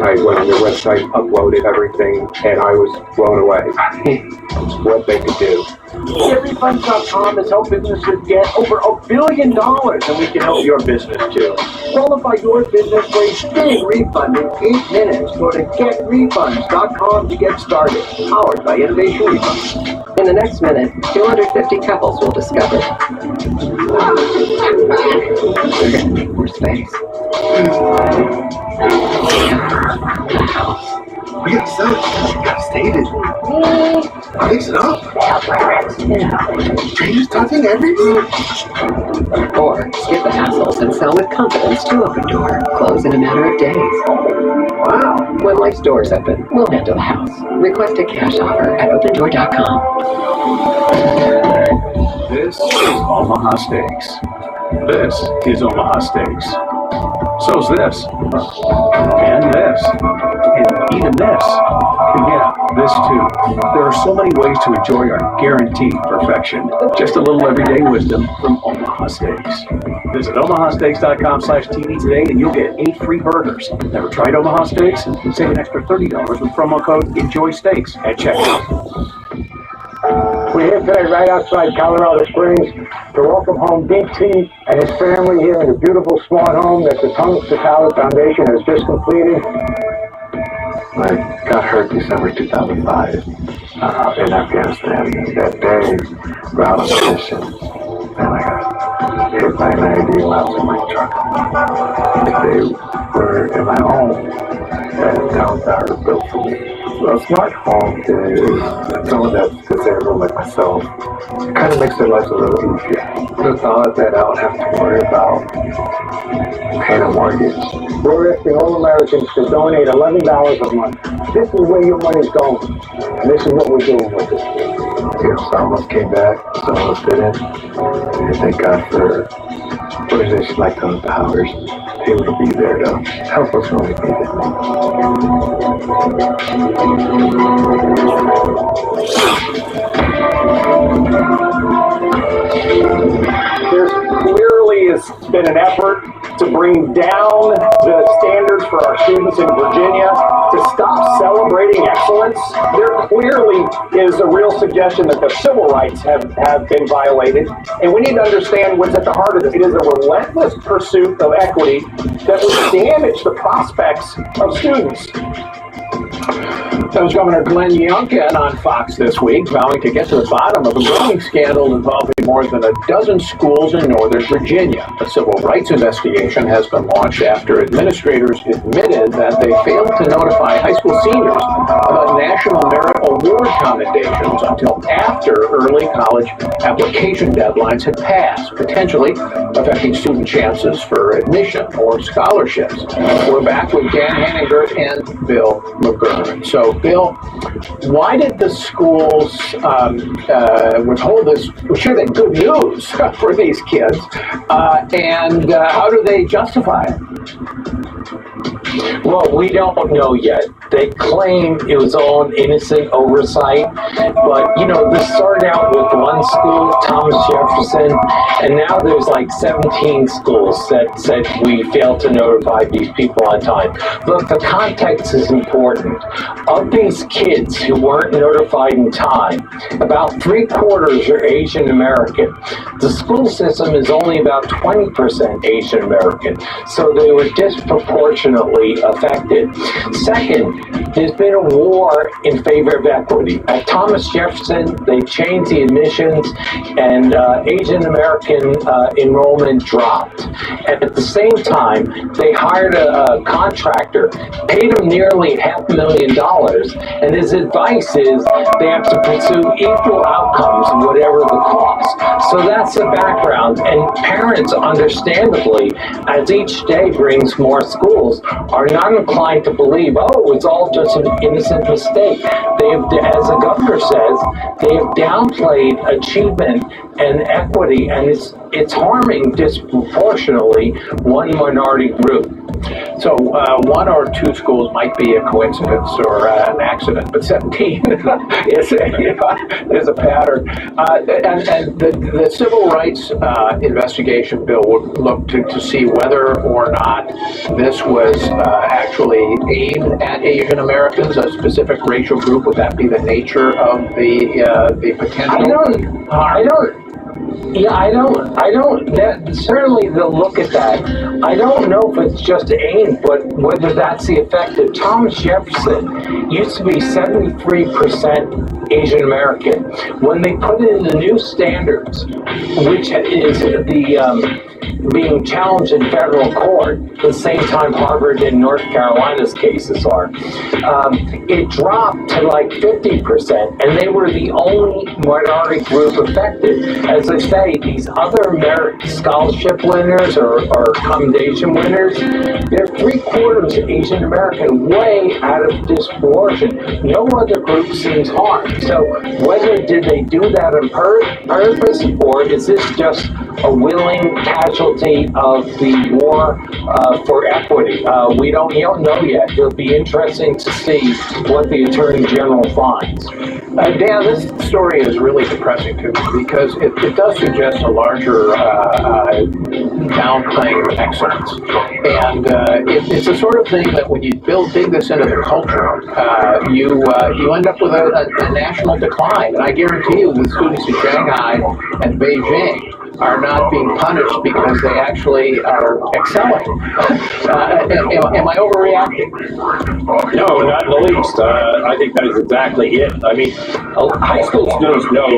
I went on their website, uploaded everything, and I was blown away. What they could do. GetRefunds.com has helped businesses get over $1 billion, and we can help your business too. Qualify your business for a big refund in 8 minutes. Go to GetRefunds.com to get started. Powered by Innovation Refunds. In the next minute, 250 couples will discover they're going to need more space. We gotta sell it. We gotta state it. Fix it up. Strangers touching everything. Or skip the hassles and sell with confidence to Open Door. Close in a matter of days. Wow. When life's doors open, we'll handle the house. Request a cash offer at opendoor.com. This is Omaha Steaks. This is Omaha Steaks. So's this. And this. And even this. And yeah, this too. There are so many ways to enjoy our guaranteed perfection. Just a little everyday wisdom from Omaha Steaks. Visit omahasteaks.com/TV today and you'll get 8 free burgers. Never tried Omaha Steaks? Save an extra $30 with promo code ENJOYSTEAKS at checkout. We're here today right outside Colorado Springs to welcome home DT and his family here in a beautiful smart home that the Tunnels to Tower Foundation has just completed. I got hurt December 2005 in Afghanistan. That day, we're out on the mission, and I got hit by an IED while I was in my truck. They were in my home, and Tower built for me. So a smart home is someone that's disabled like myself, it kind of makes their lives a little easier. The thought that I don't have to worry about paying a mortgage. We're asking all Americans to donate $11 a month. This is where your money's going, and this is what we're doing with it. You know, some of us came back, some of us didn't. And thank God for organizations like those, the Howers, able to be there to help us when we need it. There's clearly has been an effort to bring down the standards for our students in Virginia, to stop celebrating excellence. There clearly is a real suggestion that their civil rights have been violated, and we need to understand what's at the heart of this. It is a relentless pursuit of equity that would damage the prospects of students. That was Governor Glenn Youngkin on Fox this week, vowing to get to the bottom of a growing scandal involving more than a dozen schools in Northern Virginia. A civil rights investigation has been launched after administrators admitted that they failed to notify high school seniors about National Merit Award commendations until after early college application deadlines had passed, potentially affecting student chances for admission or scholarships. We're back with Dan Hanninger and Bill McGurn. So, Bill, why did the schools withhold this? We should have good news for these kids, and how do they justify it? Well, we don't know yet. They claim it was all an innocent oversight, but you know, this started out with one school, Thomas Jefferson, and now there's like 17 schools that said we failed to notify these people on time. Look, the context is important. Of these kids who weren't notified in time, about 3/4 are Asian American. The school system is only about 20% Asian American, so they were disproportionately affected. Second, there's been a war in favor of equity. At Thomas Jefferson, they changed the admissions, and Asian American enrollment dropped. And at the same time, they hired a contractor, paid him nearly $500,000, and his advice is they have to pursue equal outcomes, whatever the cost. So that's the background, and parents, understandably, as each day brings more schools, are not inclined to believe, oh, it was all just an innocent mistake. They have, as the governor says, they have downplayed achievement and equity, and it's harming disproportionately one minority group. So one or two schools might be a coincidence or an accident, but 17 is a pattern. And the civil rights investigation bill would look to see whether or not this was actually aimed at Asian Americans, a specific racial group. Would that be the nature of the potential? I don't, that, certainly they'll look at that. I don't know if it's just aimed, but whether that's the effect of Thomas Jefferson used to be 73% Asian American. When they put in the new standards, which is being challenged in federal court, at the same time Harvard and North Carolina's cases are, it dropped to like 50%, and they were the only minority group affected. As I say, these other merit scholarship winners or commendation winners, they're 3/4 Asian American, way out of disproportion. No other group seems harmed. So whether did they do that on purpose, or is this just a willing casualty of the war for equity? We don't know yet. It'll be interesting to see what the Attorney General finds. Dan, this story is really depressing to me because it does suggest a larger downplaying of excellence. And it's the sort of thing that when you dig this into the culture, you end up with a national decline. And I guarantee you the students in Shanghai and Beijing are not being punished because they actually are excelling. Am I overreacting? No, not in the least. I think that is exactly it. I mean, high school students know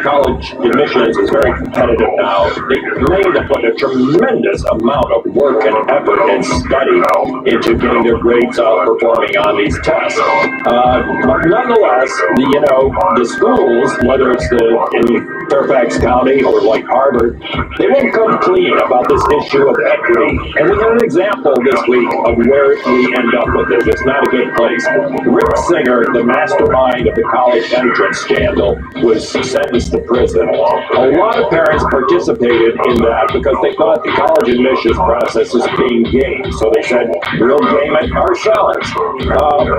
college admissions is very competitive now. They claim to put a tremendous amount of work and effort and study into getting their grades performing on these tests. But nonetheless, the schools, whether it's in Fairfax County or like Harvard, they won't come clean about this issue of equity. And we had an example this week of where we end up with this. It's not a good place. Rick Singer, the mastermind of the college entrance scandal, was sentenced to prison. A lot of parents participated in that because they thought the college admissions process was being gamed. So they said, we'll game it ourselves.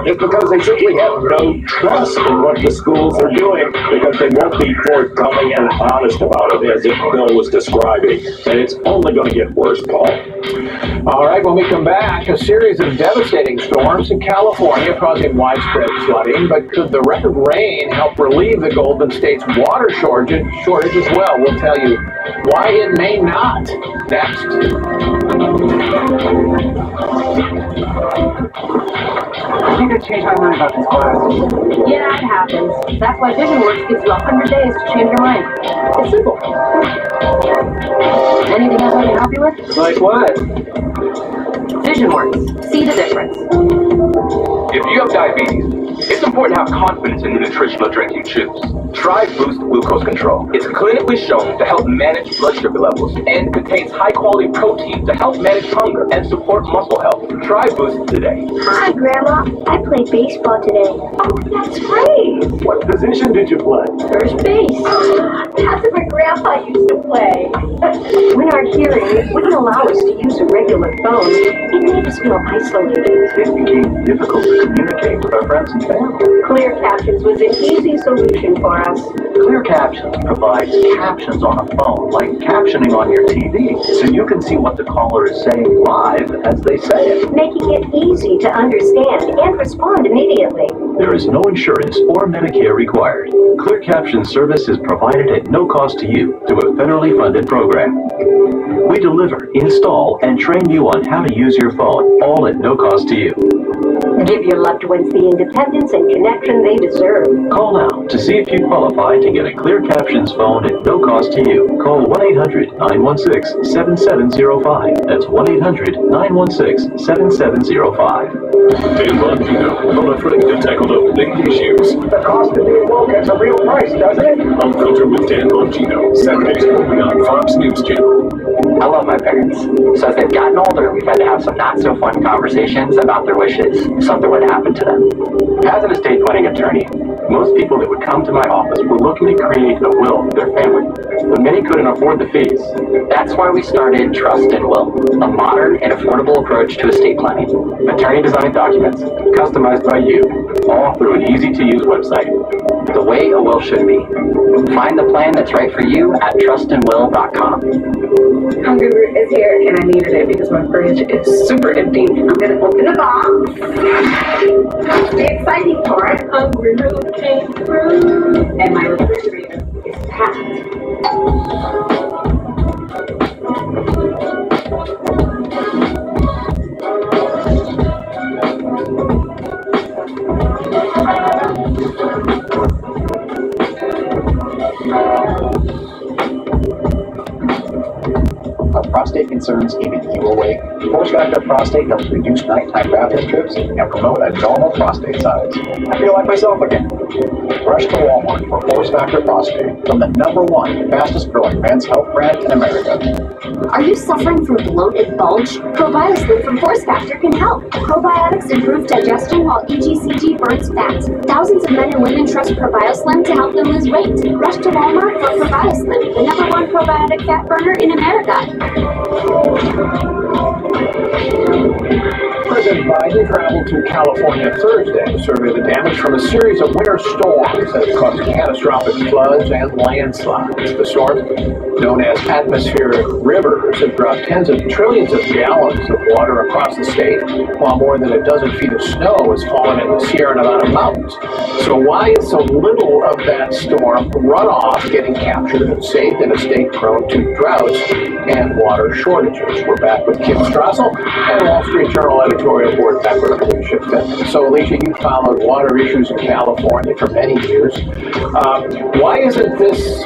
It's because they simply have no trust in what the schools are doing because they won't be forthcoming and honest about it, as Bill was describing. And it's only going to get worse, Paul. All right, when we come back, a series of devastating storms in California causing widespread flooding, but could the record rain help relieve the Golden State's water shortage as well? We'll tell you why it may not. Next. I think I changed my mind about this class. Yeah, it happens. That's why VisionWorks gives you 100 days to change your mind. It's simple. Anything else I can help you with? Like what? VisionWorks. See the difference. If you have diabetes, it's important to have confidence in the nutritional drink you choose. Try Boost Glucose Control. It's clinically shown to help manage blood sugar levels and contains high-quality protein to help manage hunger and support muscle health. Try Boost today. Hi, Grandma. I played baseball today. Oh, that's great. What position did you play? First base. That's what my grandpa used to play. When our hearing wouldn't allow us to use a regular phone, it made us feel isolated. It became difficult to communicate with our friends and family. Clear Captions was an easy solution for us. Clear Captions provides captions on a phone, like captioning on your TV, so you can see what the caller is saying live as they say it. Making it easy to understand and respond immediately. There is no insurance or Medicare required. Clear Caption service is provided at no cost to you through a federally funded program. We deliver, install, and train you on how to use your phone, all at no cost to you. Give your loved ones the independence and connection they deserve. Call now to see if you qualify to get a Clear Captions phone at no cost to you. Call 1-800-916-7705. That's 1-800-916-7705. Dave Bongino, prolific to tackle the big issues. The cost of being woke has a real price, doesn't it? Unfiltered with Dan Bongino, Saturdays only on Fox News Channel. I love my parents. So as they've gotten older, we've had to have some not so fun conversations about their wishes if something would happen to them. As an estate planning attorney, most people that would come to my office were looking to create a will for their family, but many couldn't afford the fees. That's why we started Trust and Will, a modern and affordable approach to estate planning. Attorney-designed documents, customized by you, all through an easy-to-use website. The way a will should be. Find the plan that's right for you at trustandwill.com. Hungry Root is here, and I needed it because my fridge is super empty. I'm gonna open the box. That's the exciting part. Hungry Root came through, and my refrigerator is packed. Prostate concerns keeping you awake? Force Factor Prostate helps reduce nighttime bathroom trips and promote a normal prostate size. I feel like myself again. Rush to Walmart for Force Factor Prostate from the #1 fastest growing men's health brand in America. Are you suffering from bloat and bulge? Probiotic from Force Factor can help. Probiotics improve digestion while EGCG burns fat. Thousands of men and women trust ProbioSlim to help them lose weight. Rush to Walmart for ProbioSlim, the #1 probiotic fat burner in America. President Biden traveled to California Thursday to survey the damage from a series of winter storms that have caused catastrophic floods and landslides. The storms, known as atmospheric rivers, have dropped tens of trillions of gallons of water across the state, while more than a dozen feet of snow has fallen in the Sierra Nevada mountains. So why is so little of that storm runoff getting captured and saved in a state prone to droughts and water shortages? We're back with Kim Strassel and Wall Street Journal editorial board member Alicia Fitton. So Alicia, you followed water issues in California for many years. Why isn't this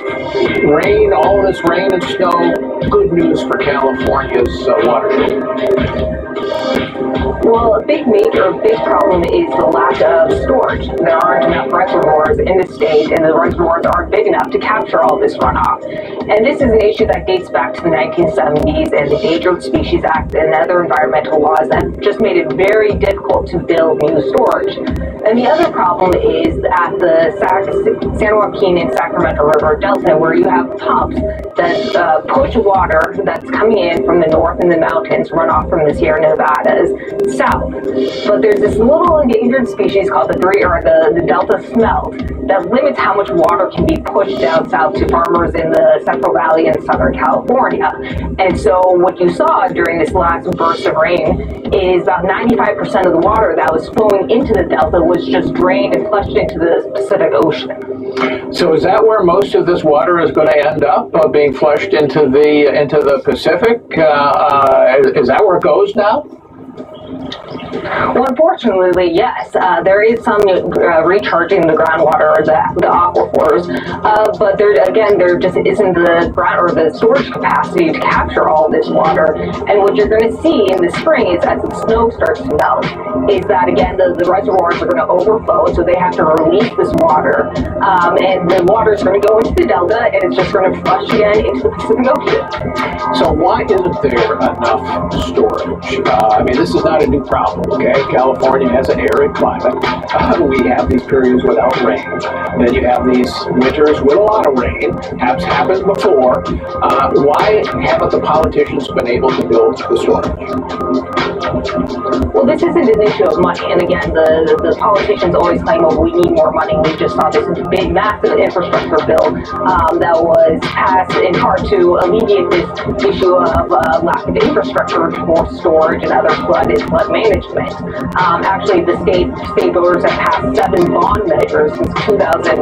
rain, all of this rain and snow, good news for California's water shortage? Well, a big problem is the lack of storage. There aren't enough reservoirs in the state, and the reservoirs aren't big enough to capture all this runoff. And this is an issue that dates back to the 1970s and the Endangered Species Act and other environmental laws that just made it very difficult to build new storage. And the other problem is at the San Joaquin and Sacramento River Delta, where you have pumps that push water that's coming in from the north in the mountains, runoff from the Sierra Nevadas, south. But there's this little endangered species called the Delta smelt that limits how much water can be pushed down south to farmers in the Central Valley and Southern California. And so what you saw during this last burst of rain is about 95% of the water that was flowing into the Delta was just drained and flushed into the Pacific Ocean. So is that where most of this water is going to end up, being flushed into the Pacific? Is that where it goes now? Well, unfortunately, yes. There is some recharging the groundwater or the aquifers, but there just isn't the storage capacity to capture all this water. And what you're going to see in the spring is as the snow starts to melt, is that again the reservoirs are going to overflow, so they have to release this water, and the water is going to go into the delta, and it's just going to flush again into the Pacific Ocean. So why isn't there enough storage? I mean, this is not a new problem. Okay, California has an arid climate. We have these periods without rain. Then you have these winters with a lot of rain. Has happened before. Why haven't the politicians been able to build the storage? Well, this isn't an issue of money. And again, the politicians always claim, oh, we need more money. We just saw this big, massive infrastructure bill that was passed in part to alleviate this issue of lack of infrastructure for storage and other flood management. Actually, the state voters have passed 7 bond measures since 2000,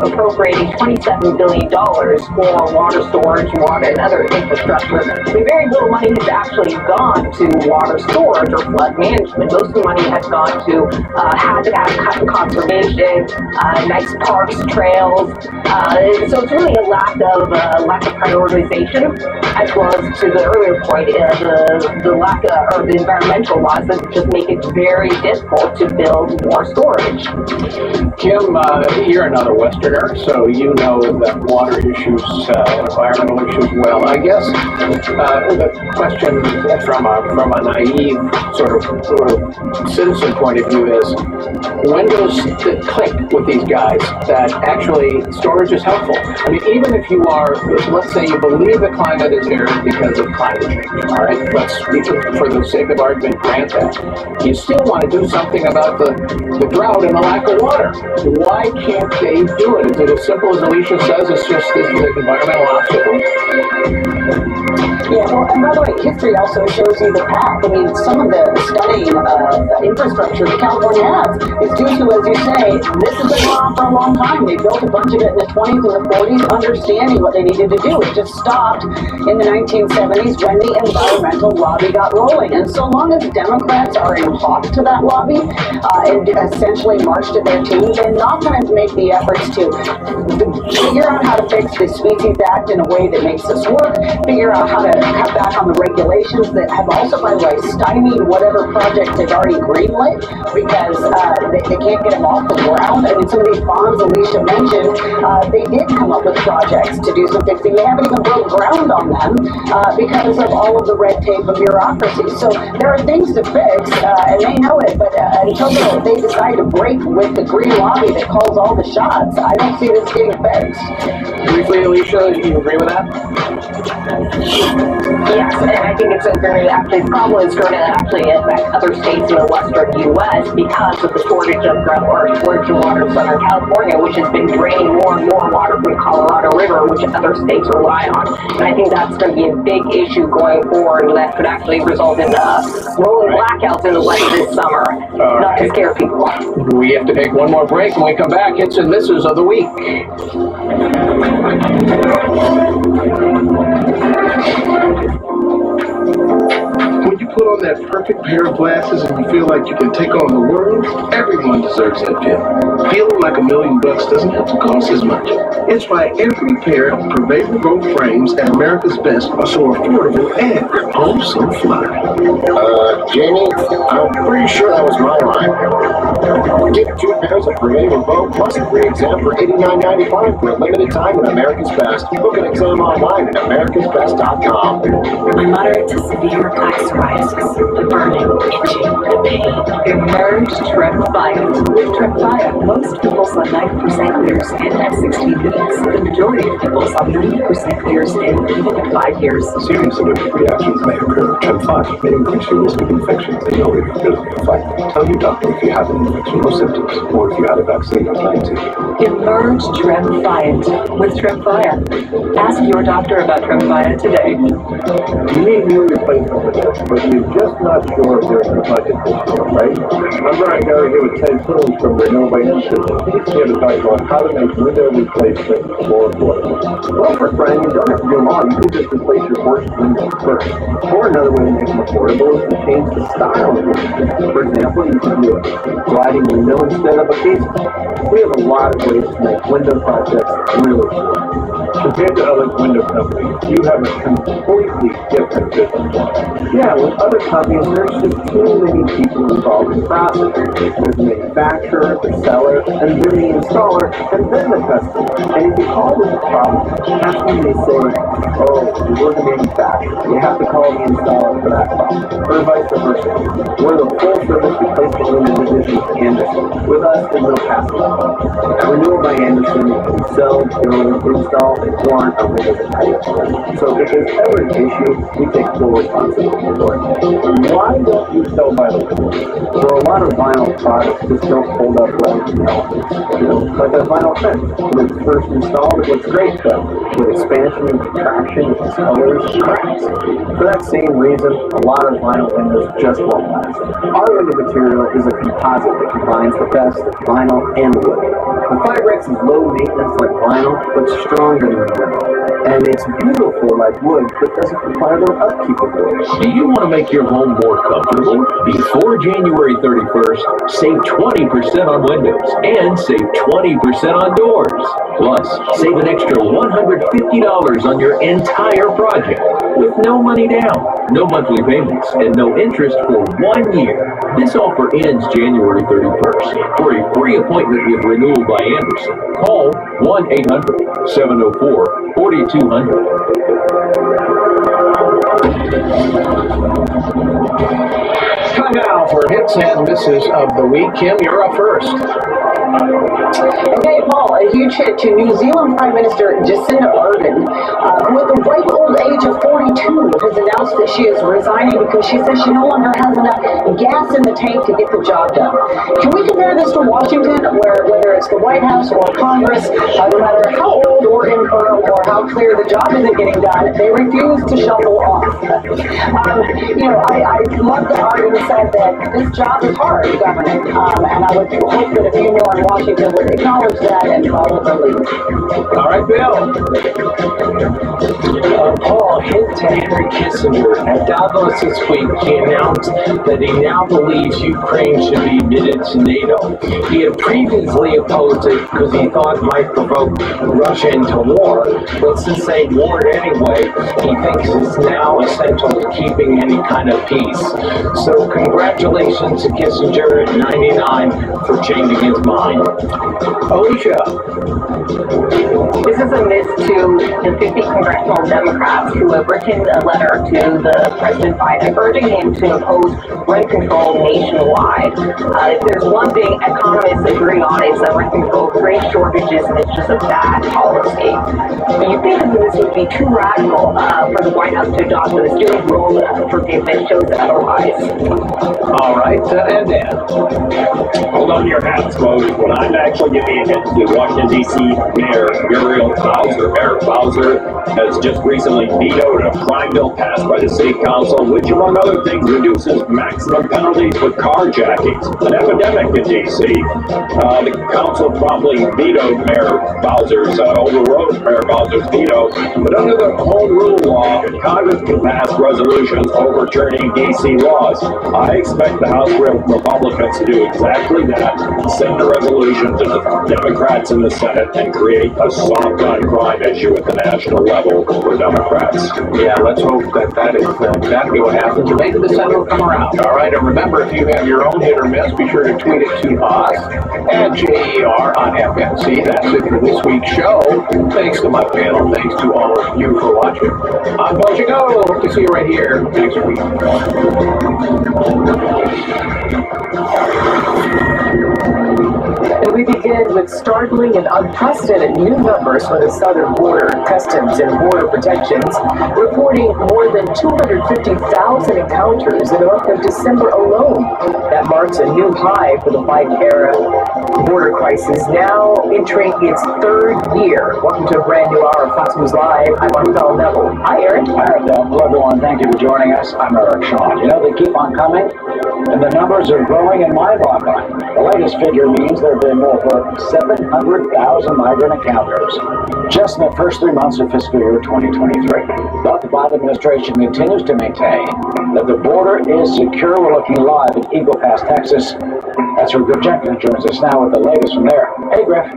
appropriating $27 billion for water storage, water, and other infrastructure. But very little money has actually gone to water storage or flood management. Most of the money has gone to habitat conservation, nice parks, trails. So it's really a lack of prioritization, as well as to the earlier point, the lack of the environmental laws that just make it very difficult to build more storage. Kim, you're another Westerner, so you know that water issues, environmental issues well. I guess the question from a naive sort of citizen point of view is, when does it click with these guys that actually storage is helpful? I mean, even if you are, let's say you believe the climate is arid because of climate change, all right? Let's, for the sake of argument, grant that. You still want to do something about the drought and the lack of water. Why can't they do it? Is it as simple as Alicia says, it's just this environmental obstacle? Yeah, well, and by the way, history also shows you the path. I mean, some of the stunning infrastructure that California has is due to, as you say, this has been going on for a long time. They built a bunch of it in the 20s and the 40s, understanding what they needed to do. It just stopped in the 1970s when the environmental lobby got rolling. And so long as Democrats are in hock to that lobby and essentially march to their tune, they're not going to make the efforts to figure out how to fix the Species Act in a way that makes this work, figure out how to cut back on the regulations that have also, by the way, stymied whatever project they've already greenlit because they can't get them off the ground. I mean, some of these bonds Alicia mentioned, they did come up with projects to do some fixing. They haven't even broke ground on them because of all of the red tape and bureaucracy. So there are things to fix, and they know it, but until they decide to break with the green lobby that calls all the shots, I don't see this getting fixed. Briefly, Alicia, do you agree with that? Yes, and I think it's going to actually, probably it's going to actually affect other states in the western U.S. because of the shortage of water in Southern California, which has been draining more and more water from Colorado River, which other states rely on. And I think that's going to be a big issue going forward, and that could actually result in rolling blackouts in the West this summer. Not to scare people. We have to take one more break. When we come back, it's and misses of the week. When you put on that perfect pair of glasses and you feel like you can take on the world, everyone deserves that feeling. Feeling like $1 million doesn't have to cost as much. It's why every pair of Prevail Gold frames at America's Best are so affordable and oh so fly. Jamie, I'm pretty sure that was my line. Get 2 pairs of Prevail Gold plus a free exam for $89.95 for a limited time at America's Best. Book an exam online at americasbest.com. My moderate to severe plaque psoriasis, the burning, itching, the pain. Emerge Tremfya. With Tremfya, most people saw 90% clear skin at 16 minutes. The majority of people saw 90% clear skin even at 5 years. Serious allergic reactions may occur. Tremfya may increase your risk of infections and your ability to fight. Tell your doctor if you have an infection or symptoms, or if you had a vaccine or plan to. Emerge Tremfya. With Tremfya. Ask your doctor about Tremfya today. You need new replacement for this, but you're just not sure if there's a budget this year, right? I'm Brian Gary here with Ted Coons from Renewable Energy. He's here to talk about how to make window replacement more affordable. Well, first, Brian, you don't have to do them all. You can just replace your worst windows first. Or another way to make them affordable is to change the style of your window. For example, you can do a sliding window instead of a casement. We have a lot of ways to make window projects really affordable. Compared to other window companies, you have a completely different business model. Yeah, with other companies, there's just too many people involved in the process. There's the manufacturer, the seller, and then the installer, and then the customer. And if you call with a problem, that's when they say, oh, we're the manufacturer. You have to call the installer for that problem. Or vice versa. We're the full-service replacement window division of Anderson. With us, there's no hassle. At Renewal by Anderson, we sell, build, install, and warrant our windows and patio doors. So if there's ever an issue, we take full responsibility for it. Why don't you sell by the window? So a lot of vinyl products just don't hold up well in elements. Like a vinyl fence. When it's first installed, it looks great, but with expansion and contraction, its colors cracks. For that same reason, a lot of vinyl windows just won't last. Our window material is a composite that combines the best of vinyl and wood. The Fibrex is low maintenance like vinyl, but stronger than wood. And it's beautiful like wood, but doesn't require the upkeep of wood. Do you want to make your home more comfortable? Before January 31st, save 20% on windows and save 20% on doors. Plus, save an extra $150 on your entire project with no money down, no monthly payments, and no interest for 1 year. This offer ends January 31st. For a free appointment with Renewal by Anderson, call 1-800-704-4200. Time now for hits and misses of the week. Kim, you're up first. Okay, Paul, a huge hit to New Zealand Prime Minister Jacinda Ardern, who at the ripe old age of 42 has announced that she is resigning because she says she no longer has enough gas in the tank to get the job done. Can we compare this to Washington, where whether it's the White House or Congress, no matter how old or infirm or how clear the job isn't getting done, they refuse to shovel off. I love that Ardern said that this job is hard, government, and I would hope that a few more in Washington would acknowledge that and follow the lead. All right, Bill. Paul, hint to Henry Kissinger. At Davos this week, he announced that he now believes Ukraine should be admitted to NATO. He had previously opposed it because he thought it might provoke Russia into war, but since they warred anyway, he thinks it's now essential to keeping any kind of peace. So congratulations to Kissinger at 99 for changing his mind. Alicia. This is a miss to the 50 congressional Democrats who have written a letter to the President Biden urging him to impose rent control nationwide. If there's one thing economists agree on, it's that control grain shortages is just a bad policy. But you think that this would be too radical for the White House to adopt, but the student loan forgiveness shows otherwise. All right, and Dan. Hold on to your hats, folks. What I'm actually giving a hint to Washington, D.C. Mayor Eric Bowser, has just recently vetoed a crime bill passed by the City Council, which, among other things, reduces maximum penalties for carjackings, an epidemic in D.C. The council promptly overrode Mayor Bowser's veto, but under the Home Rule law, Congress can pass resolutions overturning D.C. laws. I expect the House Republicans to do exactly that, send a resolution to the Democrats in the Senate, and create a soft on crime issue at the national level for Democrats. Yeah, let's hope that is exactly what happens. Maybe the Senate will come around. All right, and remember, if you have your own hit or miss, be sure to tweet it to us at JER on FNC. That's it for this week's show. Thanks to my panel. Thanks to all of you for watching. I'm Paul Chico. Hope to see you right here next week. And we begin with startling and unprecedented new numbers for the southern border. Customs and Border Protections reporting more than 250,000 encounters in the month of December alone. That marks a new high for the Biden-era border crisis, now entering its third year. Welcome to a brand new hour of Fox News Live. I'm Marcel Neville. Hi, Eric. Hi, Ardell. Hello, everyone. Thank you for joining us. I'm Eric Shawn. You know, they keep on coming, and the numbers are growing and mind-boggling. The latest figure means there have been over 700,000 migrant encounters just in the first 3 months of fiscal year 2023. But the Biden administration continues to maintain that the border is secure. We're looking live in Eagle Pass, Texas. That's where Griff Jenkins joins us now with the latest from there. Hey, Griff.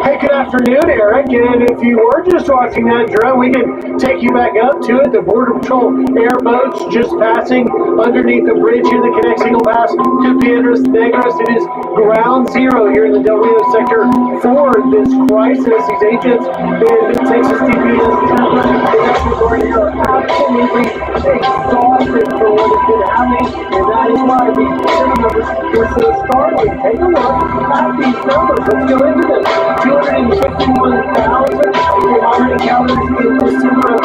Hey, good afternoon, Eric. And if you were just watching that drone, we can take you back up to it. The Border Patrol airboats just passing underneath the bridge here that connects Eagle Pass to Piedras Negras. It is ground zero here in the Del Rio sector for this crisis. These agents in Texas DPS are absolutely exhausted for what has been happening, and that is why the numbers are so startling. Take a look at these numbers. Let's go into this. 251,000 migrant encounters in December of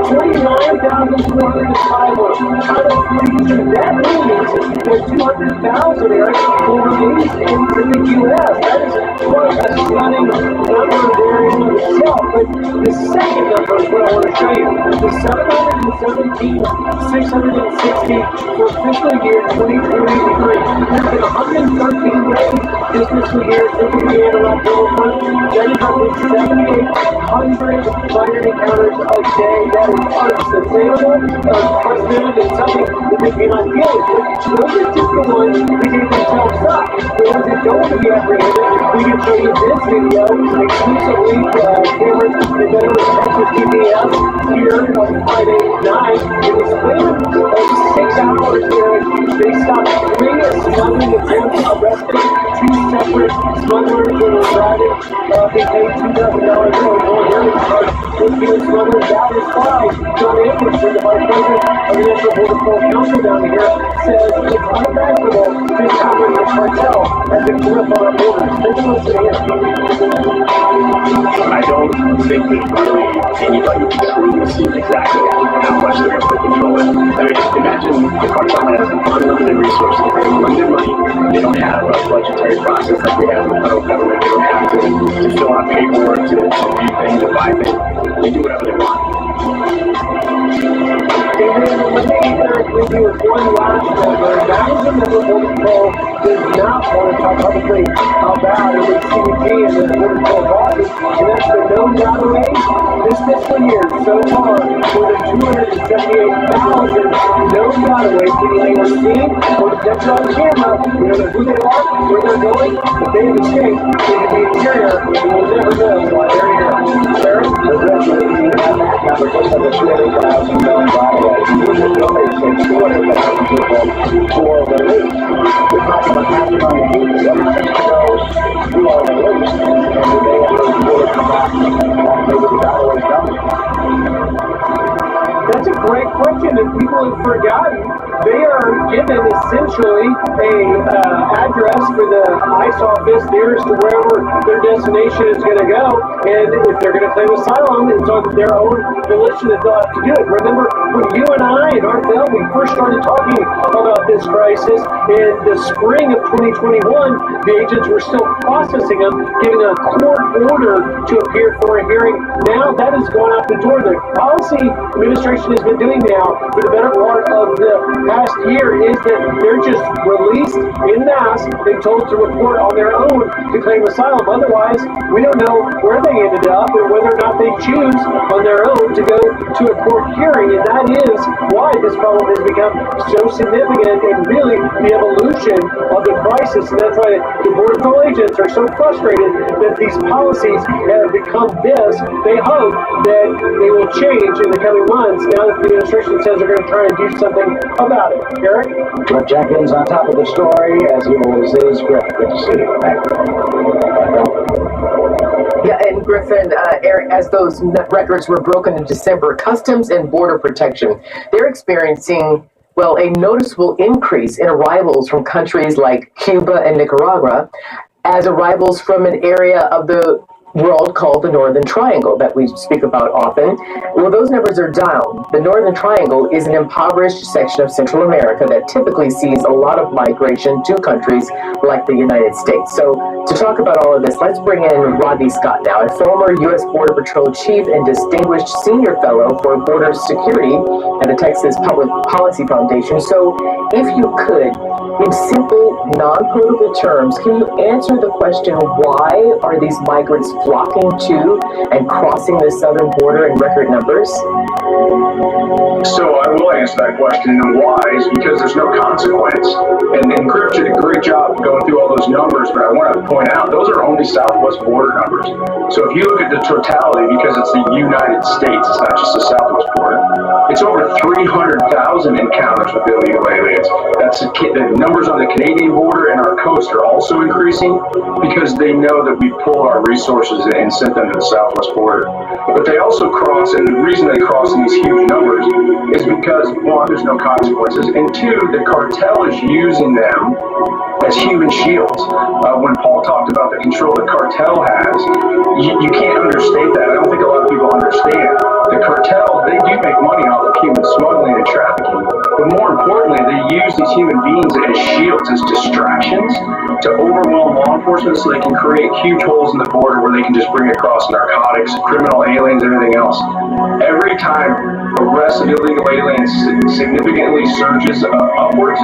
29,405 were out of fleas, and that means that 200,000, Eric, will release into the U.S. That is quite a stunning number there in itself. But the second number is what I want to show you. The 717,660 for fiscal year 2023. There's been 113 days this fiscal year since we began around That is roughly 7,800 migrant encounters a day. That is unsustainable, unprecedented, and something that they cannot deal with. Those are just the ones who gave themselves up. The ones that don't to be apprehended, we can show you this video exclusively cameras that go to Texas DPS here on Friday night. In the span of 6 hours here, they stopped 3 smuggling attempts, arrested 2 separate smugglers that were driving. They paid $2,000 or more hearing charge for being smugglers. That is why John Anderson, the Vice President of the National Border Patrol Council down here, says it's unimaginable to establish a cartel as a grip on our borders. Take a listen here. I don't think that really anybody can truly see exactly how much they're going to control it. I mean, just imagine the cartel has unlimited resources, they have unlimited money, they don't have a budgetary process like we have in the federal government, they don't have to fill out paperwork to view things, to buy things, they do whatever they want. And then when they do one last number, that is a number Border Patrol does not want to talk publicly about it with CBP and the Border Patrol bosses, and that's the known dataways. This fiscal year, so far, more than 278,000 known dataways being either seen or detected on camera. We don't know who they are, where they're going, but they have escaped into the interior, and we'll never know why they're here. Eric? We have that number just under 200,000 known dataways. Usually only takes 200,000 people for release. We're talking about half a million people. What happens to those who are released? And do they ever come back? Maybe the dataways don't. That's a great question that people have forgotten. They are given essentially a address for the ICE office nearest to wherever their destination is going to go. And if they're going to claim asylum, it's on their own volition that they'll have to do it. Remember when you and I and Art Bell, we first started talking about this crisis in the spring of 2021, the agents were still processing them, giving a court order to appear for a hearing. Now that has gone out the door. The policy administration has been doing now for the better part of the past year is that they're just released in mass and told to report on their own to claim asylum. Otherwise, we don't know where they ended up or whether or not they choose on their own to go to a court hearing. And that is why this problem has become so significant and really the evolution of the crisis. And that's why the Border Patrol agents are so frustrated that these policies have become this. They hope that they will change in the coming months now that the administration says they're going to try and do something about it. Eric? Cliff Jenkins on top of the story, as he always is. Griff, good to see you. Thank you. Yeah, and Griffin, Eric, as those records were broken in December, Customs and Border Protection, they're experiencing, well, a noticeable increase in arrivals from countries like Cuba and Nicaragua as arrivals from an area of the world called the Northern Triangle that we speak about often. Well, those numbers are down. The Northern Triangle is an impoverished section of Central America that typically sees a lot of migration to countries like the United States. So to talk about all of this, let's bring in Rodney Scott now, a former U.S. Border Patrol Chief and Distinguished Senior Fellow for Border Security at the Texas Public Policy Foundation. So if you could, in simple, non-political terms, can you answer the question, why are these migrants flocking to and crossing the southern border in record numbers? So I will answer that question, and why is because there's no consequence. And Griff did a great job going through all those numbers, but I want to point out those are only southwest border numbers. So if you look at the totality, because it's the United States, it's not just the southwest border, it's over 300,000 encounters with illegal aliens. That's the numbers on the Canadian border and our coast are also increasing because they know that we pull our resources and send them to the southwest border. But they also cross, and the reason they cross in these huge numbers is because, one, there's no consequences, and two, the cartel is using them as human shields. When Paul talked about the control the cartel has, you can't understate that. I don't think a lot of people understand. The cartel, they do make money off of human smuggling and trafficking, but more importantly, they use these human beings as shields, as distractions to overwhelm law enforcement so they can create huge holes in the border where they can just bring across narcotics, criminal aliens, and everything else. Every time arrest of illegal aliens significantly surges upwards,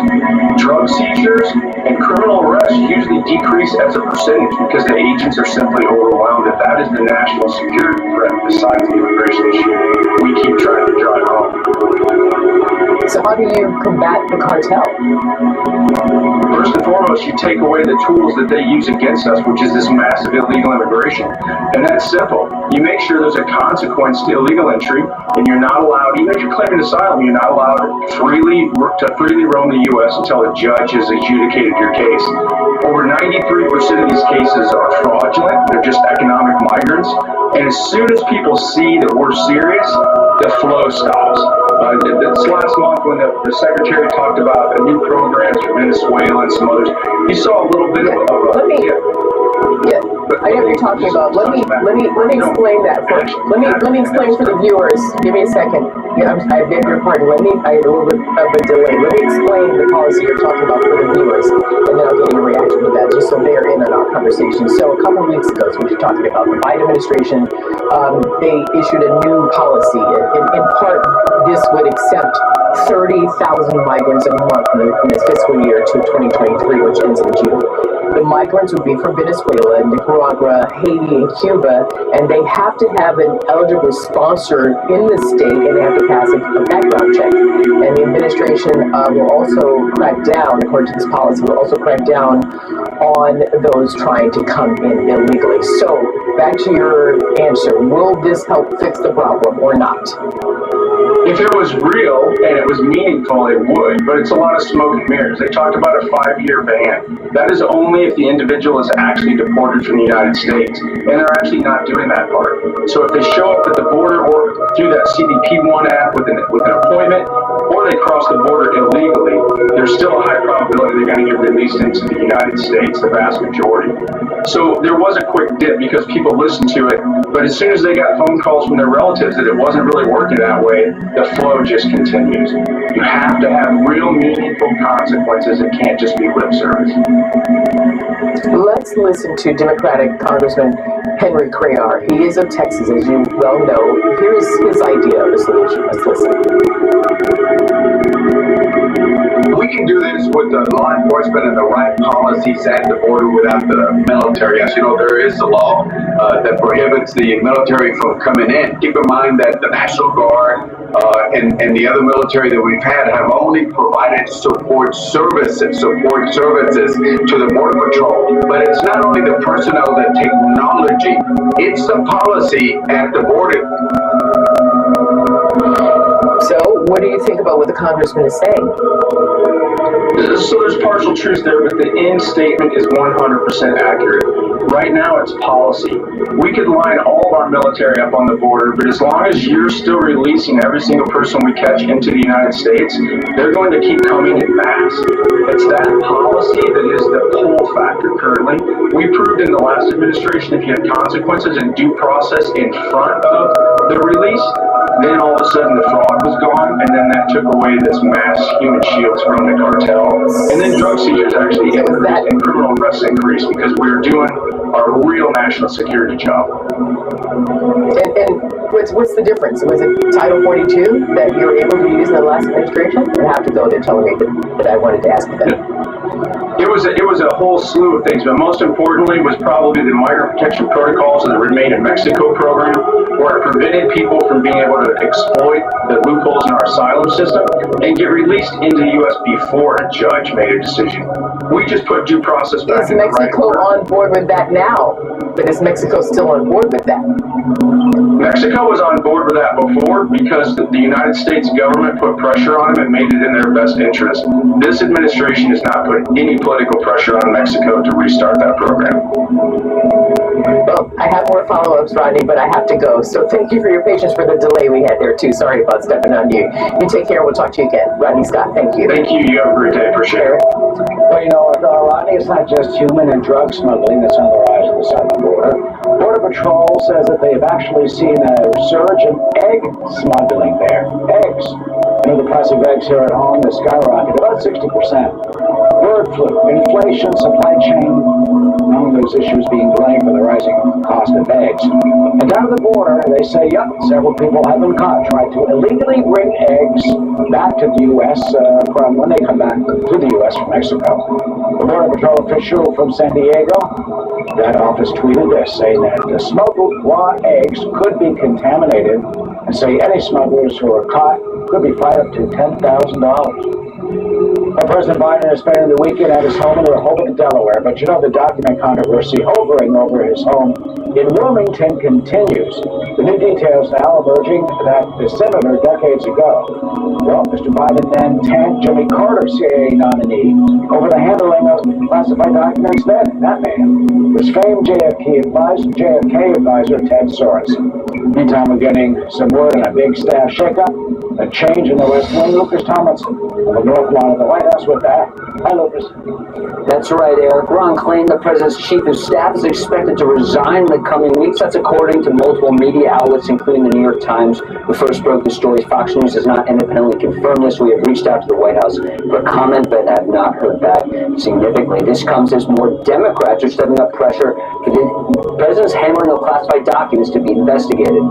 drug seizures and criminal arrests usually decrease as a percentage because the agents are simply overwhelmed. And that is the national security threat besides the immigration issue we keep trying to drive home. So how do you combat the cartel? First and foremost, you take away the tools that they use against us, which is this massive illegal immigration. And that's simple. You make sure there's a consequence to illegal entry, and you're not allowed, even if you're claiming asylum, you're not allowed to freely roam the U.S. until a judge has adjudicated your case. Over 93% of these cases are fraudulent. They're just economic migrants. And as soon as people see that we're serious, the flow stops. This last month when the secretary talked about the new programs for Venezuela and some others, you saw a little bit of I know what you're talking about. Let me explain that first. Let me explain for the viewers. Give me a second. Yeah, I beg your pardon. I had a little bit of a delay. Let me explain the policy you're talking about for the viewers, and then I'll get your reaction to that, just so they're in on our conversation. So a couple of weeks ago, is what you're talking about. The Biden administration, they issued a new policy. In part, this would accept 30,000 migrants a month in this fiscal year to 2023, which ends in June. The migrants would be from Venezuela, Nicaragua, Haiti, and Cuba, and they have to have an eligible sponsor in the state, and they have to pass a background check. And the administration will also crack down, according to this policy, will also crack down on those trying to come in illegally. So, back to your answer. Will this help fix the problem or not? If it was real and it was meaningful, it would, but it's a lot of smoke and mirrors. They talked about a 5-year ban. That is only if the individual is actually deported from the United States, and they're actually not doing that part. So if they show up at the border or through that CBP-1 app with an appointment, or they cross the border illegally, there's still a high probability they're going to get released into the United States, the vast majority. So there was a quick dip because people listened to it, but as soon as they got phone calls from their relatives that it wasn't really working that way, the flow just continues. You have to have real meaningful consequences. It can't just be lip service. Let's listen to Democratic Congressman Henry Cuellar. He is of Texas, as you well know. Here is his idea of the solution. Let's listen. We can do this with the law enforcement and the right policies at the border without the military. As you know, there is a law that prohibits the military from coming in. Keep in mind that the National Guard and the other military that we've had have only provided support services to the Border Patrol. But it's not only the personnel, the technology, it's the policy at the border. So, what do you think about what the congressman is saying? So there's partial truth there, but the end statement is 100% accurate. Right now it's policy. We could line all of our military up on the border, but as long as you're still releasing every single person we catch into the United States, they're going to keep coming in mass. It's that policy that is the pull factor currently. We proved in the last administration if you had consequences and due process in front of the release, then all of a sudden the fraud was gone, and then that took away this mass human shields from the cartel. And then drug seizures actually increased and criminal arrests increased because we were doing our real national security job. And what's the difference? Was it Title 42 that you were able to use in the last administration? I have to go. They're telling me that I wanted to ask you that. It was a whole slew of things, but most importantly was probably the Migrant Protection Protocols and the Remain in Mexico program, where it prevented people from being able to exploit the loopholes in our asylum system and get released into the U.S. before a judge made a decision. We just put due process back in the right Mexico on board with that now? But is Mexico still on board with that? Mexico was on board with that before because the United States government put pressure on them and made it in their best interest. This administration has not put any political pressure on Mexico to restart that program. Well, I have more follow-ups, Rodney, but I have to go. So thank you for your patience for the delay we had there, too. Sorry about stepping on you. You take care. We'll talk to you again. Rodney Scott, thank you. Thank you. You have a great day. Appreciate it. Well, you know, Rodney, it's not just human and drug smuggling that's on the rise of the southern border. Border Patrol says that they have actually seen a surge in egg smuggling there. Eggs. You know, the price of eggs here at home has skyrocketed about 60%. Bird flu, inflation, supply chain, among those issues being blamed for the rising cost of eggs. And down at the border, they say, yep, several people have been caught trying to illegally bring eggs back to the U.S. From when they come back to the U.S. from Mexico. The Border Patrol official from San Diego, that office tweeted this, saying that the smuggled raw eggs could be contaminated, and say any smugglers who are caught could be fined up to $10,000. President Biden is spending the weekend at his home in Rehoboth, Delaware, but you know the document controversy hovering over his home in Wilmington continues. The new details now emerging that the senator decades ago, well, Mr. Biden then tanked Jimmy Carter, CIA nominee, over the handling of classified documents then. That man was famed JFK advisor Ted Sorensen. Meantime, we're getting some word on a big staff shakeup, a change in the West Wing. Lucas Tomlinson on the North Lawn of the White House with that. Hi, Lucas. That's right, Eric. Ron Klain, the president's chief of staff, is expected to resign in the coming weeks. That's according to multiple media outlets, including the New York Times, who first broke the story. Fox News has not independently confirmed this. We have reached out to the White House for comment, but have not heard back significantly. This comes as more Democrats are stepping up pressure for the president's handling of classified documents to be investigated.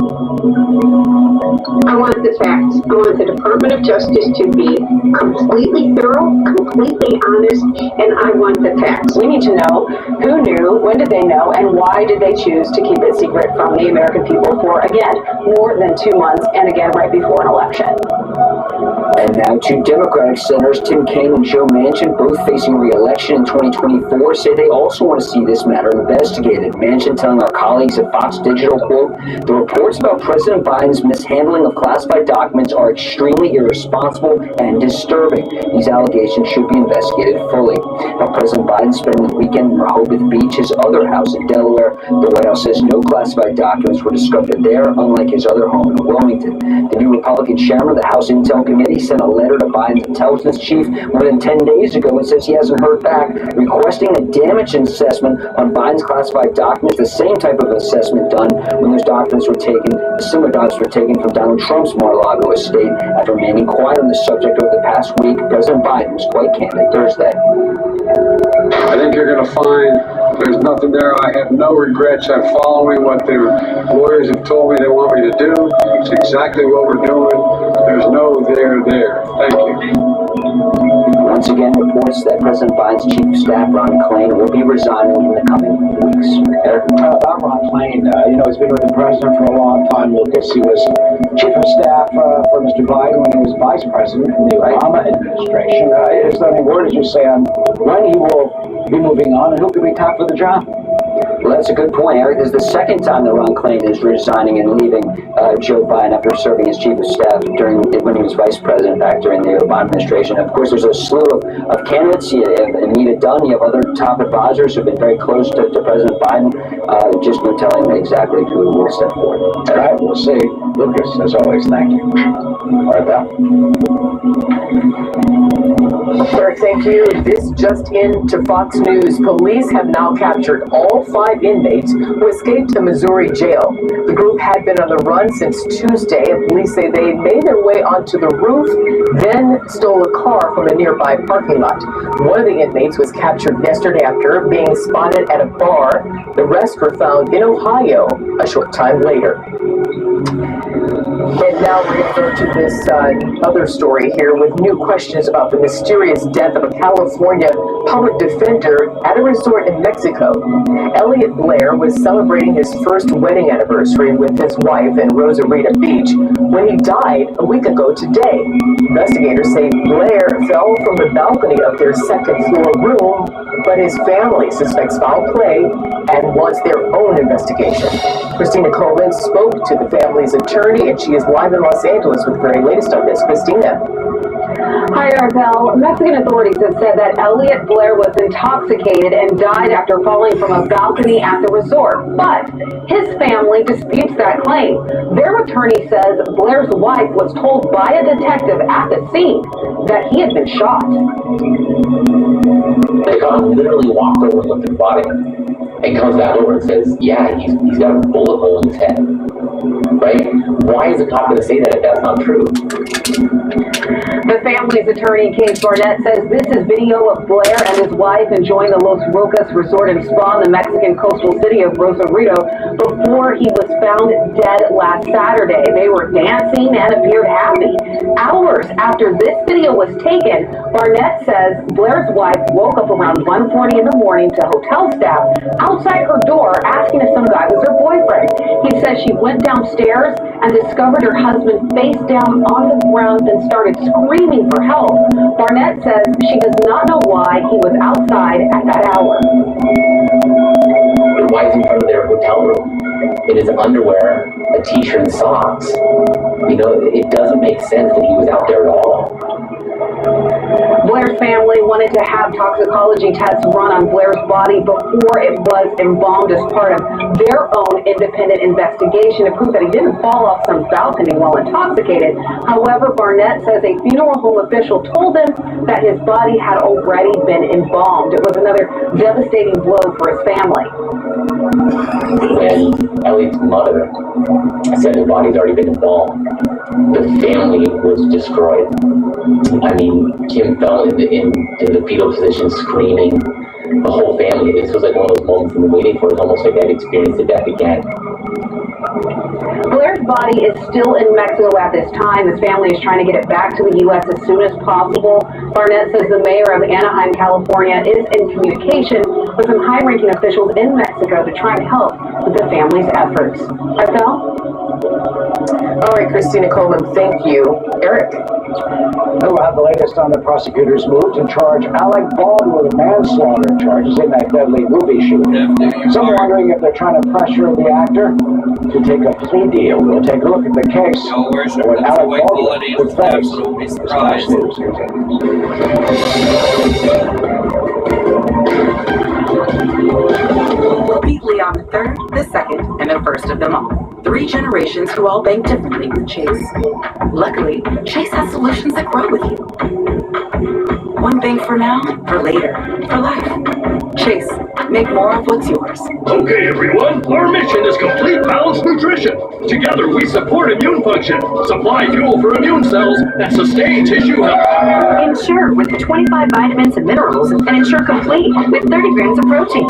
I want the facts. I want the Department of Justice to be completely thorough, completely honest, and I want the facts. We need to know who knew, when did they know, and why did they choose to keep it secret from the American people for, again, more than 2 months, and again, right before an election. And now two Democratic senators, Tim Kaine and Joe Manchin, both facing re-election in 2024, say they also want to see this matter investigated. Manchin telling our colleagues at Fox Digital, quote, "The reports about President Biden's mishandling of classified documents are extremely irresponsible and disturbing. These allegations should be investigated fully." Now, President Biden spending the weekend in Rehoboth Beach, his other house in Delaware. The White House says no classified documents were discovered there, unlike his other home in Wilmington. The new Republican chairman of the House Intel Committee already sent a letter to Biden's intelligence chief more than 10 days ago and says he hasn't heard back, requesting a damage assessment on Biden's classified documents, the same type of assessment done when those documents were taken, similar documents were taken from Donald Trump's Mar-a-Lago estate. After remaining quiet on the subject over the past week, President Biden was quite candid Thursday. I think you're going to find there's nothing there. I have no regrets. I'm following what the lawyers have told me they want me to do. It's exactly what we're doing. There's no there. Thank you. Once again, reports that President Biden's chief of staff, Ron Klain, will be resigning in the coming weeks. About Ron Klain, he's been with the president for a long time, Lucas. He was chief of staff for Mr. Biden when he was vice president in the Obama administration. Is there any word, as you say, on when he will be moving on and who could be top for the job? Well, that's a good point, Eric. This is the second time that Ron Klain is resigning and leaving Joe Biden after serving as chief of staff when he was vice president back during the Obama administration. Of course, there's a slew of candidates. You have Anita Dunn. You have other top advisors who have been very close to President Biden. Just no telling exactly who will step forward. All right, we'll see. Lucas, as always, thank you. All right, Bell. Eric, thank you. This just in to Fox News. Police have now captured all 5 inmates who escaped a Missouri jail. The group had been on the run since Tuesday, and police say they made their way onto the roof, then stole a car from a nearby parking lot. One of the inmates was captured yesterday after being spotted at a bar. The rest were found in Ohio a short time later. And now we're going to go to this other story here with new questions about the mysterious death of a California public defender at a resort in Mexico. Elliot Blair was celebrating his first wedding anniversary with his wife in Rosarito Beach when he died a week ago today. Investigators say Blair fell from the balcony of their second-floor room, but his family suspects foul play and wants their own investigation. Christina Coleman spoke to the family's attorney, and she is live in Los Angeles with the very latest on this. Christina. Hi, Arbel. Mexican authorities have said that Elliot Blair was intoxicated and died after falling from a balcony at the resort, but his family disputes that claim. Their attorney says Blair's wife was told by a detective at the scene that he had been shot. They literally walked over and looked at the body and comes back over and says, yeah, he's got a bullet hole in his head. Right? Why is the cop going to say that if that's not true? The family's attorney, Case Barnett, says this is video of Blair and his wife enjoying the Los Rocas Resort and Spa in the Mexican coastal city of Rosarito before he was found dead last Saturday. They were dancing and appeared happy. Hours after this video was taken, Barnett says Blair's wife woke up around 1:40 in the morning to hotel staff outside her door asking if some guy was her boyfriend. He says she went downstairs and discovered her husband face down on the ground and started screaming for help. Barnett says she does not know why he was outside at that hour. But why is he in front of their hotel room in his underwear, a t-shirt, and socks? It doesn't make sense that he was out there at all. Blair's family wanted to have toxicology tests run on Blair's body before it was embalmed as part of their own independent investigation to prove that he didn't fall off some balcony while intoxicated. However, Barnett says a funeral home official told him that his body had already been embalmed. It was another devastating blow for his family. When Ellie's mother said the body's already been embalmed, the family was destroyed. I mean, Kim fell into the fetal position screaming. The whole family. This was like one of those moments we've been waiting for. It's almost like I'd experienced the death again. Blair's body is still in Mexico at this time. His family is trying to get it back to the U.S. as soon as possible. Barnett says the mayor of Anaheim, California, is in communication with some high-ranking officials in Mexico to try and help with the family's efforts. Rafael? All right, Christina Coleman, thank you. Eric? We'll have the latest on the prosecutor's move to charge Alec Baldwin with manslaughter charges in that deadly movie shooting. Some wondering if they're trying to pressure the actor to take a plea deal. We'll take a look at the case when Alec Baldwin could face this Fox News continues. Meet Leon the third, the second, and the first of them all. 3 generations who all bank differently with Chase. Luckily, Chase has solutions that grow with you. One bank for now, for later, for life. Chase, make more of what's yours. Okay, everyone, our mission is complete balanced nutrition. Together we support immune function, supply fuel for immune cells, and sustain tissue health. Ensure with the 25 vitamins and minerals, and Ensure Complete with 30 grams of protein.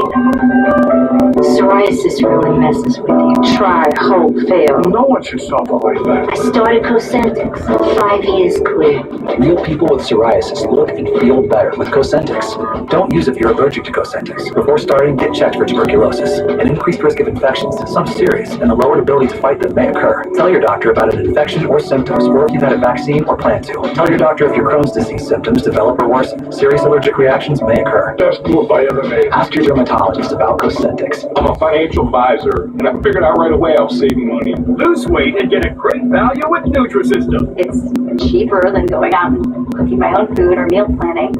Psoriasis really messes with you. Try, hope, fail. No one should suffer like that. I started Cosentix. 5 years clear. Real people with psoriasis look and feel better with Cosentix. Don't use it if you're allergic to Cosentix. Before starting, get checked for tuberculosis. An increased risk of infections, some serious, and a lowered ability to fight them may occur. Tell your doctor about an infection or symptoms, or if you've had a vaccine or plan to. Tell your doctor if your Crohn's disease symptoms develop or worsen. Serious allergic reactions may occur. That's cool by MMA. Ask your dermatologist about Cosentix. I'm a financial advisor, and I figured out right away I was saving money. Lose weight and get a great value with Nutrisystem. It's cheaper than going out and cooking my own food or meal planning.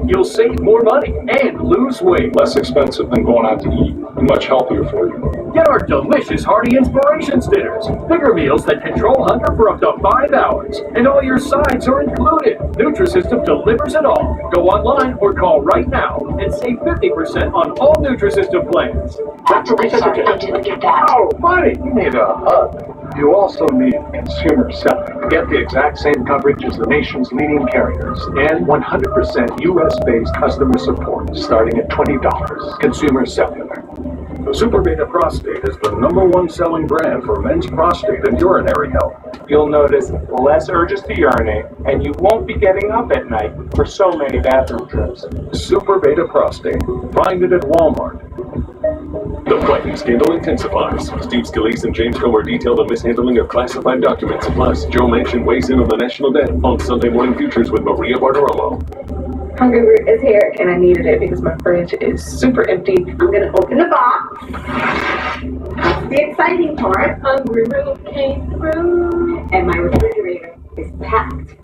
You'll save more money and lose weight. Less expensive than going out to eat, and much healthier for you. Get our delicious hearty inspirations dinners. Bigger meals that control hunger for up to 5 hours. And all your sides are included. Nutrisystem delivers it all. Go online or call right now and save 50% on all Nutrisystem plans. I'm sorry, I didn't get that. Oh, buddy, you need a hug. You also need consumer selling. Get the exact same coverage as the nation's leading carriers and 100% US-based customer support starting at $20. Consumer Cellular. The Super Beta Prostate is the #1 selling brand for men's prostate and urinary health. You'll notice less urges to urinate, and you won't be getting up at night for so many bathroom trips. Super Beta Prostate. Find it at Walmart. The Piping scandal intensifies. Steve Scalise and James Comer detail the mishandling of classified documents. Plus, Joe Manchin weighs in on the national debt on Sunday Morning Futures with Maria Bartiromo. Hungry Root is here, and I needed it because my fridge is super empty. I'm gonna open the box. That's the exciting part. Hungry Root came through, and my refrigerator is packed.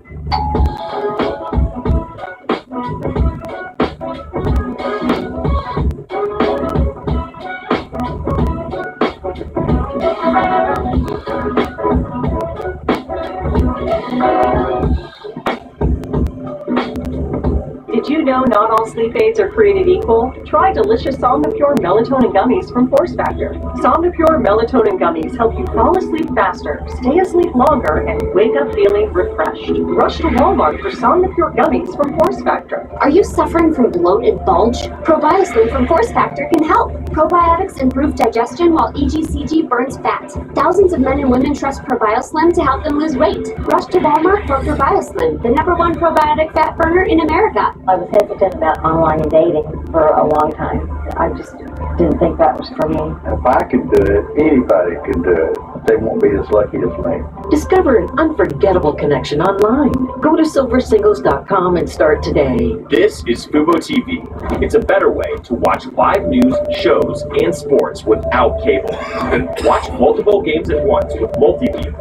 Did you know not all sleep aids are created equal? Try delicious Somnipure Melatonin Gummies from Force Factor. Somnipure Melatonin Gummies help you fall asleep faster, stay asleep longer, and wake up feeling refreshed. Rush to Walmart for Somnipure Gummies from Force Factor. Are you suffering from bloat and bulge? ProBioSlim from Force Factor can help. Probiotics improve digestion while EGCG burns fat. Thousands of men and women trust ProBioSlim to help them lose weight. Rush to Walmart for ProBioSlim, the #1 probiotic fat burner in America. I was hesitant about online dating for a long time. I just didn't think that was for me. If I could do it, anybody could do it. They won't be as lucky as me. Discover an unforgettable connection online. Go to silversingles.com and start today. This is Fubo TV. It's a better way to watch live news, shows, and sports without cable. And watch multiple games at once with multi-view.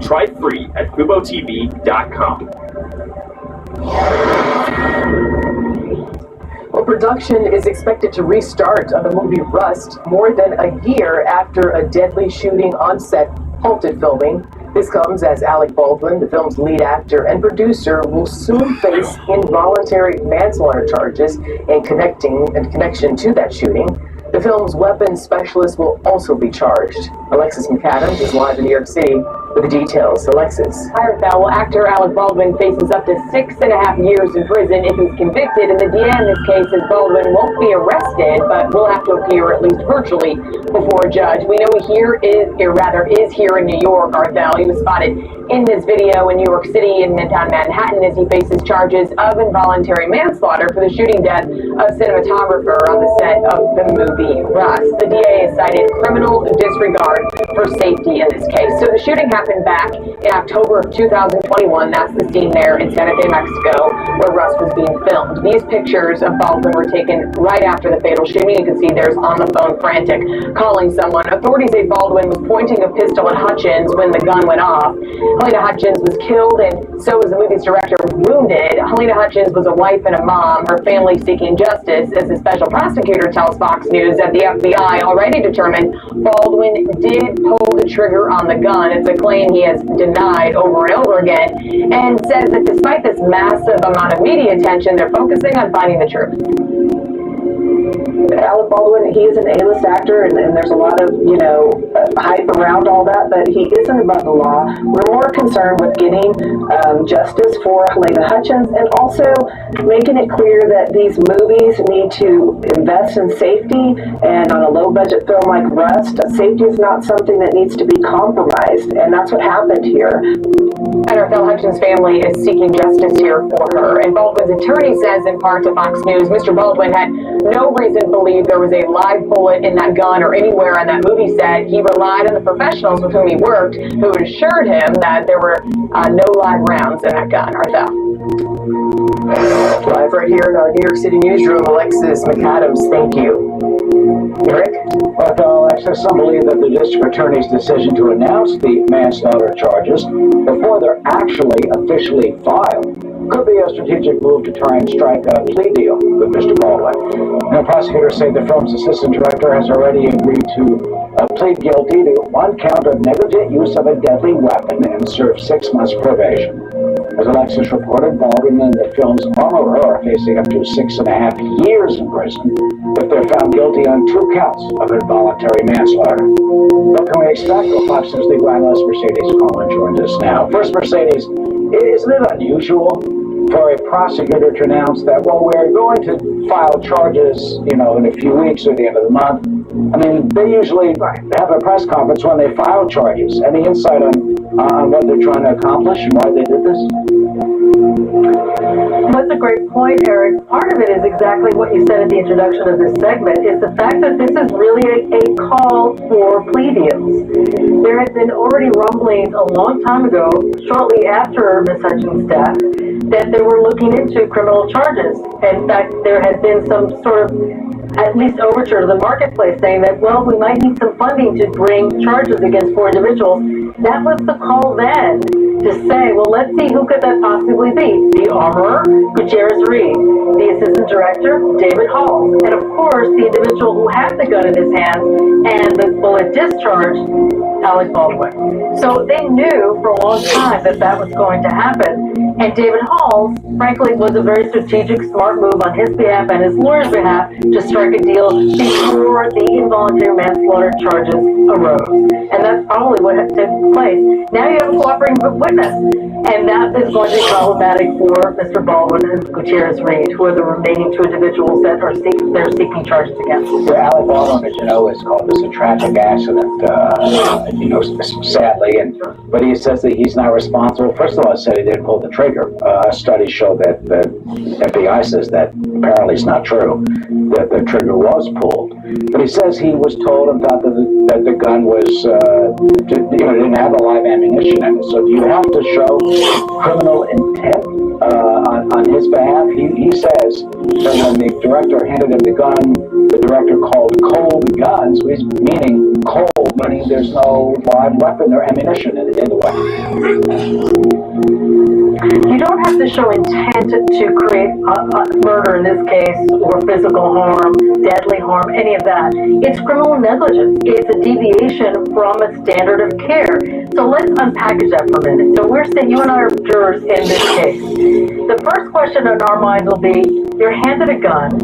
Try free at FuboTV.com. Well, production is expected to restart on the movie Rust more than a year after a deadly shooting on set halted filming. This comes as Alec Baldwin, the film's lead actor and producer, will soon face involuntary manslaughter charges in connection to that shooting. The film's weapons specialist will also be charged. Alexis McAdams is live in New York City with the details. Alexis. Hi, Rafael. Well, actor Alec Baldwin faces up to 6.5 years in prison if he's convicted, and the DA in this case says Baldwin won't be arrested, but will have to appear at least virtually before a judge. We know he is here in New York, Rafael. He was spotted in this video in New York City in Midtown Manhattan as he faces charges of involuntary manslaughter for the shooting death of cinematographer on the set of the movie Rust. The DA has cited criminal disregard for safety in this case. So the shooting happened back in October of 2021. That's the scene there in Santa Fe, Mexico, where Rust was being filmed. These pictures of Baldwin were taken right after the fatal shooting. You can see there's on the phone frantic, calling someone. Authorities say Baldwin was pointing a pistol at Hutchins when the gun went off. Helena Hutchins was killed, and so was the movie's director wounded. Helena Hutchins was a wife and a mom, her family seeking justice, as the special prosecutor tells Fox News that the FBI already determined Baldwin did pull the trigger on the gun. It's a claim he has denied over and over again, and says that despite this massive amount of media attention, they're focusing on finding the truth. Alec Baldwin, he is an A-list actor, and there's a lot of, hype around all that, but he isn't above the law. We're more concerned with getting justice for Helena Hutchins, and also making it clear that these movies need to invest in safety, and on a low-budget film like Rust, safety is not something that needs to be compromised, and that's what happened here. And Raquel Hutchins' family is seeking justice here for her. And Baldwin's attorney says in part to Fox News, Mr. Baldwin had no reason to believe there was a live bullet in that gun or anywhere on that movie set. He relied on the professionals with whom he worked, who assured him that there were no live rounds in that gun. Arthel. Live right here in our New York City newsroom, Alexis McAdams, thank you. Eric? Well, Alexis, some believe that the district attorney's decision to announce the manslaughter charges before they're actually officially filed could be a strategic move to try and strike a plea deal with Mr. Baldwin. Now, prosecutors say the film's assistant director has already agreed to plead guilty to one count of negligent use of a deadly weapon and serve 6 months probation. As Alexis reported, Baldwin and the film's armorer are facing up to 6.5 years in prison if they're found guilty on 2 counts of involuntary manslaughter. What can we expect? Well, Fox News legal analyst Mercedes Coleman joins us now. First, Mercedes, isn't it unusual for a prosecutor to announce that, well, we're going to file charges, in a few weeks or the end of the month? I mean, they usually have a press conference when they file charges. Any insight on what they're trying to accomplish and why they did this? That's a great point, Eric. Part of it is exactly what you said at the introduction of this segment, is the fact that this is really a call for plea deals. There had been already rumblings a long time ago, shortly after Ms. Hutchins' death, that they were looking into criminal charges. In fact, there had been some sort of, at least overture to the marketplace saying that, well, we might need some funding to bring charges against 4 individuals. That was the call then, to say, well, let's see, who could that possibly be? The armorer, Gutierrez Reed, the assistant director, David Hall, and of course, the individual who had the gun in his hand and the bullet discharged, Alec Baldwin. So they knew for a long time that that was going to happen. And David Hall, frankly, was a very strategic, smart move on his behalf and his lawyer's behalf to strike a deal before the involuntary manslaughter charges arose. And that's probably what took place. Now you have a cooperating witness, and that is going to be problematic for Mr. Baldwin and Gutierrez Reed, who are the remaining 2 individuals that are seeking charges against. Yeah, Alec Baldwin, as you know, has called this a tragic accident, sadly, but he says that he's not responsible. First of all, he said he didn't pull the trigger. Studies show that the FBI says that apparently it's not true, that the trigger was pulled. But he says he was told and thought that the gun was, didn't have a live ammunition in it. So do you have to show criminal intent on his behalf? He says that when the director handed him the gun, the director called cold guns, meaning cold, meaning there's no live weapon or ammunition in the weapon. You don't have to show intent to create murder in this case, or physical harm, deadly harm, any of that. It's criminal negligence. It's a deviation from a standard of care. So let's unpackage that for a minute. So we're saying, you and I are jurors in this case. The first question in our minds will be, you're handed a gun.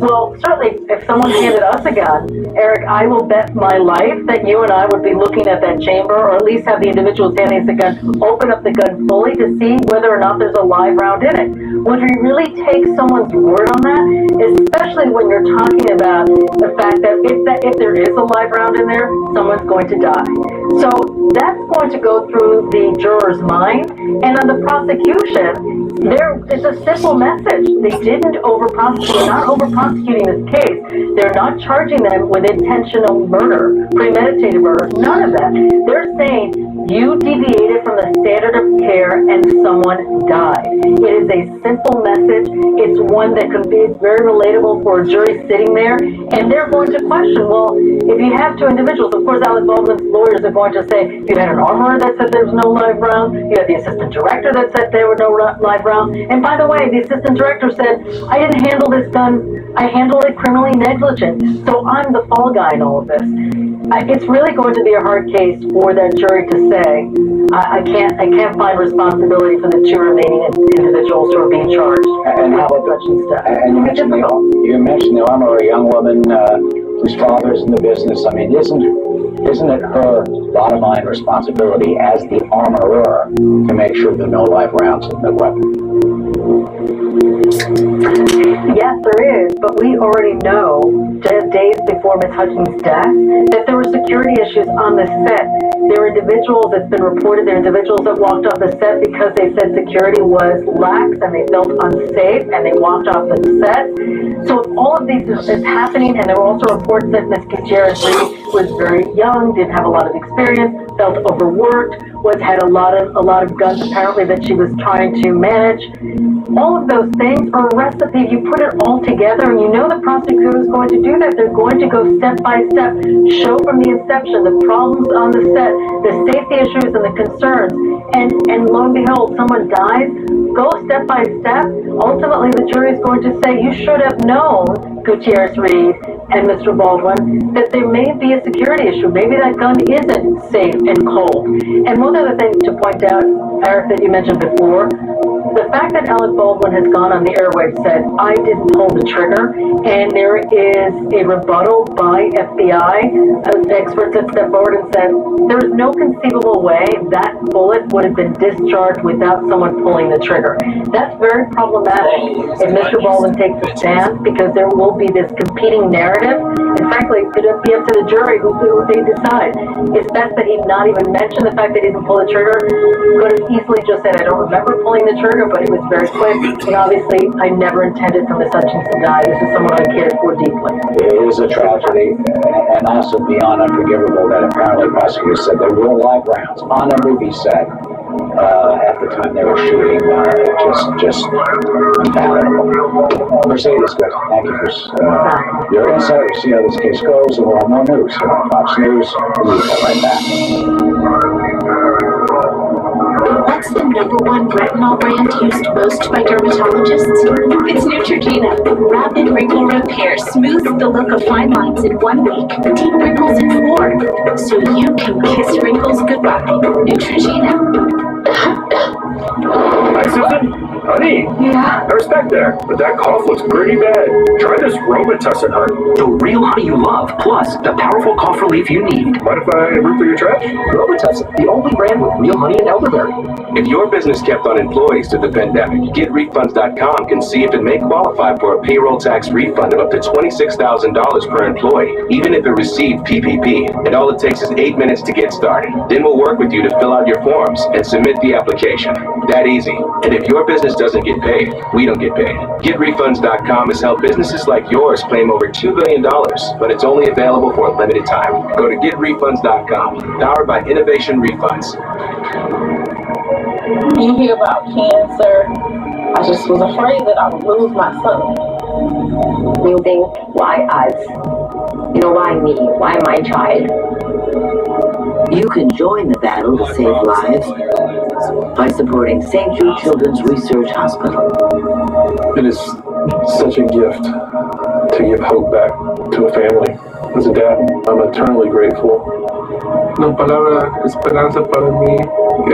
Well, certainly, if someone handed us a gun, Eric, I will bet my life that you and I would be looking at that chamber, or at least have the individuals handing us the gun open up the gun fully to see whether or not there's a live round in it. Would we really take someone's word on that? Especially when you're talking about the fact that if there is a live round in there, someone's going to die. So that's going to go through the juror's mind. And on the prosecution, there is a simple message. They didn't over-prosecute. They're not over-prosecuting this case. They're not charging them with intentional murder, premeditated murder, none of that. They're saying You deviated from the standard of care and someone died. It is a simple message. It's one that can be very relatable for a jury sitting there, and they're going to question, well, if you have two individuals, of course Alec Baldwin's lawyers are going to say, you had an armorer that said there was no live round, you had the assistant director that said there were no live round, and by the way, the assistant director said, I didn't handle this gun, I handled it criminally negligent, so I'm the fall guy in all of this. It's really going to be a hard case for that jury to say, I can't find responsibility for the two remaining individuals who are being charged. And how about and you mentioned the armor, a young woman whose father's in the business. I mean, isn't it her bottom line responsibility as the armorer to make sure there are no live rounds in the weapon? Yes, there is, but we already know, just days before Ms. Hutchins' death, that there were security issues on the set. There were individuals, it's been reported, there were individuals that walked off the set because they said security was lax and they felt unsafe and they walked off the set. So if all of these is happening, and there were also reports that Ms. Gutierrez-Reed was very young, didn't have a lot of experience, felt overworked, had a lot of guns apparently that she was trying to manage. All of those things are a recipe. You put it all together, and you know the prosecutor is going to do that. They're going to go step by step, show from the inception the problems on the set, the safety issues and the concerns, and lo and behold, someone dies. Go step by step. Ultimately, the jury is going to say, you should have known, Gutierrez-Reed and Mr. Baldwin, that there may be a security issue. Maybe that gun isn't safe and cold. And one other thing to point out, Eric, that you mentioned before, the fact that Alec Baldwin has gone on the airwaves said, I didn't pull the trigger, and there is a rebuttal by FBI experts that stepped forward and said, there is no conceivable way that bullet would have been discharged without someone pulling the trigger. That's very problematic if Mr. Baldwin takes a stand, because there will be this competing narrative, and frankly, it'll be up to the jury who they decide. It's best that he not even mention the fact that he didn't pull the trigger. Could have easily just said, I don't remember pulling the trigger, but it was very quick, and obviously I never intended for Ms. Hutchins to die. This is someone I cared for deeply. It is a tragedy, and also beyond unforgivable that apparently prosecutors said there were live rounds on a movie set at the time they were shooting. Just unfathomable. Mercedes, good. Thank you for your insight. We'll see how this case goes, and we'll have more news here on Fox News. We'll be right back. What's the #1 retinol brand used most by dermatologists? It's Neutrogena. Rapid wrinkle repair smooths the look of fine lines in 1 week, deep wrinkles in 4, so you can kiss wrinkles goodbye. Neutrogena. Hi, Susan. Honey. Yeah? I respect there, but that cough looks pretty bad. Try this Robitussin, hon. The real honey you love, plus the powerful cough relief you need. Mind if I root through your trash? Robitussin, the only brand with real honey and elderberry. If your business kept unemployed through the pandemic, GetRefunds.com can see if it may qualify for a payroll tax refund of up to $26,000 per employee, even if it received PPP. And all it takes is 8 minutes to get started. Then we'll work with you to fill out your forms and submit the application. That easy. And if your business doesn't get paid, we don't get paid. GetRefunds.com has helped businesses like yours claim over $2 billion, but it's only available for a limited time. Go to GetRefunds.com, powered by Innovation Refunds. You hear about cancer. I just was afraid that I would lose my son. You think, why us? You know, why me? Why my child? You can join the battle to save lives by supporting St. Jude Children's Research Hospital. It is such a gift to give hope back to a family. As a dad, I'm eternally grateful. La palabra esperanza para mí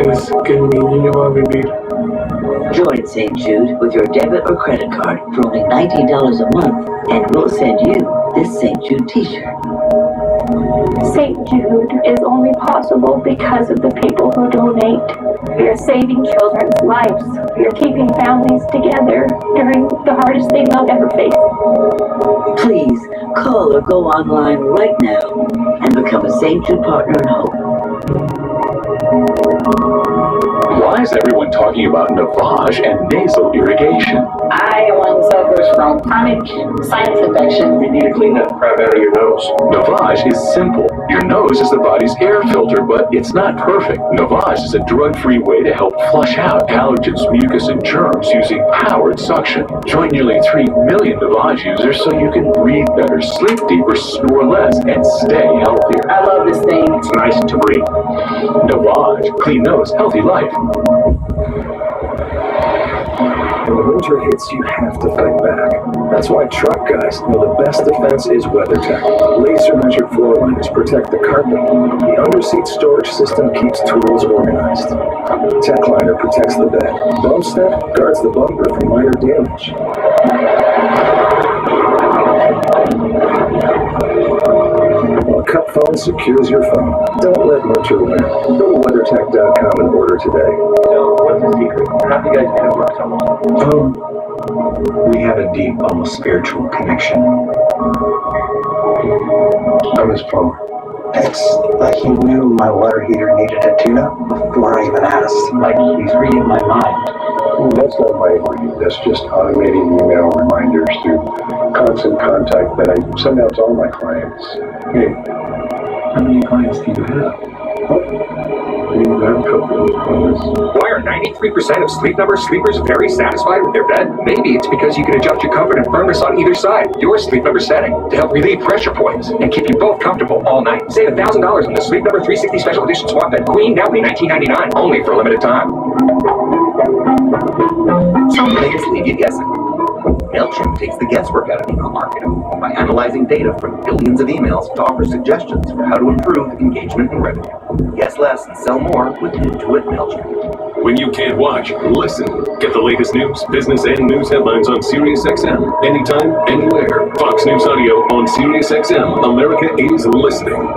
es que mi niño va a vivir. Join St. Jude with your debit or credit card for only $19 a month, and we'll send you this St. Jude t-shirt. St. Jude is only possible because of the people who donate. We are saving children's lives. We are keeping families together during the hardest thing they'll ever face. Please call or go online right now and become a St. Jude Partner in Hope. Why is everyone talking about Navage and nasal irrigation? One suffers from chronic sinus infection. You need to clean that crap out of your nose. Navage is simple. Your nose is the body's air filter, but it's not perfect. Navage is a drug-free way to help flush out allergens, mucus, and germs using powered suction. Join nearly 3 million Navage users so you can breathe better, sleep deeper, snore less, and stay healthier. I love this thing. It's nice to breathe. Navage. Clean nose, healthy life. When the winter hits, you have to fight back. That's why truck guys know the best defense is WeatherTech. Laser-measured floor liners protect the carpet. The under-seat storage system keeps tools organized. TechLiner protects the bed. Bumstead guards the bumper from minor damage. While Cup Phone secures your phone. Don't let winter win. Go to WeatherTech.com and order today. So, what's the secret? How do you guys end up work so long? We have a deep, almost spiritual connection. I'm his plumber. It's like he knew my water heater needed a tune-up before I even asked. Like he's reading my mind. That's not my ingredient. That's just automating email reminders through constant contact that I send out to all my clients. Hey, how many clients do you have? Why are 93% of Sleep Number sleepers very satisfied with their bed? Maybe it's because you can adjust your comfort and firmness on either side, your Sleep Number setting, to help relieve pressure points and keep you both comfortable all night. Save $1,000 on the Sleep Number 360 Special Edition Swap Bed Queen, now only $19.99, only for a limited time. Some things leave you guessing. MailChimp takes the guesswork out of email marketing by analyzing data from billions of emails to offer suggestions for how to improve engagement and revenue. Guess less and sell more with Intuit MailChimp. When you can't watch, listen. Get the latest news, business, and news headlines on SiriusXM. Anytime, anywhere. Fox News Audio on SiriusXM. America is listening.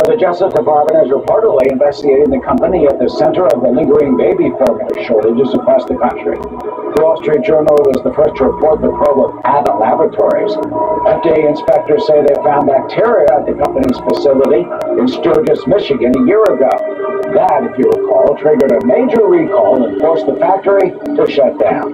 The Justice Department is reportedly investigating the company at the center of the lingering baby formula shortages across the country. The Wall Street Journal was the first to report the probe of Abbott Laboratories. FDA inspectors say they found bacteria at the company's facility in Sturgis, Michigan a year ago. That, if you recall, triggered a major recall and forced the factory to shut down.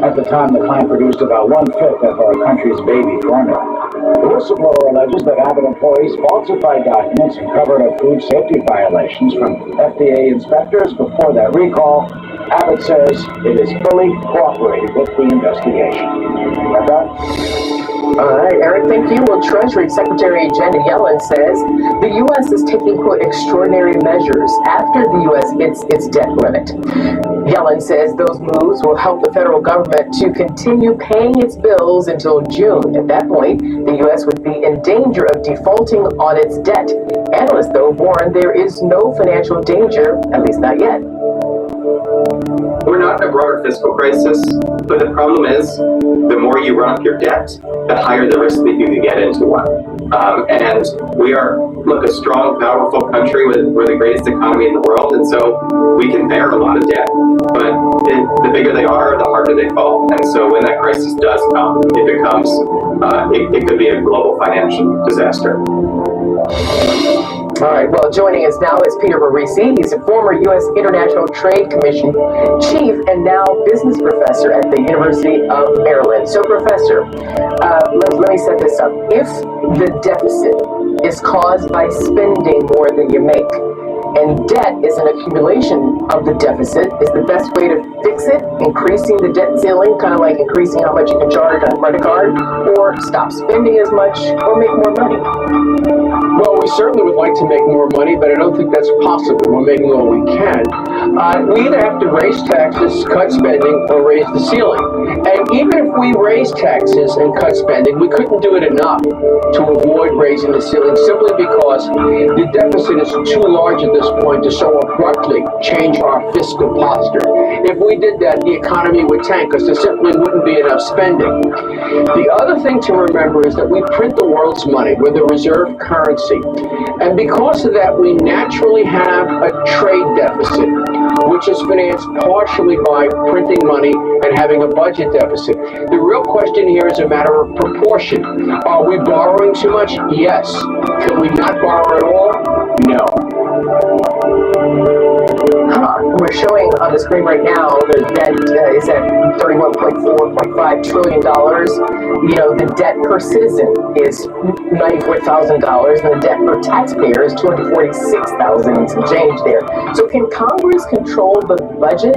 At the time, the plant produced about 1/5 of our country's baby formula. The whistleblower alleges that Abbott employees falsified documents and covered up food safety violations from FDA inspectors before that recall. Abbott says it is fully cooperating with the investigation. All right, Eric, thank you. Well, Treasury Secretary Janet Yellen says the U.S. is taking, quote, extraordinary measures after the U.S. hits its debt limit. Yellen says those moves will help the federal government to continue paying its bills until June. At that point, the U.S. would be in danger of defaulting on its debt. Analysts, though, warn there is no financial danger, at least not yet. We're not in a broader fiscal crisis, but the problem is the more you run up your debt, the higher the risk that you could get into one. And we are, look, a strong, powerful country we're the greatest economy in the world, and so we can bear a lot of debt. But the bigger they are, the harder they fall. And so when that crisis does come, it becomes, it could be a global financial disaster. All right, well, joining us now is Peter Marisi. He's a former U.S. International Trade Commission chief and now business professor at the University of Maryland. So, Professor, let me set this up. If the deficit is caused by spending more than you make, and debt is an accumulation of the deficit, is the best way to fix it increasing the debt ceiling, kind of like increasing how much you can charge on a credit card, or stop spending as much, or make more money? Well, we certainly would like to make more money, but I don't think that's possible. We're making all we can. We either have to raise taxes, cut spending, or raise the ceiling. And even if we raise taxes and cut spending, we couldn't do it enough to avoid raising the ceiling simply because the deficit is too large at this point to so abruptly change our fiscal posture. If we did that, the economy would tank because there simply wouldn't be enough spending. The other thing to remember is that we print the world's money. We're the reserve currency. And because of that, we naturally have a trade deficit, which is financed partially by printing money and having a budget deficit. The real question here is a matter of proportion. Are we borrowing too much? Yes. Can we not borrow at all? No. they're showing on the screen right now the debt is at $31.4.5 trillion. You know, the debt per citizen is $94,000, and the debt per taxpayer is $246,000 and some change there. So can Congress control the budget,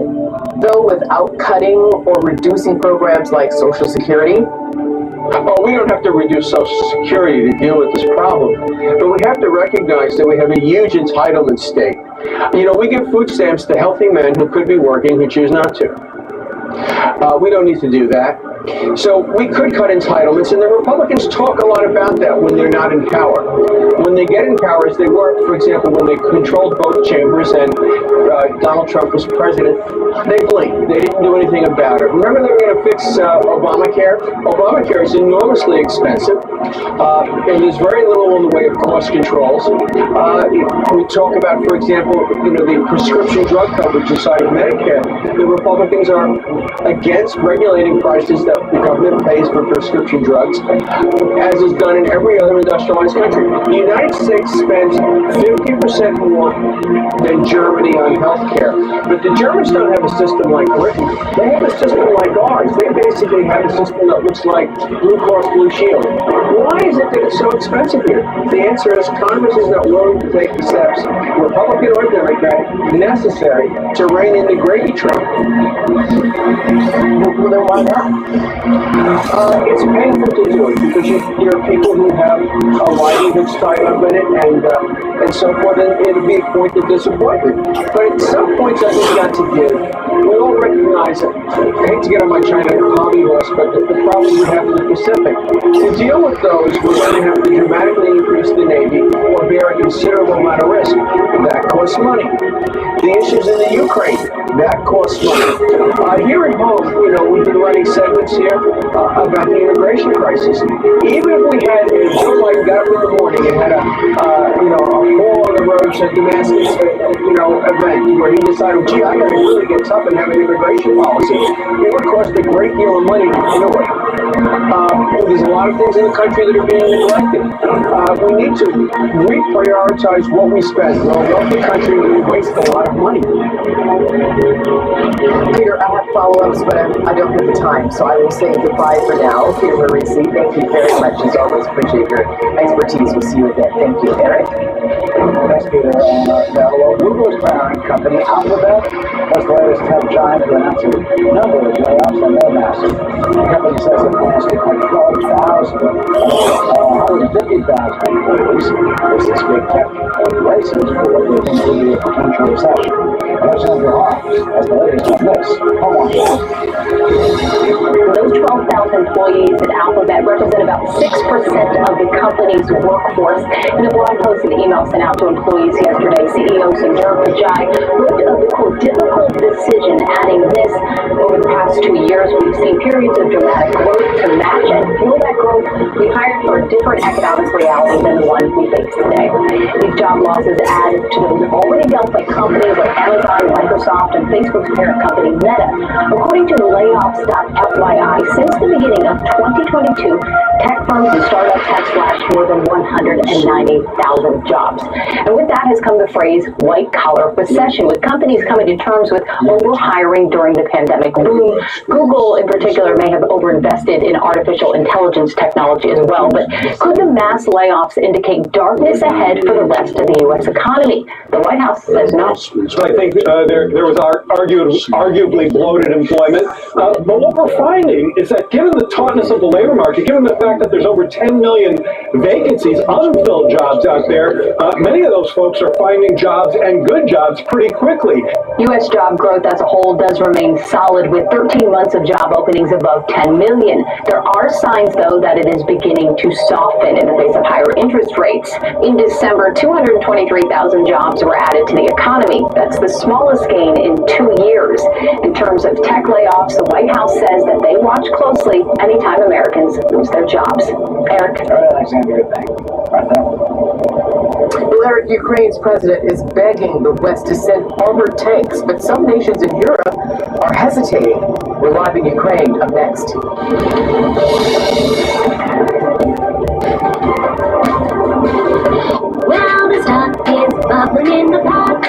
though, without cutting or reducing programs like Social Security? Oh, we don't have to reduce Social Security to deal with this problem, but we have to recognize that we have a huge entitlement state. You know, we give food stamps to healthy men who could be working who choose not to. We don't need to do that. So we could cut entitlements, and the Republicans talk a lot about that when they're not in power. When they get in power, as they were, for example, when they controlled both chambers and Donald Trump was president, they blinked. They didn't do anything about it. Remember they were going to fix Obamacare? Obamacare is enormously expensive, and there's very little in the way of cost controls. We talk about, for example, you know, the prescription drug coverage inside of Medicare. The Republicans are against regulating prices that the government pays for prescription drugs, as is done in every other industrialized country. The United States spends 50% more than Germany on health care, but the Germans don't have a system like Britain. They have a system like ours. They basically have a system that looks like Blue Cross Blue Shield. Why is it that it's so expensive here? The answer is Congress is not willing to take the steps, Republican or Democrat, necessary to rein in the gravy train. Well, then why not? It's painful to do it because there are people who have a livelihood tied up in it and so forth, and it'll be a point of disappointment. But at some point, something's got to give. We all recognize it. I hate to get on my China hobby horse, but the problem we have in the Pacific. To deal with those, we're going to have to dramatically increase the Navy or bear a considerable amount of risk. That costs money. The issues in the Ukraine, that costs money. Here at home, you know, we've been running segments here about the immigration crisis. Even if we had, if Joe Biden got up in the morning and had a hole on the road to Damascus, event where he decided, gee, I got to really get tough and have an immigration policy, it would cost a great deal of money to do it. There's a lot of things in the country that are being neglected. We need to reprioritize what we spend. We're a wealthy country, we waste a lot of money. Peter, I have follow-ups, but I don't have the time, so I will say goodbye for now. Peter Marisi, thank you very much. As always, appreciate your expertise. We'll see you again. Thank you, Eric. Thanks, Peter. Google's parent company, Alphabet, was the latest tech giant to announce a number of layoffs, and they're massive. The company says it plans to cut 150,000 employees. This big tech races for what they think will be a potential recession. Alexander Hawks has the latest on this. Come on. Those 12,000 employees at Alphabet represent about 6% of the company's workforce. In a blog post and email sent out to employees yesterday, CEO Sundar Pichai wrote of the quote, difficult decision, adding this, over the past 2 years, we've seen periods of dramatic growth to match and fuel that growth. We hired for a different economic reality than the one we face today. These job losses add to those already dealt by companies like Amazon, Microsoft, and Facebook's parent company, Meta. According to layoffs.fyi, since the beginning of 2022, tech firms and startups have slashed more than 190,000 jobs. And with that has come the phrase white-collar recession, with companies coming to terms with over-hiring during the pandemic boom. Google, in particular, may have overinvested in artificial intelligence technology as well. But could the mass layoffs indicate darkness ahead for the rest of the U.S. economy? The White House says no. So I think there was arguably bloated employment. But what we're finding is that given the tautness of the labor market, given the fact that there's over 10 million vacancies, unfilled jobs out there, many of those folks are finding jobs and good jobs pretty quickly. U.S. job growth as a whole does remain solid, with 13 months of job openings above 10 million. There are signs, though, that it is beginning to soften in the face of higher interest rates. In December, 223,000 jobs were added to the economy. That's the smallest gain in 2 years. In terms of tech layoffs, the White House says that they watch closely anytime Americans lose their jobs. Eric? Alexander, thank you. Well, Eric, Ukraine's president is begging the West to send armored tanks, but some nations in Europe are hesitating. We're live in Ukraine. Up next. Well, the stuff is bubbling in the pot.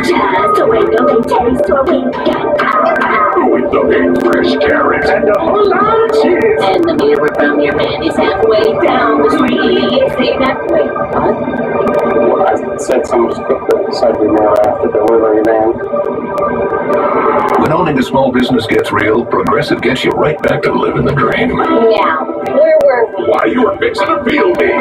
Just wait till they taste what halfway down the street. Say that way. Well, I said someone just put the side of the mirror after delivery van. When owning a small business gets real, Progressive gets you right back to living the dream. Now, where were we? Why, you were fixing to feel me.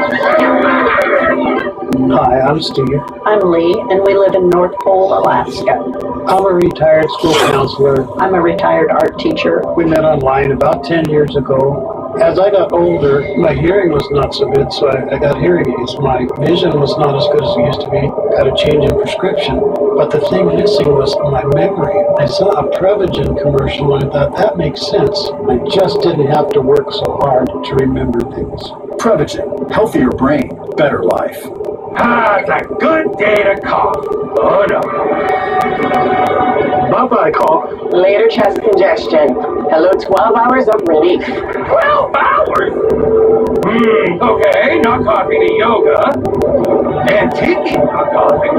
Hi, I'm Steve. I'm Lee, and we live in North Pole, Alaska. I'm a retired school counselor. I'm a retired art teacher. We met online about 10 years ago. As I got older, my hearing was not so good, so I got hearing aids. My vision was not as good as it used to be. Got a change in prescription. But the thing missing was my memory. I saw a Prevagen commercial and I thought that makes sense. I just didn't have to work so hard to remember things. Prevagen. Healthier brain, better life. Ah, it's a good day to cough. Oh no. Bye-bye, cough. Later chest congestion. Hello, 12 hours of relief. 12 hours? Okay, not coughing to yoga. And tiki not coughing.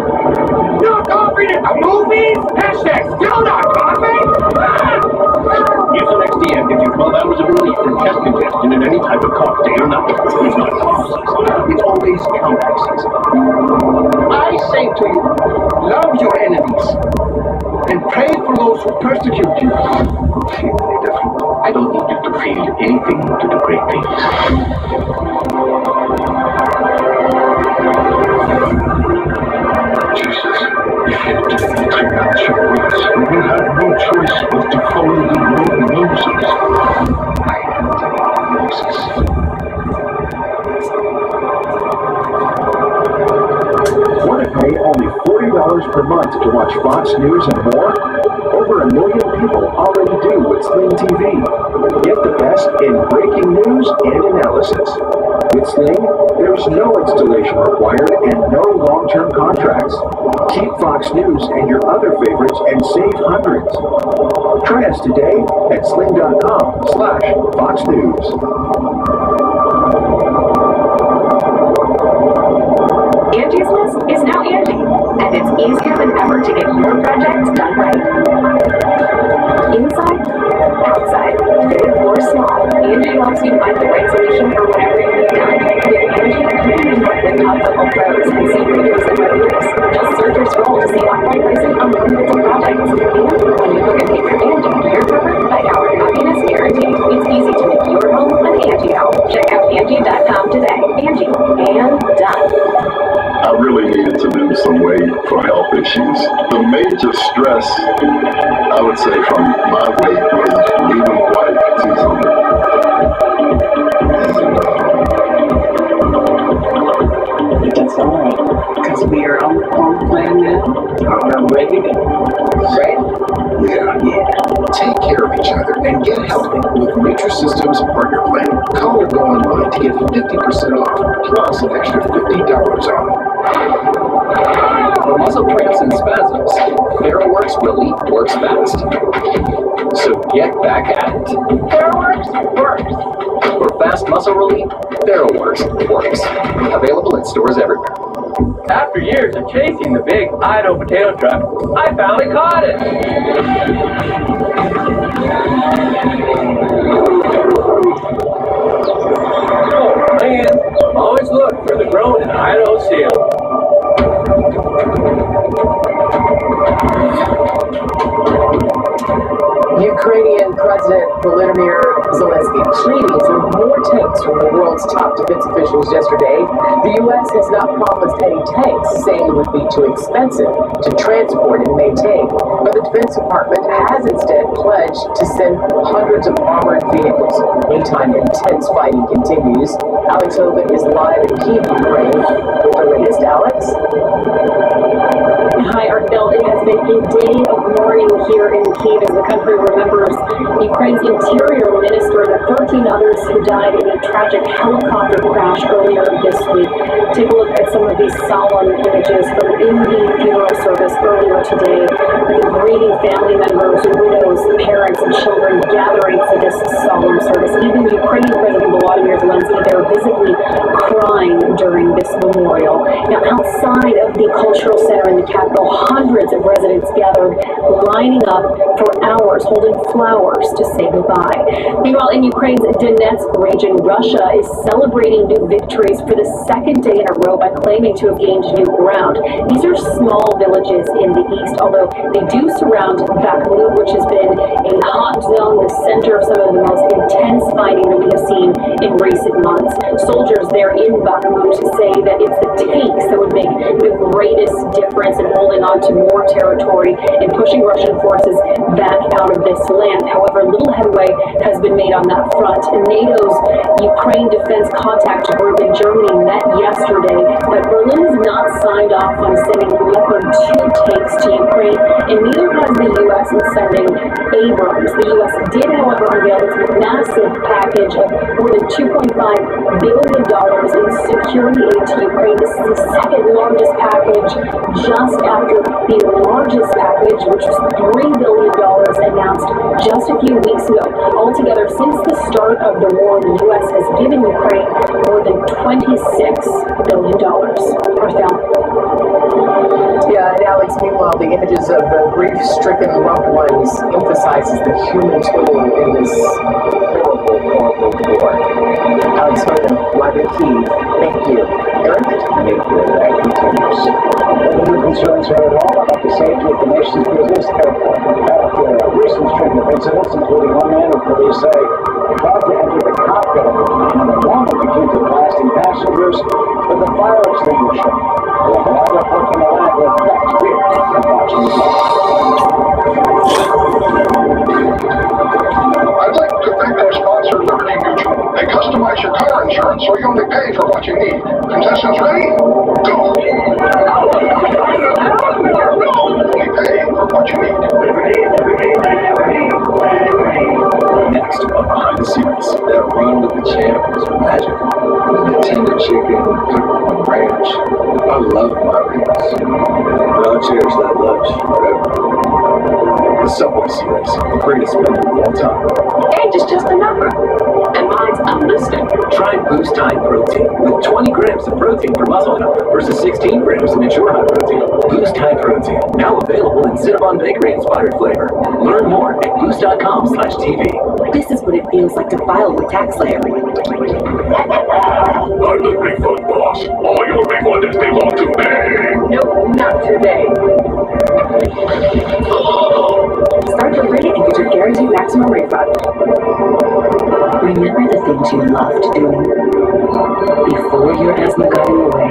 Not coughing to movies? Hashtag still not coughing? Mucinex DM gives you 12 hours of relief from chest congestion and any type of cough, day or night. It's not cough season. It's always comeback season. I say to you, love your enemies and pray for those who persecute you. Feel any different? I don't need you to feel anything to do great things. Jesus, if you turn out your words, we will have no choice but to follow the road of Moses. I am the law of Moses. Want to pay only $40 per month to watch Fox News and more? Over 1 million people already do with Sling TV. Get the best in breaking news and analysis. With Sling, there's no installation required and no long-term contracts. Keep Fox News and your other favorites and save hundreds. Try us today at sling.com/Fox News. Angie's List is now Angie, and it's easier than ever to get your projects done right. Inside, outside, big or small, Angie helps you find the right solution for whatever you need done. With Angie, you can work with top-level pros and see videos and reviews. Just search or scroll to see online pricing on hundreds of projects. And when you book a date with Angie, you're covered by our happiness guarantee. It's easy to make your home an Angie home. Check out Angie.com today. Angie, and done. I really needed to lose some weight for health issues. The major stress, I would say, from my weight was leaving my wife to some. That's all right, because we are on the home plan now. We're ready to go. Right? Yeah. Take care of each other and get healthy with Nutrisystem's partner plan. Call or go online to get 50% off, plus an extra $50 off. For muscle cramps and spasms, TheraWorks Relief works fast. So get back at it. TheraWorks works. For fast muscle relief, TheraWorks works. Available in stores everywhere. After years of chasing the big Idaho potato truck, I finally caught it. Oh man, always look for the grown in Idaho seal. Ukrainian President Volodymyr Zelensky pleading for more tanks from the world's top defense officials yesterday. The U.S. has not promised any tanks, saying it would be too expensive to transport and maintain. But the Defense Department has instead pledged to send hundreds of armored vehicles. Meantime, intense fighting continues. Alex Hogan is live in Kyiv, Ukraine, with the latest. Alex? Hi, Arkell. It has been a day of mourning here in Kyiv as the country remembers Ukraine's interior minister and the 13 others who died in a tragic helicopter crash earlier this week. Take a look at some of these solemn images from in the funeral service earlier today. The grieving family members, widows, parents, and children gathering for this solemn service. Even Ukrainian President Volodymyr Zelensky there visibly crying during during this memorial. Now, outside of the cultural center in the capital, hundreds of residents gathered, lining up for hours, holding flowers to say goodbye. Meanwhile, in Ukraine's Donetsk region, Russia is celebrating new victories for the second day in a row by claiming to have gained new ground. These are small villages in the east, although they do surround Bakhmut, which has been a hot zone, the center of some of the most intense fighting that we have seen in recent months. Soldiers there in Bakhmut say that it's the tanks that would make the greatest difference in holding on to more territory and pushing Russian forces back out of this land. However, little headway has been made on that front. NATO's Ukraine Defense Contact Group in Germany met yesterday, but Berlin has not signed off on sending Leopard 2 tanks to Ukraine, and neither has the U.S. in sending Abrams. The U.S. did, however, unveil its massive package of more than $2.5 billion in security aid to Ukraine. This is the second largest package, just after the largest package, which was $3 billion, announced just a few weeks ago. Altogether, since the start of the war, the U.S. has given Ukraine more than $26 billion. Marcel. Yeah, and Alex, meanwhile, the images of the grief-stricken loved ones emphasizes the human toll in this horrible war. Alex Herman, live in Kyiv. Thank you. Eric? That continues. The new concerns are at all about the safety of the nation's busiest airport. After a recent string of incidents, including one man who police say tried to enter the cockpit of the plane and wanted to keep the blasting passengers with a fire extinguisher. We'll have a live report from the lab with facts here on Fox News Live. I'd like to thank our sponsor, Liberty Mutual. They customize your car insurance so you only pay for what you need. Contestants ready? Go! Only pay for what you need. Next, on Behind the Scenes, that run with the champ was magic. The tender chicken, peppercorn ranch. I love my ribs. And I'll cherish that lunch forever. The Subway series, the greatest menu of all time. Age is just a number, and mine's unlisted. Try Boost High Protein with 20 grams of protein per muscle count versus 16 grams in Ensure High Protein. Boost High Protein, now available in Cinnabon Bakery inspired flavor. Learn more at boost.com/TV. This is what it feels like to file with TaxSlayer. I'm the refund boss. All your refunds belong to me. No, not today. Start for free and get your guaranteed maximum refund. Remember the things you loved doing before your asthma got in the way?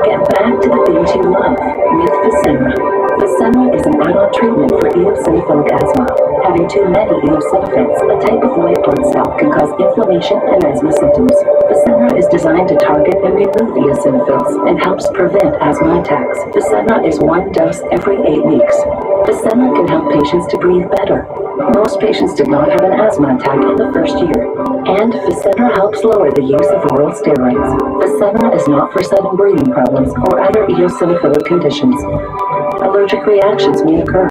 Get back to the things you love with Fasenra. Fasenra is an add-on treatment for eosinophilic asthma. Having too many eosinophils, a type of white blood cell, can cause inflammation and asthma symptoms. Fasenra is designed to target and remove eosinophils and helps prevent asthma attacks. Fasenra is one dose every 8 weeks. Fasenra can help patients to breathe better. Most patients do not have an asthma attack in the first year. And Fasenra helps lower the use of oral steroids. Fasenra is not for sudden breathing problems or other eosinophilic conditions. Allergic reactions may occur.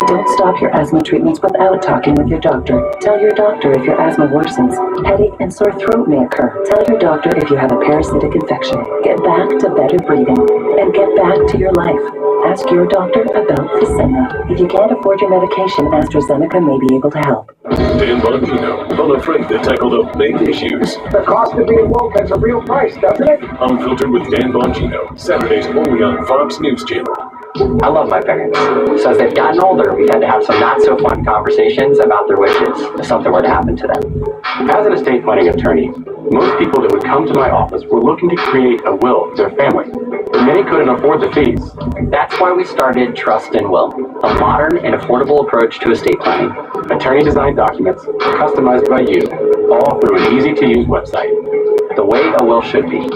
Don't stop your asthma treatments without talking with your doctor. Tell your doctor if your asthma worsens. Headache and sore throat may occur. Tell your doctor if you have a parasitic infection. Get back to better breathing and get back to your life. Ask your doctor about Fasenra. If you can't afford your medication, AstraZeneca may be able to help. Dan Bongino, unafraid to tackle the big issues. The cost of being woke has a real price, doesn't it? Unfiltered with Dan Bongino, Saturdays only on Fox News Channel. I love my parents. So as they've gotten older, we've had to have some not so fun conversations about their wishes if something were to happen to them. As an estate planning attorney, most people that would come to my office were looking to create a will for their family. But many couldn't afford the fees. That's why we started Trust and Will, a modern and affordable approach to estate planning. Attorney-designed documents, customized by you, all through an easy-to-use website. The way a will should be.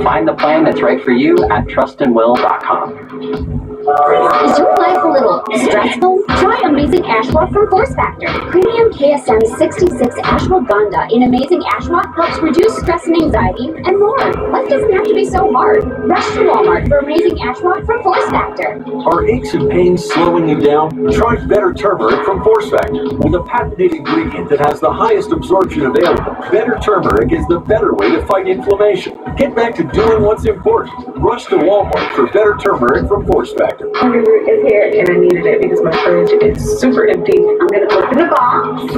Find the plan that's right for you at trustandwill.com. Is your life a little stressful? Try Amazing Ashwa from Force Factor. Premium KSM 66 Ashwagandha in Amazing Ashwa helps reduce stress and anxiety and more. Life doesn't have to be so hard. Rush to Walmart for Amazing Ashwa from Force Factor. Are aches and pains slowing you down? Try Better Turmeric from Force Factor. With a patented ingredient that has the highest absorption available, Better Turmeric is the better way to fight inflammation. Get back to doing what's important. Rush to Walmart for Better Turmeric from Force Factor. Root is here, and I needed it because my fridge is super empty. I'm going to open the box.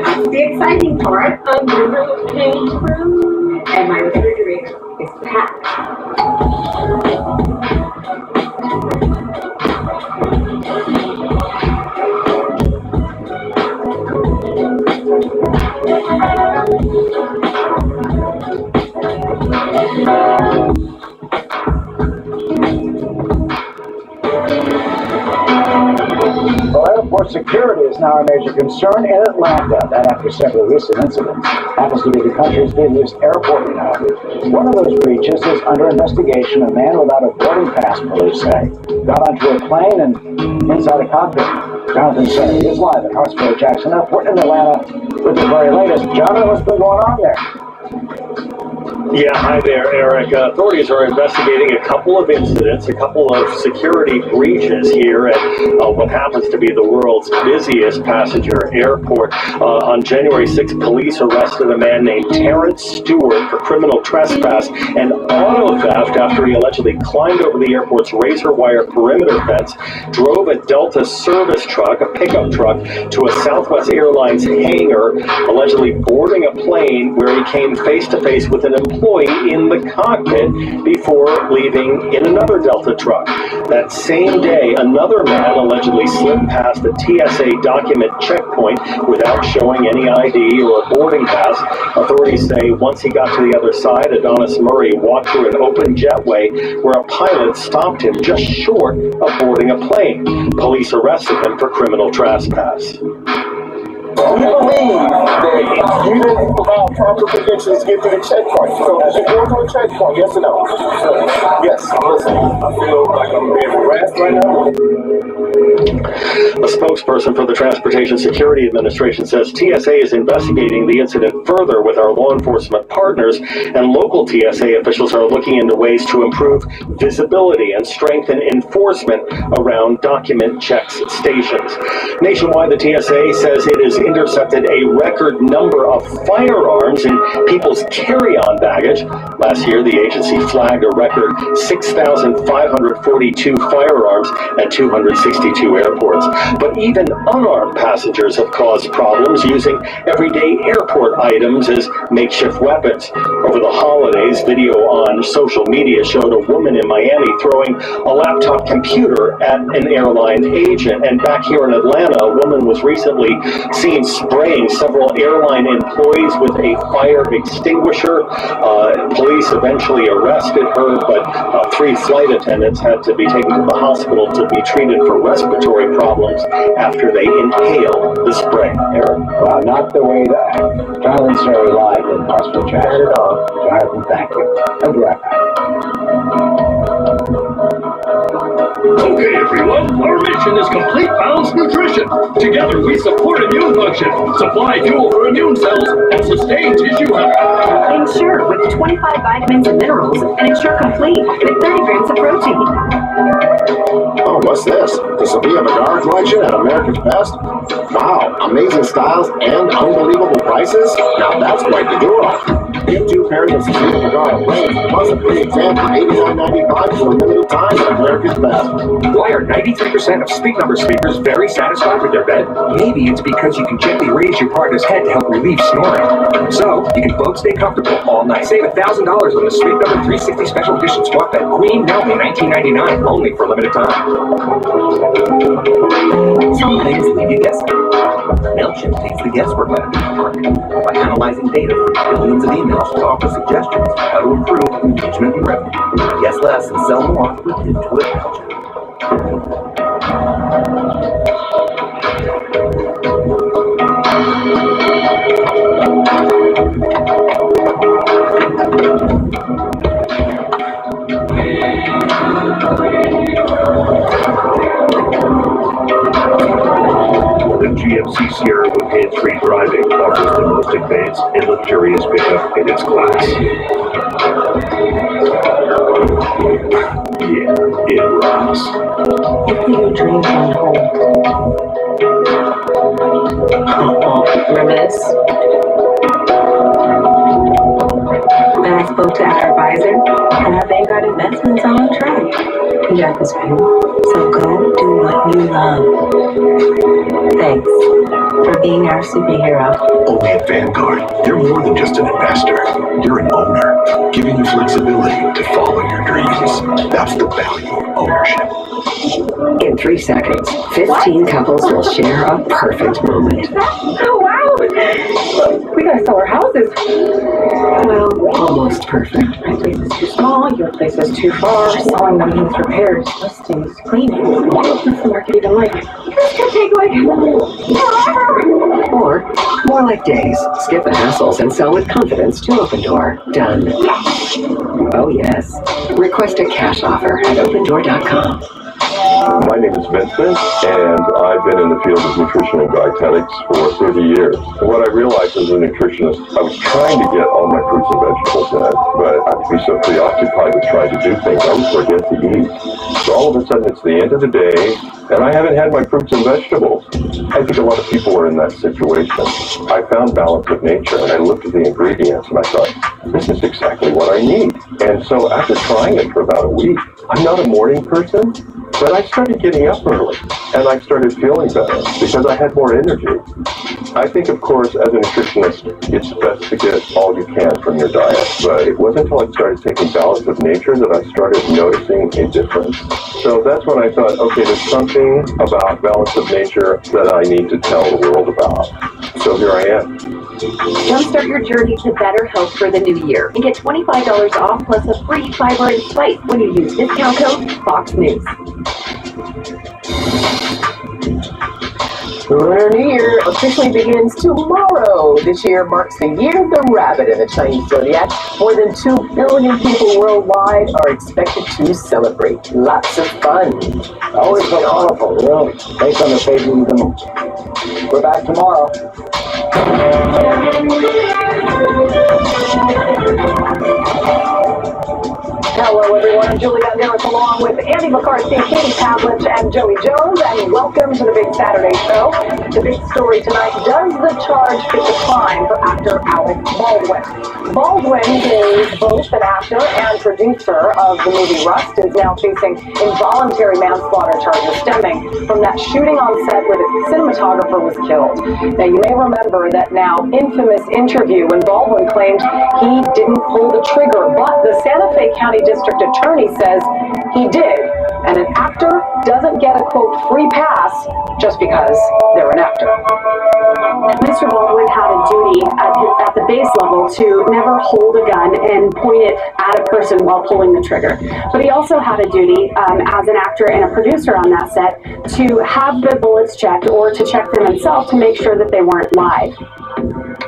That's the exciting part. Root came through, and my refrigerator is packed. Well, airport security is now a major concern in Atlanta. That after several recent incidents. Happens to be the country's busiest airport now. One of those breaches is under investigation. A man without a boarding pass, police say, got onto a plane and inside a cockpit. Jonathan Sarah is live at Hartsfield Jackson Airport in Atlanta with the very latest. Jonathan, what's been going on there? Yeah, hi there, Eric. Authorities are investigating a couple of incidents, a couple of security breaches here at what happens to be the world's busiest passenger airport. On January 6th, police arrested a man named Terrence Stewart for criminal trespass and auto theft after he allegedly climbed over the airport's razor wire perimeter fence, drove a Delta service truck, a pickup truck, to a Southwest Airlines hangar, allegedly boarding a plane where he came face-to-face with an employee in the cockpit before leaving in another Delta truck. That same day, another man allegedly slipped past the TSA document checkpoint without showing any ID or a boarding pass. Authorities say once he got to the other side, Adonis Murray walked through an open jetway where a pilot stopped him just short of boarding a plane. Police arrested him for criminal trespass. We believe that you didn't provide proper credentials to get to the checkpoint. So did you go to a checkpoint, yes or no? Yes, listen, I feel like I'm being harassed right now. A spokesperson for the Transportation Security Administration says TSA is investigating the incident further with our law enforcement partners, and local TSA officials are looking into ways to improve visibility and strengthen enforcement around document checks stations. Nationwide, the TSA says it has intercepted a record number of firearms in people's carry-on baggage. Last year, the agency flagged a record 6,542 firearms at 262 airports. But even unarmed passengers have caused problems using everyday airport items as makeshift weapons. Over the holidays, video on social media showed a woman in Miami throwing a laptop computer at an airline agent. And back here in Atlanta, a woman was recently seen spraying several airline employees with a fire extinguisher. Police eventually arrested her, but 3 flight attendants had to be taken to the hospital to be treated for respiratory problems after they inhaled the spray. Eric? Well, not the way to act. Jonathan Sarah live in Hartsfield Jackson. Jonathan, thank you. I'll be right back. Okay, everyone, our mission is complete balanced nutrition. Together, we support immune function, supply fuel for immune cells, and sustain tissue health. Ensure with 25 vitamins and minerals, and Ensure Complete with 30 grams of protein. Oh, what's this? The Sophia Vergara collection at America's Best? Wow, amazing styles and unbelievable prices? Now that's quite the duo. Get 2 pairs of Sophia Vergara blades plus a free exam for $89.95 for a limited time at America's Best. Why are 93% of Speak Number speakers very satisfied with their bed? Maybe it's because you can gently raise your partner's head to help relieve snoring. So, you can both stay comfortable all night. Save $1,000 on the Speak Number 360 Special Edition Swap Bed Queen, now only $19.99, only for a limited time. Some things leave you guessing. MailChimp takes the guesswork out of your marketing by analyzing data from billions of emails to offer suggestions on how to improve engagement and revenue. Guess less and sell more with Intuit MailChimp. greatest pickup in its class. Yeah, it rocks. If your dreams on hold. Remember this? When I spoke to our advisor, and our Vanguard investments are on track. You got this, baby. So go do what you love. Thanks for being our superhero. Only at Vanguard, you're more than just an investor. You're an owner, giving you flexibility to follow your dreams. That's the value of ownership. In 3 seconds, 15 couples will share a perfect moment. Oh, wow! We gotta sell our houses. Well, Almost perfect. my place is too small, your place is too far. Selling them means repairs, listings, cleaning. What's the market even like? This could take like forever. Or, more like days. Skip the hassles and sell with confidence to Open Door. Done. Oh yes. Request a cash offer at opendoor.com. My name is Vincent, and I've been in the field of nutrition and dietetics for 30 years. And what I realized as a nutritionist, I was trying to get all my fruits and vegetables in it, but I'd be so preoccupied with trying to do things, I would forget to eat. So all of a sudden, it's the end of the day, and I haven't had my fruits and vegetables. I think a lot of people are in that situation. I found balance of nature, and I looked at the ingredients, and I thought, this is exactly what I need. And so after trying it for about a week, I'm not a morning person, but I started getting up early, and I started feeling better because I had more energy. I think, of course, as a nutritionist, it's best to get all you can from your diet, but it wasn't until I started taking balance of nature that I started noticing a difference. So that's when I thought, okay, there's something about balance of nature that I need to tell the world about. So here I am. Jumpstart your journey to better health for the new year and get $25 off plus a free fiber and spice when you use discount code Fox News. Lunar New Year officially begins tomorrow. This year marks the year of the rabbit in the Chinese zodiac. More than 2 billion people worldwide are expected to celebrate. Lots of fun. Always so colorful, really. Based on the phases of the moon. We're back tomorrow. Hello, everyone. I'm Julie Gunderus along with Andy McCarthy, Katie Pavlich, and Joey Jones, and welcome to the Big Saturday Show. The big story tonight, does the charge fit the crime for actor Alec Baldwin? Baldwin is both an actor and producer of the movie Rust, is now facing involuntary manslaughter charges stemming from that shooting on set where the cinematographer was killed. Now, you may remember that now infamous interview when Baldwin claimed he didn't pull the trigger, but the Santa Fe County District Attorney says he did, and an actor doesn't get a, quote, free pass just because they're an actor. Mr. Baldwin had a duty at the base level to never hold a gun and point it at a person while pulling the trigger. But he also had a duty as an actor and a producer on that set to have the bullets checked or to check them himself to make sure that they weren't live.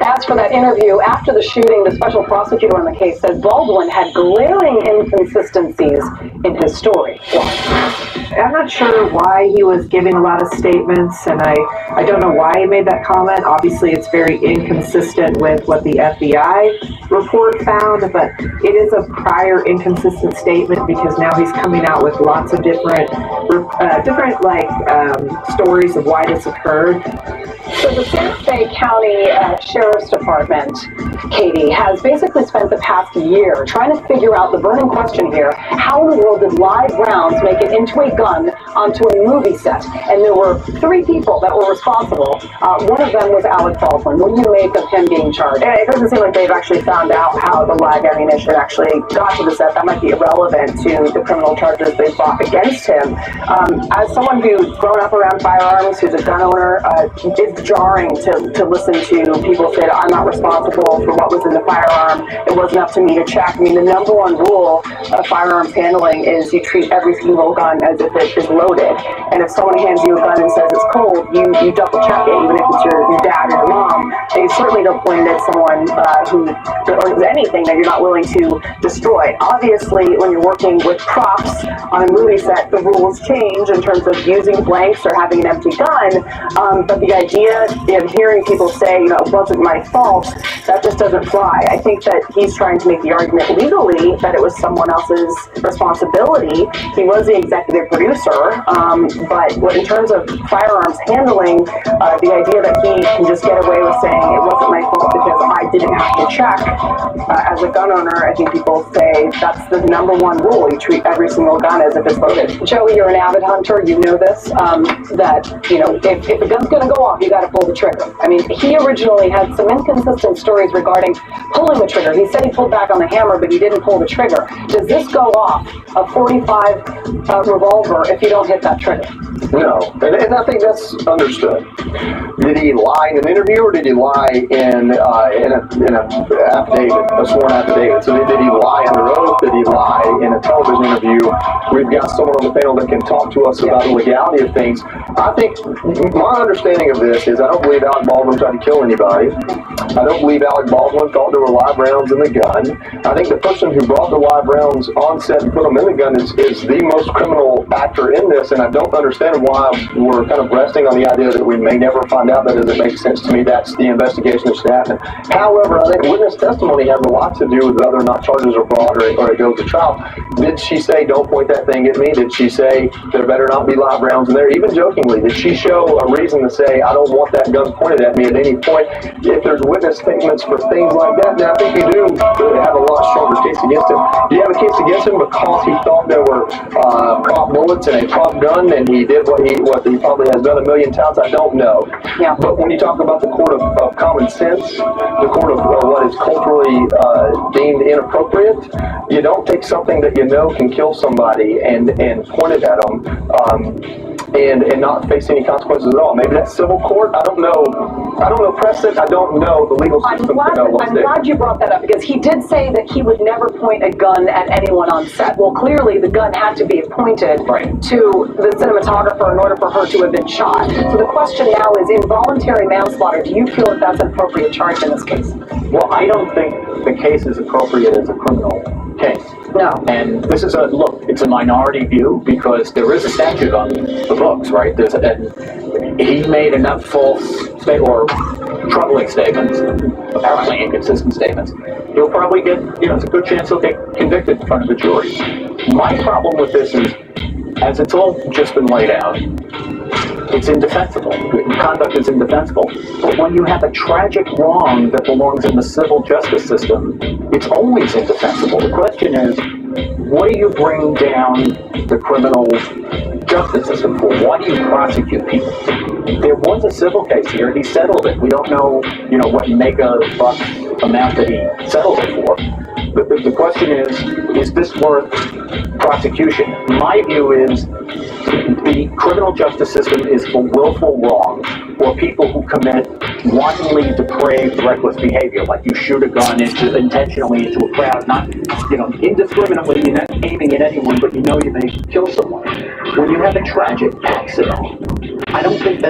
As for that interview, after the shooting, the special prosecutor on the case said Baldwin had glaring inconsistencies in his story. I'm not sure why he was giving a lot of statements, and I don't know why he made that comment. Obviously, it's very inconsistent with what the FBI report found, but it is a prior inconsistent statement because now he's coming out with lots of different stories of why this occurred. So the Santa Fe County Sheriff's Department, Katie, has basically spent the past year trying to figure out the burning question here: how in the world did live rounds make it into a gun onto a movie set? And there were 3 people that were responsible. One of them was Alec Baldwin. What do you make of him being charged? It doesn't seem like they've actually found out how the live ammunition actually got to the set. That might be irrelevant to the criminal charges they brought against him. As someone who's grown up around firearms, who's a gun owner, it's jarring to listen to people say that I'm not responsible for what was in the firearm. It wasn't up to me to check. I mean, the number one rule of firearms handling is you treat every single gun as if it is loaded. And if someone hands you a gun and says it's cold, you double check it, even if it's your dad or your mom. And you certainly don't point it at someone who owns anything that you're not willing to destroy. Obviously, when you're working with props on a movie set, the rules change in terms of using blanks or having an empty gun. But the idea idea in hearing people say, it wasn't my fault, that just doesn't fly. I think that he's trying to make the argument legally that it was someone else's responsibility. He was the executive producer, but in terms of firearms handling, the idea that he can just get away with saying it wasn't my fault because I didn't have to check, as a gun owner, I think people say that's the number one rule. You treat every single gun as if it's loaded. Joey, you're an avid hunter. You know this, that, if a gun's going to go off, you got to pull the trigger. I mean, he originally had some inconsistent stories regarding pulling the trigger. He said he pulled back on the hammer, but he didn't pull the trigger. Does this go off a .45 revolver if you don't hit that trigger? No, and I think that's understood. Did he lie in an interview, or did he lie in an affidavit, a sworn affidavit? So did he lie under oath? Did he lie in a television interview? We've got someone on the panel that can talk to us about the legality of things. I think my understanding of this is I don't believe Alec Baldwin tried to kill anybody. I don't believe Alec Baldwin thought there were live rounds in the gun. I think the person who brought the live rounds on set and put them in the gun is the most criminal actor in this, and I don't understand why we're kind of resting on the idea that we may never find out. That doesn't make sense to me. That's the investigation of staff. However, I think witness testimony has a lot to do with whether or not charges are brought or it goes to trial. Did she say, don't point that thing at me? Did she say, there better not be live rounds in there? Even jokingly, did she show a reason to say, I don't want that gun pointed at me at any point? If there's witness statements for things like that, then I think you do have a lot stronger case against him. Do you have a case against him because he thought there were prop bullets and a prop gun and he did what he probably has done a million times? I don't know. Yeah. But when you talk about the court of common sense, the court of what is culturally deemed inappropriate, you don't take something that you know can kill somebody and point it at them and not face any consequences at all. Maybe that's civil court. I don't know precedent. I don't know the legal system to know what's there. I'm glad you brought that up, because he did say that he would never point a gun at anyone on set. Well, clearly the gun had to be pointed to the cinematographer in order for her to have been shot. So the question now is, involuntary manslaughter, do you feel that that's an appropriate charge in this case? Well, I don't think the case is appropriate as a criminal case. No. And this is it's a minority view, because there is a statute on the books, right? He made enough false or troubling statements, apparently inconsistent statements. He'll probably get, it's a good chance he'll get convicted in front of the jury. My problem with this is, as it's all just been laid out, it's indefensible. Conduct is indefensible. But when you have a tragic wrong that belongs in the civil justice system, it's always indefensible. The question is, what do you bring down the criminal justice system for? Why do you prosecute people? There was a civil case here. He settled it. We don't know, what mega buck amount that he settled it for. But the question is this worth prosecution? My view is the criminal justice system is for willful wrong, or people who commit wantonly depraved, reckless behavior, like you shoot a gun intentionally into a crowd, not, indiscriminately, you're not aiming at anyone, but you know you may kill someone. When you have a tragic accident, I don't think that